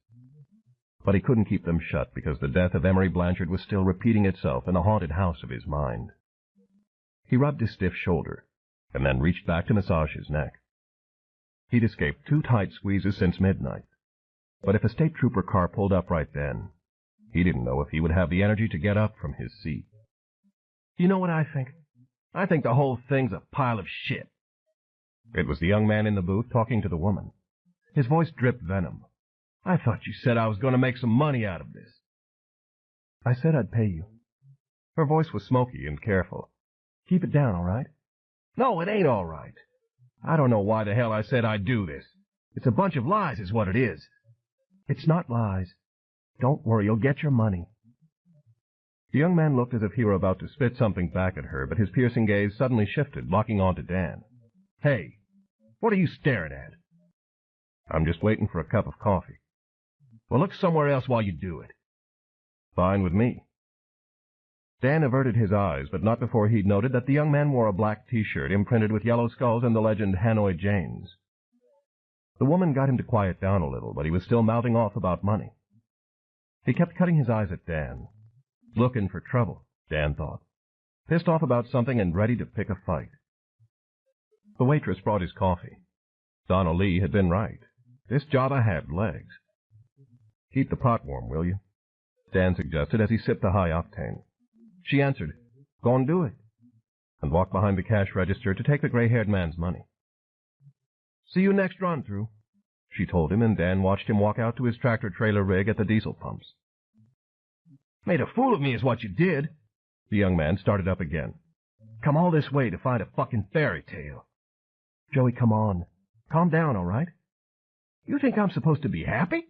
But he couldn't keep them shut because the death of Emery Blanchard was still repeating itself in the haunted house of his mind. He rubbed his stiff shoulder, and then reached back to massage his neck. He'd escaped 2 tight squeezes since midnight, but if a state trooper car pulled up right then, he didn't know if he would have the energy to get up from his seat. "You know what I think? I think the whole thing's a pile of shit." It was the young man in the booth talking to the woman. His voice dripped venom. "I thought you said I was going to make some money out of this." "I said I'd pay you." Her voice was smoky and careful. "Keep it down, all right?" "No, it ain't all right. I don't know why the hell I said I'd do this. It's a bunch of lies is what it is." "It's not lies. Don't worry, you'll get your money." The young man looked as if he were about to spit something back at her, but his piercing gaze suddenly shifted, locking on to Dan. "Hey, what are you staring at?" "I'm just waiting for a cup of coffee." Well, look somewhere else while you do it. Fine with me. Dan averted his eyes, but not before he'd noted that the young man wore a black T-shirt imprinted with yellow skulls and the legend Hanoi Janes. The woman got him to quiet down a little, but he was still mouthing off about money. He kept cutting his eyes at Dan. Looking for trouble, Dan thought. Pissed off about something and ready to pick a fight. The waitress brought his coffee. Donna Lee had been right. This Java had legs. Keep the pot warm, will you? Dan suggested as he sipped the high octane. She answered, Go and do it, and walked behind the cash register to take the gray-haired man's money. See you next run-through, she told him, and Dan watched him walk out to his tractor-trailer rig at the diesel pumps. Made a fool of me is what you did. The young man started up again. Come all this way to find a fucking fairy tale. Joey, come on. Calm down, all right? You think I'm supposed to be happy?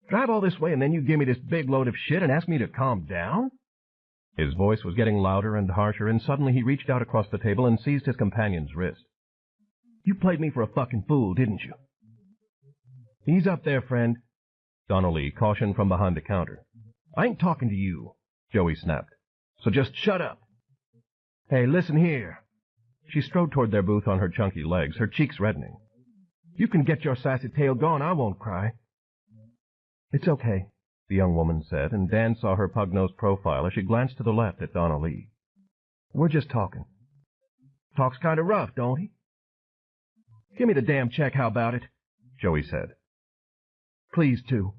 Drive all this way and then you give me this big load of shit and ask me to calm down? His voice was getting louder and harsher, and suddenly he reached out across the table and seized his companion's wrist. You played me for a fucking fool, didn't you? Ease up there, friend, Donnelly cautioned from behind the counter. I ain't talking to you, Joey snapped. So just shut up. Hey, listen here. She strode toward their booth on her chunky legs, her cheeks reddening. You can get your sassy tail gone, I won't cry. It's okay, the young woman said, and Dan saw her pug-nosed profile as she glanced to the left at Donna Lee. We're just talking. Talks kind of rough, don't he? Give me the damn check, how about it? Joey said. Please, too.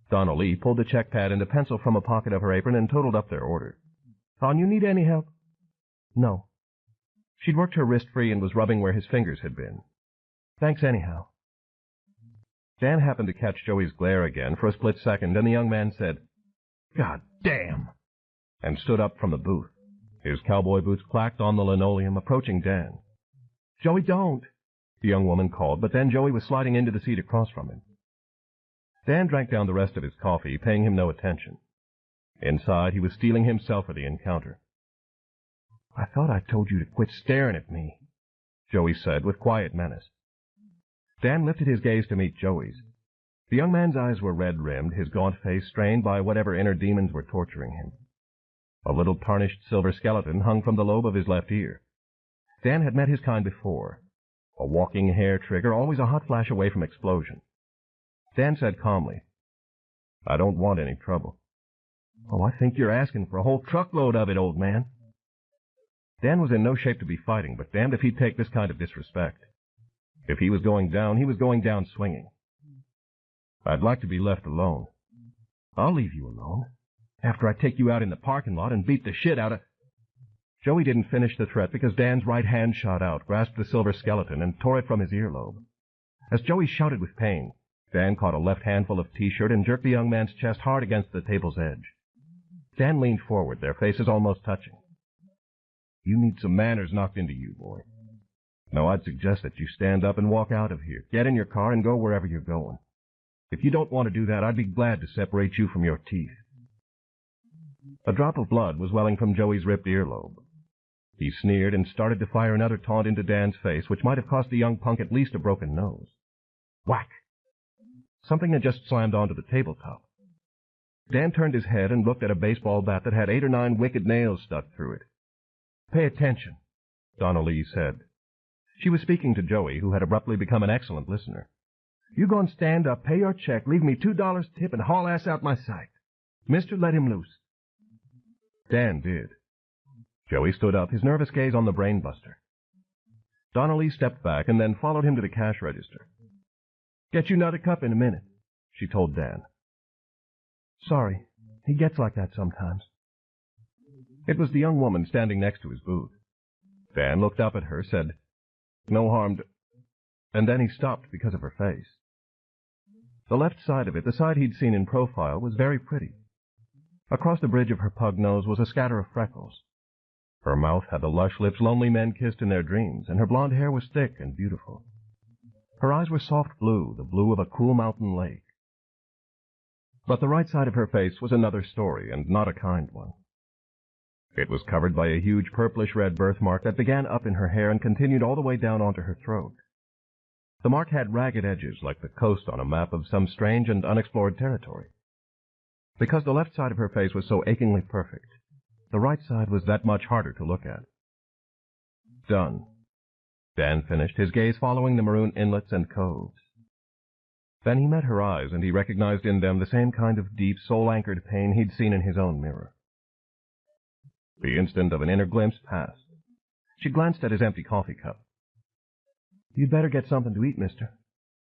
Donna Lee pulled the check pad and a pencil from a pocket of her apron and totaled up their order. Hon, you need any help? No. She'd worked her wrist free and was rubbing where his fingers had been. Thanks anyhow. Dan happened to catch Joey's glare again for a split second, and the young man said, God damn! And stood up from the booth. His cowboy boots clacked on the linoleum, approaching Dan. Joey, don't! The young woman called, but then Joey was sliding into the seat across from him. Dan drank down the rest of his coffee, paying him no attention. Inside, he was steeling himself for the encounter. I thought I told you to quit staring at me, Joey said with quiet menace. Dan lifted his gaze to meet Joey's. The young man's eyes were red-rimmed, his gaunt face strained by whatever inner demons were torturing him. A little tarnished silver skeleton hung from the lobe of his left ear. Dan had met his kind before. A walking hair trigger, always a hot flash away from explosion. Dan said calmly, I don't want any trouble. Oh, I think you're asking for a whole truckload of it, old man. Dan was in no shape to be fighting, but damned if he'd take this kind of disrespect. If he was going down swinging. I'd like to be left alone. I'll leave you alone, after I take you out in the parking lot and beat the shit out of... Joey didn't finish the threat because Dan's right hand shot out, grasped the silver skeleton, and tore it from his earlobe. As Joey shouted with pain, Dan caught a left handful of T-shirt and jerked the young man's chest hard against the table's edge. Dan leaned forward, their faces almost touching. You need some manners knocked into you, boy. No, I'd suggest that you stand up and walk out of here. Get in your car and go wherever you're going. If you don't want to do that, I'd be glad to separate you from your teeth. A drop of blood was welling from Joey's ripped earlobe. He sneered and started to fire another taunt into Dan's face, which might have cost the young punk at least a broken nose. Whack! Something had just slammed onto the tabletop. Dan turned his head and looked at a baseball bat that had 8 or 9 wicked nails stuck through it. Pay attention, Donna Lee said. She was speaking to Joey, who had abruptly become an excellent listener. You go and stand up, pay your check, leave me $2 tip, and haul ass out my sight. Mister, let him loose. Dan did. Joey stood up, his nervous gaze on the brainbuster. Donnelly stepped back and then followed him to the cash register. Get you another cup in a minute, she told Dan. Sorry, he gets like that sometimes. It was the young woman standing next to his booth. Dan looked up at her, said, No harm to... And then he stopped because of her face. The left side of it, the side he'd seen in profile, was very pretty. Across the bridge of her pug nose was a scatter of freckles. Her mouth had the lush lips lonely men kissed in their dreams, and her blonde hair was thick and beautiful. Her eyes were soft blue, the blue of a cool mountain lake. But the right side of her face was another story, and not a kind one. It was covered by a huge purplish-red birthmark that began up in her hair and continued all the way down onto her throat. The mark had ragged edges like the coast on a map of some strange and unexplored territory. Because the left side of her face was so achingly perfect, the right side was that much harder to look at. Done. Dan finished, his gaze following the maroon inlets and coves. Then he met her eyes, and he recognized in them the same kind of deep, soul-anchored pain he'd seen in his own mirror. The instant of an inner glimpse passed. She glanced at his empty coffee cup. "You'd better get something to eat, mister,"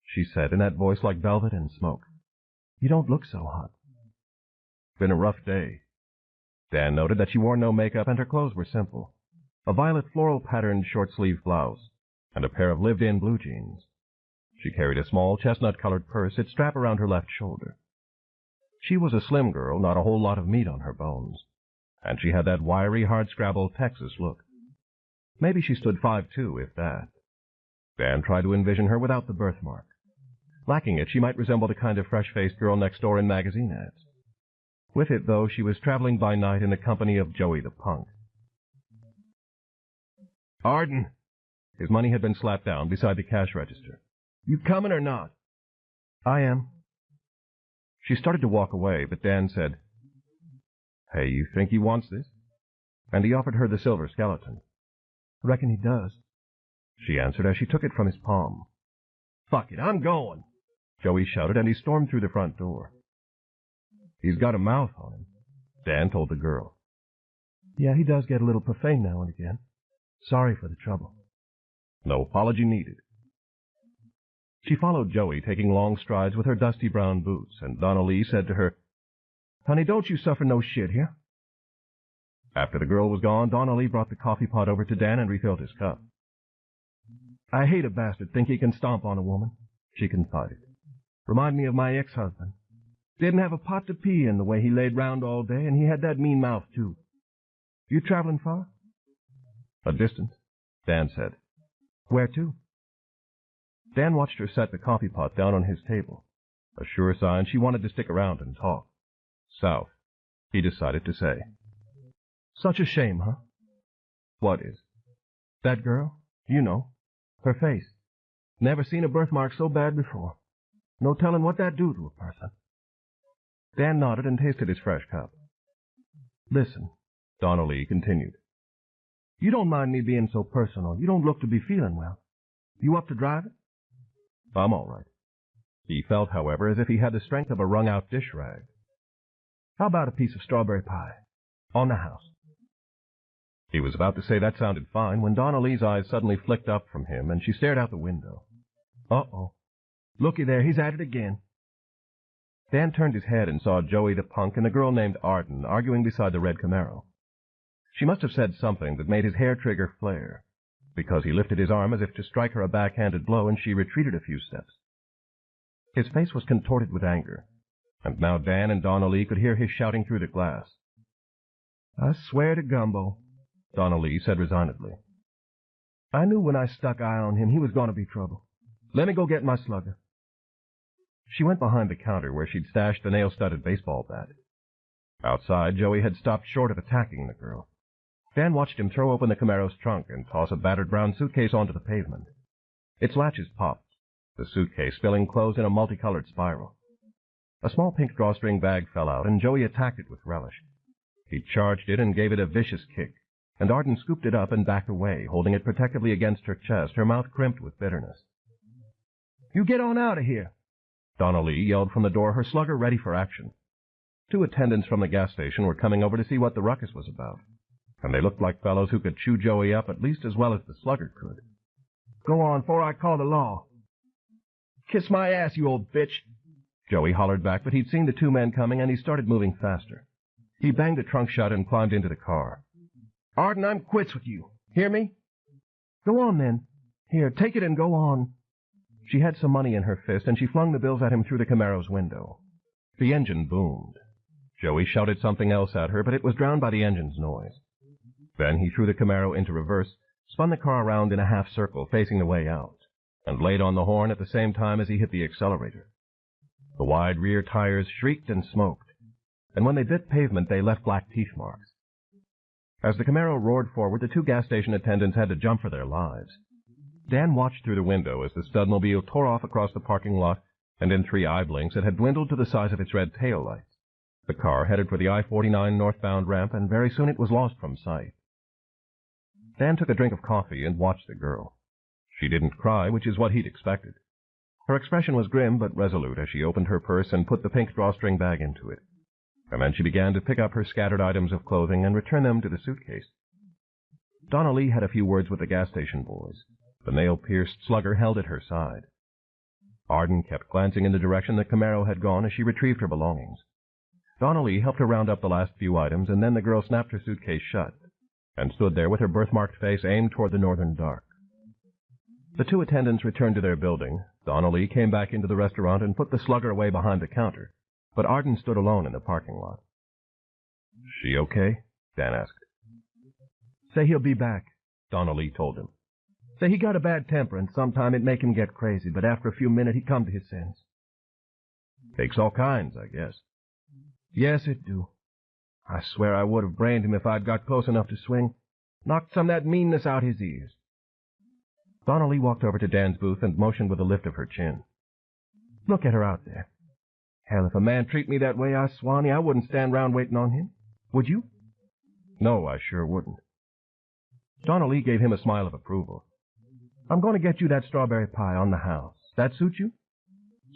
she said in that voice like velvet and smoke. "You don't look so hot." Been a rough day. Dan noted that she wore no makeup and her clothes were simple. A violet floral-patterned short-sleeved blouse and a pair of lived-in blue jeans. She carried a small chestnut-colored purse, its strap around her left shoulder. She was a slim girl, not a whole lot of meat on her bones, and she had that wiry, hard-scrabble Texas look. Maybe she stood 5'2", if that. Dan tried to envision her without the birthmark. Lacking it, she might resemble the kind of fresh-faced girl next door in magazine ads. With it, though, she was traveling by night in the company of Joey the Punk. "Arden!" His money had been slapped down beside the cash register. "You coming or not?" "I am." She started to walk away, but Dan said, "Hey, you think he wants this?" And he offered her the silver skeleton. "Reckon he does," she answered as she took it from his palm. "Fuck it, I'm going," Joey shouted, and he stormed through the front door. "He's got a mouth on him," Dan told the girl. "Yeah, he does get a little profane now and again. Sorry for the trouble." "No apology needed." She followed Joey, taking long strides with her dusty brown boots, and Donna Lee said to her, "Honey, don't you suffer no shit here." After the girl was gone, Donna Lee brought the coffee pot over to Dan and refilled his cup. "I hate a bastard think he can stomp on a woman," she confided. "Remind me of my ex-husband. Didn't have a pot to pee in the way he laid round all day, and he had that mean mouth, too. You traveling far?" "A distance," Dan said. "Where to?" Dan watched her set the coffee pot down on his table, a sure sign she wanted to stick around and talk. "South," he decided to say. "Such a shame, huh?" "What is?" "That girl. You know. Her face. Never seen a birthmark so bad before. No telling what that'd do to a person." Dan nodded and tasted his fresh cup. "Listen," Donna Lee continued. "You don't mind me being so personal. You don't look to be feeling well. You up to drive it?" "I'm all right." He felt, however, as if he had the strength of a wrung-out dish rag. "How about a piece of strawberry pie? On the house." He was about to say that sounded fine when Donna Lee's eyes suddenly flicked up from him, and she stared out the window. "Uh-oh. Looky there, he's at it again." Dan turned his head and saw Joey the Punk and a girl named Arden arguing beside the red Camaro. She must have said something that made his hair trigger flare, because he lifted his arm as if to strike her a backhanded blow, and she retreated a few steps. His face was contorted with anger, and now Dan and Donna Lee could hear his shouting through the glass. "I swear to Gumbo," Donna Lee said resignedly. "I knew when I stuck eye on him he was going to be trouble. Let me go get my slugger." She went behind the counter where she'd stashed the nail-studded baseball bat. Outside, Joey had stopped short of attacking the girl. Dan watched him throw open the Camaro's trunk and toss a battered brown suitcase onto the pavement. Its latches popped, the suitcase spilling clothes in a multicolored spiral. A small pink drawstring bag fell out, and Joey attacked it with relish. He charged it and gave it a vicious kick, and Arden scooped it up and backed away, holding it protectively against her chest, her mouth crimped with bitterness. "You get on out of here," Donna Lee yelled from the door, her slugger ready for action. 2 attendants from the gas station were coming over to see what the ruckus was about, and they looked like fellows who could chew Joey up at least as well as the slugger could. "Go on, 'fore I call the law." "Kiss my ass, you old bitch," Joey hollered back, but he'd seen the 2 men coming, and he started moving faster. He banged the trunk shut and climbed into the car. "Arden, I'm quits with you. Hear me?" "Go on, then. Here, take it and go on." She had some money in her fist, and she flung the bills at him through the Camaro's window. The engine boomed. Joey shouted something else at her, but it was drowned by the engine's noise. Then he threw the Camaro into reverse, spun the car around in a half-circle facing the way out, and laid on the horn at the same time as he hit the accelerator. The wide rear tires shrieked and smoked, and when they bit pavement, they left black teeth marks. As the Camaro roared forward, the 2 gas station attendants had to jump for their lives. Dan watched through the window as the studmobile tore off across the parking lot, and in 3 eye blinks it had dwindled to the size of its red tail lights. The car headed for the I-49 northbound ramp, and very soon it was lost from sight. Dan took a drink of coffee and watched the girl. She didn't cry, which is what he'd expected. Her expression was grim but resolute as she opened her purse and put the pink drawstring bag into it. And then she began to pick up her scattered items of clothing and return them to the suitcase. Donna Lee had a few words with the gas station boys. The nail-pierced slugger held at her side. Arden kept glancing in the direction the Camaro had gone as she retrieved her belongings. Donna Lee helped her round up the last few items, and then the girl snapped her suitcase shut and stood there with her birthmarked face aimed toward the northern dark. The 2 attendants returned to their building. Donna Lee came back into the restaurant and put the slugger away behind the counter, but Arden stood alone in the parking lot. "She okay?" Dan asked. "Say he'll be back," Donna Lee told him. "Say he got a bad temper, and sometime it make him get crazy, but after a few minutes he come to his sense." "Takes all kinds, I guess." "Yes, it do. I swear I would have brained him if I'd got close enough to swing. Knocked some of that meanness out his ears." Donna Lee walked over to Dan's booth and motioned with a lift of her chin. "Look at her out there. Hell, if a man treat me that way, Swanee, I wouldn't stand round waiting on him. Would you?" "No, I sure wouldn't." Donna Lee gave him a smile of approval. "I'm going to get you that strawberry pie on the house. That suit you?"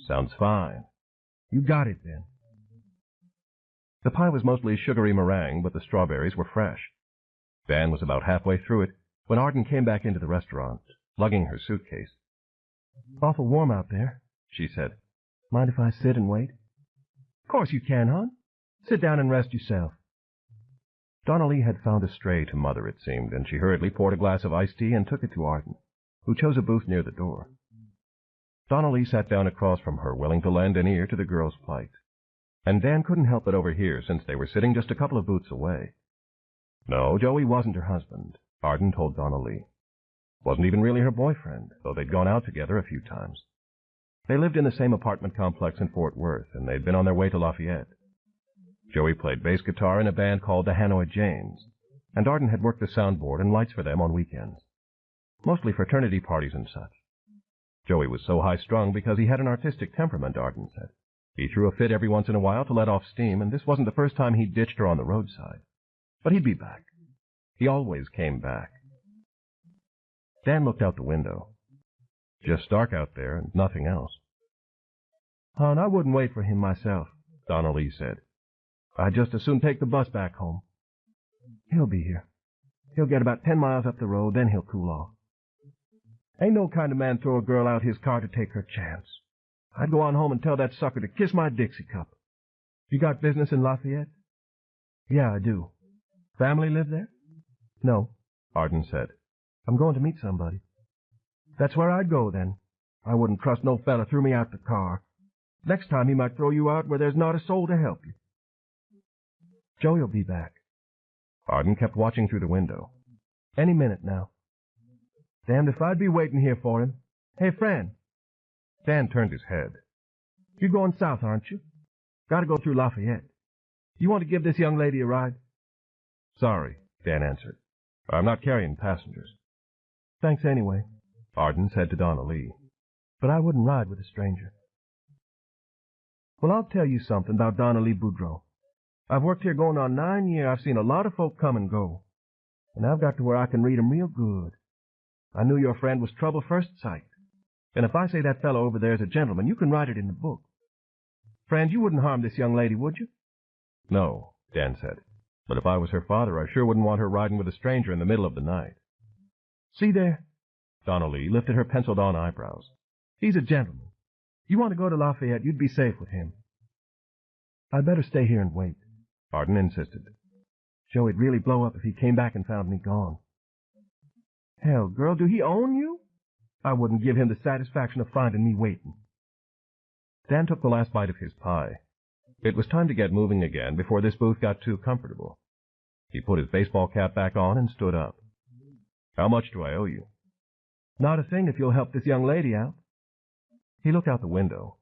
"Sounds fine." "You got it, then." The pie was mostly sugary meringue, but the strawberries were fresh. Dan was about halfway through it when Arden came back into the restaurant, lugging her suitcase. "Awful warm out there," she said. "Mind if I sit and wait?" "Course you can, hon. Sit down and rest yourself." Donna Lee had found a stray to mother, it seemed, and she hurriedly poured a glass of iced tea and took it to Arden, who chose a booth near the door. Donna Lee sat down across from her, willing to lend an ear to the girl's plight. And Dan couldn't help but overhear, since they were sitting just a couple of booths away. No, Joey wasn't her husband, Arden told Donna Lee. Wasn't even really her boyfriend, though they'd gone out together a few times. They lived in the same apartment complex in Fort Worth, and they'd been on their way to Lafayette. Joey played bass guitar in a band called the Hanoi Janes, and Arden had worked the soundboard and lights for them on weekends, mostly fraternity parties and such. Joey was so high-strung because he had an artistic temperament, Arden said. He threw a fit every once in a while to let off steam, and this wasn't the first time he'd ditched her on the roadside. But he'd be back. He always came back. Dan looked out the window. Just dark out there and nothing else. "Hon, I wouldn't wait for him myself," Donna Lee said. "I'd just as soon take the bus back home. He'll be here. He'll get about 10 miles up the road, then he'll cool off. Ain't no kind of man throw a girl out his car to take her chance. I'd go on home and tell that sucker to kiss my Dixie cup." "You got business in Lafayette?" "Yeah, I do." "Family live there?" "No," Arden said. "I'm going to meet somebody." "That's where I'd go, then. I wouldn't trust no fella threw me out the car. Next time he might throw you out where there's not a soul to help you." "Joey'll be back." Arden kept watching through the window. "Any minute now." "Damned if I'd be waiting here for him. Hey, friend." Dan turned his head. "You're going south, aren't you? Got to go through Lafayette. You want to give this young lady a ride?" "Sorry," Dan answered. "I'm not carrying passengers." "Thanks anyway," Arden said to Donna Lee. "But I wouldn't ride with a stranger." "Well, I'll tell you something about Donna Lee Boudreau. I've worked here going on 9 years. I've seen a lot of folk come and go. And I've got to where I can read 'em real good. I knew your friend was trouble first sight. And if I say that fellow over there is a gentleman, you can write it in the book. Friend, you wouldn't harm this young lady, would you?" "No," Dan said. "But if I was her father, I sure wouldn't want her riding with a stranger in the middle of the night." "See there?" Donna Lee lifted her penciled-on eyebrows. "He's a gentleman. You want to go to Lafayette, you'd be safe with him." "I'd better stay here and wait," Arden insisted. "Joey'd really blow up if he came back and found me gone." "Hell, girl, do he own you? I wouldn't give him the satisfaction of finding me waiting." Dan took the last bite of his pie. It was time to get moving again before this booth got too comfortable. He put his baseball cap back on and stood up. "How much do I owe you?" "Not a thing if you'll help this young lady out." He looked out the window.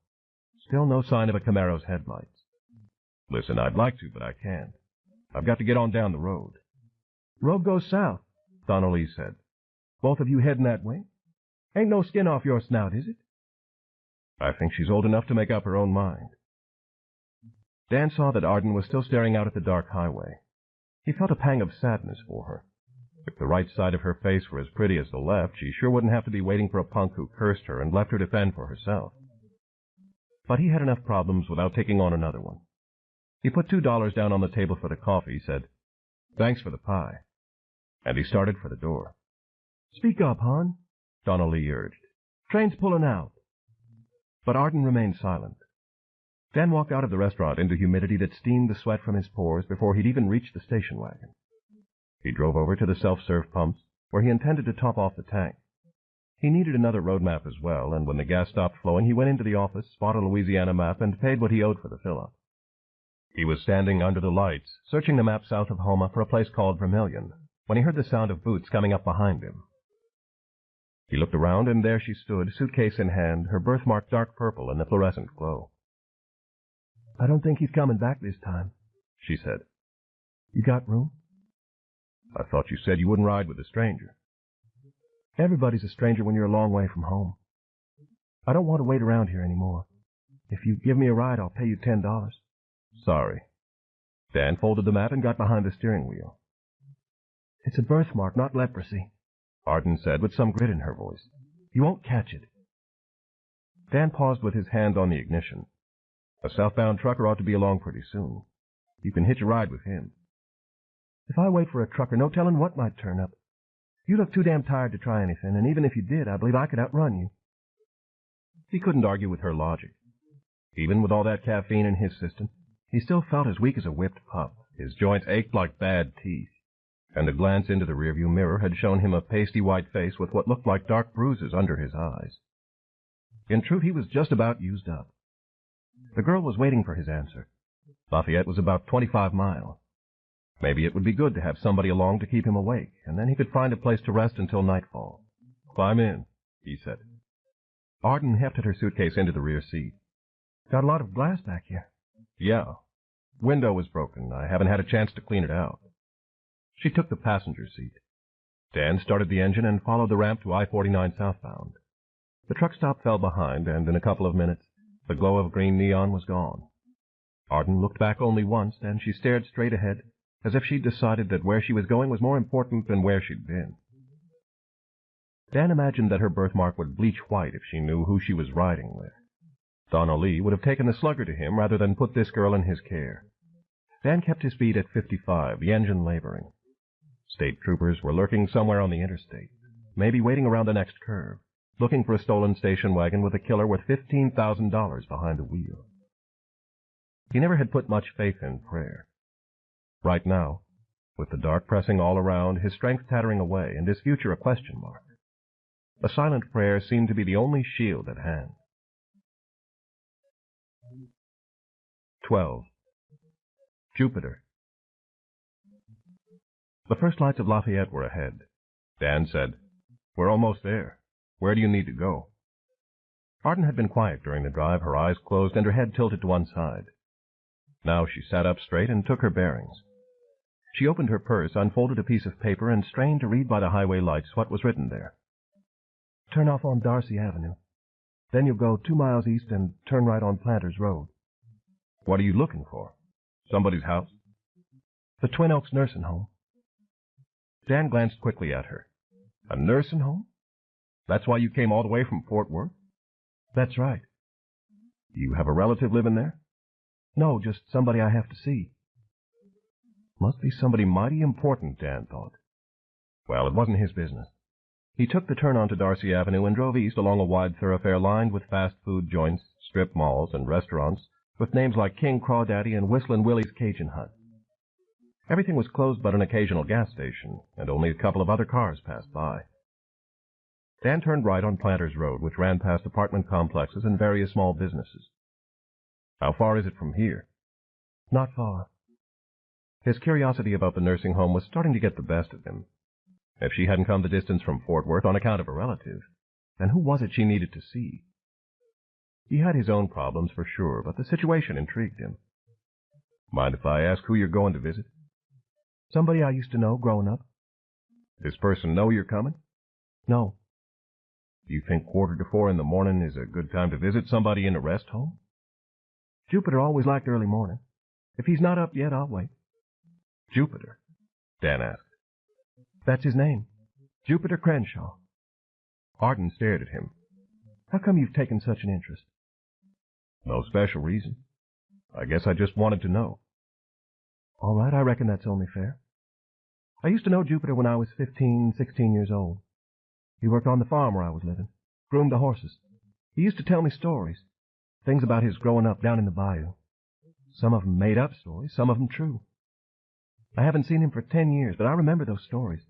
Still no sign of a Camaro's headlights. "Listen, I'd like to, but I can't. I've got to get on down the road." "Road goes south," Donna Lee said. "Both of you heading that way?" Ain't no skin off your snout, is it? I think she's old enough to make up her own mind. Dan saw that Arden was still staring out at the dark highway. He felt a pang of sadness for her. If the right side of her face were as pretty as the left, she sure wouldn't have to be waiting for a punk who cursed her and left her to fend for herself. But he had enough problems without taking on another one. He put $2 down on the table for the coffee, said, "Thanks for the pie," and he started for the door. "Speak up, hon," Donnelly urged. "Train's pulling out." But Arden remained silent. Dan walked out of the restaurant into humidity that steamed the sweat from his pores before he'd even reached the station wagon. He drove over to the self-serve pumps, where he intended to top off the tank. He needed another road map as well, and when the gas stopped flowing, he went into the office, bought a Louisiana map, and paid what he owed for the fill-up. He was standing under the lights, searching the map south of Houma for a place called Vermilion, when he heard the sound of boots coming up behind him. He looked around, and there she stood, suitcase in hand, her birthmark dark purple in the fluorescent glow. "I don't think he's coming back this time," she said. "You got room?" "I thought you said you wouldn't ride with a stranger." "Everybody's a stranger when you're a long way from home. I don't want to wait around here anymore. If you give me a ride, I'll pay you $10. "Sorry." Dan folded the map and got behind the steering wheel. "It's a birthmark, not leprosy," Arden said with some grit in her voice. "You won't catch it." Dan paused with his hand on the ignition. "A southbound trucker ought to be along pretty soon. You can hitch a ride with him." "If I wait for a trucker, no telling what might turn up. You look too damn tired to try anything, and even if you did, I believe I could outrun you." He couldn't argue with her logic. Even with all that caffeine in his system, he still felt as weak as a whipped pup. His joints ached like bad teeth, and a glance into the rearview mirror had shown him a pasty white face with what looked like dark bruises under his eyes. In truth, he was just about used up. The girl was waiting for his answer. Lafayette was about 25 miles. Maybe it would be good to have somebody along to keep him awake, and then he could find a place to rest until nightfall. "Climb in," he said. Arden hefted her suitcase into the rear seat. "Got a lot of glass back here." "Yeah. Window was broken. I haven't had a chance to clean it out." She took the passenger seat. Dan started the engine and followed the ramp to I-49 southbound. The truck stop fell behind, and in a couple of minutes, the glow of green neon was gone. Arden looked back only once, and she stared straight ahead, as if she'd decided that where she was going was more important than where she'd been. Dan imagined that her birthmark would bleach white if she knew who she was riding with. Donnelly would have taken the slugger to him rather than put this girl in his care. Dan kept his speed at 55, the engine laboring. State troopers were lurking somewhere on the interstate, maybe waiting around the next curve, looking for a stolen station wagon with a killer worth $15,000 behind the wheel. He never had put much faith in prayer. Right now, with the dark pressing all around, his strength tattering away, and his future a question mark, a silent prayer seemed to be the only shield at hand. 12. Jupiter. The first lights of Lafayette were ahead. Dan said, "We're almost there. Where do you need to go?" Arden had been quiet during the drive, her eyes closed and her head tilted to one side. Now she sat up straight and took her bearings. She opened her purse, unfolded a piece of paper, and strained to read by the highway lights what was written there. "Turn off on Darcy Avenue. Then you'll go 2 miles east and turn right on Planters Road." "What are you looking for? Somebody's house?" "The Twin Oaks Nursing Home." Dan glanced quickly at her. "A nursing home? That's why you came all the way from Fort Worth?" "That's right." "You have a relative living there?" "No, just somebody I have to see." Must be somebody mighty important, Dan thought. Well, it wasn't his business. He took the turn onto Darcy Avenue and drove east along a wide thoroughfare lined with fast food joints, strip malls, and restaurants with names like King Crawdaddy and Whistlin' Willie's Cajun Hut. Everything was closed but an occasional gas station, and only a couple of other cars passed by. Dan turned right on Planters Road, which ran past apartment complexes and various small businesses. "How far is it from here?" "Not far." His curiosity about the nursing home was starting to get the best of him. If she hadn't come the distance from Fort Worth on account of a relative, then who was it she needed to see? He had his own problems, for sure, but the situation intrigued him. "Mind if I ask who you're going to visit?" "Somebody I used to know growing up." "This person know you're coming?" "No." You think 3:45 in the morning is a good time to visit somebody in a rest home? Jupiter always liked early morning. If he's not up yet, I'll wait. Jupiter? Dan asked. That's his name. Jupiter Crenshaw. Arden stared at him. How come you've taken such an interest? No special reason. I guess I just wanted to know. All right, I reckon that's only fair. I used to know Jupiter when I was 15, 16 years old. He worked on the farm where I was living, groomed the horses. He used to tell me stories, things about his growing up down in the bayou. Some of them made-up stories, some of them true. I haven't seen him for 10 years, but I remember those stories.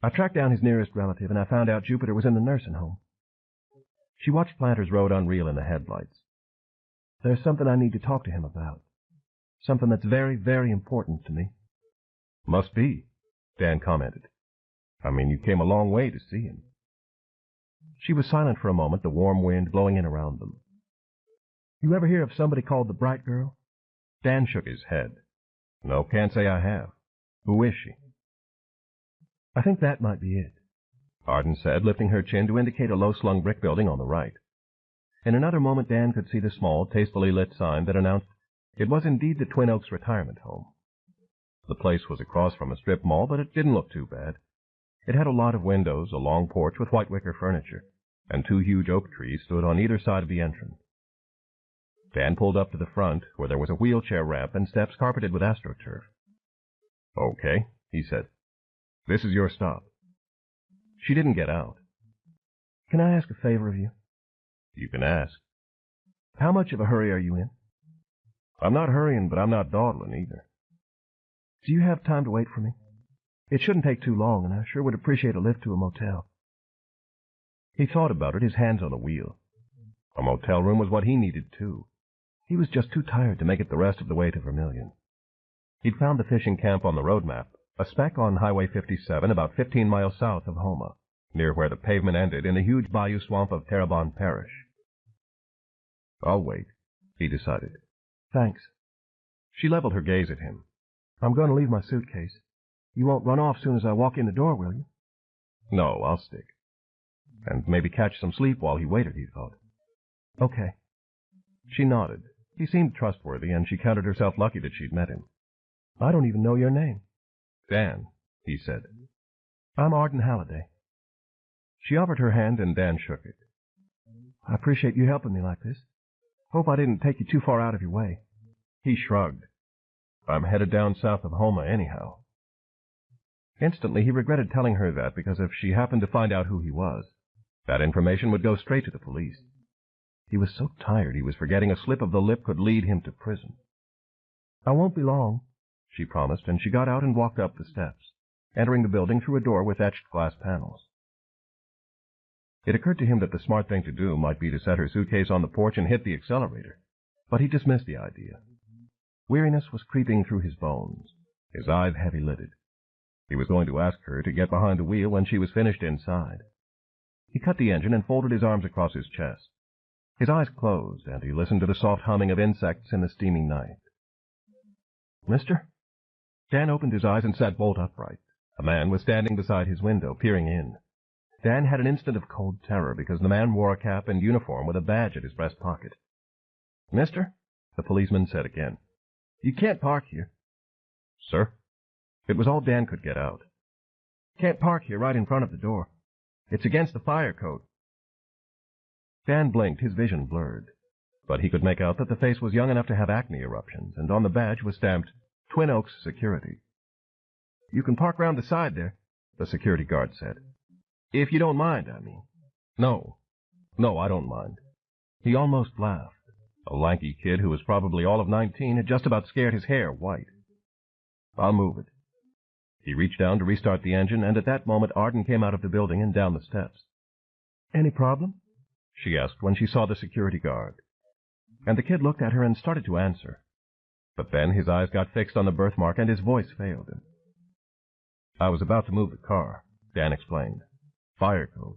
I tracked down his nearest relative, and I found out Jupiter was in the nursing home. She watched Planters Road unreel in the headlights. There's something I need to talk to him about. Something that's very, very important to me. Must be, Dan commented. I mean, you came a long way to see him. She was silent for a moment, the warm wind blowing in around them. You ever hear of somebody called the Bright Girl? Dan shook his head. No, can't say I have. Who is she? I think that might be it, Arden said, lifting her chin to indicate a low-slung brick building on the right. In another moment, Dan could see the small, tastefully lit sign that announced it was indeed the Twin Oaks Retirement Home. The place was across from a strip mall, but it didn't look too bad. It had a lot of windows, a long porch with white wicker furniture, and 2 huge oak trees stood on either side of the entrance. Dan pulled up to the front, where there was a wheelchair ramp and steps carpeted with astroturf. Okay, he said. This is your stop. She didn't get out. Can I ask a favor of you? You can ask. How much of a hurry are you in? I'm not hurrying, but I'm not dawdling either. Do you have time to wait for me? It shouldn't take too long, and I sure would appreciate a lift to a motel. He thought about it, his hands on the wheel. A motel room was what he needed, too. He was just too tired to make it the rest of the way to Vermilion. He'd found the fishing camp on the road map, a speck on Highway 57 about 15 miles south of Houma, near where the pavement ended in the huge bayou swamp of Terrebonne Parish. I'll wait, he decided. Thanks. She leveled her gaze at him. I'm going to leave my suitcase. You won't run off soon as I walk in the door, will you? No, I'll stick. And maybe catch some sleep while he waited, he thought. Okay. She nodded. He seemed trustworthy, and she counted herself lucky that she'd met him. I don't even know your name. Dan, he said. I'm Arden Halliday. She offered her hand, and Dan shook it. I appreciate you helping me like this. Hope I didn't take you too far out of your way. He shrugged. I'm headed down south of Houma anyhow. Instantly, he regretted telling her that, because if she happened to find out who he was, that information would go straight to the police. He was so tired he was forgetting a slip of the lip could lead him to prison. I won't be long, she promised, and she got out and walked up the steps, entering the building through a door with etched glass panels. It occurred to him that the smart thing to do might be to set her suitcase on the porch and hit the accelerator, but he dismissed the idea. Weariness was creeping through his bones, his eyes heavy-lidded. He was going to ask her to get behind the wheel when she was finished inside. He cut the engine and folded his arms across his chest. His eyes closed, and he listened to the soft humming of insects in the steaming night. Mister? Dan opened his eyes and sat bolt upright. A man was standing beside his window, peering in. Dan had an instant of cold terror because the man wore a cap and uniform with a badge at his breast pocket. Mister? The policeman said again. You can't park here. Sir? It was all Dan could get out. Can't park here right in front of the door. It's against the fire code. Dan blinked, his vision blurred. But he could make out that the face was young enough to have acne eruptions, and on the badge was stamped, Twin Oaks Security. You can park round the side there, the security guard said. If you don't mind, I mean. No, I don't mind. He almost laughed. A lanky kid who was probably all of 19 had just about scared his hair white. I'll move it. He reached down to restart the engine, and at that moment Arden came out of the building and down the steps. Any problem? She asked when she saw the security guard. And the kid looked at her and started to answer. But then his eyes got fixed on the birthmark and his voice failed him. I was about to move the car, Dan explained. Fire code.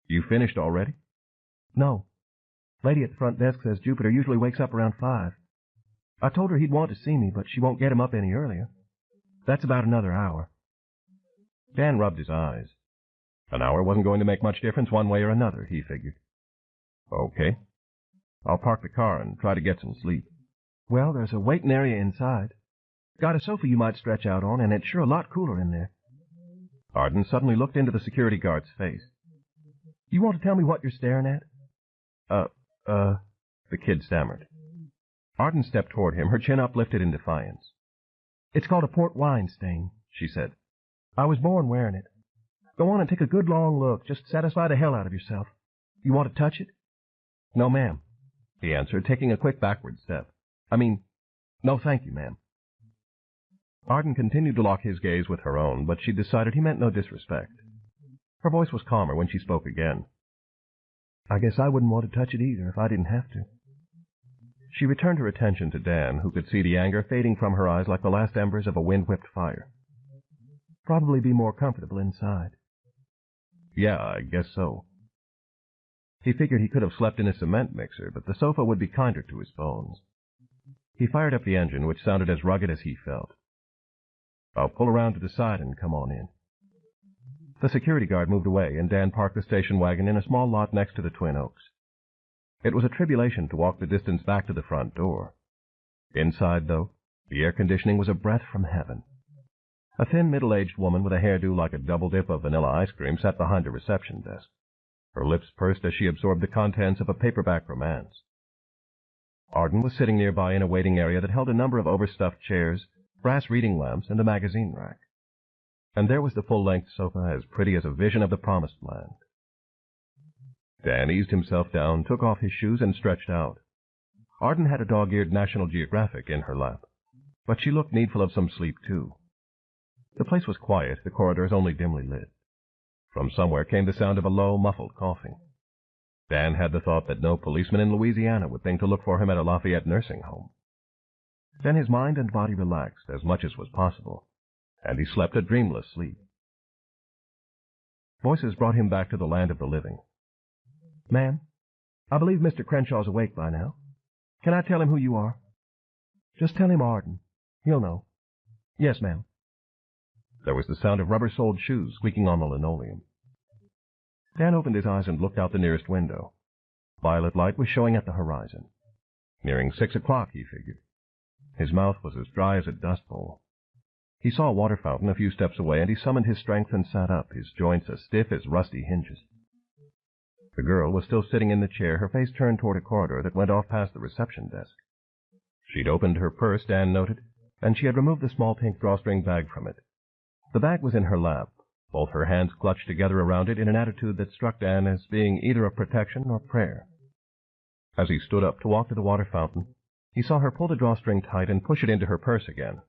You finished already? No. Lady at the front desk says Jupiter usually wakes up around 5. I told her he'd want to see me, but she won't get him up any earlier. That's about another hour. Dan rubbed his eyes. An hour wasn't going to make much difference one way or another, he figured. Okay. I'll park the car and try to get some sleep. Well, there's a waiting area inside. Got a sofa you might stretch out on, and it's sure a lot cooler in there. Arden suddenly looked into the security guard's face. You want to tell me what you're staring at? The kid stammered. Arden stepped toward him, her chin uplifted in defiance. It's called a port wine stain, she said. I was born wearing it. Go on and take a good long look. Just satisfy the hell out of yourself. You want to touch it? No, ma'am, he answered, taking a quick backward step. No, thank you, ma'am. Arden continued to lock his gaze with her own, but she decided he meant no disrespect. Her voice was calmer when she spoke again. I guess I wouldn't want to touch it either if I didn't have to. She returned her attention to Dan, who could see the anger fading from her eyes like the last embers of a wind-whipped fire. Probably be more comfortable inside. Yeah, I guess so. He figured he could have slept in a cement mixer, but the sofa would be kinder to his bones. He fired up the engine, which sounded as rugged as he felt. I'll pull around to the side and come on in. The security guard moved away, and Dan parked the station wagon in a small lot next to the Twin Oaks. It was a tribulation to walk the distance back to the front door. Inside, though, the air conditioning was a breath from heaven. A thin, middle-aged woman with a hairdo like a double dip of vanilla ice cream sat behind a reception desk. Her lips pursed as she absorbed the contents of a paperback romance. Arden was sitting nearby in a waiting area that held a number of overstuffed chairs, brass reading lamps, and a magazine rack. And there was the full-length sofa, as pretty as a vision of the promised land. Dan eased himself down, took off his shoes, and stretched out. Arden had a dog-eared National Geographic in her lap, but she looked needful of some sleep, too. The place was quiet, the corridors only dimly lit. From somewhere came the sound of a low, muffled coughing. Dan had the thought that no policeman in Louisiana would think to look for him at a Lafayette nursing home. Then his mind and body relaxed as much as was possible, and he slept a dreamless sleep. Voices brought him back to the land of the living. Ma'am, I believe Mr. Crenshaw's awake by now. Can I tell him who you are? Just tell him Arden. He'll know. Yes, ma'am. There was the sound of rubber-soled shoes squeaking on the linoleum. Dan opened his eyes and looked out the nearest window. Violet light was showing at the horizon. Nearing 6 o'clock, he figured. His mouth was as dry as a dust bowl. He saw a water fountain a few steps away, and he summoned his strength and sat up, his joints as stiff as rusty hinges. The girl was still sitting in the chair, her face turned toward a corridor that went off past the reception desk. She'd opened her purse, Dan noted, and she had removed the small pink drawstring bag from it. The bag was in her lap, both her hands clutched together around it in an attitude that struck Dan as being either of protection or prayer. As he stood up to walk to the water fountain, he saw her pull the drawstring tight and push it into her purse again.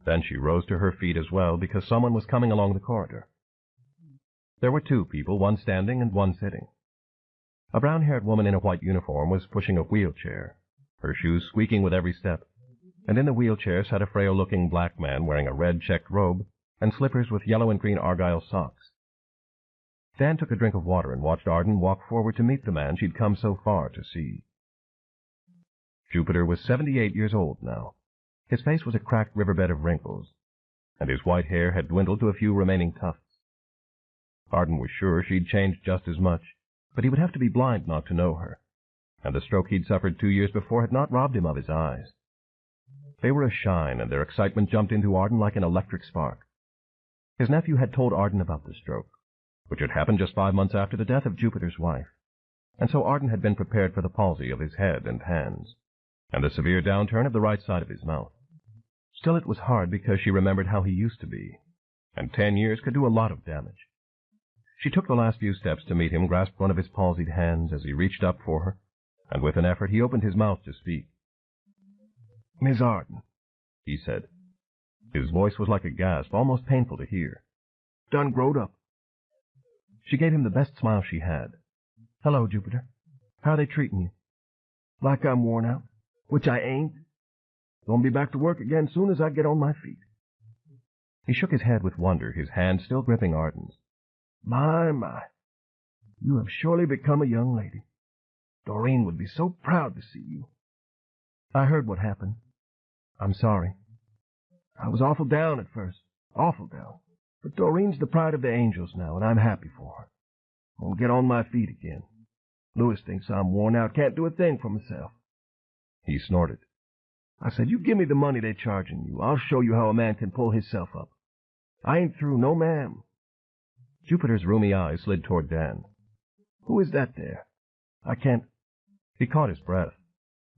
Then she rose to her feet as well, because someone was coming along the corridor. There were 2 people, one standing and one sitting. A brown-haired woman in a white uniform was pushing a wheelchair, her shoes squeaking with every step, and in the wheelchair sat a frail-looking black man wearing a red checked robe and slippers with yellow and green argyle socks. Dan took a drink of water and watched Arden walk forward to meet the man she'd come so far to see. Jupiter was 78 years old now. His face was a cracked riverbed of wrinkles, and his white hair had dwindled to a few remaining tufts. Arden was sure she'd changed just as much, but he would have to be blind not to know her, and the stroke he'd suffered 2 years before had not robbed him of his eyes. They were ashine, and their excitement jumped into Arden like an electric spark. His nephew had told Arden about the stroke, which had happened just 5 months after the death of Jupiter's wife, and so Arden had been prepared for the palsy of his head and hands, and the severe downturn of the right side of his mouth. Still, it was hard because she remembered how he used to be, and 10 years could do a lot of damage. She took the last few steps to meet him, grasped one of his palsied hands as he reached up for her, and with an effort he opened his mouth to speak. Miss Arden, he said. His voice was like a gasp, almost painful to hear. Done growed up. She gave him the best smile she had. Hello, Jupiter. How are they treating you? Like I'm worn out, which I ain't. Gonna be back to work again soon as I get on my feet. He shook his head with wonder, his hand still gripping Arden's. My, you have surely become a young lady. Doreen would be so proud to see you. I heard what happened. I'm sorry. I was awful down at first. Awful down. But Doreen's the pride of the angels now, and I'm happy for her. I'll get on my feet again. Louis thinks I'm worn out, can't do a thing for myself. He snorted. I said, you give me the money they're charging you. I'll show you how a man can pull hisself up. I ain't through, no ma'am. Jupiter's rheumy eyes slid toward Dan. Who is that there? I can't... He caught his breath.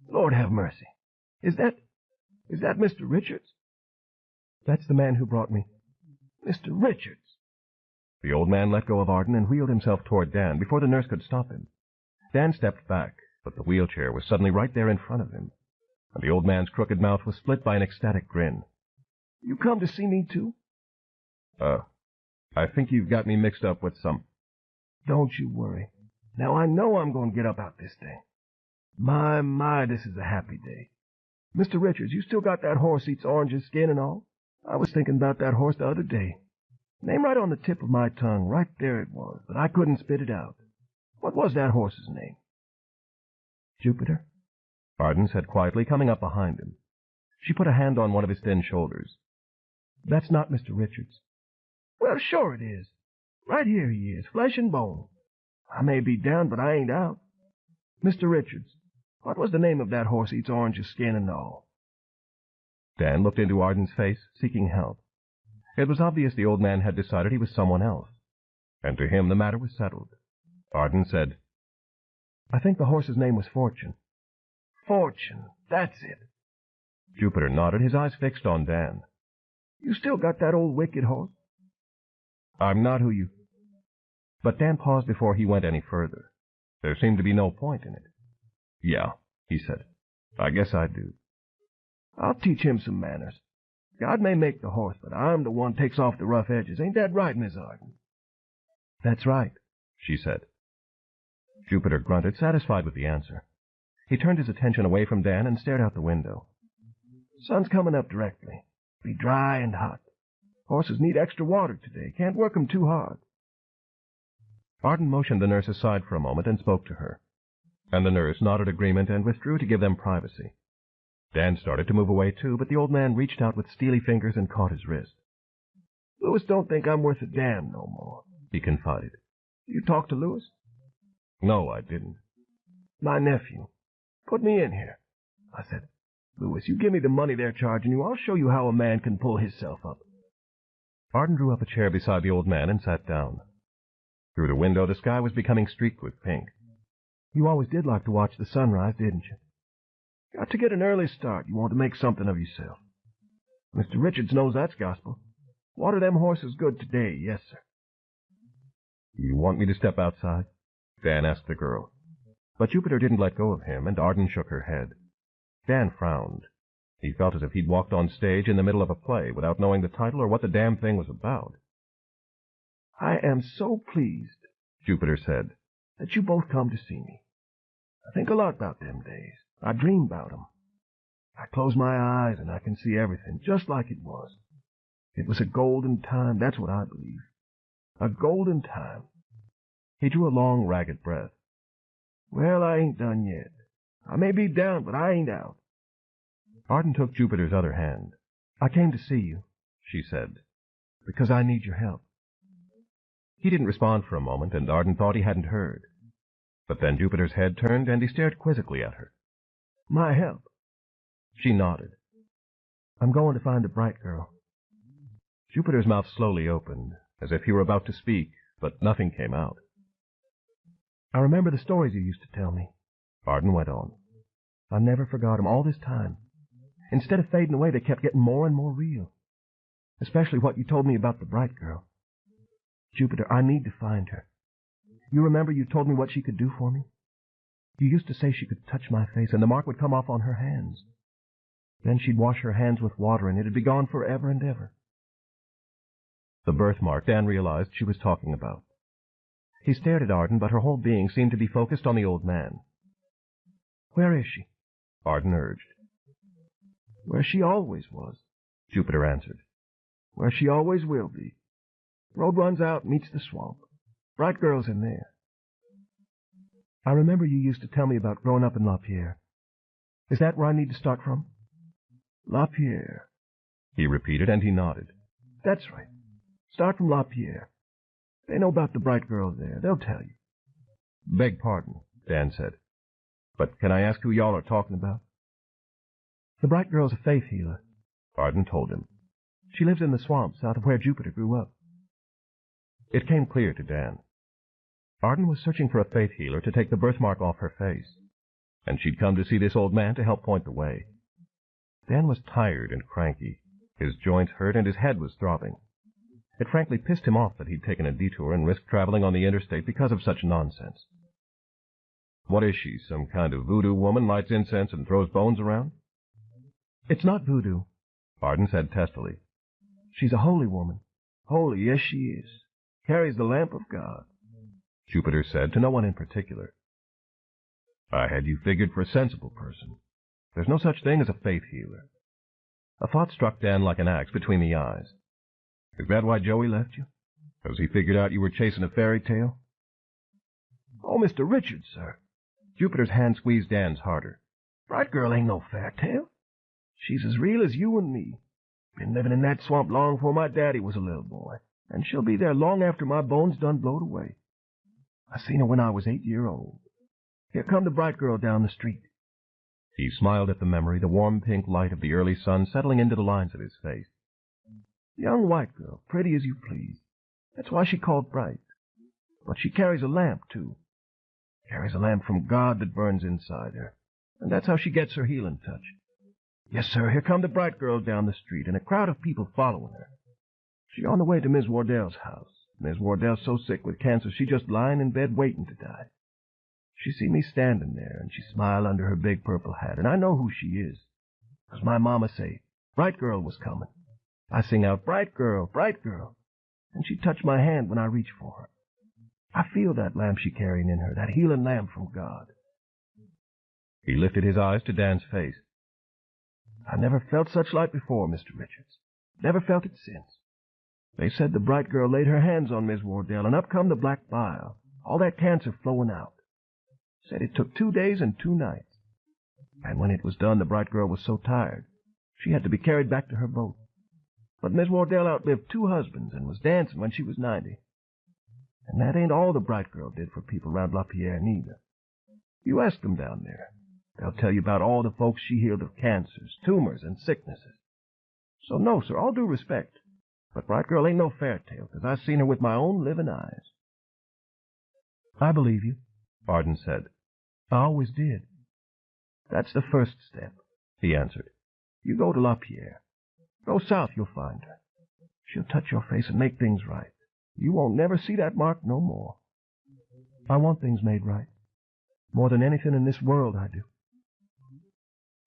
Lord have mercy. Is that Mr. Richards? That's the man who brought me. Mr. Richards. The old man let go of Arden and wheeled himself toward Dan before the nurse could stop him. Dan stepped back, but the wheelchair was suddenly right there in front of him, and the old man's crooked mouth was split by an ecstatic grin. You come to see me, too? I think you've got me mixed up with some... Don't you worry. Now I know I'm going to get up out this thing. My, this is a happy day. Mr. Richards, you still got that horse eats oranges skin and all? I was thinking about that horse the other day. Name right on the tip of my tongue, right there it was, but I couldn't spit it out. What was that horse's name? Jupiter, Arden said quietly, coming up behind him. She put a hand on one of his thin shoulders. That's not Mr. Richards. Well, sure it is. Right here he is, flesh and bone. I may be down, but I ain't out. Mr. Richards, what was the name of that horse eats oranges skin and all? Dan looked into Arden's face, seeking help. It was obvious the old man had decided he was someone else, and to him the matter was settled. Arden said, I think the horse's name was Fortune. Fortune, that's it. Jupiter nodded, his eyes fixed on Dan. You still got that old wicked horse? I'm not who you... But Dan paused before he went any further. There seemed to be no point in it. Yeah, he said. I guess I do. I'll teach him some manners. God may make the horse, but I'm the one takes off the rough edges. Ain't that right, Miss Arden? That's right, she said. Jupiter grunted, satisfied with the answer. He turned his attention away from Dan and stared out the window. Sun's coming up directly. Be dry and hot. Horses need extra water today. Can't work 'em too hard. Arden motioned the nurse aside for a moment and spoke to her, and the nurse nodded agreement and withdrew to give them privacy. Dan started to move away too, but the old man reached out with steely fingers and caught his wrist. Louis don't think I'm worth a damn no more, he confided. You talked to Louis? No, I didn't. My nephew. Put me in here. I said, Louis, you give me the money they're charging you, I'll show you how a man can pull hisself up. Arden drew up a chair beside the old man and sat down. Through the window, the sky was becoming streaked with pink. You always did like to watch the sunrise, didn't you? Got to get an early start. You want to make something of yourself. Mr. Richards knows that's gospel. Water them horses good today, yes, sir. You want me to step outside? Dan asked the girl. But Jupiter didn't let go of him, and Arden shook her head. Dan frowned. He felt as if he'd walked on stage in the middle of a play without knowing the title or what the damn thing was about. I am so pleased, Jupiter said, that you both come to see me. I think a lot about them days. I dream about 'em. I close my eyes and I can see everything just like it was. It was a golden time, that's what I believe. A golden time. He drew a long, ragged breath. Well, I ain't done yet. I may be down, but I ain't out. Arden took Jupiter's other hand. I came to see you, she said, because I need your help. He didn't respond for a moment, and Arden thought he hadn't heard. But then Jupiter's head turned, and he stared quizzically at her. My help? She nodded. I'm going to find the bright girl. Jupiter's mouth slowly opened, as if he were about to speak, but nothing came out. I remember the stories you used to tell me, Arden went on. I never forgot 'em all this time. Instead of fading away, they kept getting more and more real. Especially what you told me about the bright girl. Jupiter, I need to find her. You remember you told me what she could do for me? You used to say she could touch my face, and the mark would come off on her hands. Then she'd wash her hands with water, and it'd be gone forever and ever. The birthmark Dan realized she was talking about. He stared at Arden, but her whole being seemed to be focused on the old man. Where is she? Arden urged. Where she always was, Jupiter answered. Where she always will be. Road runs out, meets the swamp. Bright girl's in there. I remember you used to tell me about growing up in LaPierre. Is that where I need to start from? LaPierre, he repeated, and he nodded. That's right. Start from LaPierre. They know about the bright girl there. They'll tell you. Beg pardon, Dan said. But can I ask who y'all are talking about? The bright girl's a faith healer, Arden told him. She lives in the swamp south of where Jupiter grew up. It came clear to Dan. Arden was searching for a faith healer to take the birthmark off her face, and she'd come to see this old man to help point the way. Dan was tired and cranky. His joints hurt and his head was throbbing. It frankly pissed him off that he'd taken a detour and risked traveling on the interstate because of such nonsense. What is she, some kind of voodoo woman, lights incense and throws bones around? It's not voodoo, Arden said testily. She's a holy woman. Holy, yes she is. Carries the lamp of God, Jupiter said to no one in particular. I had you figured for a sensible person. There's no such thing as a faith healer. A thought struck Dan like an axe between the eyes. Is that why Joey left you? Because he figured out you were chasing a fairy tale? Oh, Mr. Richards, sir. Jupiter's hand squeezed Dan's harder. Bright girl ain't no fairy tale. She's as real as you and me. Been living in that swamp long before my daddy was a little boy, and she'll be there long after my bones done blowed away. I seen her when I was 8 years old. Here come the bright girl down the street. He smiled at the memory, the warm pink light of the early sun settling into the lines of his face. Young white girl, pretty as you please. That's why she called bright. But she carries a lamp, too. Carries a lamp from God that burns inside her. And that's how she gets her healing touch. Yes, sir, here come the bright girl down the street, and a crowd of people following her. She on the way to Miss Wardell's house. Miss Wardell's so sick with cancer, she just lying in bed waiting to die. She see me standing there, and she smile under her big purple hat, and I know who she is. 'Cause my mama say, bright girl was coming. I sing out, bright girl, and she touch my hand when I reach for her. I feel that lamp she carrying in her, that healing lamp from God. He lifted his eyes to Dan's face. I never felt such light before, Mr. Richards. Never felt it since. They said the bright girl laid her hands on Miss Wardell, and up come the black bile, all that cancer flowing out. Said it took 2 days and 2 nights. And when it was done, the bright girl was so tired, she had to be carried back to her boat. But Miss Wardell outlived 2 husbands and was dancing when she was 90. And that ain't all the bright girl did for people round LaPierre, neither. You ask them down there. They'll tell you about all the folks she healed of cancers, tumors, and sicknesses. So no, sir, all due respect. But bright girl ain't no fairy tale, 'cause I seen her with my own living eyes. I believe you, Arden said. I always did. That's the first step, he answered. You go to LaPierre. Go south, you'll find her. She'll touch your face and make things right. You won't never see that mark no more. I want things made right. More than anything in this world, I do.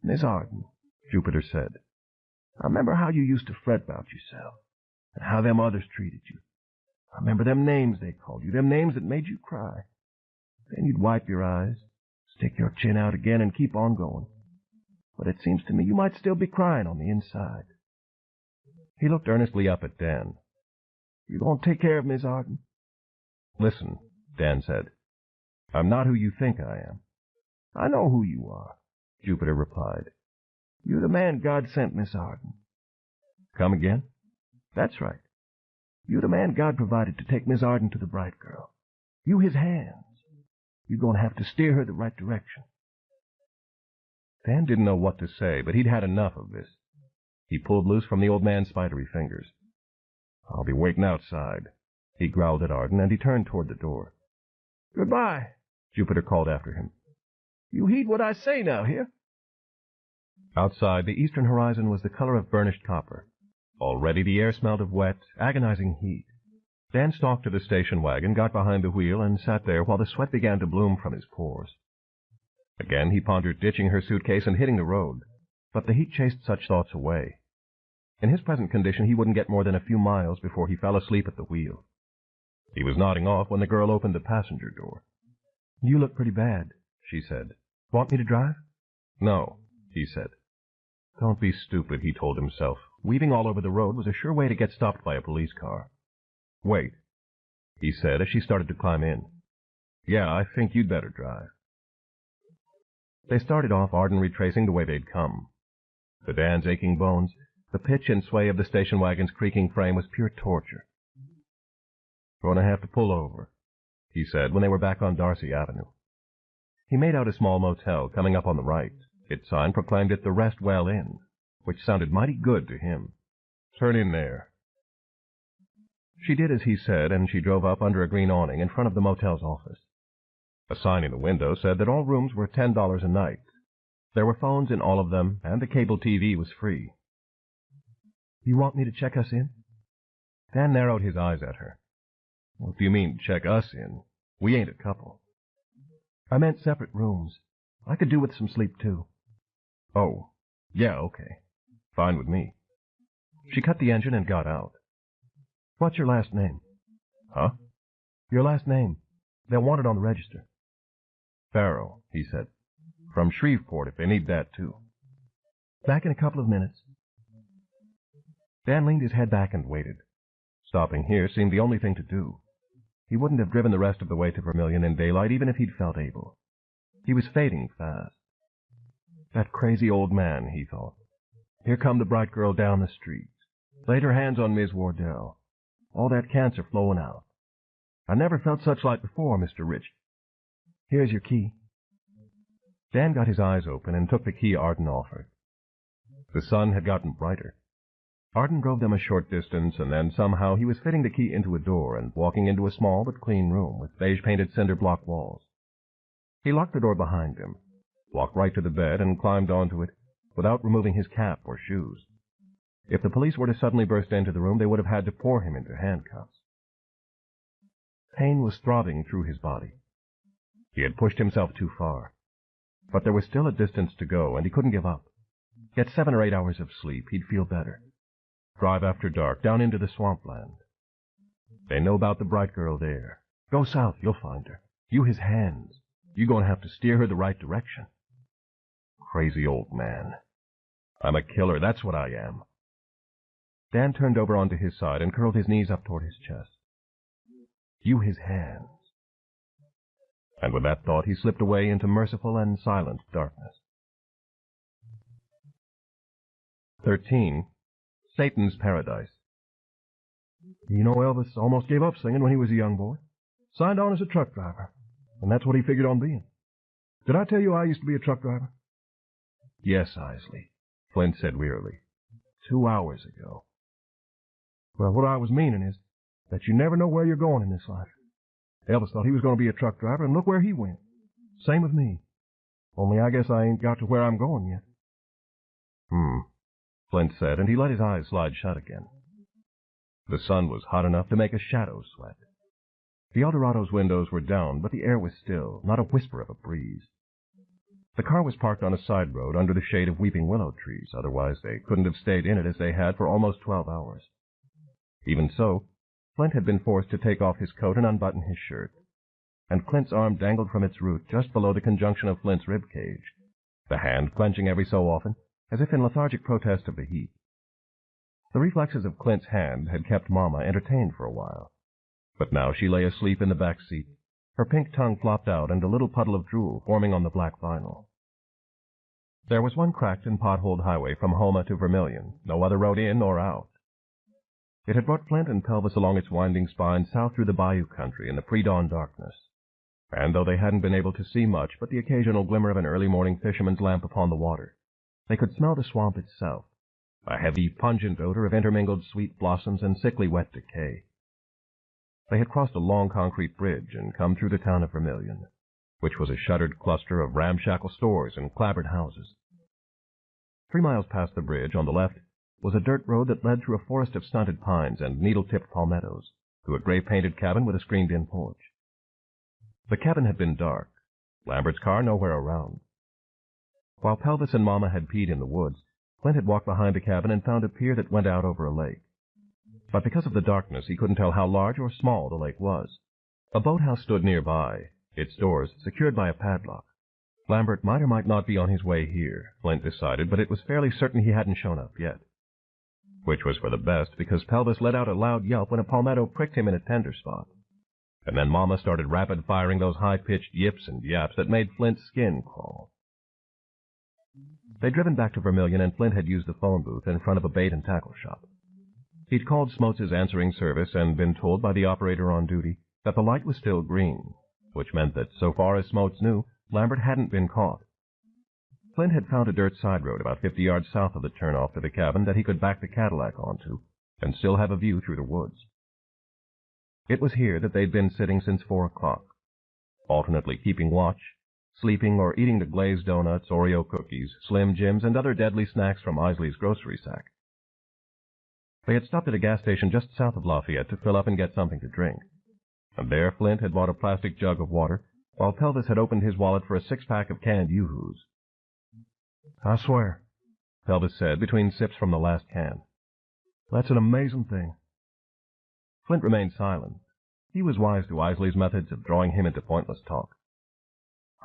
Miss Arden, Jupiter said, I remember how you used to fret about yourself, and how them others treated you. I remember them names they called you, them names that made you cry. Then you'd wipe your eyes, stick your chin out again, and keep on going. But it seems to me you might still be crying on the inside. He looked earnestly up at Dan. You gonna take care of Miss Arden? Listen, Dan said. I'm not who you think I am. I know who you are, Jupiter replied. You're the man God sent, Miss Arden. Come again? That's right. You're the man God provided to take Miss Arden to the bright girl. You his hands. You're gonna have to steer her the right direction. Dan didn't know what to say, but he'd had enough of this. He pulled loose from the old man's spidery fingers. I'll be waiting outside, he growled at Arden, and he turned toward the door. Goodbye, Jupiter called after him. You heed what I say now, here? Outside, the eastern horizon was the color of burnished copper. Already the air smelled of wet, agonizing heat. Dan stalked to the station wagon, got behind the wheel, and sat there while the sweat began to bloom from his pores. Again he pondered ditching her suitcase and hitting the road, but the heat chased such thoughts away. In his present condition, he wouldn't get more than a few miles before he fell asleep at the wheel. He was nodding off when the girl opened the passenger door. You look pretty bad, she said. Want me to drive? No, he said. Don't be stupid, he told himself. Weaving all over the road was a sure way to get stopped by a police car. Wait, he said as she started to climb in. Yeah, I think you'd better drive. They started off, Arden retracing the way they'd come. To Dan's aching bones, the pitch and sway of the station wagon's creaking frame was pure torture. "Going to have to pull over," he said when they were back on Darcy Avenue. He made out a small motel coming up on the right. Its sign proclaimed it the Rest Well Inn, which sounded mighty good to him. "Turn in there." She did as he said, and she drove up under a green awning in front of the motel's office. A sign in the window said that all rooms were $10 a night. There were phones in all of them, and the cable TV was free. "You want me to check us in?" Dan narrowed his eyes at her. "What do you mean, check us in? We ain't a couple." "I meant separate rooms. I could do with some sleep, too." "Oh, yeah, okay. Fine with me." She cut the engine and got out. "What's your last name?" "Huh?" "Your last name. They'll want it on the register." "Farrow," he said. "From Shreveport, if they need that, too." "Back in a couple of minutes." Dan leaned his head back and waited. Stopping here seemed the only thing to do. He wouldn't have driven the rest of the way to Vermilion in daylight, even if he'd felt able. He was fading fast. That crazy old man, he thought. Here come the bright girl down the street. Laid her hands on Miss Wardell. All that cancer flowing out. I never felt such light before, Mr. Rich. Here's your key." Dan got his eyes open and took the key Arden offered. The sun had gotten brighter. Arden drove them a short distance, and then somehow he was fitting the key into a door and walking into a small but clean room with beige-painted cinder-block walls. He locked the door behind him, walked right to the bed, and climbed onto it without removing his cap or shoes. If the police were to suddenly burst into the room, they would have had to pour him into handcuffs. Pain was throbbing through his body. He had pushed himself too far. But there was still a distance to go, and he couldn't give up. Get 7 or 8 hours of sleep, he'd feel better. Drive after dark, down into the swampland. They know about the bright girl there. Go south, you'll find her. You his hands. You gonna have to steer her the right direction. Crazy old man. I'm a killer, that's what I am. Dan turned over onto his side and curled his knees up toward his chest. You his hands. And with that thought, he slipped away into merciful and silent darkness. 13. Satan's Paradise. You know, Elvis almost gave up singing when he was a young boy. Signed on as a truck driver, and that's what he figured on being. Did I tell you I used to be a truck driver? Yes, Isley, Flint said wearily. 2 hours ago. Well, what I was meaning is that you never know where you're going in this life. Elvis thought he was going to be a truck driver, and look where he went. Same with me. Only I guess I ain't got to where I'm going yet. Flint said, and he let his eyes slide shut again. The sun was hot enough to make a shadow sweat. The Eldorado's windows were down, but the air was still, not a whisper of a breeze. The car was parked on a side road under the shade of weeping willow trees, otherwise they couldn't have stayed in it as they had for almost 12 hours. Even so, Flint had been forced to take off his coat and unbutton his shirt, and Clint's arm dangled from its root just below the conjunction of Flint's rib cage, the hand clenching every so often, as if in lethargic protest of the heat. The reflexes of Clint's hand had kept Mama entertained for a while, but now she lay asleep in the back seat, her pink tongue flopped out and a little puddle of drool forming on the black vinyl. There was one cracked and potholed highway from Houma to Vermilion, no other road in or out. It had brought Flint and Pelvis along its winding spine south through the bayou country in the pre-dawn darkness, and though they hadn't been able to see much but the occasional glimmer of an early morning fisherman's lamp upon the water, they could smell the swamp itself, a heavy, pungent odor of intermingled sweet blossoms and sickly wet decay. They had crossed a long concrete bridge and come through the town of Vermilion, which was a shuttered cluster of ramshackle stores and clapboard houses. 3 miles past the bridge, on the left, was a dirt road that led through a forest of stunted pines and needle-tipped palmettos to a gray-painted cabin with a screened-in porch. The cabin had been dark, Lambert's car nowhere around. While Pelvis and Mama had peed in the woods, Flint had walked behind the cabin and found a pier that went out over a lake. But because of the darkness, he couldn't tell how large or small the lake was. A boathouse stood nearby, its doors secured by a padlock. Lambert might or might not be on his way here, Flint decided, but it was fairly certain he hadn't shown up yet. Which was for the best, because Pelvis let out a loud yelp when a palmetto pricked him in a tender spot. And then Mama started rapid-firing those high-pitched yips and yaps that made Flint's skin crawl. They'd driven back to Vermilion, and Flint had used the phone booth in front of a bait-and-tackle shop. He'd called Smotes' answering service and been told by the operator on duty that the light was still green, which meant that, so far as Smotes knew, Lambert hadn't been caught. Flint had found a dirt side road about 50 yards south of the turnoff to the cabin that he could back the Cadillac onto and still have a view through the woods. It was here that they'd been sitting since 4 o'clock, alternately keeping watch, sleeping, or eating the glazed donuts, Oreo cookies, Slim Jims, and other deadly snacks from Isley's grocery sack. They had stopped at a gas station just south of Lafayette to fill up and get something to drink, and there Flint had bought a plastic jug of water, while Pelvis had opened his wallet for a 6-pack of canned Yoo-Hoos. I swear, Pelvis said between sips from the last can. That's an amazing thing. Flint remained silent. He was wise to Isley's methods of drawing him into pointless talk.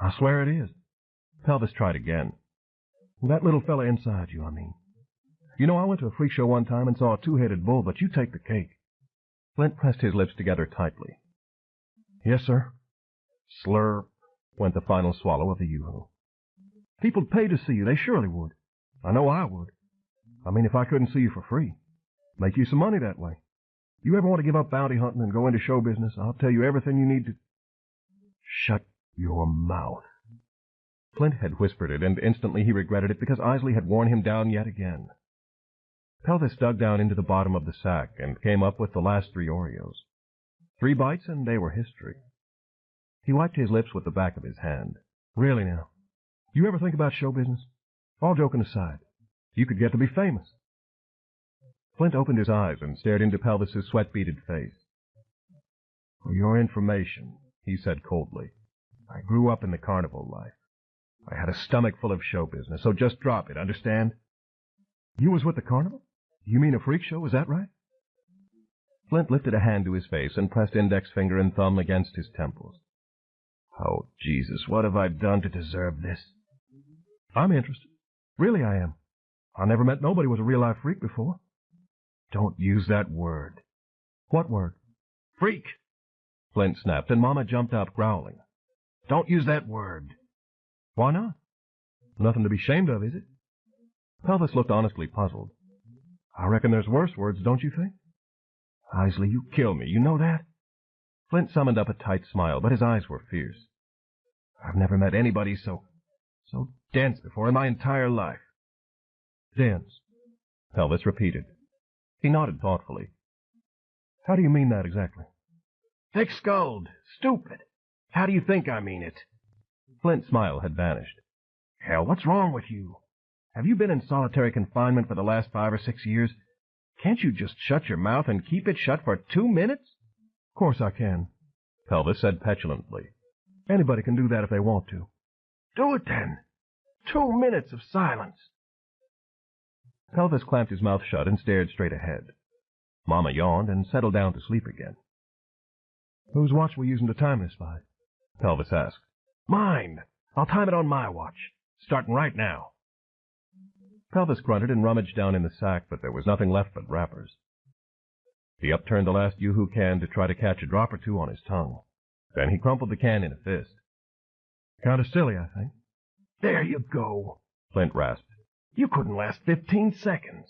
I swear it is. Pelvis tried again. That little fella inside you, I mean. You know, I went to a freak show one time and saw a 2-headed bull, but you take the cake. Flint pressed his lips together tightly. Yes, sir. Slurp went the final swallow of the Yoo-Hoo. People'd pay to see you. They surely would. I know I would. I mean, if I couldn't see you for free. Make you some money that way. You ever want to give up bounty hunting and go into show business, I'll tell you everything you need to... Shut your mouth. Flint had whispered it, and instantly he regretted it because Isley had worn him down yet again. Pelvis dug down into the bottom of the sack and came up with the last 3 Oreos. 3 bites, and they were history. He wiped his lips with the back of his hand. Really now, you ever think about show business? All joking aside, you could get to be famous. Flint opened his eyes and stared into Pelvis's sweat-beaded face. For your information, he said coldly, I grew up in the carnival life. I had a stomach full of show business, so just drop it, understand? You was with the carnival? You mean a freak show, is that right? Flint lifted a hand to his face and pressed index finger and thumb against his temples. Oh, Jesus, what have I done to deserve this? I'm interested. Really I am. I never met nobody who was a real-life freak before. Don't use that word. What word? Freak! Flint snapped, and Mama jumped out growling. Don't use that word. Why not? Nothing to be ashamed of, is it? Pelvis looked honestly puzzled. I reckon there's worse words, don't you think? Isley, you kill me, you know that? Flint summoned up a tight smile, but his eyes were fierce. I've never met anybody so dense before in my entire life. Dense, Pelvis repeated. He nodded thoughtfully. How do you mean that exactly? Thick-skulled, stupid. How do you think I mean it? Flint's smile had vanished. Hell, what's wrong with you? Have you been in solitary confinement for the last 5 or 6 years? Can't you just shut your mouth and keep it shut for 2 minutes? Of course I can, Pelvis said petulantly. Anybody can do that if they want to. Do it then. 2 minutes of silence. Pelvis clamped his mouth shut and stared straight ahead. Mama yawned and settled down to sleep again. Whose watch were you using to time this by? Pelvis asked. Mine. I'll time it on my watch, starting right now. Pelvis grunted and rummaged down in the sack, but there was nothing left but wrappers. He upturned the last Yoo-Hoo can to try to catch a drop or 2 on his tongue. Then he crumpled the can in a fist. Kind of silly, I think. There you go, Flint rasped. You couldn't last 15 seconds.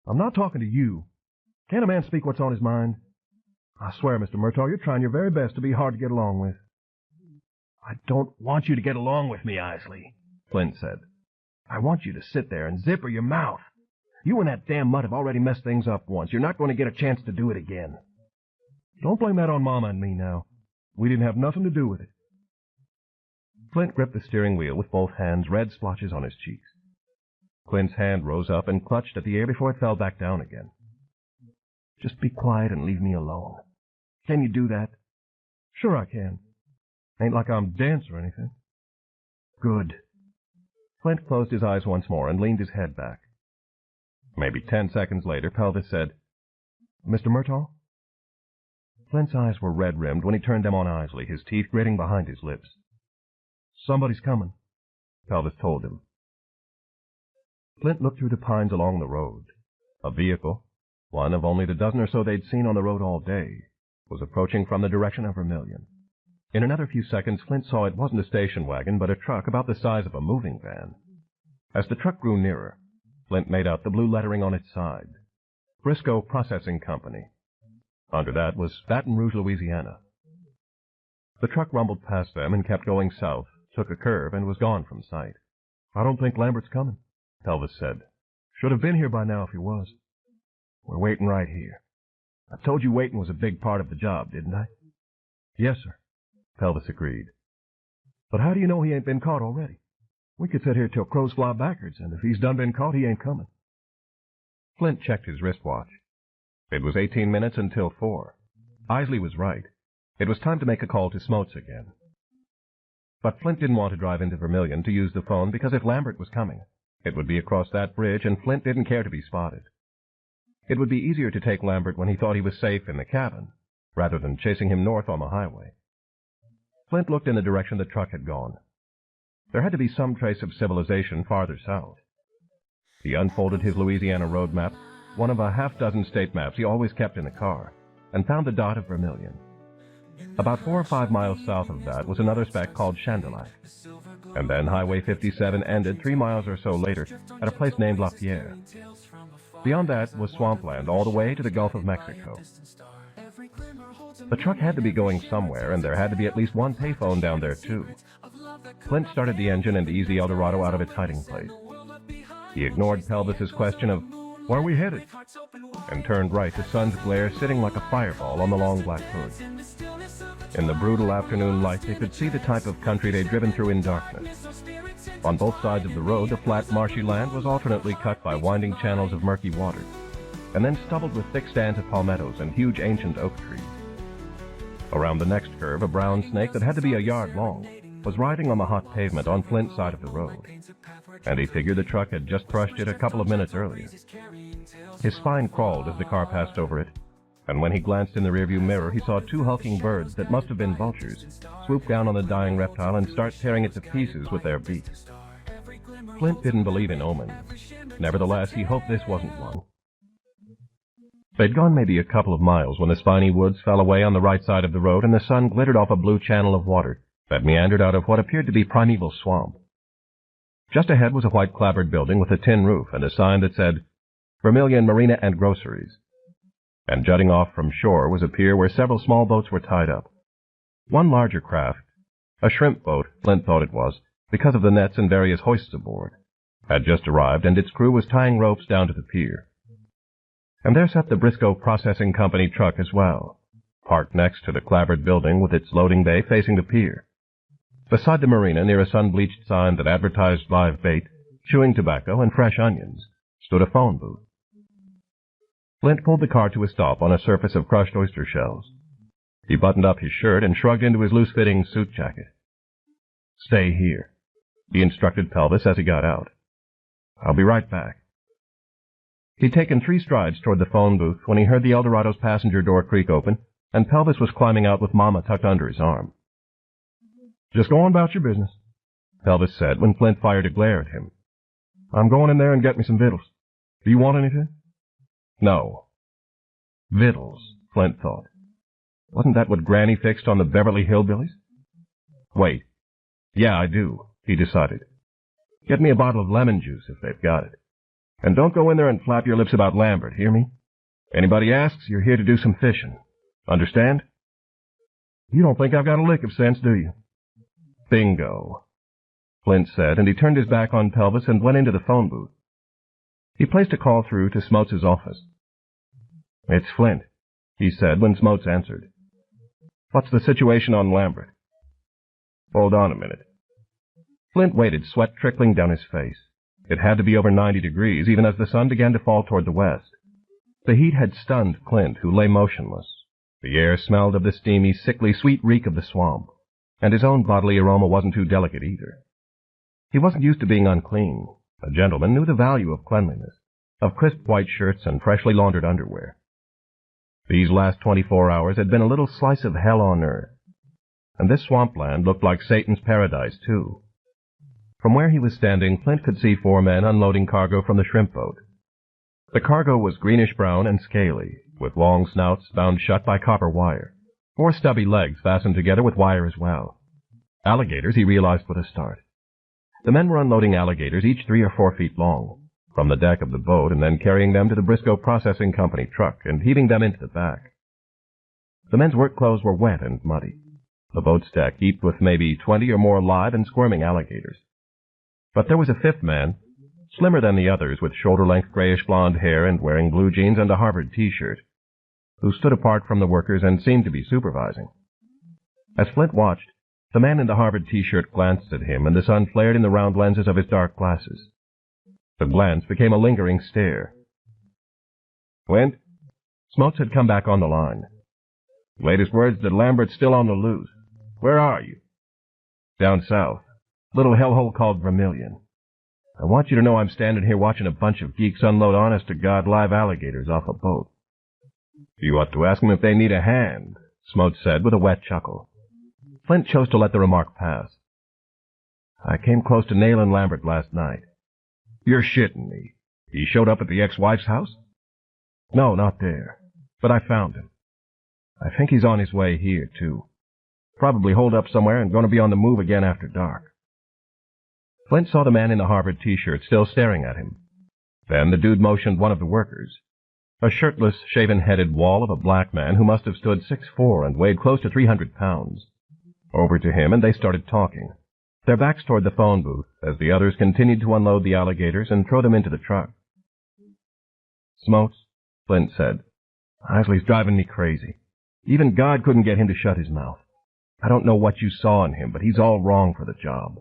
I'm not talking to you. Can't a man speak what's on his mind? I swear, Mr. Murtaugh, you're trying your very best to be hard to get along with. I don't want you to get along with me, Isley, Flint said. I want you to sit there and zipper your mouth. You and that damn mutt have already messed things up once. You're not going to get a chance to do it again. Don't blame that on Mama and me now. We didn't have nothing to do with it. Flint gripped the steering wheel with both hands, red splotches on his cheeks. Clint's hand rose up and clutched at the air before it fell back down again. Just be quiet and leave me alone. Can you do that? Sure I can. Ain't like I'm dense or anything. Good. Flint closed his eyes once more and leaned his head back. Maybe 10 seconds later, Pelvis said, Mr. Murtaugh? Flint's eyes were red-rimmed when he turned them on Isley, his teeth gritting behind his lips. Somebody's coming, Pelvis told him. Flint looked through the pines along the road. A vehicle, one of only the dozen or so they'd seen on the road all day, was approaching from the direction of Vermilion. In another few seconds, Flint saw it wasn't a station wagon, but a truck about the size of a moving van. As the truck grew nearer, Flint made out the blue lettering on its side. Briscoe Processing Company. Under that was Baton Rouge, Louisiana. The truck rumbled past them and kept going south, took a curve, and was gone from sight. I don't think Lambert's coming, Pelvis said. Should have been here by now if he was. We're waiting right here. I told you waiting was a big part of the job, didn't I? Yes, sir, Pelvis agreed. But how do you know he ain't been caught already? We could sit here till crows fly backwards, and if he's done been caught, he ain't coming. Flint checked his wristwatch. It was 18 minutes until 4. Isley was right. It was time to make a call to Smotes again. But Flint didn't want to drive into Vermilion to use the phone because if Lambert was coming, it would be across that bridge, and Flint didn't care to be spotted. It would be easier to take Lambert when he thought he was safe in the cabin, rather than chasing him north on the highway. Flint looked in the direction the truck had gone. There had to be some trace of civilization farther south. He unfolded his Louisiana road map, one of a half-dozen state maps he always kept in the car, and found the dot of Vermilion. About 4 or 5 miles south of that was another speck called Chandilac. And then Highway 57 ended 3 miles or so later at a place named La Pierre. Beyond that was swampland all the way to the Gulf of Mexico. The truck had to be going somewhere, and there had to be at least one payphone down there, too. Flint started the engine and eased the Eldorado out of its hiding place. He ignored Pelvis's question of, "Where are we headed?" and turned right, the sun's glare sitting like a fireball on the long black hood. In the brutal afternoon light, they could see the type of country they'd driven through in darkness. On both sides of the road, the flat, marshy land was alternately cut by winding channels of murky water, and then stubbled with thick stands of palmettos and huge ancient oak trees. Around the next curve, a brown snake that had to be a yard long was riding on the hot pavement on Flint's side of the road, and he figured the truck had just crushed it a couple of minutes earlier. His spine crawled as the car passed over it, and when he glanced in the rearview mirror, he saw 2 hulking birds that must have been vultures swoop down on the dying reptile and start tearing it to pieces with their beaks. Flint didn't believe in omens. Nevertheless, he hoped this wasn't one. They'd gone maybe a couple of miles when the spiny woods fell away on the right side of the road and the sun glittered off a blue channel of water that meandered out of what appeared to be primeval swamp. Just ahead was a white clapboard building with a tin roof and a sign that said, "Vermilion Marina and Groceries." And jutting off from shore was a pier where several small boats were tied up. One larger craft, a shrimp boat, Flint thought it was, because of the nets and various hoists aboard, had just arrived, and its crew was tying ropes down to the pier. And there sat the Briscoe Processing Company truck as well, parked next to the clapboard building with its loading bay facing the pier. Beside the marina, near a sun-bleached sign that advertised live bait, chewing tobacco, and fresh onions, stood a phone booth. Flint pulled the car to a stop on a surface of crushed oyster shells. He buttoned up his shirt and shrugged into his loose-fitting suit jacket. "Stay here," he instructed Pelvis as he got out. "I'll be right back." He'd taken 3 strides toward the phone booth when he heard the Eldorado's passenger door creak open, and Pelvis was climbing out with Mama tucked under his arm. "Just go on about your business," Pelvis said when Flint fired a glare at him. "I'm going in there and get me some victuals. Do you want anything?" "No." Victuals, Flint thought. Wasn't that what Granny fixed on the Beverly Hillbillies? Wait. Yeah, I do, he decided. Get me a bottle of lemon juice if they've got it. And don't go in there and flap your lips about Lambert, hear me? Anybody asks, you're here to do some fishing. Understand? You don't think I've got a lick of sense, do you? Bingo, Flint said, and he turned his back on Pelvis and went into the phone booth. He placed a call through to Smotes' office. It's Flint, he said when Smotes answered. What's the situation on Lambert? Hold on a minute. Flint waited, sweat trickling down his face. It had to be over 90 degrees, even as the sun began to fall toward the west. The heat had stunned Clint, who lay motionless. The air smelled of the steamy, sickly, sweet reek of the swamp, and his own bodily aroma wasn't too delicate either. He wasn't used to being unclean. A gentleman knew the value of cleanliness, of crisp white shirts and freshly laundered underwear. These last 24 hours had been a little slice of hell on earth, and this swampland looked like Satan's paradise, too. From where he was standing, Flint could see 4 men unloading cargo from the shrimp boat. The cargo was greenish-brown and scaly, with long snouts bound shut by copper wire, 4 stubby legs fastened together with wire as well. Alligators, he realized with a start. The men were unloading alligators, each 3 or 4 feet long, from the deck of the boat and then carrying them to the Briscoe Processing Company truck and heaving them into the back. The men's work clothes were wet and muddy, the boat's deck heaped with maybe 20 or more live and squirming alligators. But there was a fifth man, slimmer than the others, with shoulder-length grayish-blonde hair and wearing blue jeans and a Harvard T-shirt, who stood apart from the workers and seemed to be supervising. As Flint watched, the man in the Harvard T-shirt glanced at him, and the sun flared in the round lenses of his dark glasses. The glance became a lingering stare. "Flint?" Smotes had come back on the line. "Latest word's that Lambert's still on the loose. Where are you?" "Down south. Little hellhole called Vermilion. I want you to know I'm standing here watching a bunch of geeks unload honest-to-God live alligators off a boat." "You ought to ask them if they need a hand," Smotes said with a wet chuckle. Flint chose to let the remark pass. "I came close to nailing Lambert last night." "You're shitting me. He showed up at the ex-wife's house?" "No, not there. But I found him. I think he's on his way here, too. Probably holed up somewhere and going to be on the move again after dark." Flint saw the man in the Harvard T-shirt still staring at him. Then the dude motioned one of the workers, a shirtless, shaven-headed wall of a black man who must have stood 6'4" and weighed close to 300 pounds, over to him, and they started talking, their backs toward the phone booth as the others continued to unload the alligators and throw them into the truck. "Smotes," Flint said, "Isley's driving me crazy. Even God couldn't get him to shut his mouth. I don't know what you saw in him, but he's all wrong for the job."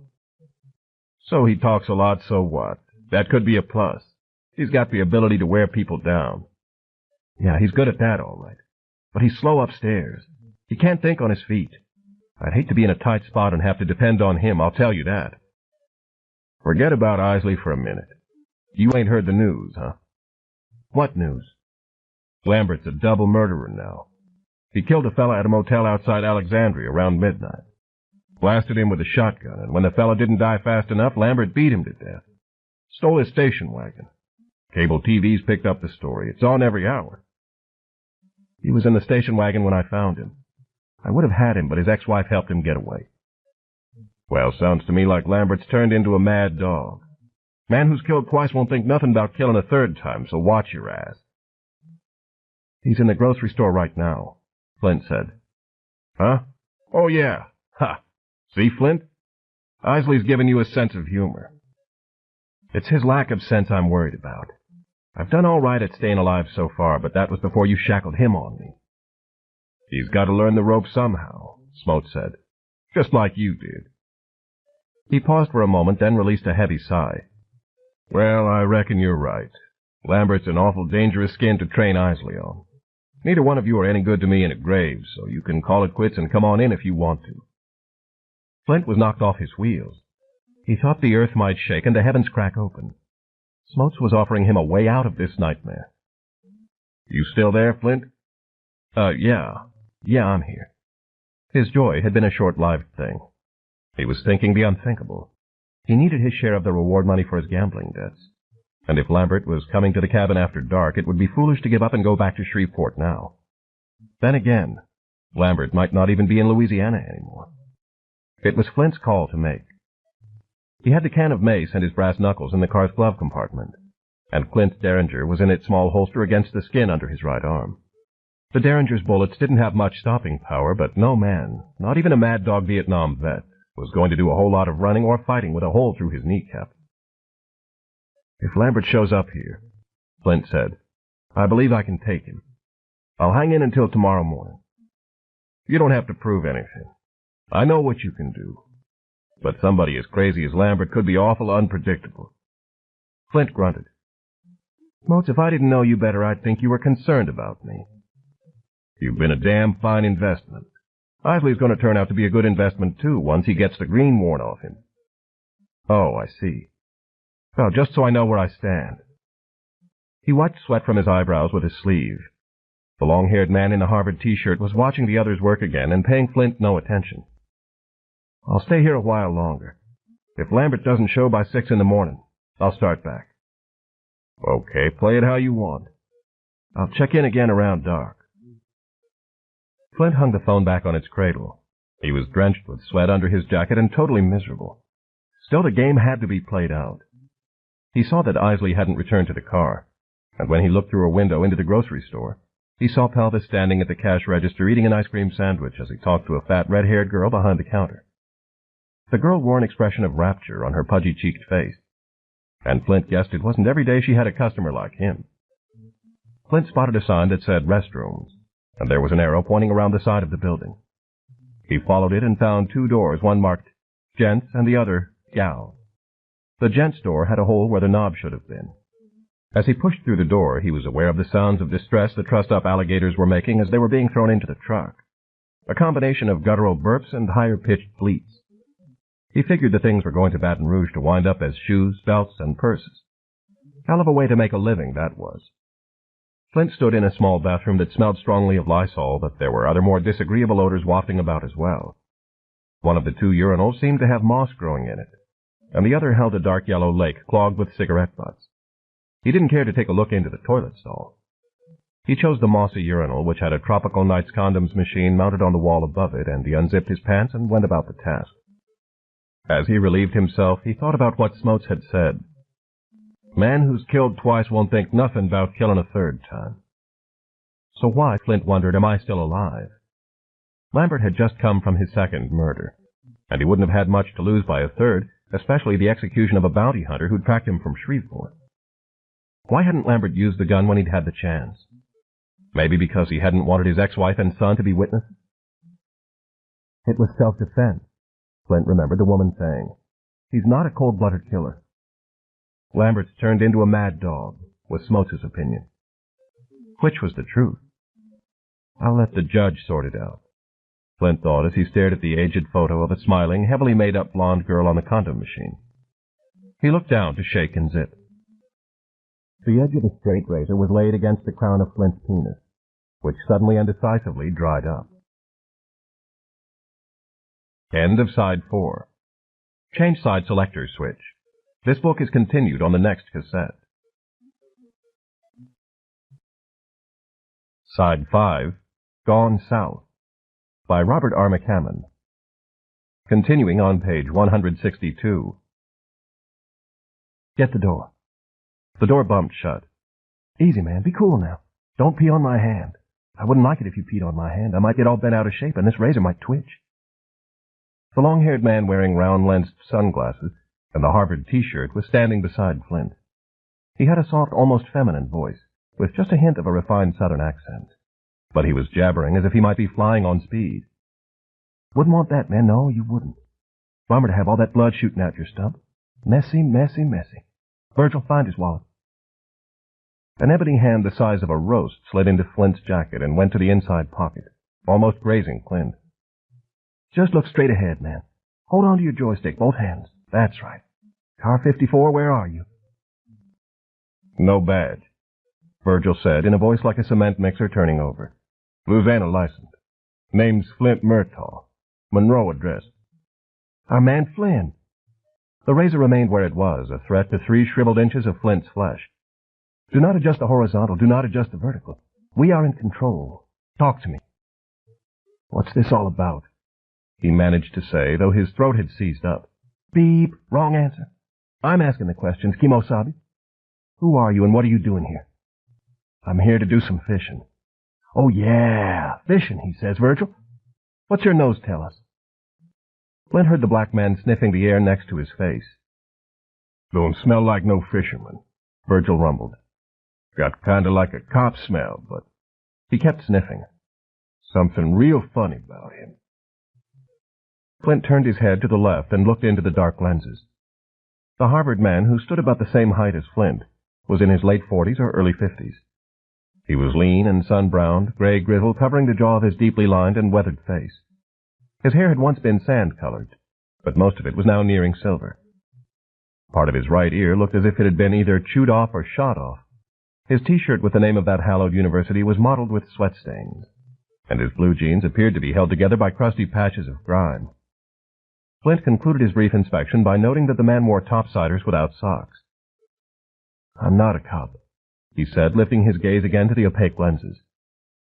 "So he talks a lot, so what? That could be a plus. He's got the ability to wear people down." "Yeah, he's good at that, all right. But he's slow upstairs. He can't think on his feet. I'd hate to be in a tight spot and have to depend on him, I'll tell you that." "Forget about Isley for a minute. You ain't heard the news, huh?" "What news?" "Lambert's a double murderer now. He killed a fella at a motel outside Alexandria around midnight. Blasted him with a shotgun, and when the fella didn't die fast enough, Lambert beat him to death. Stole his station wagon. Cable TV's picked up the story. It's on every hour." "He was in the station wagon when I found him. I would have had him, but his ex-wife helped him get away." "Well, sounds to me like Lambert's turned into a mad dog. Man who's killed twice won't think nothing about killing a third time, so watch your ass." "He's in the grocery store right now," Flint said. "Huh? Oh, yeah. Ha! See, Flint? Isley's given you a sense of humor." "It's his lack of sense I'm worried about. I've done all right at staying alive so far, but that was before you shackled him on me." "He's got to learn the ropes somehow," Smote said. "Just like you did." He paused for a moment, then released a heavy sigh. "Well, I reckon you're right. Lambert's an awful dangerous skin to train Isley on. Neither one of you are any good to me in a grave, so you can call it quits and come on in if you want to." Flint was knocked off his wheels. He thought the earth might shake and the heavens crack open. Smotes was offering him a way out of this nightmare. "You still there, Flint?" Yeah, I'm here." His joy had been a short-lived thing. He was thinking the unthinkable. He needed his share of the reward money for his gambling debts. And if Lambert was coming to the cabin after dark, it would be foolish to give up and go back to Shreveport now. Then again, Lambert might not even be in Louisiana anymore. It was Flint's call to make. He had the can of mace and his brass knuckles in the car's glove compartment, and Clint's Derringer was in its small holster against the skin under his right arm. The Derringer's bullets didn't have much stopping power, but no man, not even a Mad Dog Vietnam vet, was going to do a whole lot of running or fighting with a hole through his kneecap. "If Lambert shows up here," Flint said, "I believe I can take him. I'll hang in until tomorrow morning." "You don't have to prove anything. I know what you can do. But somebody as crazy as Lambert could be awful unpredictable." Flint grunted. "Smotes, if I didn't know you better, I'd think you were concerned about me." "You've been a damn fine investment. Isley's going to turn out to be a good investment, too, once he gets the green worn off him." "Oh, I see. Well, just so I know where I stand." He wiped sweat from his eyebrows with his sleeve. The long-haired man in the Harvard T-shirt was watching the others work again and paying Flint no attention. "I'll stay here a while longer. If Lambert doesn't show by 6 in the morning, I'll start back." "Okay, play it how you want." "I'll check in again around dark." Flint hung the phone back on its cradle. He was drenched with sweat under his jacket and totally miserable. Still, the game had to be played out. He saw that Isley hadn't returned to the car, and when he looked through a window into the grocery store, he saw Pelvis standing at the cash register eating an ice cream sandwich as he talked to a fat, red-haired girl behind the counter. The girl wore an expression of rapture on her pudgy-cheeked face, and Flint guessed it wasn't every day she had a customer like him. Flint spotted a sign that said restrooms, and there was an arrow pointing around the side of the building. He followed it and found two doors, one marked Gents and the other Gals. The gents' door had a hole where the knob should have been. As he pushed through the door, he was aware of the sounds of distress the trussed-up alligators were making as they were being thrown into the truck, a combination of guttural burps and higher-pitched bleats. He figured the things were going to Baton Rouge to wind up as shoes, belts, and purses. Hell of a way to make a living, that was. Flint stood in a small bathroom that smelled strongly of Lysol, but there were other more disagreeable odors wafting about as well. One of the two urinals seemed to have moss growing in it, and the other held a dark yellow lake clogged with cigarette butts. He didn't care to take a look into the toilet stall. He chose the mossy urinal, which had a Tropical Nights condoms machine mounted on the wall above it, and he unzipped his pants and went about the task. As he relieved himself, he thought about what Smotes had said. Man who's killed twice won't think nothing about killing a third time. So why, Flint wondered, am I still alive? Lambert had just come from his second murder, and he wouldn't have had much to lose by a third, especially the execution of a bounty hunter who'd tracked him from Shreveport. Why hadn't Lambert used the gun when he'd had the chance? Maybe because he hadn't wanted his ex-wife and son to be witnesses? It was self-defense, Flint remembered the woman saying. He's not a cold-blooded killer. Lambert's turned into a mad dog, was Smotes' opinion. Which was the truth? I'll let the judge sort it out, Flint thought as he stared at the aged photo of a smiling, heavily made-up blonde girl on the condom machine. He looked down to shake and zip. The edge of the straight razor was laid against the crown of Flint's penis, which suddenly and decisively dried up. End of side 4. Change side selector switch. This book is continued on the next cassette. Side 5, Gone South, by Robert R. McCammon. Continuing on page 162. Get the door. The door bumped shut. Easy, man. Be cool now. Don't pee on my hand. I wouldn't like it if you peed on my hand. I might get all bent out of shape, and this razor might twitch. The long-haired man wearing round-lensed sunglasses and the Harvard T-shirt was standing beside Flint. He had a soft, almost feminine voice, with just a hint of a refined southern accent. But he was jabbering as if he might be flying on speed. Wouldn't want that, man. No, you wouldn't. Bummer to have all that blood shooting out your stump. Messy, messy, messy. Virgil, find his wallet. An ebony hand the size of a roast slid into Flint's jacket and went to the inside pocket, almost grazing Flint. Just look straight ahead, man. Hold on to your joystick, both hands. That's right. Car 54, where are you? No badge, Virgil said in a voice like a cement mixer turning over. Louisiana license. Name's Flint Murtaugh. Monroe address. Our man Flynn. The razor remained where it was, a threat to 3 shriveled inches of Flint's flesh. Do not adjust the horizontal. Do not adjust the vertical. We are in control. Talk to me. What's this all about? He managed to say, though his throat had seized up. Beep. Wrong answer. I'm asking the questions, Kimosabe. Who are you and what are you doing here? I'm here to do some fishing. Oh, yeah, fishing, he says. Virgil, what's your nose tell us? Flint heard the black man sniffing the air next to his face. Don't smell like no fisherman, Virgil rumbled. Got kind of like a cop smell, but he kept sniffing. Something real funny about him. Flint turned his head to the left and looked into the dark lenses. The Harvard man, who stood about the same height as Flint, was in his late 40s or early 50s. He was lean and sun-browned, gray grizzle covering the jaw of his deeply lined and weathered face. His hair had once been sand-colored, but most of it was now nearing silver. Part of his right ear looked as if it had been either chewed off or shot off. His T-shirt with the name of that hallowed university was mottled with sweat stains, and his blue jeans appeared to be held together by crusty patches of grime. Flint concluded his brief inspection by noting that the man wore topsiders without socks. I'm not a cop, he said, lifting his gaze again to the opaque lenses.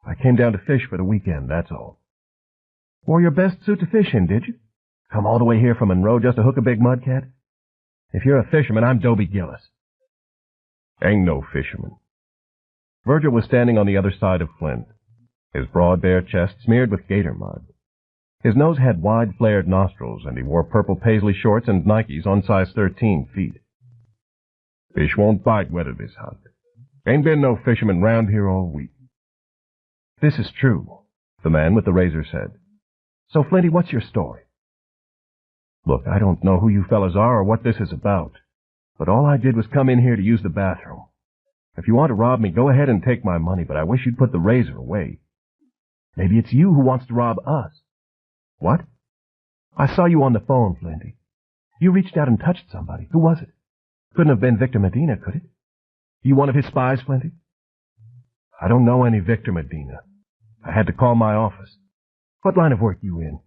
I came down to fish for the weekend, that's all. Wore your best suit to fish in, did you? Come all the way here from Monroe just to hook a big mudcat? If you're a fisherman, I'm Dobie Gillis. Ain't no fisherman. Virgil was standing on the other side of Flint, his broad bare chest smeared with gator mud. His nose had wide flared nostrils, and he wore purple paisley shorts and Nikes on size 13 feet. Fish won't bite weather this hot. Ain't been no fisherman round here all week. This is true, the man with the razor said. So, Flinty, what's your story? Look, I don't know who you fellas are or what this is about, but all I did was come in here to use the bathroom. If you want to rob me, go ahead and take my money, but I wish you'd put the razor away. Maybe it's you who wants to rob us. What? I saw you on the phone, Flinty. You reached out and touched somebody. Who was it? Couldn't have been Victor Medina, could it? You one of his spies, Flinty? I don't know any Victor Medina. I had to call my office. What line of work you in?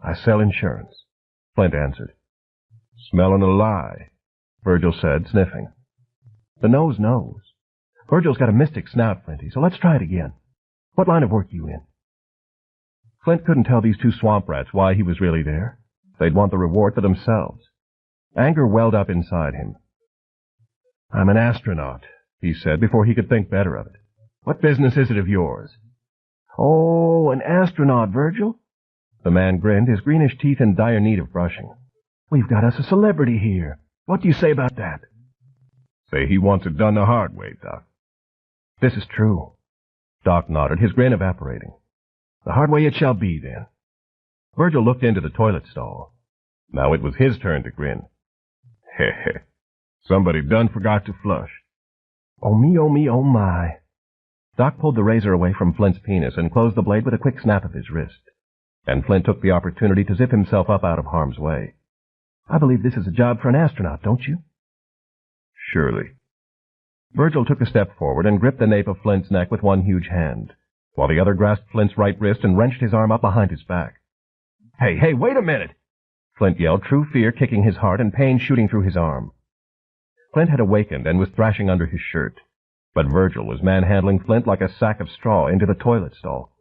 I sell insurance, Flint answered. Smelling a lie, Virgil said, sniffing. The nose knows. Virgil's got a mystic snout, Flinty, so let's try it again. What line of work you in? Flint couldn't tell these two swamp rats why he was really there. They'd want the reward for themselves. Anger welled up inside him. I'm an astronaut, he said before he could think better of it. What business is it of yours? Oh, an astronaut, Virgil? The man grinned, his greenish teeth in dire need of brushing. We've got us a celebrity here. What do you say about that? Say he wants it done the hard way, Doc. This is true. Doc nodded, his grin evaporating. The hard way it shall be, then. Virgil looked into the toilet stall. Now it was his turn to grin. Heh. Somebody done forgot to flush. Oh me, oh my. Doc pulled the razor away from Flint's penis and closed the blade with a quick snap of his wrist. And Flint took the opportunity to zip himself up out of harm's way. I believe this is a job for an astronaut, don't you? Surely. Virgil took a step forward and gripped the nape of Flint's neck with one huge hand, while the other grasped Flint's right wrist and wrenched his arm up behind his back. Hey, wait a minute! Flint yelled, true fear kicking his heart and pain shooting through his arm. Flint had awakened and was thrashing under his shirt, but Virgil was manhandling Flint like a sack of straw into the toilet stall.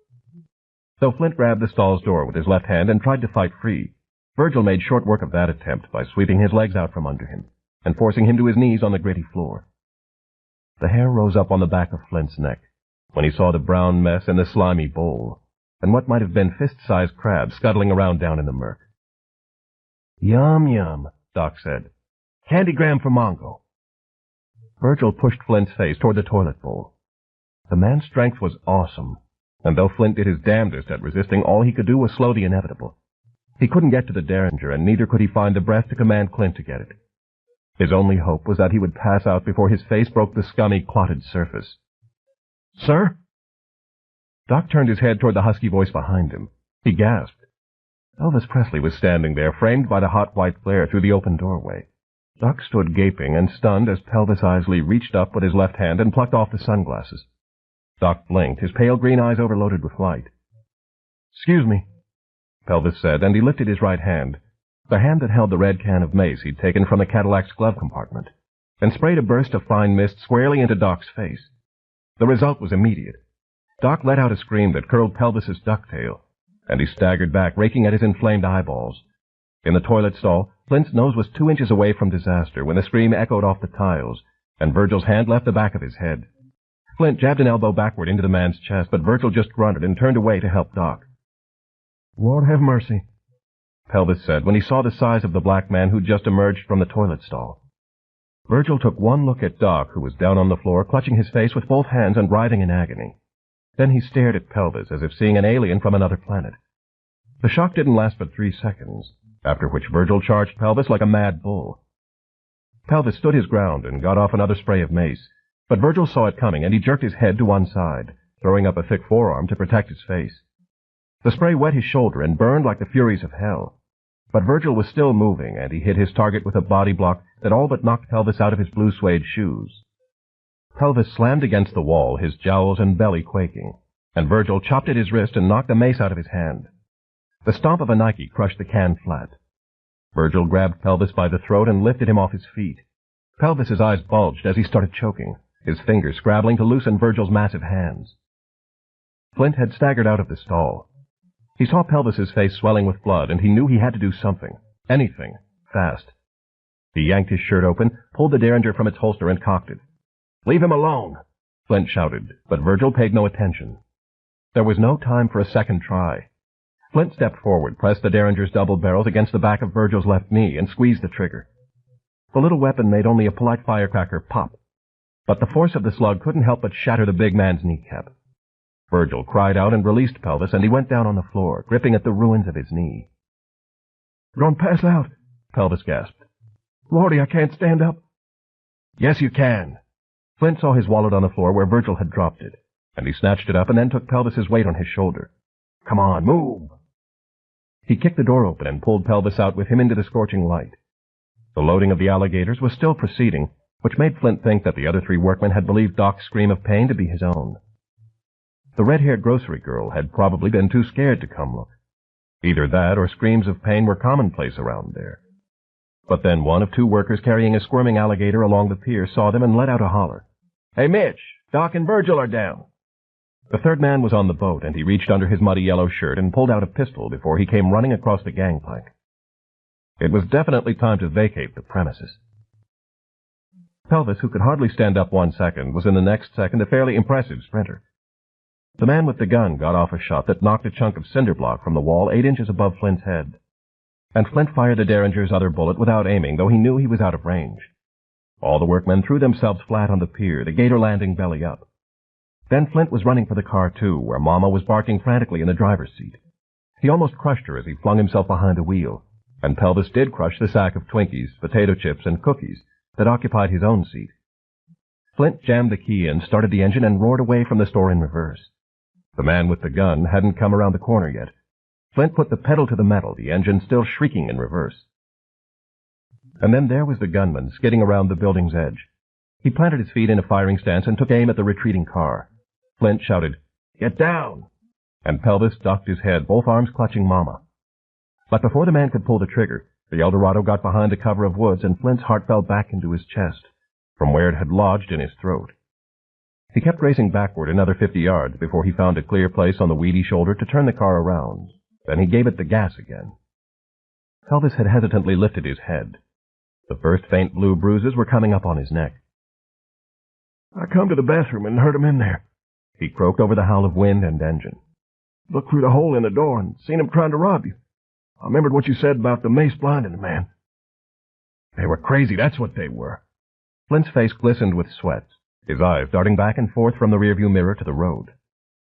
Though Flint grabbed the stall's door with his left hand and tried to fight free, Virgil made short work of that attempt by sweeping his legs out from under him and forcing him to his knees on the gritty floor. The hair rose up on the back of Flint's neck when he saw the brown mess in the slimy bowl and what might have been fist-sized crabs scuttling around down in the murk. Yum, Doc said. Candygram for Mongo. Virgil pushed Flint's face toward the toilet bowl. The man's strength was awesome, and though Flint did his damnedest at resisting, all he could do was slow the inevitable. He couldn't get to the derringer, and neither could he find the breath to command Clint to get it. His only hope was that he would pass out before his face broke the scummy, clotted surface. Sir? Doc turned his head toward the husky voice behind him. He gasped. Elvis Presley was standing there, framed by the hot white glare through the open doorway. Doc stood gaping and stunned as Pelvis Isley reached up with his left hand and plucked off the sunglasses. Doc blinked, his pale green eyes overloaded with light. Excuse me, Pelvis said, and he lifted his right hand, the hand that held the red can of mace he'd taken from the Cadillac's glove compartment, and sprayed a burst of fine mist squarely into Doc's face. The result was immediate. Doc let out a scream that curled Pelvis's ducktail, and he staggered back, raking at his inflamed eyeballs. In the toilet stall, Flint's nose was 2 inches away from disaster when the scream echoed off the tiles, and Virgil's hand left the back of his head. Flint jabbed an elbow backward into the man's chest, but Virgil just grunted and turned away to help Doc. Lord have mercy, Pelvis said when he saw the size of the black man who'd just emerged from the toilet stall. Virgil took one look at Doc, who was down on the floor, clutching his face with both hands and writhing in agony. Then he stared at Pelvis as if seeing an alien from another planet. The shock didn't last but 3 seconds, after which Virgil charged Pelvis like a mad bull. Pelvis stood his ground and got off another spray of mace, but Virgil saw it coming, and he jerked his head to one side, throwing up a thick forearm to protect his face. The spray wet his shoulder and burned like the furies of hell, but Virgil was still moving, and he hit his target with a body block that all but knocked Pelvis out of his blue suede shoes. Pelvis slammed against the wall, his jowls and belly quaking, and Virgil chopped at his wrist and knocked the mace out of his hand. The stomp of a Nike crushed the can flat. Virgil grabbed Pelvis by the throat and lifted him off his feet. Pelvis's eyes bulged as he started choking, his fingers scrabbling to loosen Virgil's massive hands. Flint had staggered out of the stall. He saw Pelvis's face swelling with blood, and he knew he had to do something, anything, fast. He yanked his shirt open, pulled the derringer from its holster, and cocked it. Leave him alone, Flint shouted, but Virgil paid no attention. There was no time for a second try. Flint stepped forward, pressed the Derringer's double barrels against the back of Virgil's left knee, and squeezed the trigger. The little weapon made only a polite firecracker pop, but the force of the slug couldn't help but shatter the big man's kneecap. Virgil cried out and released Pelvis, and he went down on the floor, gripping at the ruins of his knee. "You're gonna pass out," Pelvis gasped. "Lordy, I can't stand up." "Yes, you can." Flint saw his wallet on the floor where Virgil had dropped it, and he snatched it up and then took Pelvis's weight on his shoulder. "Come on, move." He kicked the door open and pulled Pelvis out with him into the scorching light. The loading of the alligators was still proceeding, which made Flint think that the other 3 workmen had believed Doc's scream of pain to be his own. The red-haired grocery girl had probably been too scared to come look. Either that or screams of pain were commonplace around there. But then one of 2 workers carrying a squirming alligator along the pier saw them and let out a holler. "Hey, Mitch, Doc and Virgil are down." The 3rd man was on the boat, and he reached under his muddy yellow shirt and pulled out a pistol before he came running across the gangplank. It was definitely time to vacate the premises. Pelvis, who could hardly stand up 1 second, was in the next second a fairly impressive sprinter. The man with the gun got off a shot that knocked a chunk of cinder block from the wall 8 inches above Flint's head. And Flint fired the Derringer's other bullet without aiming, though he knew he was out of range. All the workmen threw themselves flat on the pier, the gator landing belly up. Then Flint was running for the car, too, where Mama was barking frantically in the driver's seat. He almost crushed her as he flung himself behind the wheel, and Pelvis did crush the sack of Twinkies, potato chips, and cookies that occupied his own seat. Flint jammed the key in, started the engine, and roared away from the store in reverse. The man with the gun hadn't come around the corner yet. Flint put the pedal to the metal, the engine still shrieking in reverse. And then there was the gunman, skidding around the building's edge. He planted his feet in a firing stance and took aim at the retreating car. Flint shouted, "Get down!" And Pelvis ducked his head, both arms clutching Mama. But before the man could pull the trigger, the Eldorado got behind a cover of woods, and Flint's heart fell back into his chest, from where it had lodged in his throat. He kept racing backward another 50 yards before he found a clear place on the weedy shoulder to turn the car around. Then he gave it the gas again. Pelvis had hesitantly lifted his head. The first faint blue bruises were coming up on his neck. "I come to the bathroom and heard him in there," he croaked over the howl of wind and engine. "Looked through the hole in the door and seen him trying to rob you. I remembered what you said about the mace blinding the man." "They were crazy, that's what they were." Flint's face glistened with sweat, his eyes darting back and forth from the rearview mirror to the road.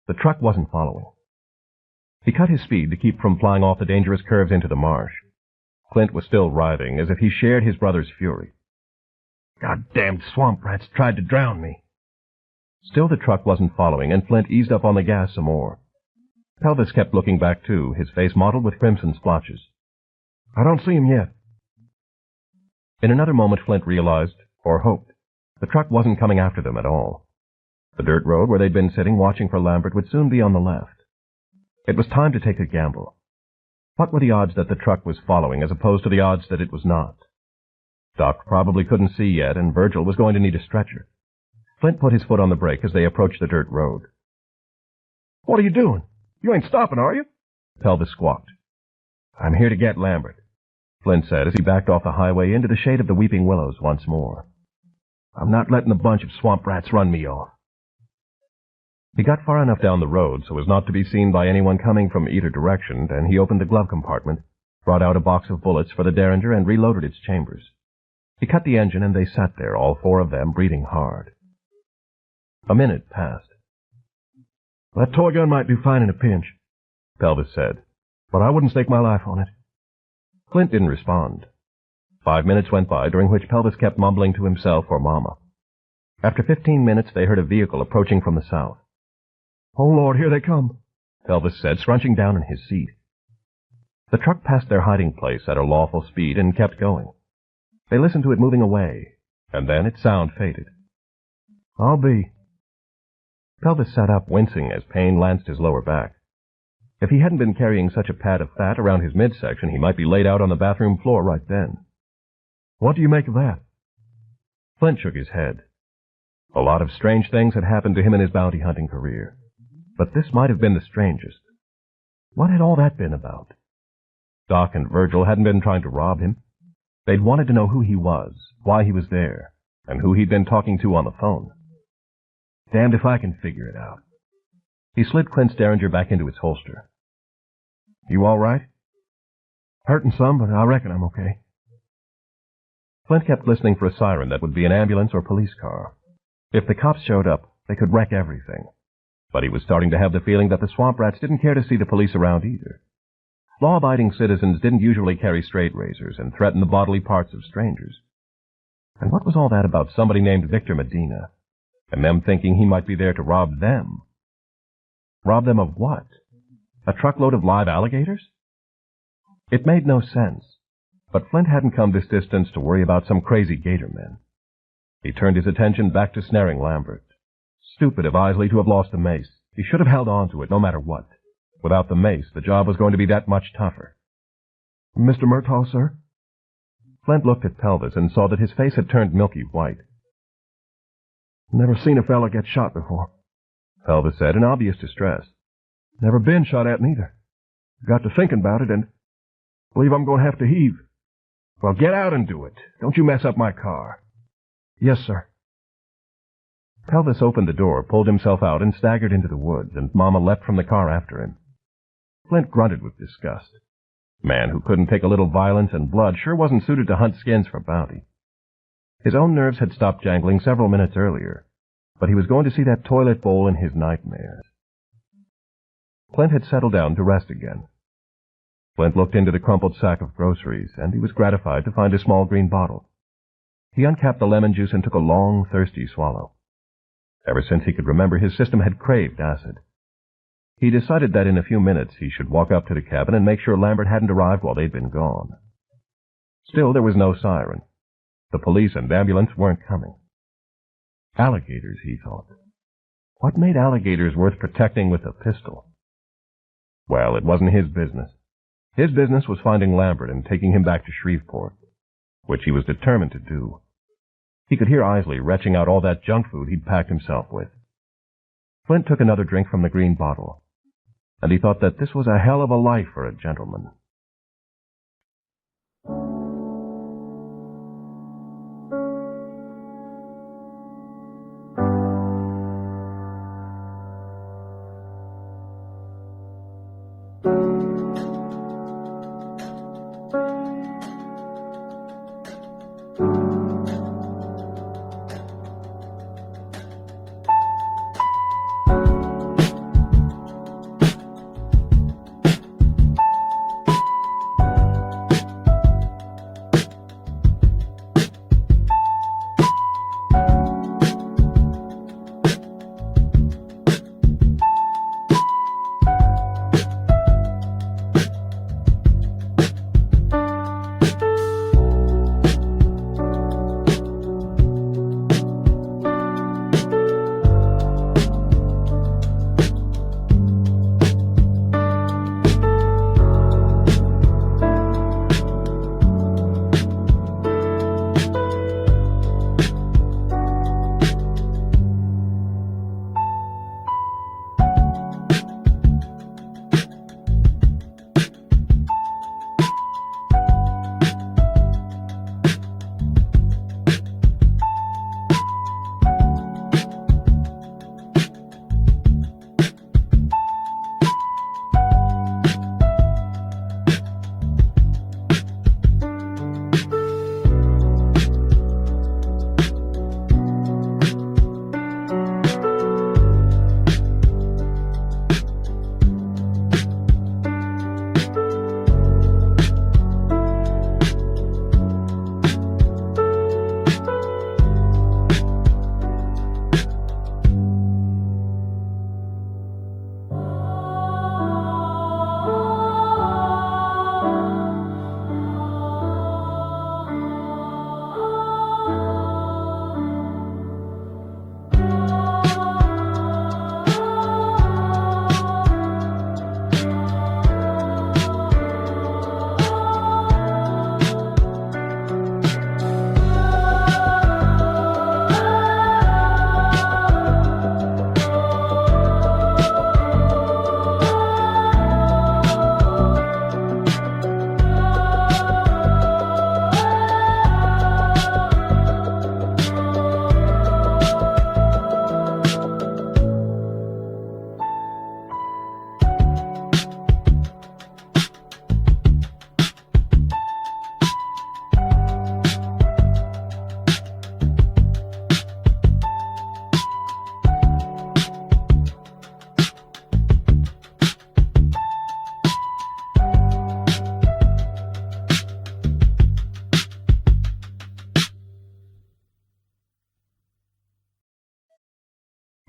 The truck wasn't following. He cut his speed to keep from flying off the dangerous curves into the marsh. Flint was still writhing, as if he shared his brother's fury. "Goddamned swamp rats tried to drown me." Still the truck wasn't following, and Flint eased up on the gas some more. Pelvis kept looking back, too, his face mottled with crimson splotches. "I don't see him yet." In another moment Flint realized, or hoped, the truck wasn't coming after them at all. The dirt road where they'd been sitting watching for Lambert would soon be on the left. It was time to take a gamble. What were the odds that the truck was following as opposed to the odds that it was not? Doc probably couldn't see yet, and Virgil was going to need a stretcher. Flint put his foot on the brake as they approached the dirt road. "What are you doing? You ain't stopping, are you?" Pelvis squawked. "I'm here to get Lambert," Flint said as he backed off the highway into the shade of the weeping willows once more. "I'm not letting a bunch of swamp rats run me off." He got far enough down the road so as not to be seen by anyone coming from either direction, then he opened the glove compartment, brought out a box of bullets for the Derringer, and reloaded its chambers. He cut the engine, and they sat there, all 4 of them, breathing hard. A minute passed. "That toy gun might do fine in a pinch," Pelvis said, "but I wouldn't stake my life on it." Flint didn't respond. 5 minutes went by, during which Pelvis kept mumbling to himself or Mama. After 15 minutes, they heard a vehicle approaching from the south. "Oh, Lord, here they come," Pelvis said, scrunching down in his seat. The truck passed their hiding place at a lawful speed and kept going. They listened to it moving away, and then its sound faded. "I'll be." Pelvis sat up, wincing as pain lanced his lower back. If he hadn't been carrying such a pad of fat around his midsection, he might be laid out on the bathroom floor right then. "What do you make of that?" Flint shook his head. A lot of strange things had happened to him in his bounty hunting career, but this might have been the strangest. What had all that been about? Doc and Virgil hadn't been trying to rob him. They'd wanted to know who he was, why he was there, and who he'd been talking to on the phone. Damned if I can figure it out. He slid Clint's Derringer back into its holster. You all right? Hurting some, but I reckon I'm okay. Flint kept listening for a siren that would be an ambulance or police car. If the cops showed up, they could wreck everything. But he was starting to have the feeling that the swamp rats didn't care to see the police around either. Law-abiding citizens didn't usually carry straight razors and threaten the bodily parts of strangers. And what was all that about somebody named Victor Medina, and them thinking he might be there to rob them? Rob them of what? A truckload of live alligators? It made no sense, but Flint hadn't come this distance to worry about some crazy gator men. He turned his attention back to snaring Lambert. Stupid of Isley to have lost the mace. He should have held on to it no matter what. Without the mace, the job was going to be that much tougher. Mr. Murtaugh, sir? Flint looked at Pelvis and saw that his face had turned milky white. Never seen a fella get shot before, Pelvis said in obvious distress. Never been shot at neither. Got to thinking about it and believe I'm going to have to heave. Well, get out and do it. Don't you mess up my car. Yes, sir. Pelvis opened the door, pulled himself out, and staggered into the woods, and Mama leapt from the car after him. Flint grunted with disgust. Man who couldn't take a little violence and blood sure wasn't suited to hunt skins for bounty. His own nerves had stopped jangling several minutes earlier, but he was going to see that toilet bowl in his nightmares. Flint had settled down to rest again. Flint looked into the crumpled sack of groceries, and he was gratified to find a small green bottle. He uncapped the lemon juice and took a long, thirsty swallow. Ever since he could remember, his system had craved acid. He decided that in a few minutes he should walk up to the cabin and make sure Lambert hadn't arrived while they'd been gone. Still, there was no siren. The police and ambulance weren't coming. Alligators, he thought. What made alligators worth protecting with a pistol? Well, it wasn't his business. His business was finding Lambert and taking him back to Shreveport, which he was determined to do. He could hear Isley retching out all that junk food he'd packed himself with. Flint took another drink from the green bottle, and he thought that this was a hell of a life for a gentleman.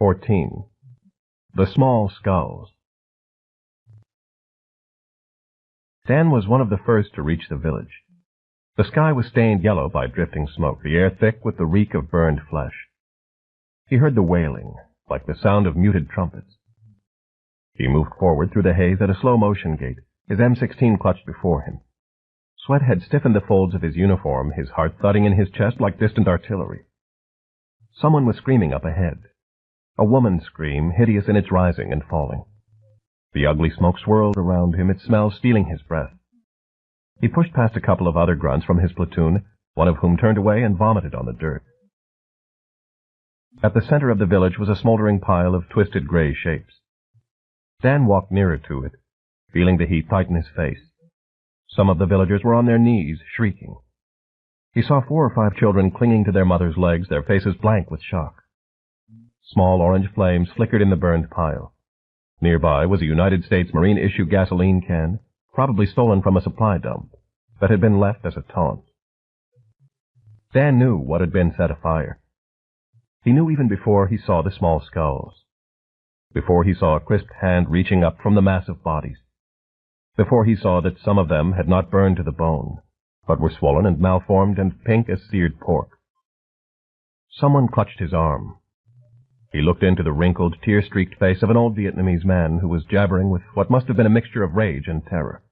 14. The Small Skulls. Dan was one of the first to reach the village. The sky was stained yellow by drifting smoke, the air thick with the reek of burned flesh. He heard the wailing, like the sound of muted trumpets. He moved forward through the haze at a slow-motion gait, his M16 clutched before him. Sweat had stiffened the folds of his uniform, his heart thudding in his chest like distant artillery. Someone was screaming up ahead. A woman's scream, hideous in its rising and falling. The ugly smoke swirled around him, its smell stealing his breath. He pushed past a couple of other grunts from his platoon, one of whom turned away and vomited on the dirt. At the center of the village was a smoldering pile of twisted gray shapes. Dan walked nearer to it, feeling the heat tighten his face. Some of the villagers were on their knees, shrieking. He saw 4 or 5 children clinging to their mother's legs, their faces blank with shock. Small orange flames flickered in the burned pile. Nearby was a United States Marine-issue gasoline can, probably stolen from a supply dump, that had been left as a taunt. Dan knew what had been set afire. He knew even before he saw the small skulls. Before he saw a crisped hand reaching up from the massive bodies. Before he saw that some of them had not burned to the bone, but were swollen and malformed and pink as seared pork. Someone clutched his arm. He looked into the wrinkled, tear-streaked face of an old Vietnamese man who was jabbering with what must have been a mixture of rage and terror.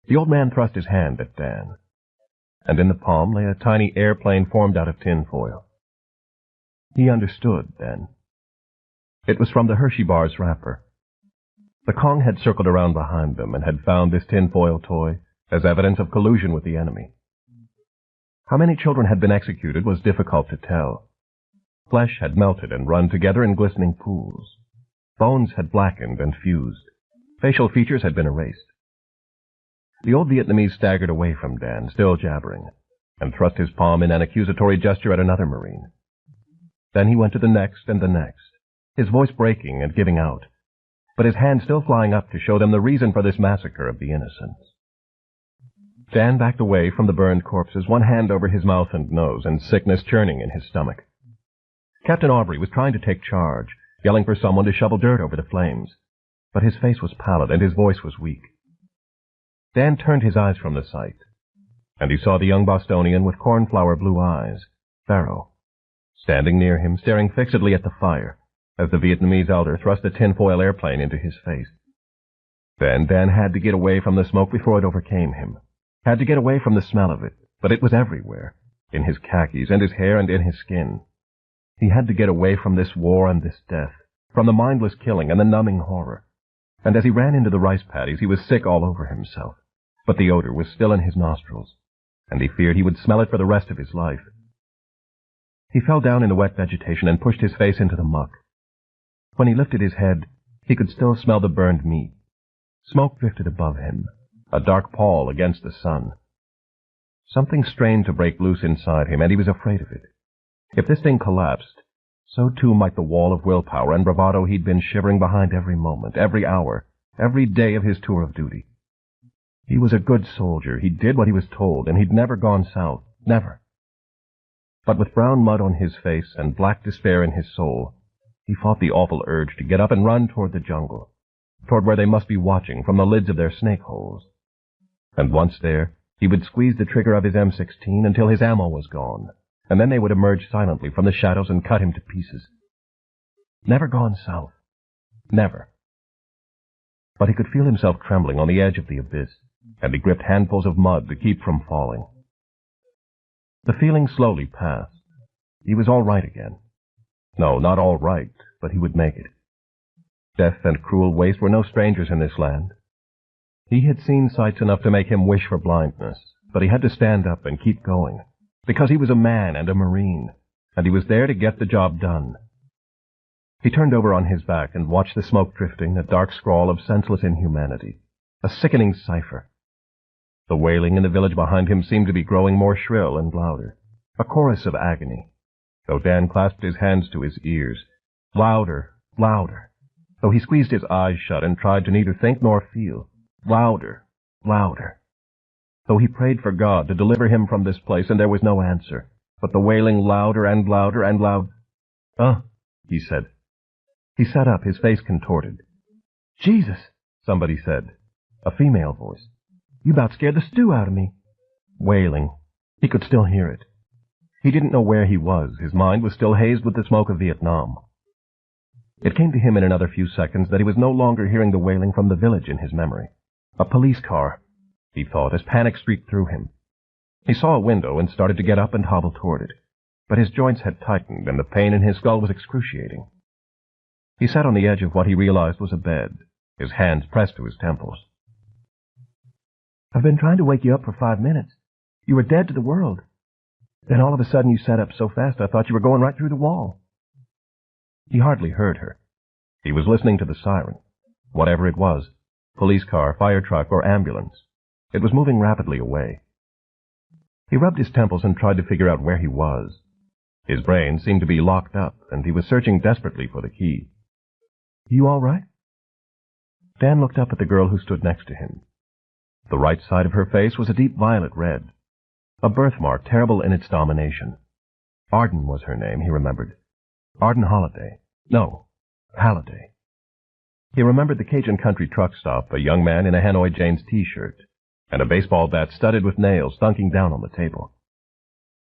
The old man thrust his hand at Dan, and in the palm lay a tiny airplane formed out of tinfoil. He understood, then. It was from the Hershey bar's wrapper. The Kong had circled around behind them and had found this tinfoil toy as evidence of collusion with the enemy. How many children had been executed was difficult to tell. Flesh had melted and run together in glistening pools. Bones had blackened and fused. Facial features had been erased. The old Vietnamese staggered away from Dan, still jabbering, and thrust his palm in an accusatory gesture at another Marine. Then he went to the next and the next, his voice breaking and giving out, but his hand still flying up to show them the reason for this massacre of the innocents. Dan backed away from the burned corpses, one hand over his mouth and nose, and sickness churning in his stomach. Captain Aubrey was trying to take charge, yelling for someone to shovel dirt over the flames, but his face was pallid and his voice was weak. Dan turned his eyes from the sight, and he saw the young Bostonian with cornflower blue eyes, Pharaoh, standing near him, staring fixedly at the fire, as the Vietnamese elder thrust a tinfoil airplane into his face. Then Dan had to get away from the smoke before it overcame him, had to get away from the smell of it, but it was everywhere, in his khakis and his hair and in his skin. He had to get away from this war and this death, from the mindless killing and the numbing horror. And as he ran into the rice paddies, he was sick all over himself, but the odor was still in his nostrils, and he feared he would smell it for the rest of his life. He fell down in the wet vegetation and pushed his face into the muck. When he lifted his head, he could still smell the burned meat. Smoke drifted above him, a dark pall against the sun. Something strained to break loose inside him, and he was afraid of it. If this thing collapsed, so too might the wall of willpower and bravado he'd been shivering behind every moment, every hour, every day of his tour of duty. He was a good soldier. He did what he was told, and he'd never gone south. Never. But with brown mud on his face and black despair in his soul, he fought the awful urge to get up and run toward the jungle, toward where they must be watching from the lids of their snake holes. And once there, he would squeeze the trigger of his M16 until his ammo was gone, and then they would emerge silently from the shadows and cut him to pieces. Never gone south. Never. But he could feel himself trembling on the edge of the abyss, and he gripped handfuls of mud to keep from falling. The feeling slowly passed. He was all right again. No, not all right, but he would make it. Death and cruel waste were no strangers in this land. He had seen sights enough to make him wish for blindness, but he had to stand up and keep going, because he was a man and a Marine, and he was there to get the job done. He turned over on his back and watched the smoke drifting, a dark scrawl of senseless inhumanity, a sickening cipher. The wailing in the village behind him seemed to be growing more shrill and louder, a chorus of agony, though Dan clasped his hands to his ears. Louder, louder, though he squeezed his eyes shut and tried to neither think nor feel. Louder, louder, though he prayed for God to deliver him from this place, and there was no answer, but the wailing louder and louder and loud. "Ah," he said, He sat up, his face contorted. Jesus, somebody said. A female voice. You about scared the stew out of me. Wailing. He could still hear it. He didn't know where he was. His mind was still hazed with the smoke of Vietnam. It came to him in another few seconds that he was no longer hearing the wailing from the village in his memory. A police car, he thought, as panic streaked through him. He saw a window and started to get up and hobble toward it, but his joints had tightened and the pain in his skull was excruciating. He sat on the edge of what he realized was a bed, his hands pressed to his temples. I've been trying to wake you up for 5 minutes. You were dead to the world. Then all of a sudden you sat up so fast I thought you were going right through the wall. He hardly heard her. He was listening to the siren. Whatever it was, police car, fire truck, or ambulance, it was moving rapidly away. He rubbed his temples and tried to figure out where he was. His brain seemed to be locked up, and he was searching desperately for the key. You all right? Dan looked up at the girl who stood next to him. The right side of her face was a deep violet red, a birthmark terrible in its domination. Arden was her name, he remembered. Arden Holliday. No, Halliday. He remembered the Cajun country truck stop, a young man in a Hanoi Jane's T-shirt, and a baseball bat studded with nails dunking down on the table.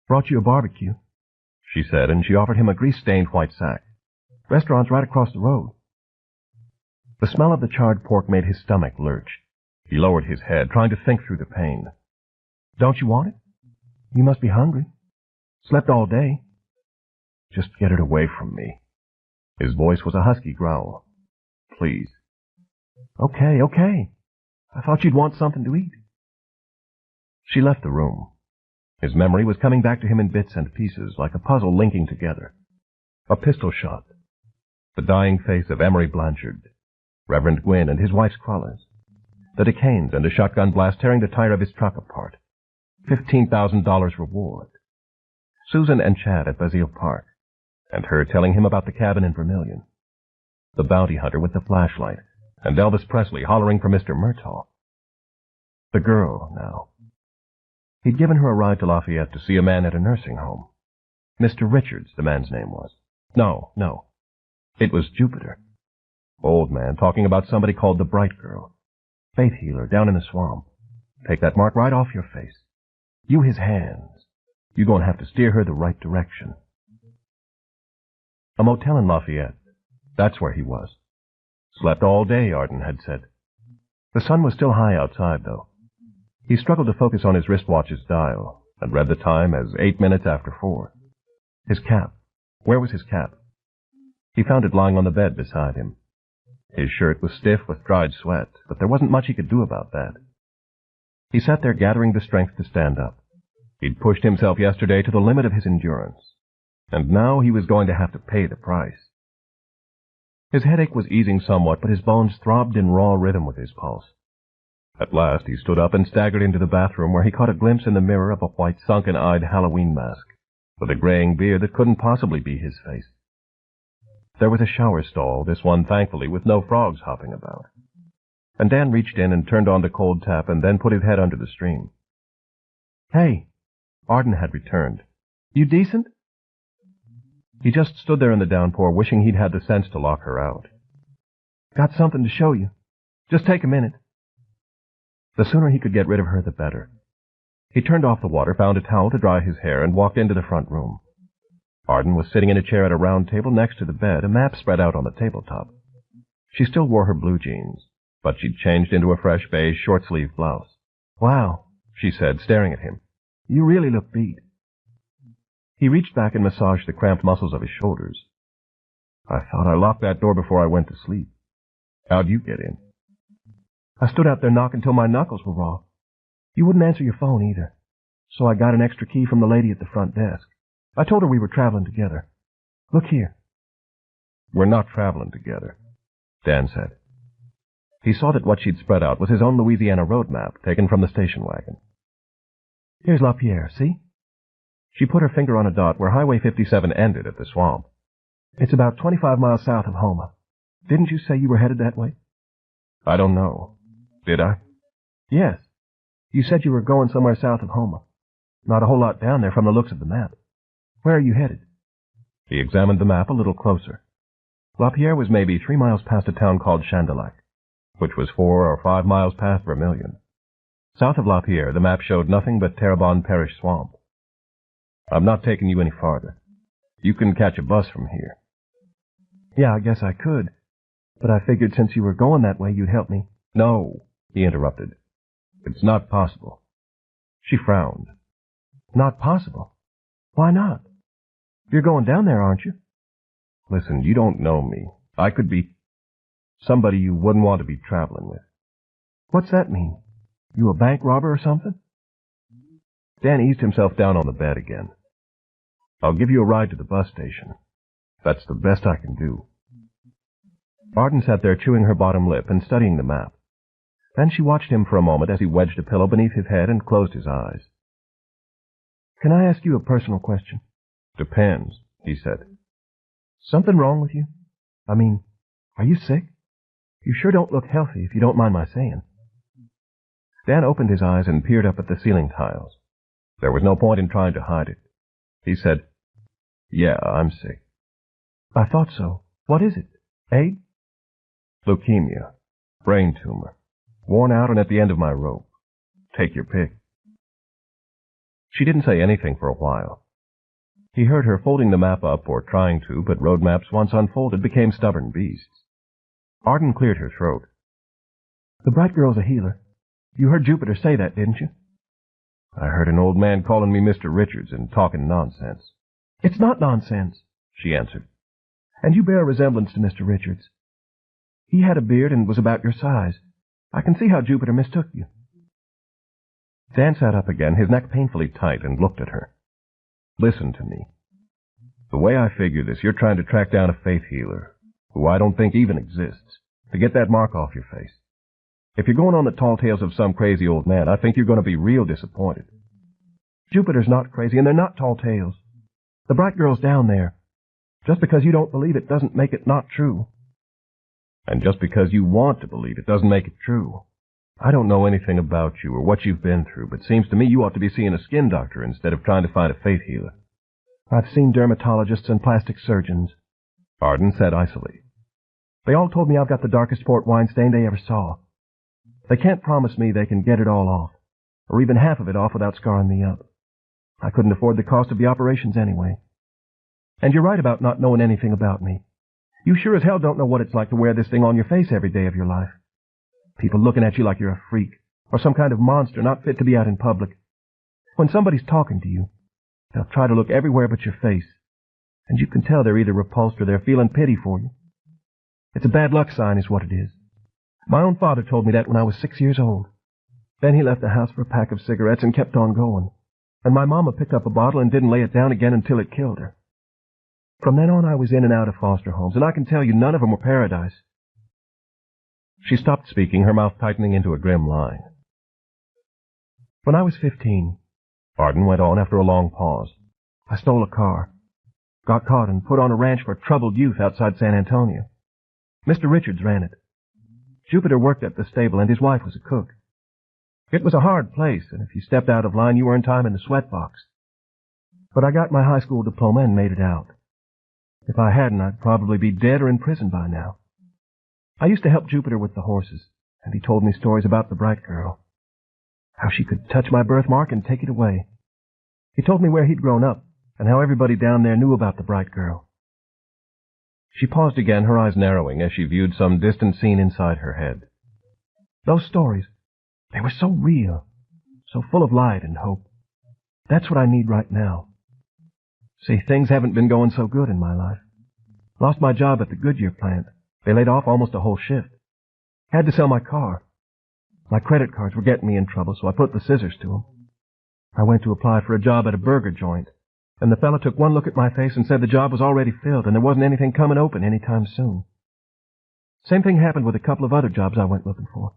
Brought you a barbecue, she said, and she offered him a grease-stained white sack. Restaurant's right across the road. The smell of the charred pork made his stomach lurch. He lowered his head, trying to think through the pain. Don't you want it? You must be hungry. Slept all day. Just get it away from me. His voice was a husky growl. Please. Okay. I thought you'd want something to eat. She left the room. His memory was coming back to him in bits and pieces, like a puzzle linking together. A pistol shot. The dying face of Emery Blanchard. Reverend Gwynn and his wife's crawlers. The Decanes and a shotgun blast tearing the tire of his truck apart. $15,000 reward. Susan and Chad at Bazile Park, and her telling him about the cabin in Vermilion. The bounty hunter with the flashlight, and Elvis Presley hollering for Mr. Murtaugh. The girl, now. He'd given her a ride to Lafayette to see a man at a nursing home. Mr. Richards, the man's name was. No. It was Jupiter. Old man talking about somebody called the Bright Girl. Faith healer down in the swamp. Take that mark right off your face. You his hands. You're going to have to steer her the right direction. A motel in Lafayette. That's where he was. Slept all day, Arden had said. The sun was still high outside, though. He struggled to focus on his wristwatch's dial, and read the time as 8 minutes after 4. His cap. Where was his cap? He found it lying on the bed beside him. His shirt was stiff with dried sweat, but there wasn't much he could do about that. He sat there gathering the strength to stand up. He'd pushed himself yesterday to the limit of his endurance, and now he was going to have to pay the price. His headache was easing somewhat, but his bones throbbed in raw rhythm with his pulse. At last he stood up and staggered into the bathroom, where he caught a glimpse in the mirror of a white, sunken-eyed Halloween mask, with a graying beard that couldn't possibly be his face. There was a shower stall, this one thankfully with no frogs hopping about. And Dan reached in and turned on the cold tap and then put his head under the stream. Hey, Arden had returned. You decent? He just stood there in the downpour, wishing he'd had the sense to lock her out. Got something to show you. Just take a minute. The sooner he could get rid of her, the better. He turned off the water, found a towel to dry his hair, and walked into the front room. Arden was sitting in a chair at a round table next to the bed, a map spread out on the tabletop. She still wore her blue jeans, but she'd changed into a fresh beige short-sleeved blouse. Wow, she said, staring at him. You really look beat. He reached back and massaged the cramped muscles of his shoulders. I thought I locked that door before I went to sleep. How'd you get in? I stood out there knocking till my knuckles were raw. You wouldn't answer your phone either, so I got an extra key from the lady at the front desk. I told her we were traveling together. Look here. We're not traveling together, Dan said. He saw that what she'd spread out was his own Louisiana road map, taken from the station wagon. Here's LaPierre, see? She put her finger on a dot where Highway 57 ended at the swamp. It's about 25 miles south of Houma. Didn't you say you were headed that way? I don't know. Did I? Yes. You said you were going somewhere south of Houma. Not a whole lot down there from the looks of the map. Where are you headed? He examined the map a little closer. LaPierre was maybe 3 miles past a town called Chandilac, which was 4 or 5 miles past Vermilion. South of LaPierre, the map showed nothing but Terrebonne Parish swamp. I'm not taking you any farther. You can catch a bus from here. Yeah, I guess I could. But I figured since you were going that way, you'd help me. No, he interrupted. It's not possible. She frowned. Not possible? Why not? You're going down there, aren't you? Listen, you don't know me. I could be somebody you wouldn't want to be traveling with. What's that mean? You a bank robber or something? Dan eased himself down on the bed again. I'll give you a ride to the bus station. That's the best I can do. Arden sat there chewing her bottom lip and studying the map. Then she watched him for a moment as he wedged a pillow beneath his head and closed his eyes. Can I ask you a personal question? Depends, he said. Something wrong with you? I mean, are you sick? You sure don't look healthy, if you don't mind my saying. Dan opened his eyes and peered up at the ceiling tiles. There was no point in trying to hide it. He said, Yeah, I'm sick. I thought so. What is it? AIDS? Leukemia. Brain tumor. Worn out and at the end of my rope. Take your pick. She didn't say anything for a while. He heard her folding the map up, or trying to, but road maps once unfolded became stubborn beasts. Arden cleared her throat. The bright girl's a healer. You heard Jupiter say that, didn't you? I heard an old man calling me Mr. Richards and talking nonsense. It's not nonsense, she answered. And you bear a resemblance to Mr. Richards. He had a beard and was about your size. I can see how Jupiter mistook you. Dan sat up again, his neck painfully tight, and looked at her. Listen to me. The way I figure this, you're trying to track down a faith healer, who I don't think even exists, to get that mark off your face. If you're going on the tall tales of some crazy old man, I think you're going to be real disappointed. Jupiter's not crazy, and they're not tall tales. The bright girl's down there. Just because you don't believe it doesn't make it not true. And just because you want to believe it doesn't make it true. I don't know anything about you or what you've been through, but seems to me you ought to be seeing a skin doctor instead of trying to find a faith healer. I've seen dermatologists and plastic surgeons, Arden said icily. They all told me I've got the darkest port wine stain they ever saw. They can't promise me they can get it all off, or even half of it off without scarring me up. I couldn't afford the cost of the operations anyway. And you're right about not knowing anything about me. You sure as hell don't know what it's like to wear this thing on your face every day of your life. People looking at you like you're a freak, or some kind of monster not fit to be out in public. When somebody's talking to you, they'll try to look everywhere but your face, and you can tell they're either repulsed or they're feeling pity for you. It's a bad luck sign is what it is. My own father told me that when I was 6 years old. Then he left the house for a pack of cigarettes and kept on going. And my mama picked up a bottle and didn't lay it down again until it killed her. From then on, I was in and out of foster homes, and I can tell you none of them were paradise. She stopped speaking, her mouth tightening into a grim line. When I was 15, Arden went on after a long pause, I stole a car. Got caught and put on a ranch for troubled youth outside San Antonio. Mr. Richards ran it. Jupiter worked at the stable, and his wife was a cook. It was a hard place, and if you stepped out of line, you earned time in the sweatbox. But I got my high school diploma and made it out. If I hadn't, I'd probably be dead or in prison by now. I used to help Jupiter with the horses, and he told me stories about the bright girl. How she could touch my birthmark and take it away. He told me where he'd grown up, and how everybody down there knew about the bright girl. She paused again, her eyes narrowing as she viewed some distant scene inside her head. Those stories, they were so real, so full of light and hope. That's what I need right now. See, things haven't been going so good in my life. Lost my job at the Goodyear plant. They laid off almost a whole shift. Had to sell my car. My credit cards were getting me in trouble, so I put the scissors to them. I went to apply for a job at a burger joint, and the fella took one look at my face and said the job was already filled and there wasn't anything coming open any time soon. Same thing happened with a couple of other jobs I went looking for.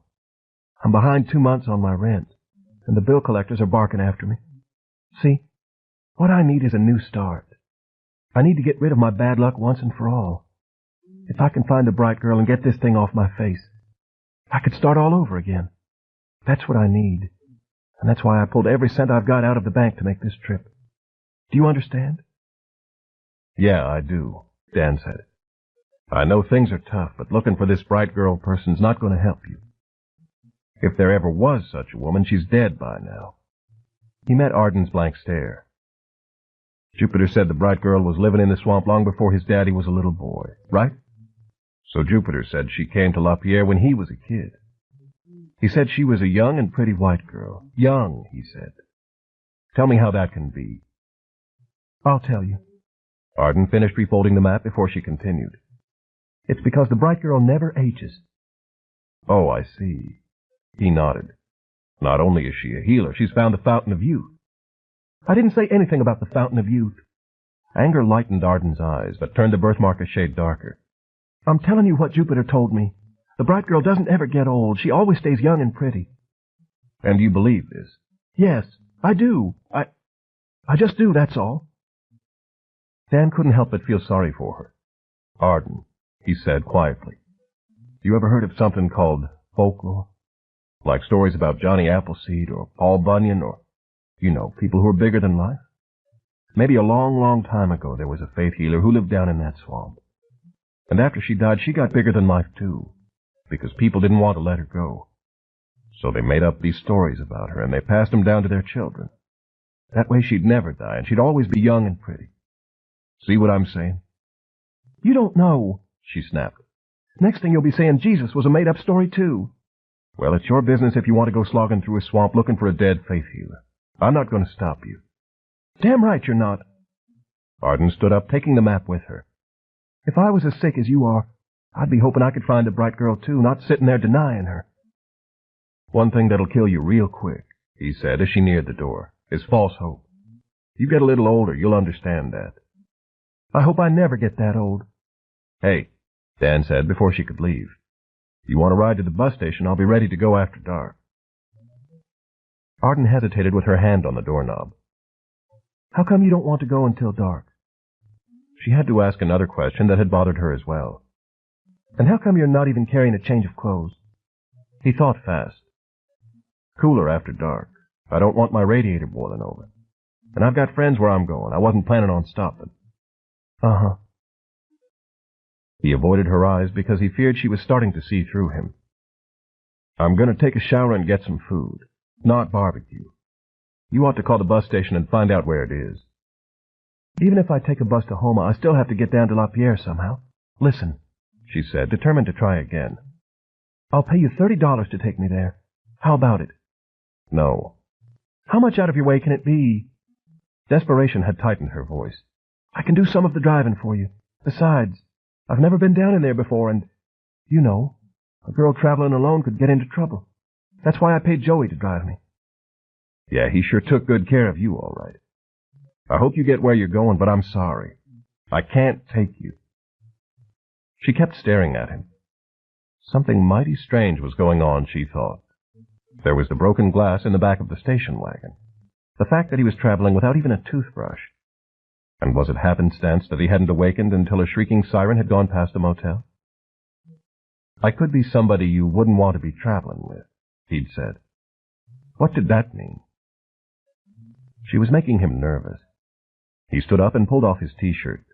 I'm behind 2 months on my rent, and the bill collectors are barking after me. See, what I need is a new start. I need to get rid of my bad luck once and for all. If I can find a bright girl and get this thing off my face, I could start all over again. That's what I need, and that's why I pulled every cent I've got out of the bank to make this trip. Do you understand? Yeah, I do, Dan said. I know things are tough, but looking for this bright girl person's not going to help you. If there ever was such a woman, she's dead by now. He met Arden's blank stare. Jupiter said the bright girl was living in the swamp long before his daddy was a little boy, right? So Jupiter said she came to LaPierre when he was a kid. He said she was a young and pretty white girl. Young, he said. Tell me how that can be. I'll tell you. Arden finished refolding the map before she continued. It's because the bright girl never ages. Oh, I see. He nodded. Not only is she a healer, she's found the fountain of youth. I didn't say anything about the fountain of youth. Anger lightened Arden's eyes, but turned the birthmark a shade darker. I'm telling you what Jupiter told me. The bright girl doesn't ever get old. She always stays young and pretty. And you believe this? Yes, I do. I just do, that's all. Dan couldn't help but feel sorry for her. Arden, he said quietly, you ever heard of something called folklore? Like stories about Johnny Appleseed or Paul Bunyan or, people who are bigger than life? Maybe a long, long time ago there was a faith healer who lived down in that swamp. And after she died, she got bigger than life too, because people didn't want to let her go. So they made up these stories about her, and they passed them down to their children. That way she'd never die, and she'd always be young and pretty. See what I'm saying? You don't know, she snapped. Next thing you'll be saying Jesus was a made-up story too. Well, it's your business if you want to go slogging through a swamp looking for a dead faith healer. I'm not going to stop you. Damn right you're not. Arden stood up, taking the map with her. If I was as sick as you are, I'd be hoping I could find a bright girl too, not sitting there denying her. One thing that'll kill you real quick, he said as she neared the door, is false hope. You get a little older, you'll understand that. I hope I never get that old. Hey, Dan said before she could leave. You want to ride to the bus station, I'll be ready to go after dark. Arden hesitated with her hand on the doorknob. How come you don't want to go until dark? She had to ask another question that had bothered her as well. And how come you're not even carrying a change of clothes? He thought fast. Cooler after dark. I don't want my radiator boiling over. And I've got friends where I'm going. I wasn't planning on stopping. Uh-huh. He avoided her eyes because he feared she was starting to see through him. I'm going to take a shower and get some food. Not barbecue. You ought to call the bus station and find out where it is. Even if I take a bus to Homa, I still have to get down to LaPierre somehow. Listen, she said, determined to try again. I'll pay you $30 to take me there. How about it? No. How much out of your way can it be? Desperation had tightened her voice. I can do some of the driving for you. Besides, I've never been down in there before, and, a girl traveling alone could get into trouble. That's why I paid Joey to drive me. Yeah, he sure took good care of you, all right. I hope you get where you're going, but I'm sorry. I can't take you. She kept staring at him. Something mighty strange was going on, she thought. There was the broken glass in the back of the station wagon. The fact that he was traveling without even a toothbrush. And was it happenstance that he hadn't awakened until a shrieking siren had gone past the motel? I could be somebody you wouldn't want to be traveling with, he'd said. What did that mean? She was making him nervous. He stood up and pulled off his T-shirt.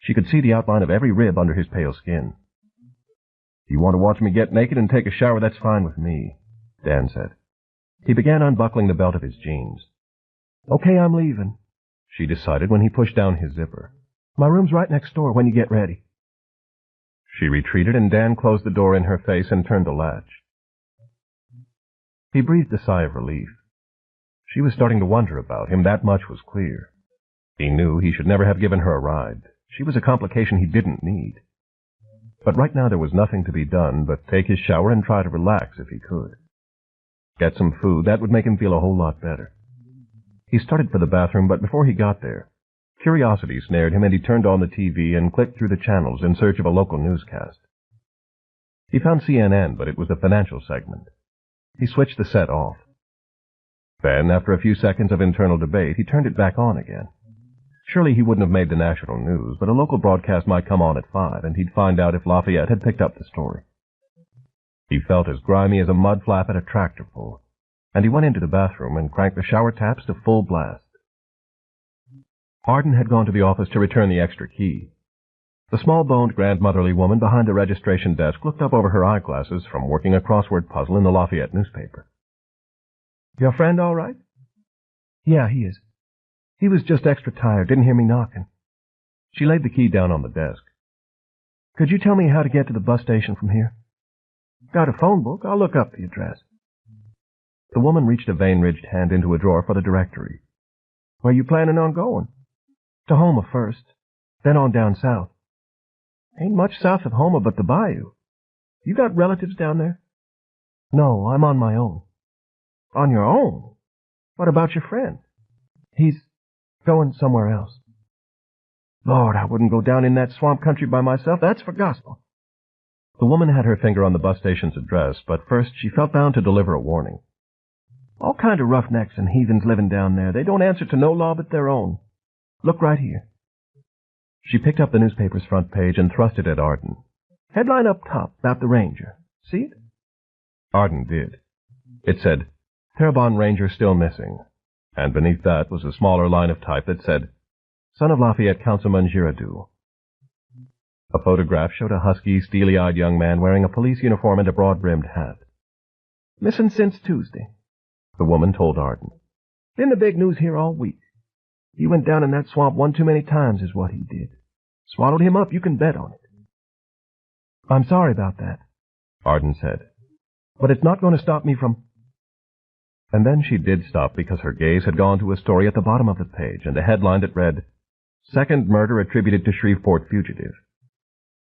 She could see the outline of every rib under his pale skin. You want to watch me get naked and take a shower, that's fine with me, Dan said. He began unbuckling the belt of his jeans. Okay, I'm leaving, she decided when he pushed down his zipper. My room's right next door when you get ready. She retreated and Dan closed the door in her face and turned the latch. He breathed a sigh of relief. She was starting to wonder about him, that much was clear. He knew he should never have given her a ride. She was a complication he didn't need. But right now there was nothing to be done but take his shower and try to relax if he could. Get some food, that would make him feel a whole lot better. He started for the bathroom, but before he got there, curiosity snared him and he turned on the TV and clicked through the channels in search of a local newscast. He found CNN, but it was the financial segment. He switched the set off. Then, after a few seconds of internal debate, he turned it back on again. Surely he wouldn't have made the national news, but a local broadcast might come on at 5, and he'd find out if Lafayette had picked up the story. He felt as grimy as a mud flap at a tractor pull, and he went into the bathroom and cranked the shower taps to full blast. Arden had gone to the office to return the extra key. The small-boned grandmotherly woman behind the registration desk looked up over her eyeglasses from working a crossword puzzle in the Lafayette newspaper. Your friend all right? Yeah, he is. He was just extra tired, didn't hear me knocking. She laid the key down on the desk. Could you tell me how to get to the bus station from here? Got a phone book. I'll look up the address. The woman reached a vein-ridged hand into a drawer for the directory. Where you planning on going? To Houma first, then on down south. Ain't much south of Houma but the bayou. You got relatives down there? No, I'm on my own. On your own? What about your friend? He's going somewhere else. Lord, I wouldn't go down in that swamp country by myself. That's for gospel. The woman had her finger on the bus station's address, but first she felt bound to deliver a warning. All kind of roughnecks and heathens living down there. They don't answer to no law but their own. Look right here. She picked up the newspaper's front page and thrust it at Arden. Headline up top about the ranger. See it? Arden did. It said, Terrebonne Ranger still missing, and beneath that was a smaller line of type that said, Son of Lafayette Councilman Girardeau. A photograph showed a husky, steely-eyed young man wearing a police uniform and a broad-brimmed hat. Missing since Tuesday, the woman told Arden. Been the big news here all week. He went down in that swamp one too many times is what he did. Swallowed him up, you can bet on it. I'm sorry about that, Arden said. But it's not going to stop me from... And then she did stop because her gaze had gone to a story at the bottom of the page and a headline that read, Second Murder Attributed to Shreveport Fugitive.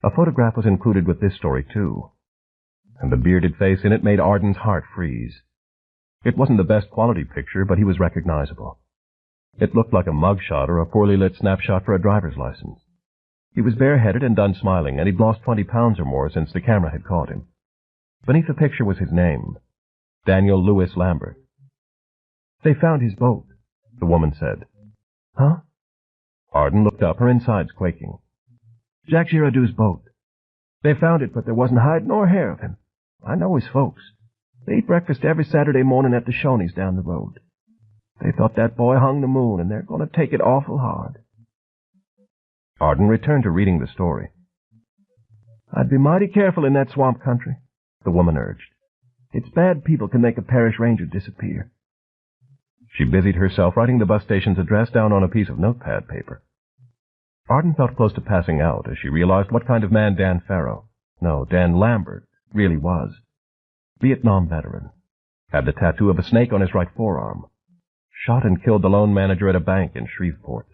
A photograph was included with this story, too, and the bearded face in it made Arden's heart freeze. It wasn't the best quality picture, but he was recognizable. It looked like a mugshot or a poorly lit snapshot for a driver's license. He was bareheaded and done smiling, and he'd lost 20 pounds or more since the camera had caught him. Beneath the picture was his name, Daniel Lewis Lambert. They found his boat, the woman said. Huh? Arden looked up, her insides quaking. Jack Girardeau's boat. They found it, but there wasn't hide nor hair of him. I know his folks. They eat breakfast every Saturday morning at the Shoney's down the road. They thought that boy hung the moon, and they're going to take it awful hard. Arden returned to reading the story. I'd be mighty careful in that swamp country, the woman urged. It's bad people can make a parish ranger disappear. She busied herself writing the bus station's address down on a piece of notepad paper. Arden felt close to passing out as she realized what kind of man Dan Lambert, really was. Vietnam veteran. Had the tattoo of a snake on his right forearm. Shot and killed the loan manager at a bank in Shreveport.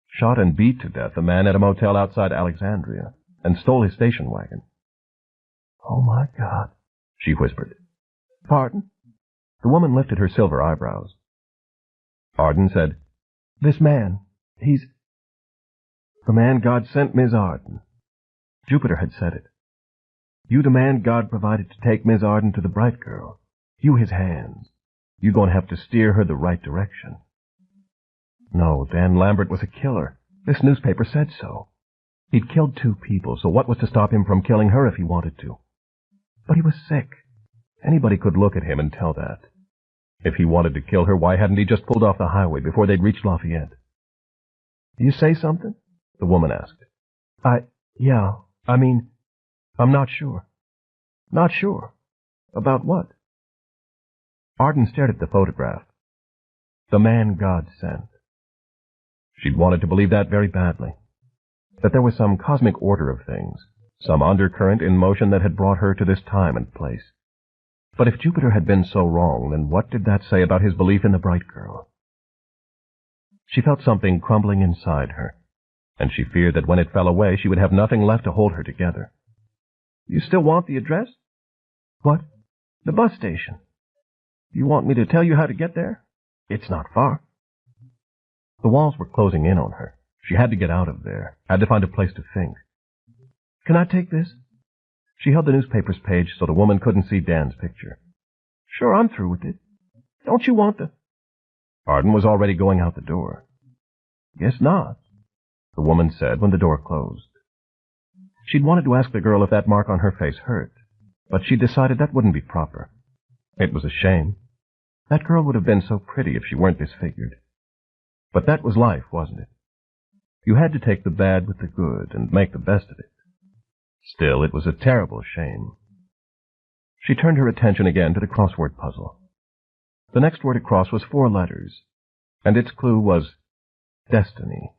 Shot and beat to death a man at a motel outside Alexandria, and stole his station wagon. Oh, my God, she whispered. Pardon? The woman lifted her silver eyebrows. Arden said, This man, he's... The man God sent Miss Arden. Jupiter had said it. You the man God provided to take Miss Arden to the bright girl. You his hands. You gonna have to steer her the right direction. No, Dan Lambert was a killer. This newspaper said so. He'd killed 2 people, so what was to stop him from killing her if he wanted to? But he was sick. Anybody could look at him and tell that. If he wanted to kill her, why hadn't he just pulled off the highway before they'd reached Lafayette? You say something? The woman asked. I'm not sure. Not sure. About what? Arden stared at the photograph. The man God sent. She'd wanted to believe that very badly. That there was some cosmic order of things, some undercurrent in motion that had brought her to this time and place. But if Jupiter had been so wrong, then what did that say about his belief in the bright girl? She felt something crumbling inside her, and she feared that when it fell away she would have nothing left to hold her together. You still want the address? What? The bus station. You want me to tell you how to get there? It's not far. The walls were closing in on her. She had to get out of there, had to find a place to think. Can I take this? She held the newspaper's page so the woman couldn't see Dan's picture. Sure, I'm through with it. Don't you want the... Arden was already going out the door. Guess not, the woman said when the door closed. She'd wanted to ask the girl if that mark on her face hurt, but she decided that wouldn't be proper. It was a shame. That girl would have been so pretty if she weren't disfigured. But that was life, wasn't it? You had to take the bad with the good and make the best of it. Still, it was a terrible shame. She turned her attention again to the crossword puzzle. The next word across was 4 letters, and its clue was destiny.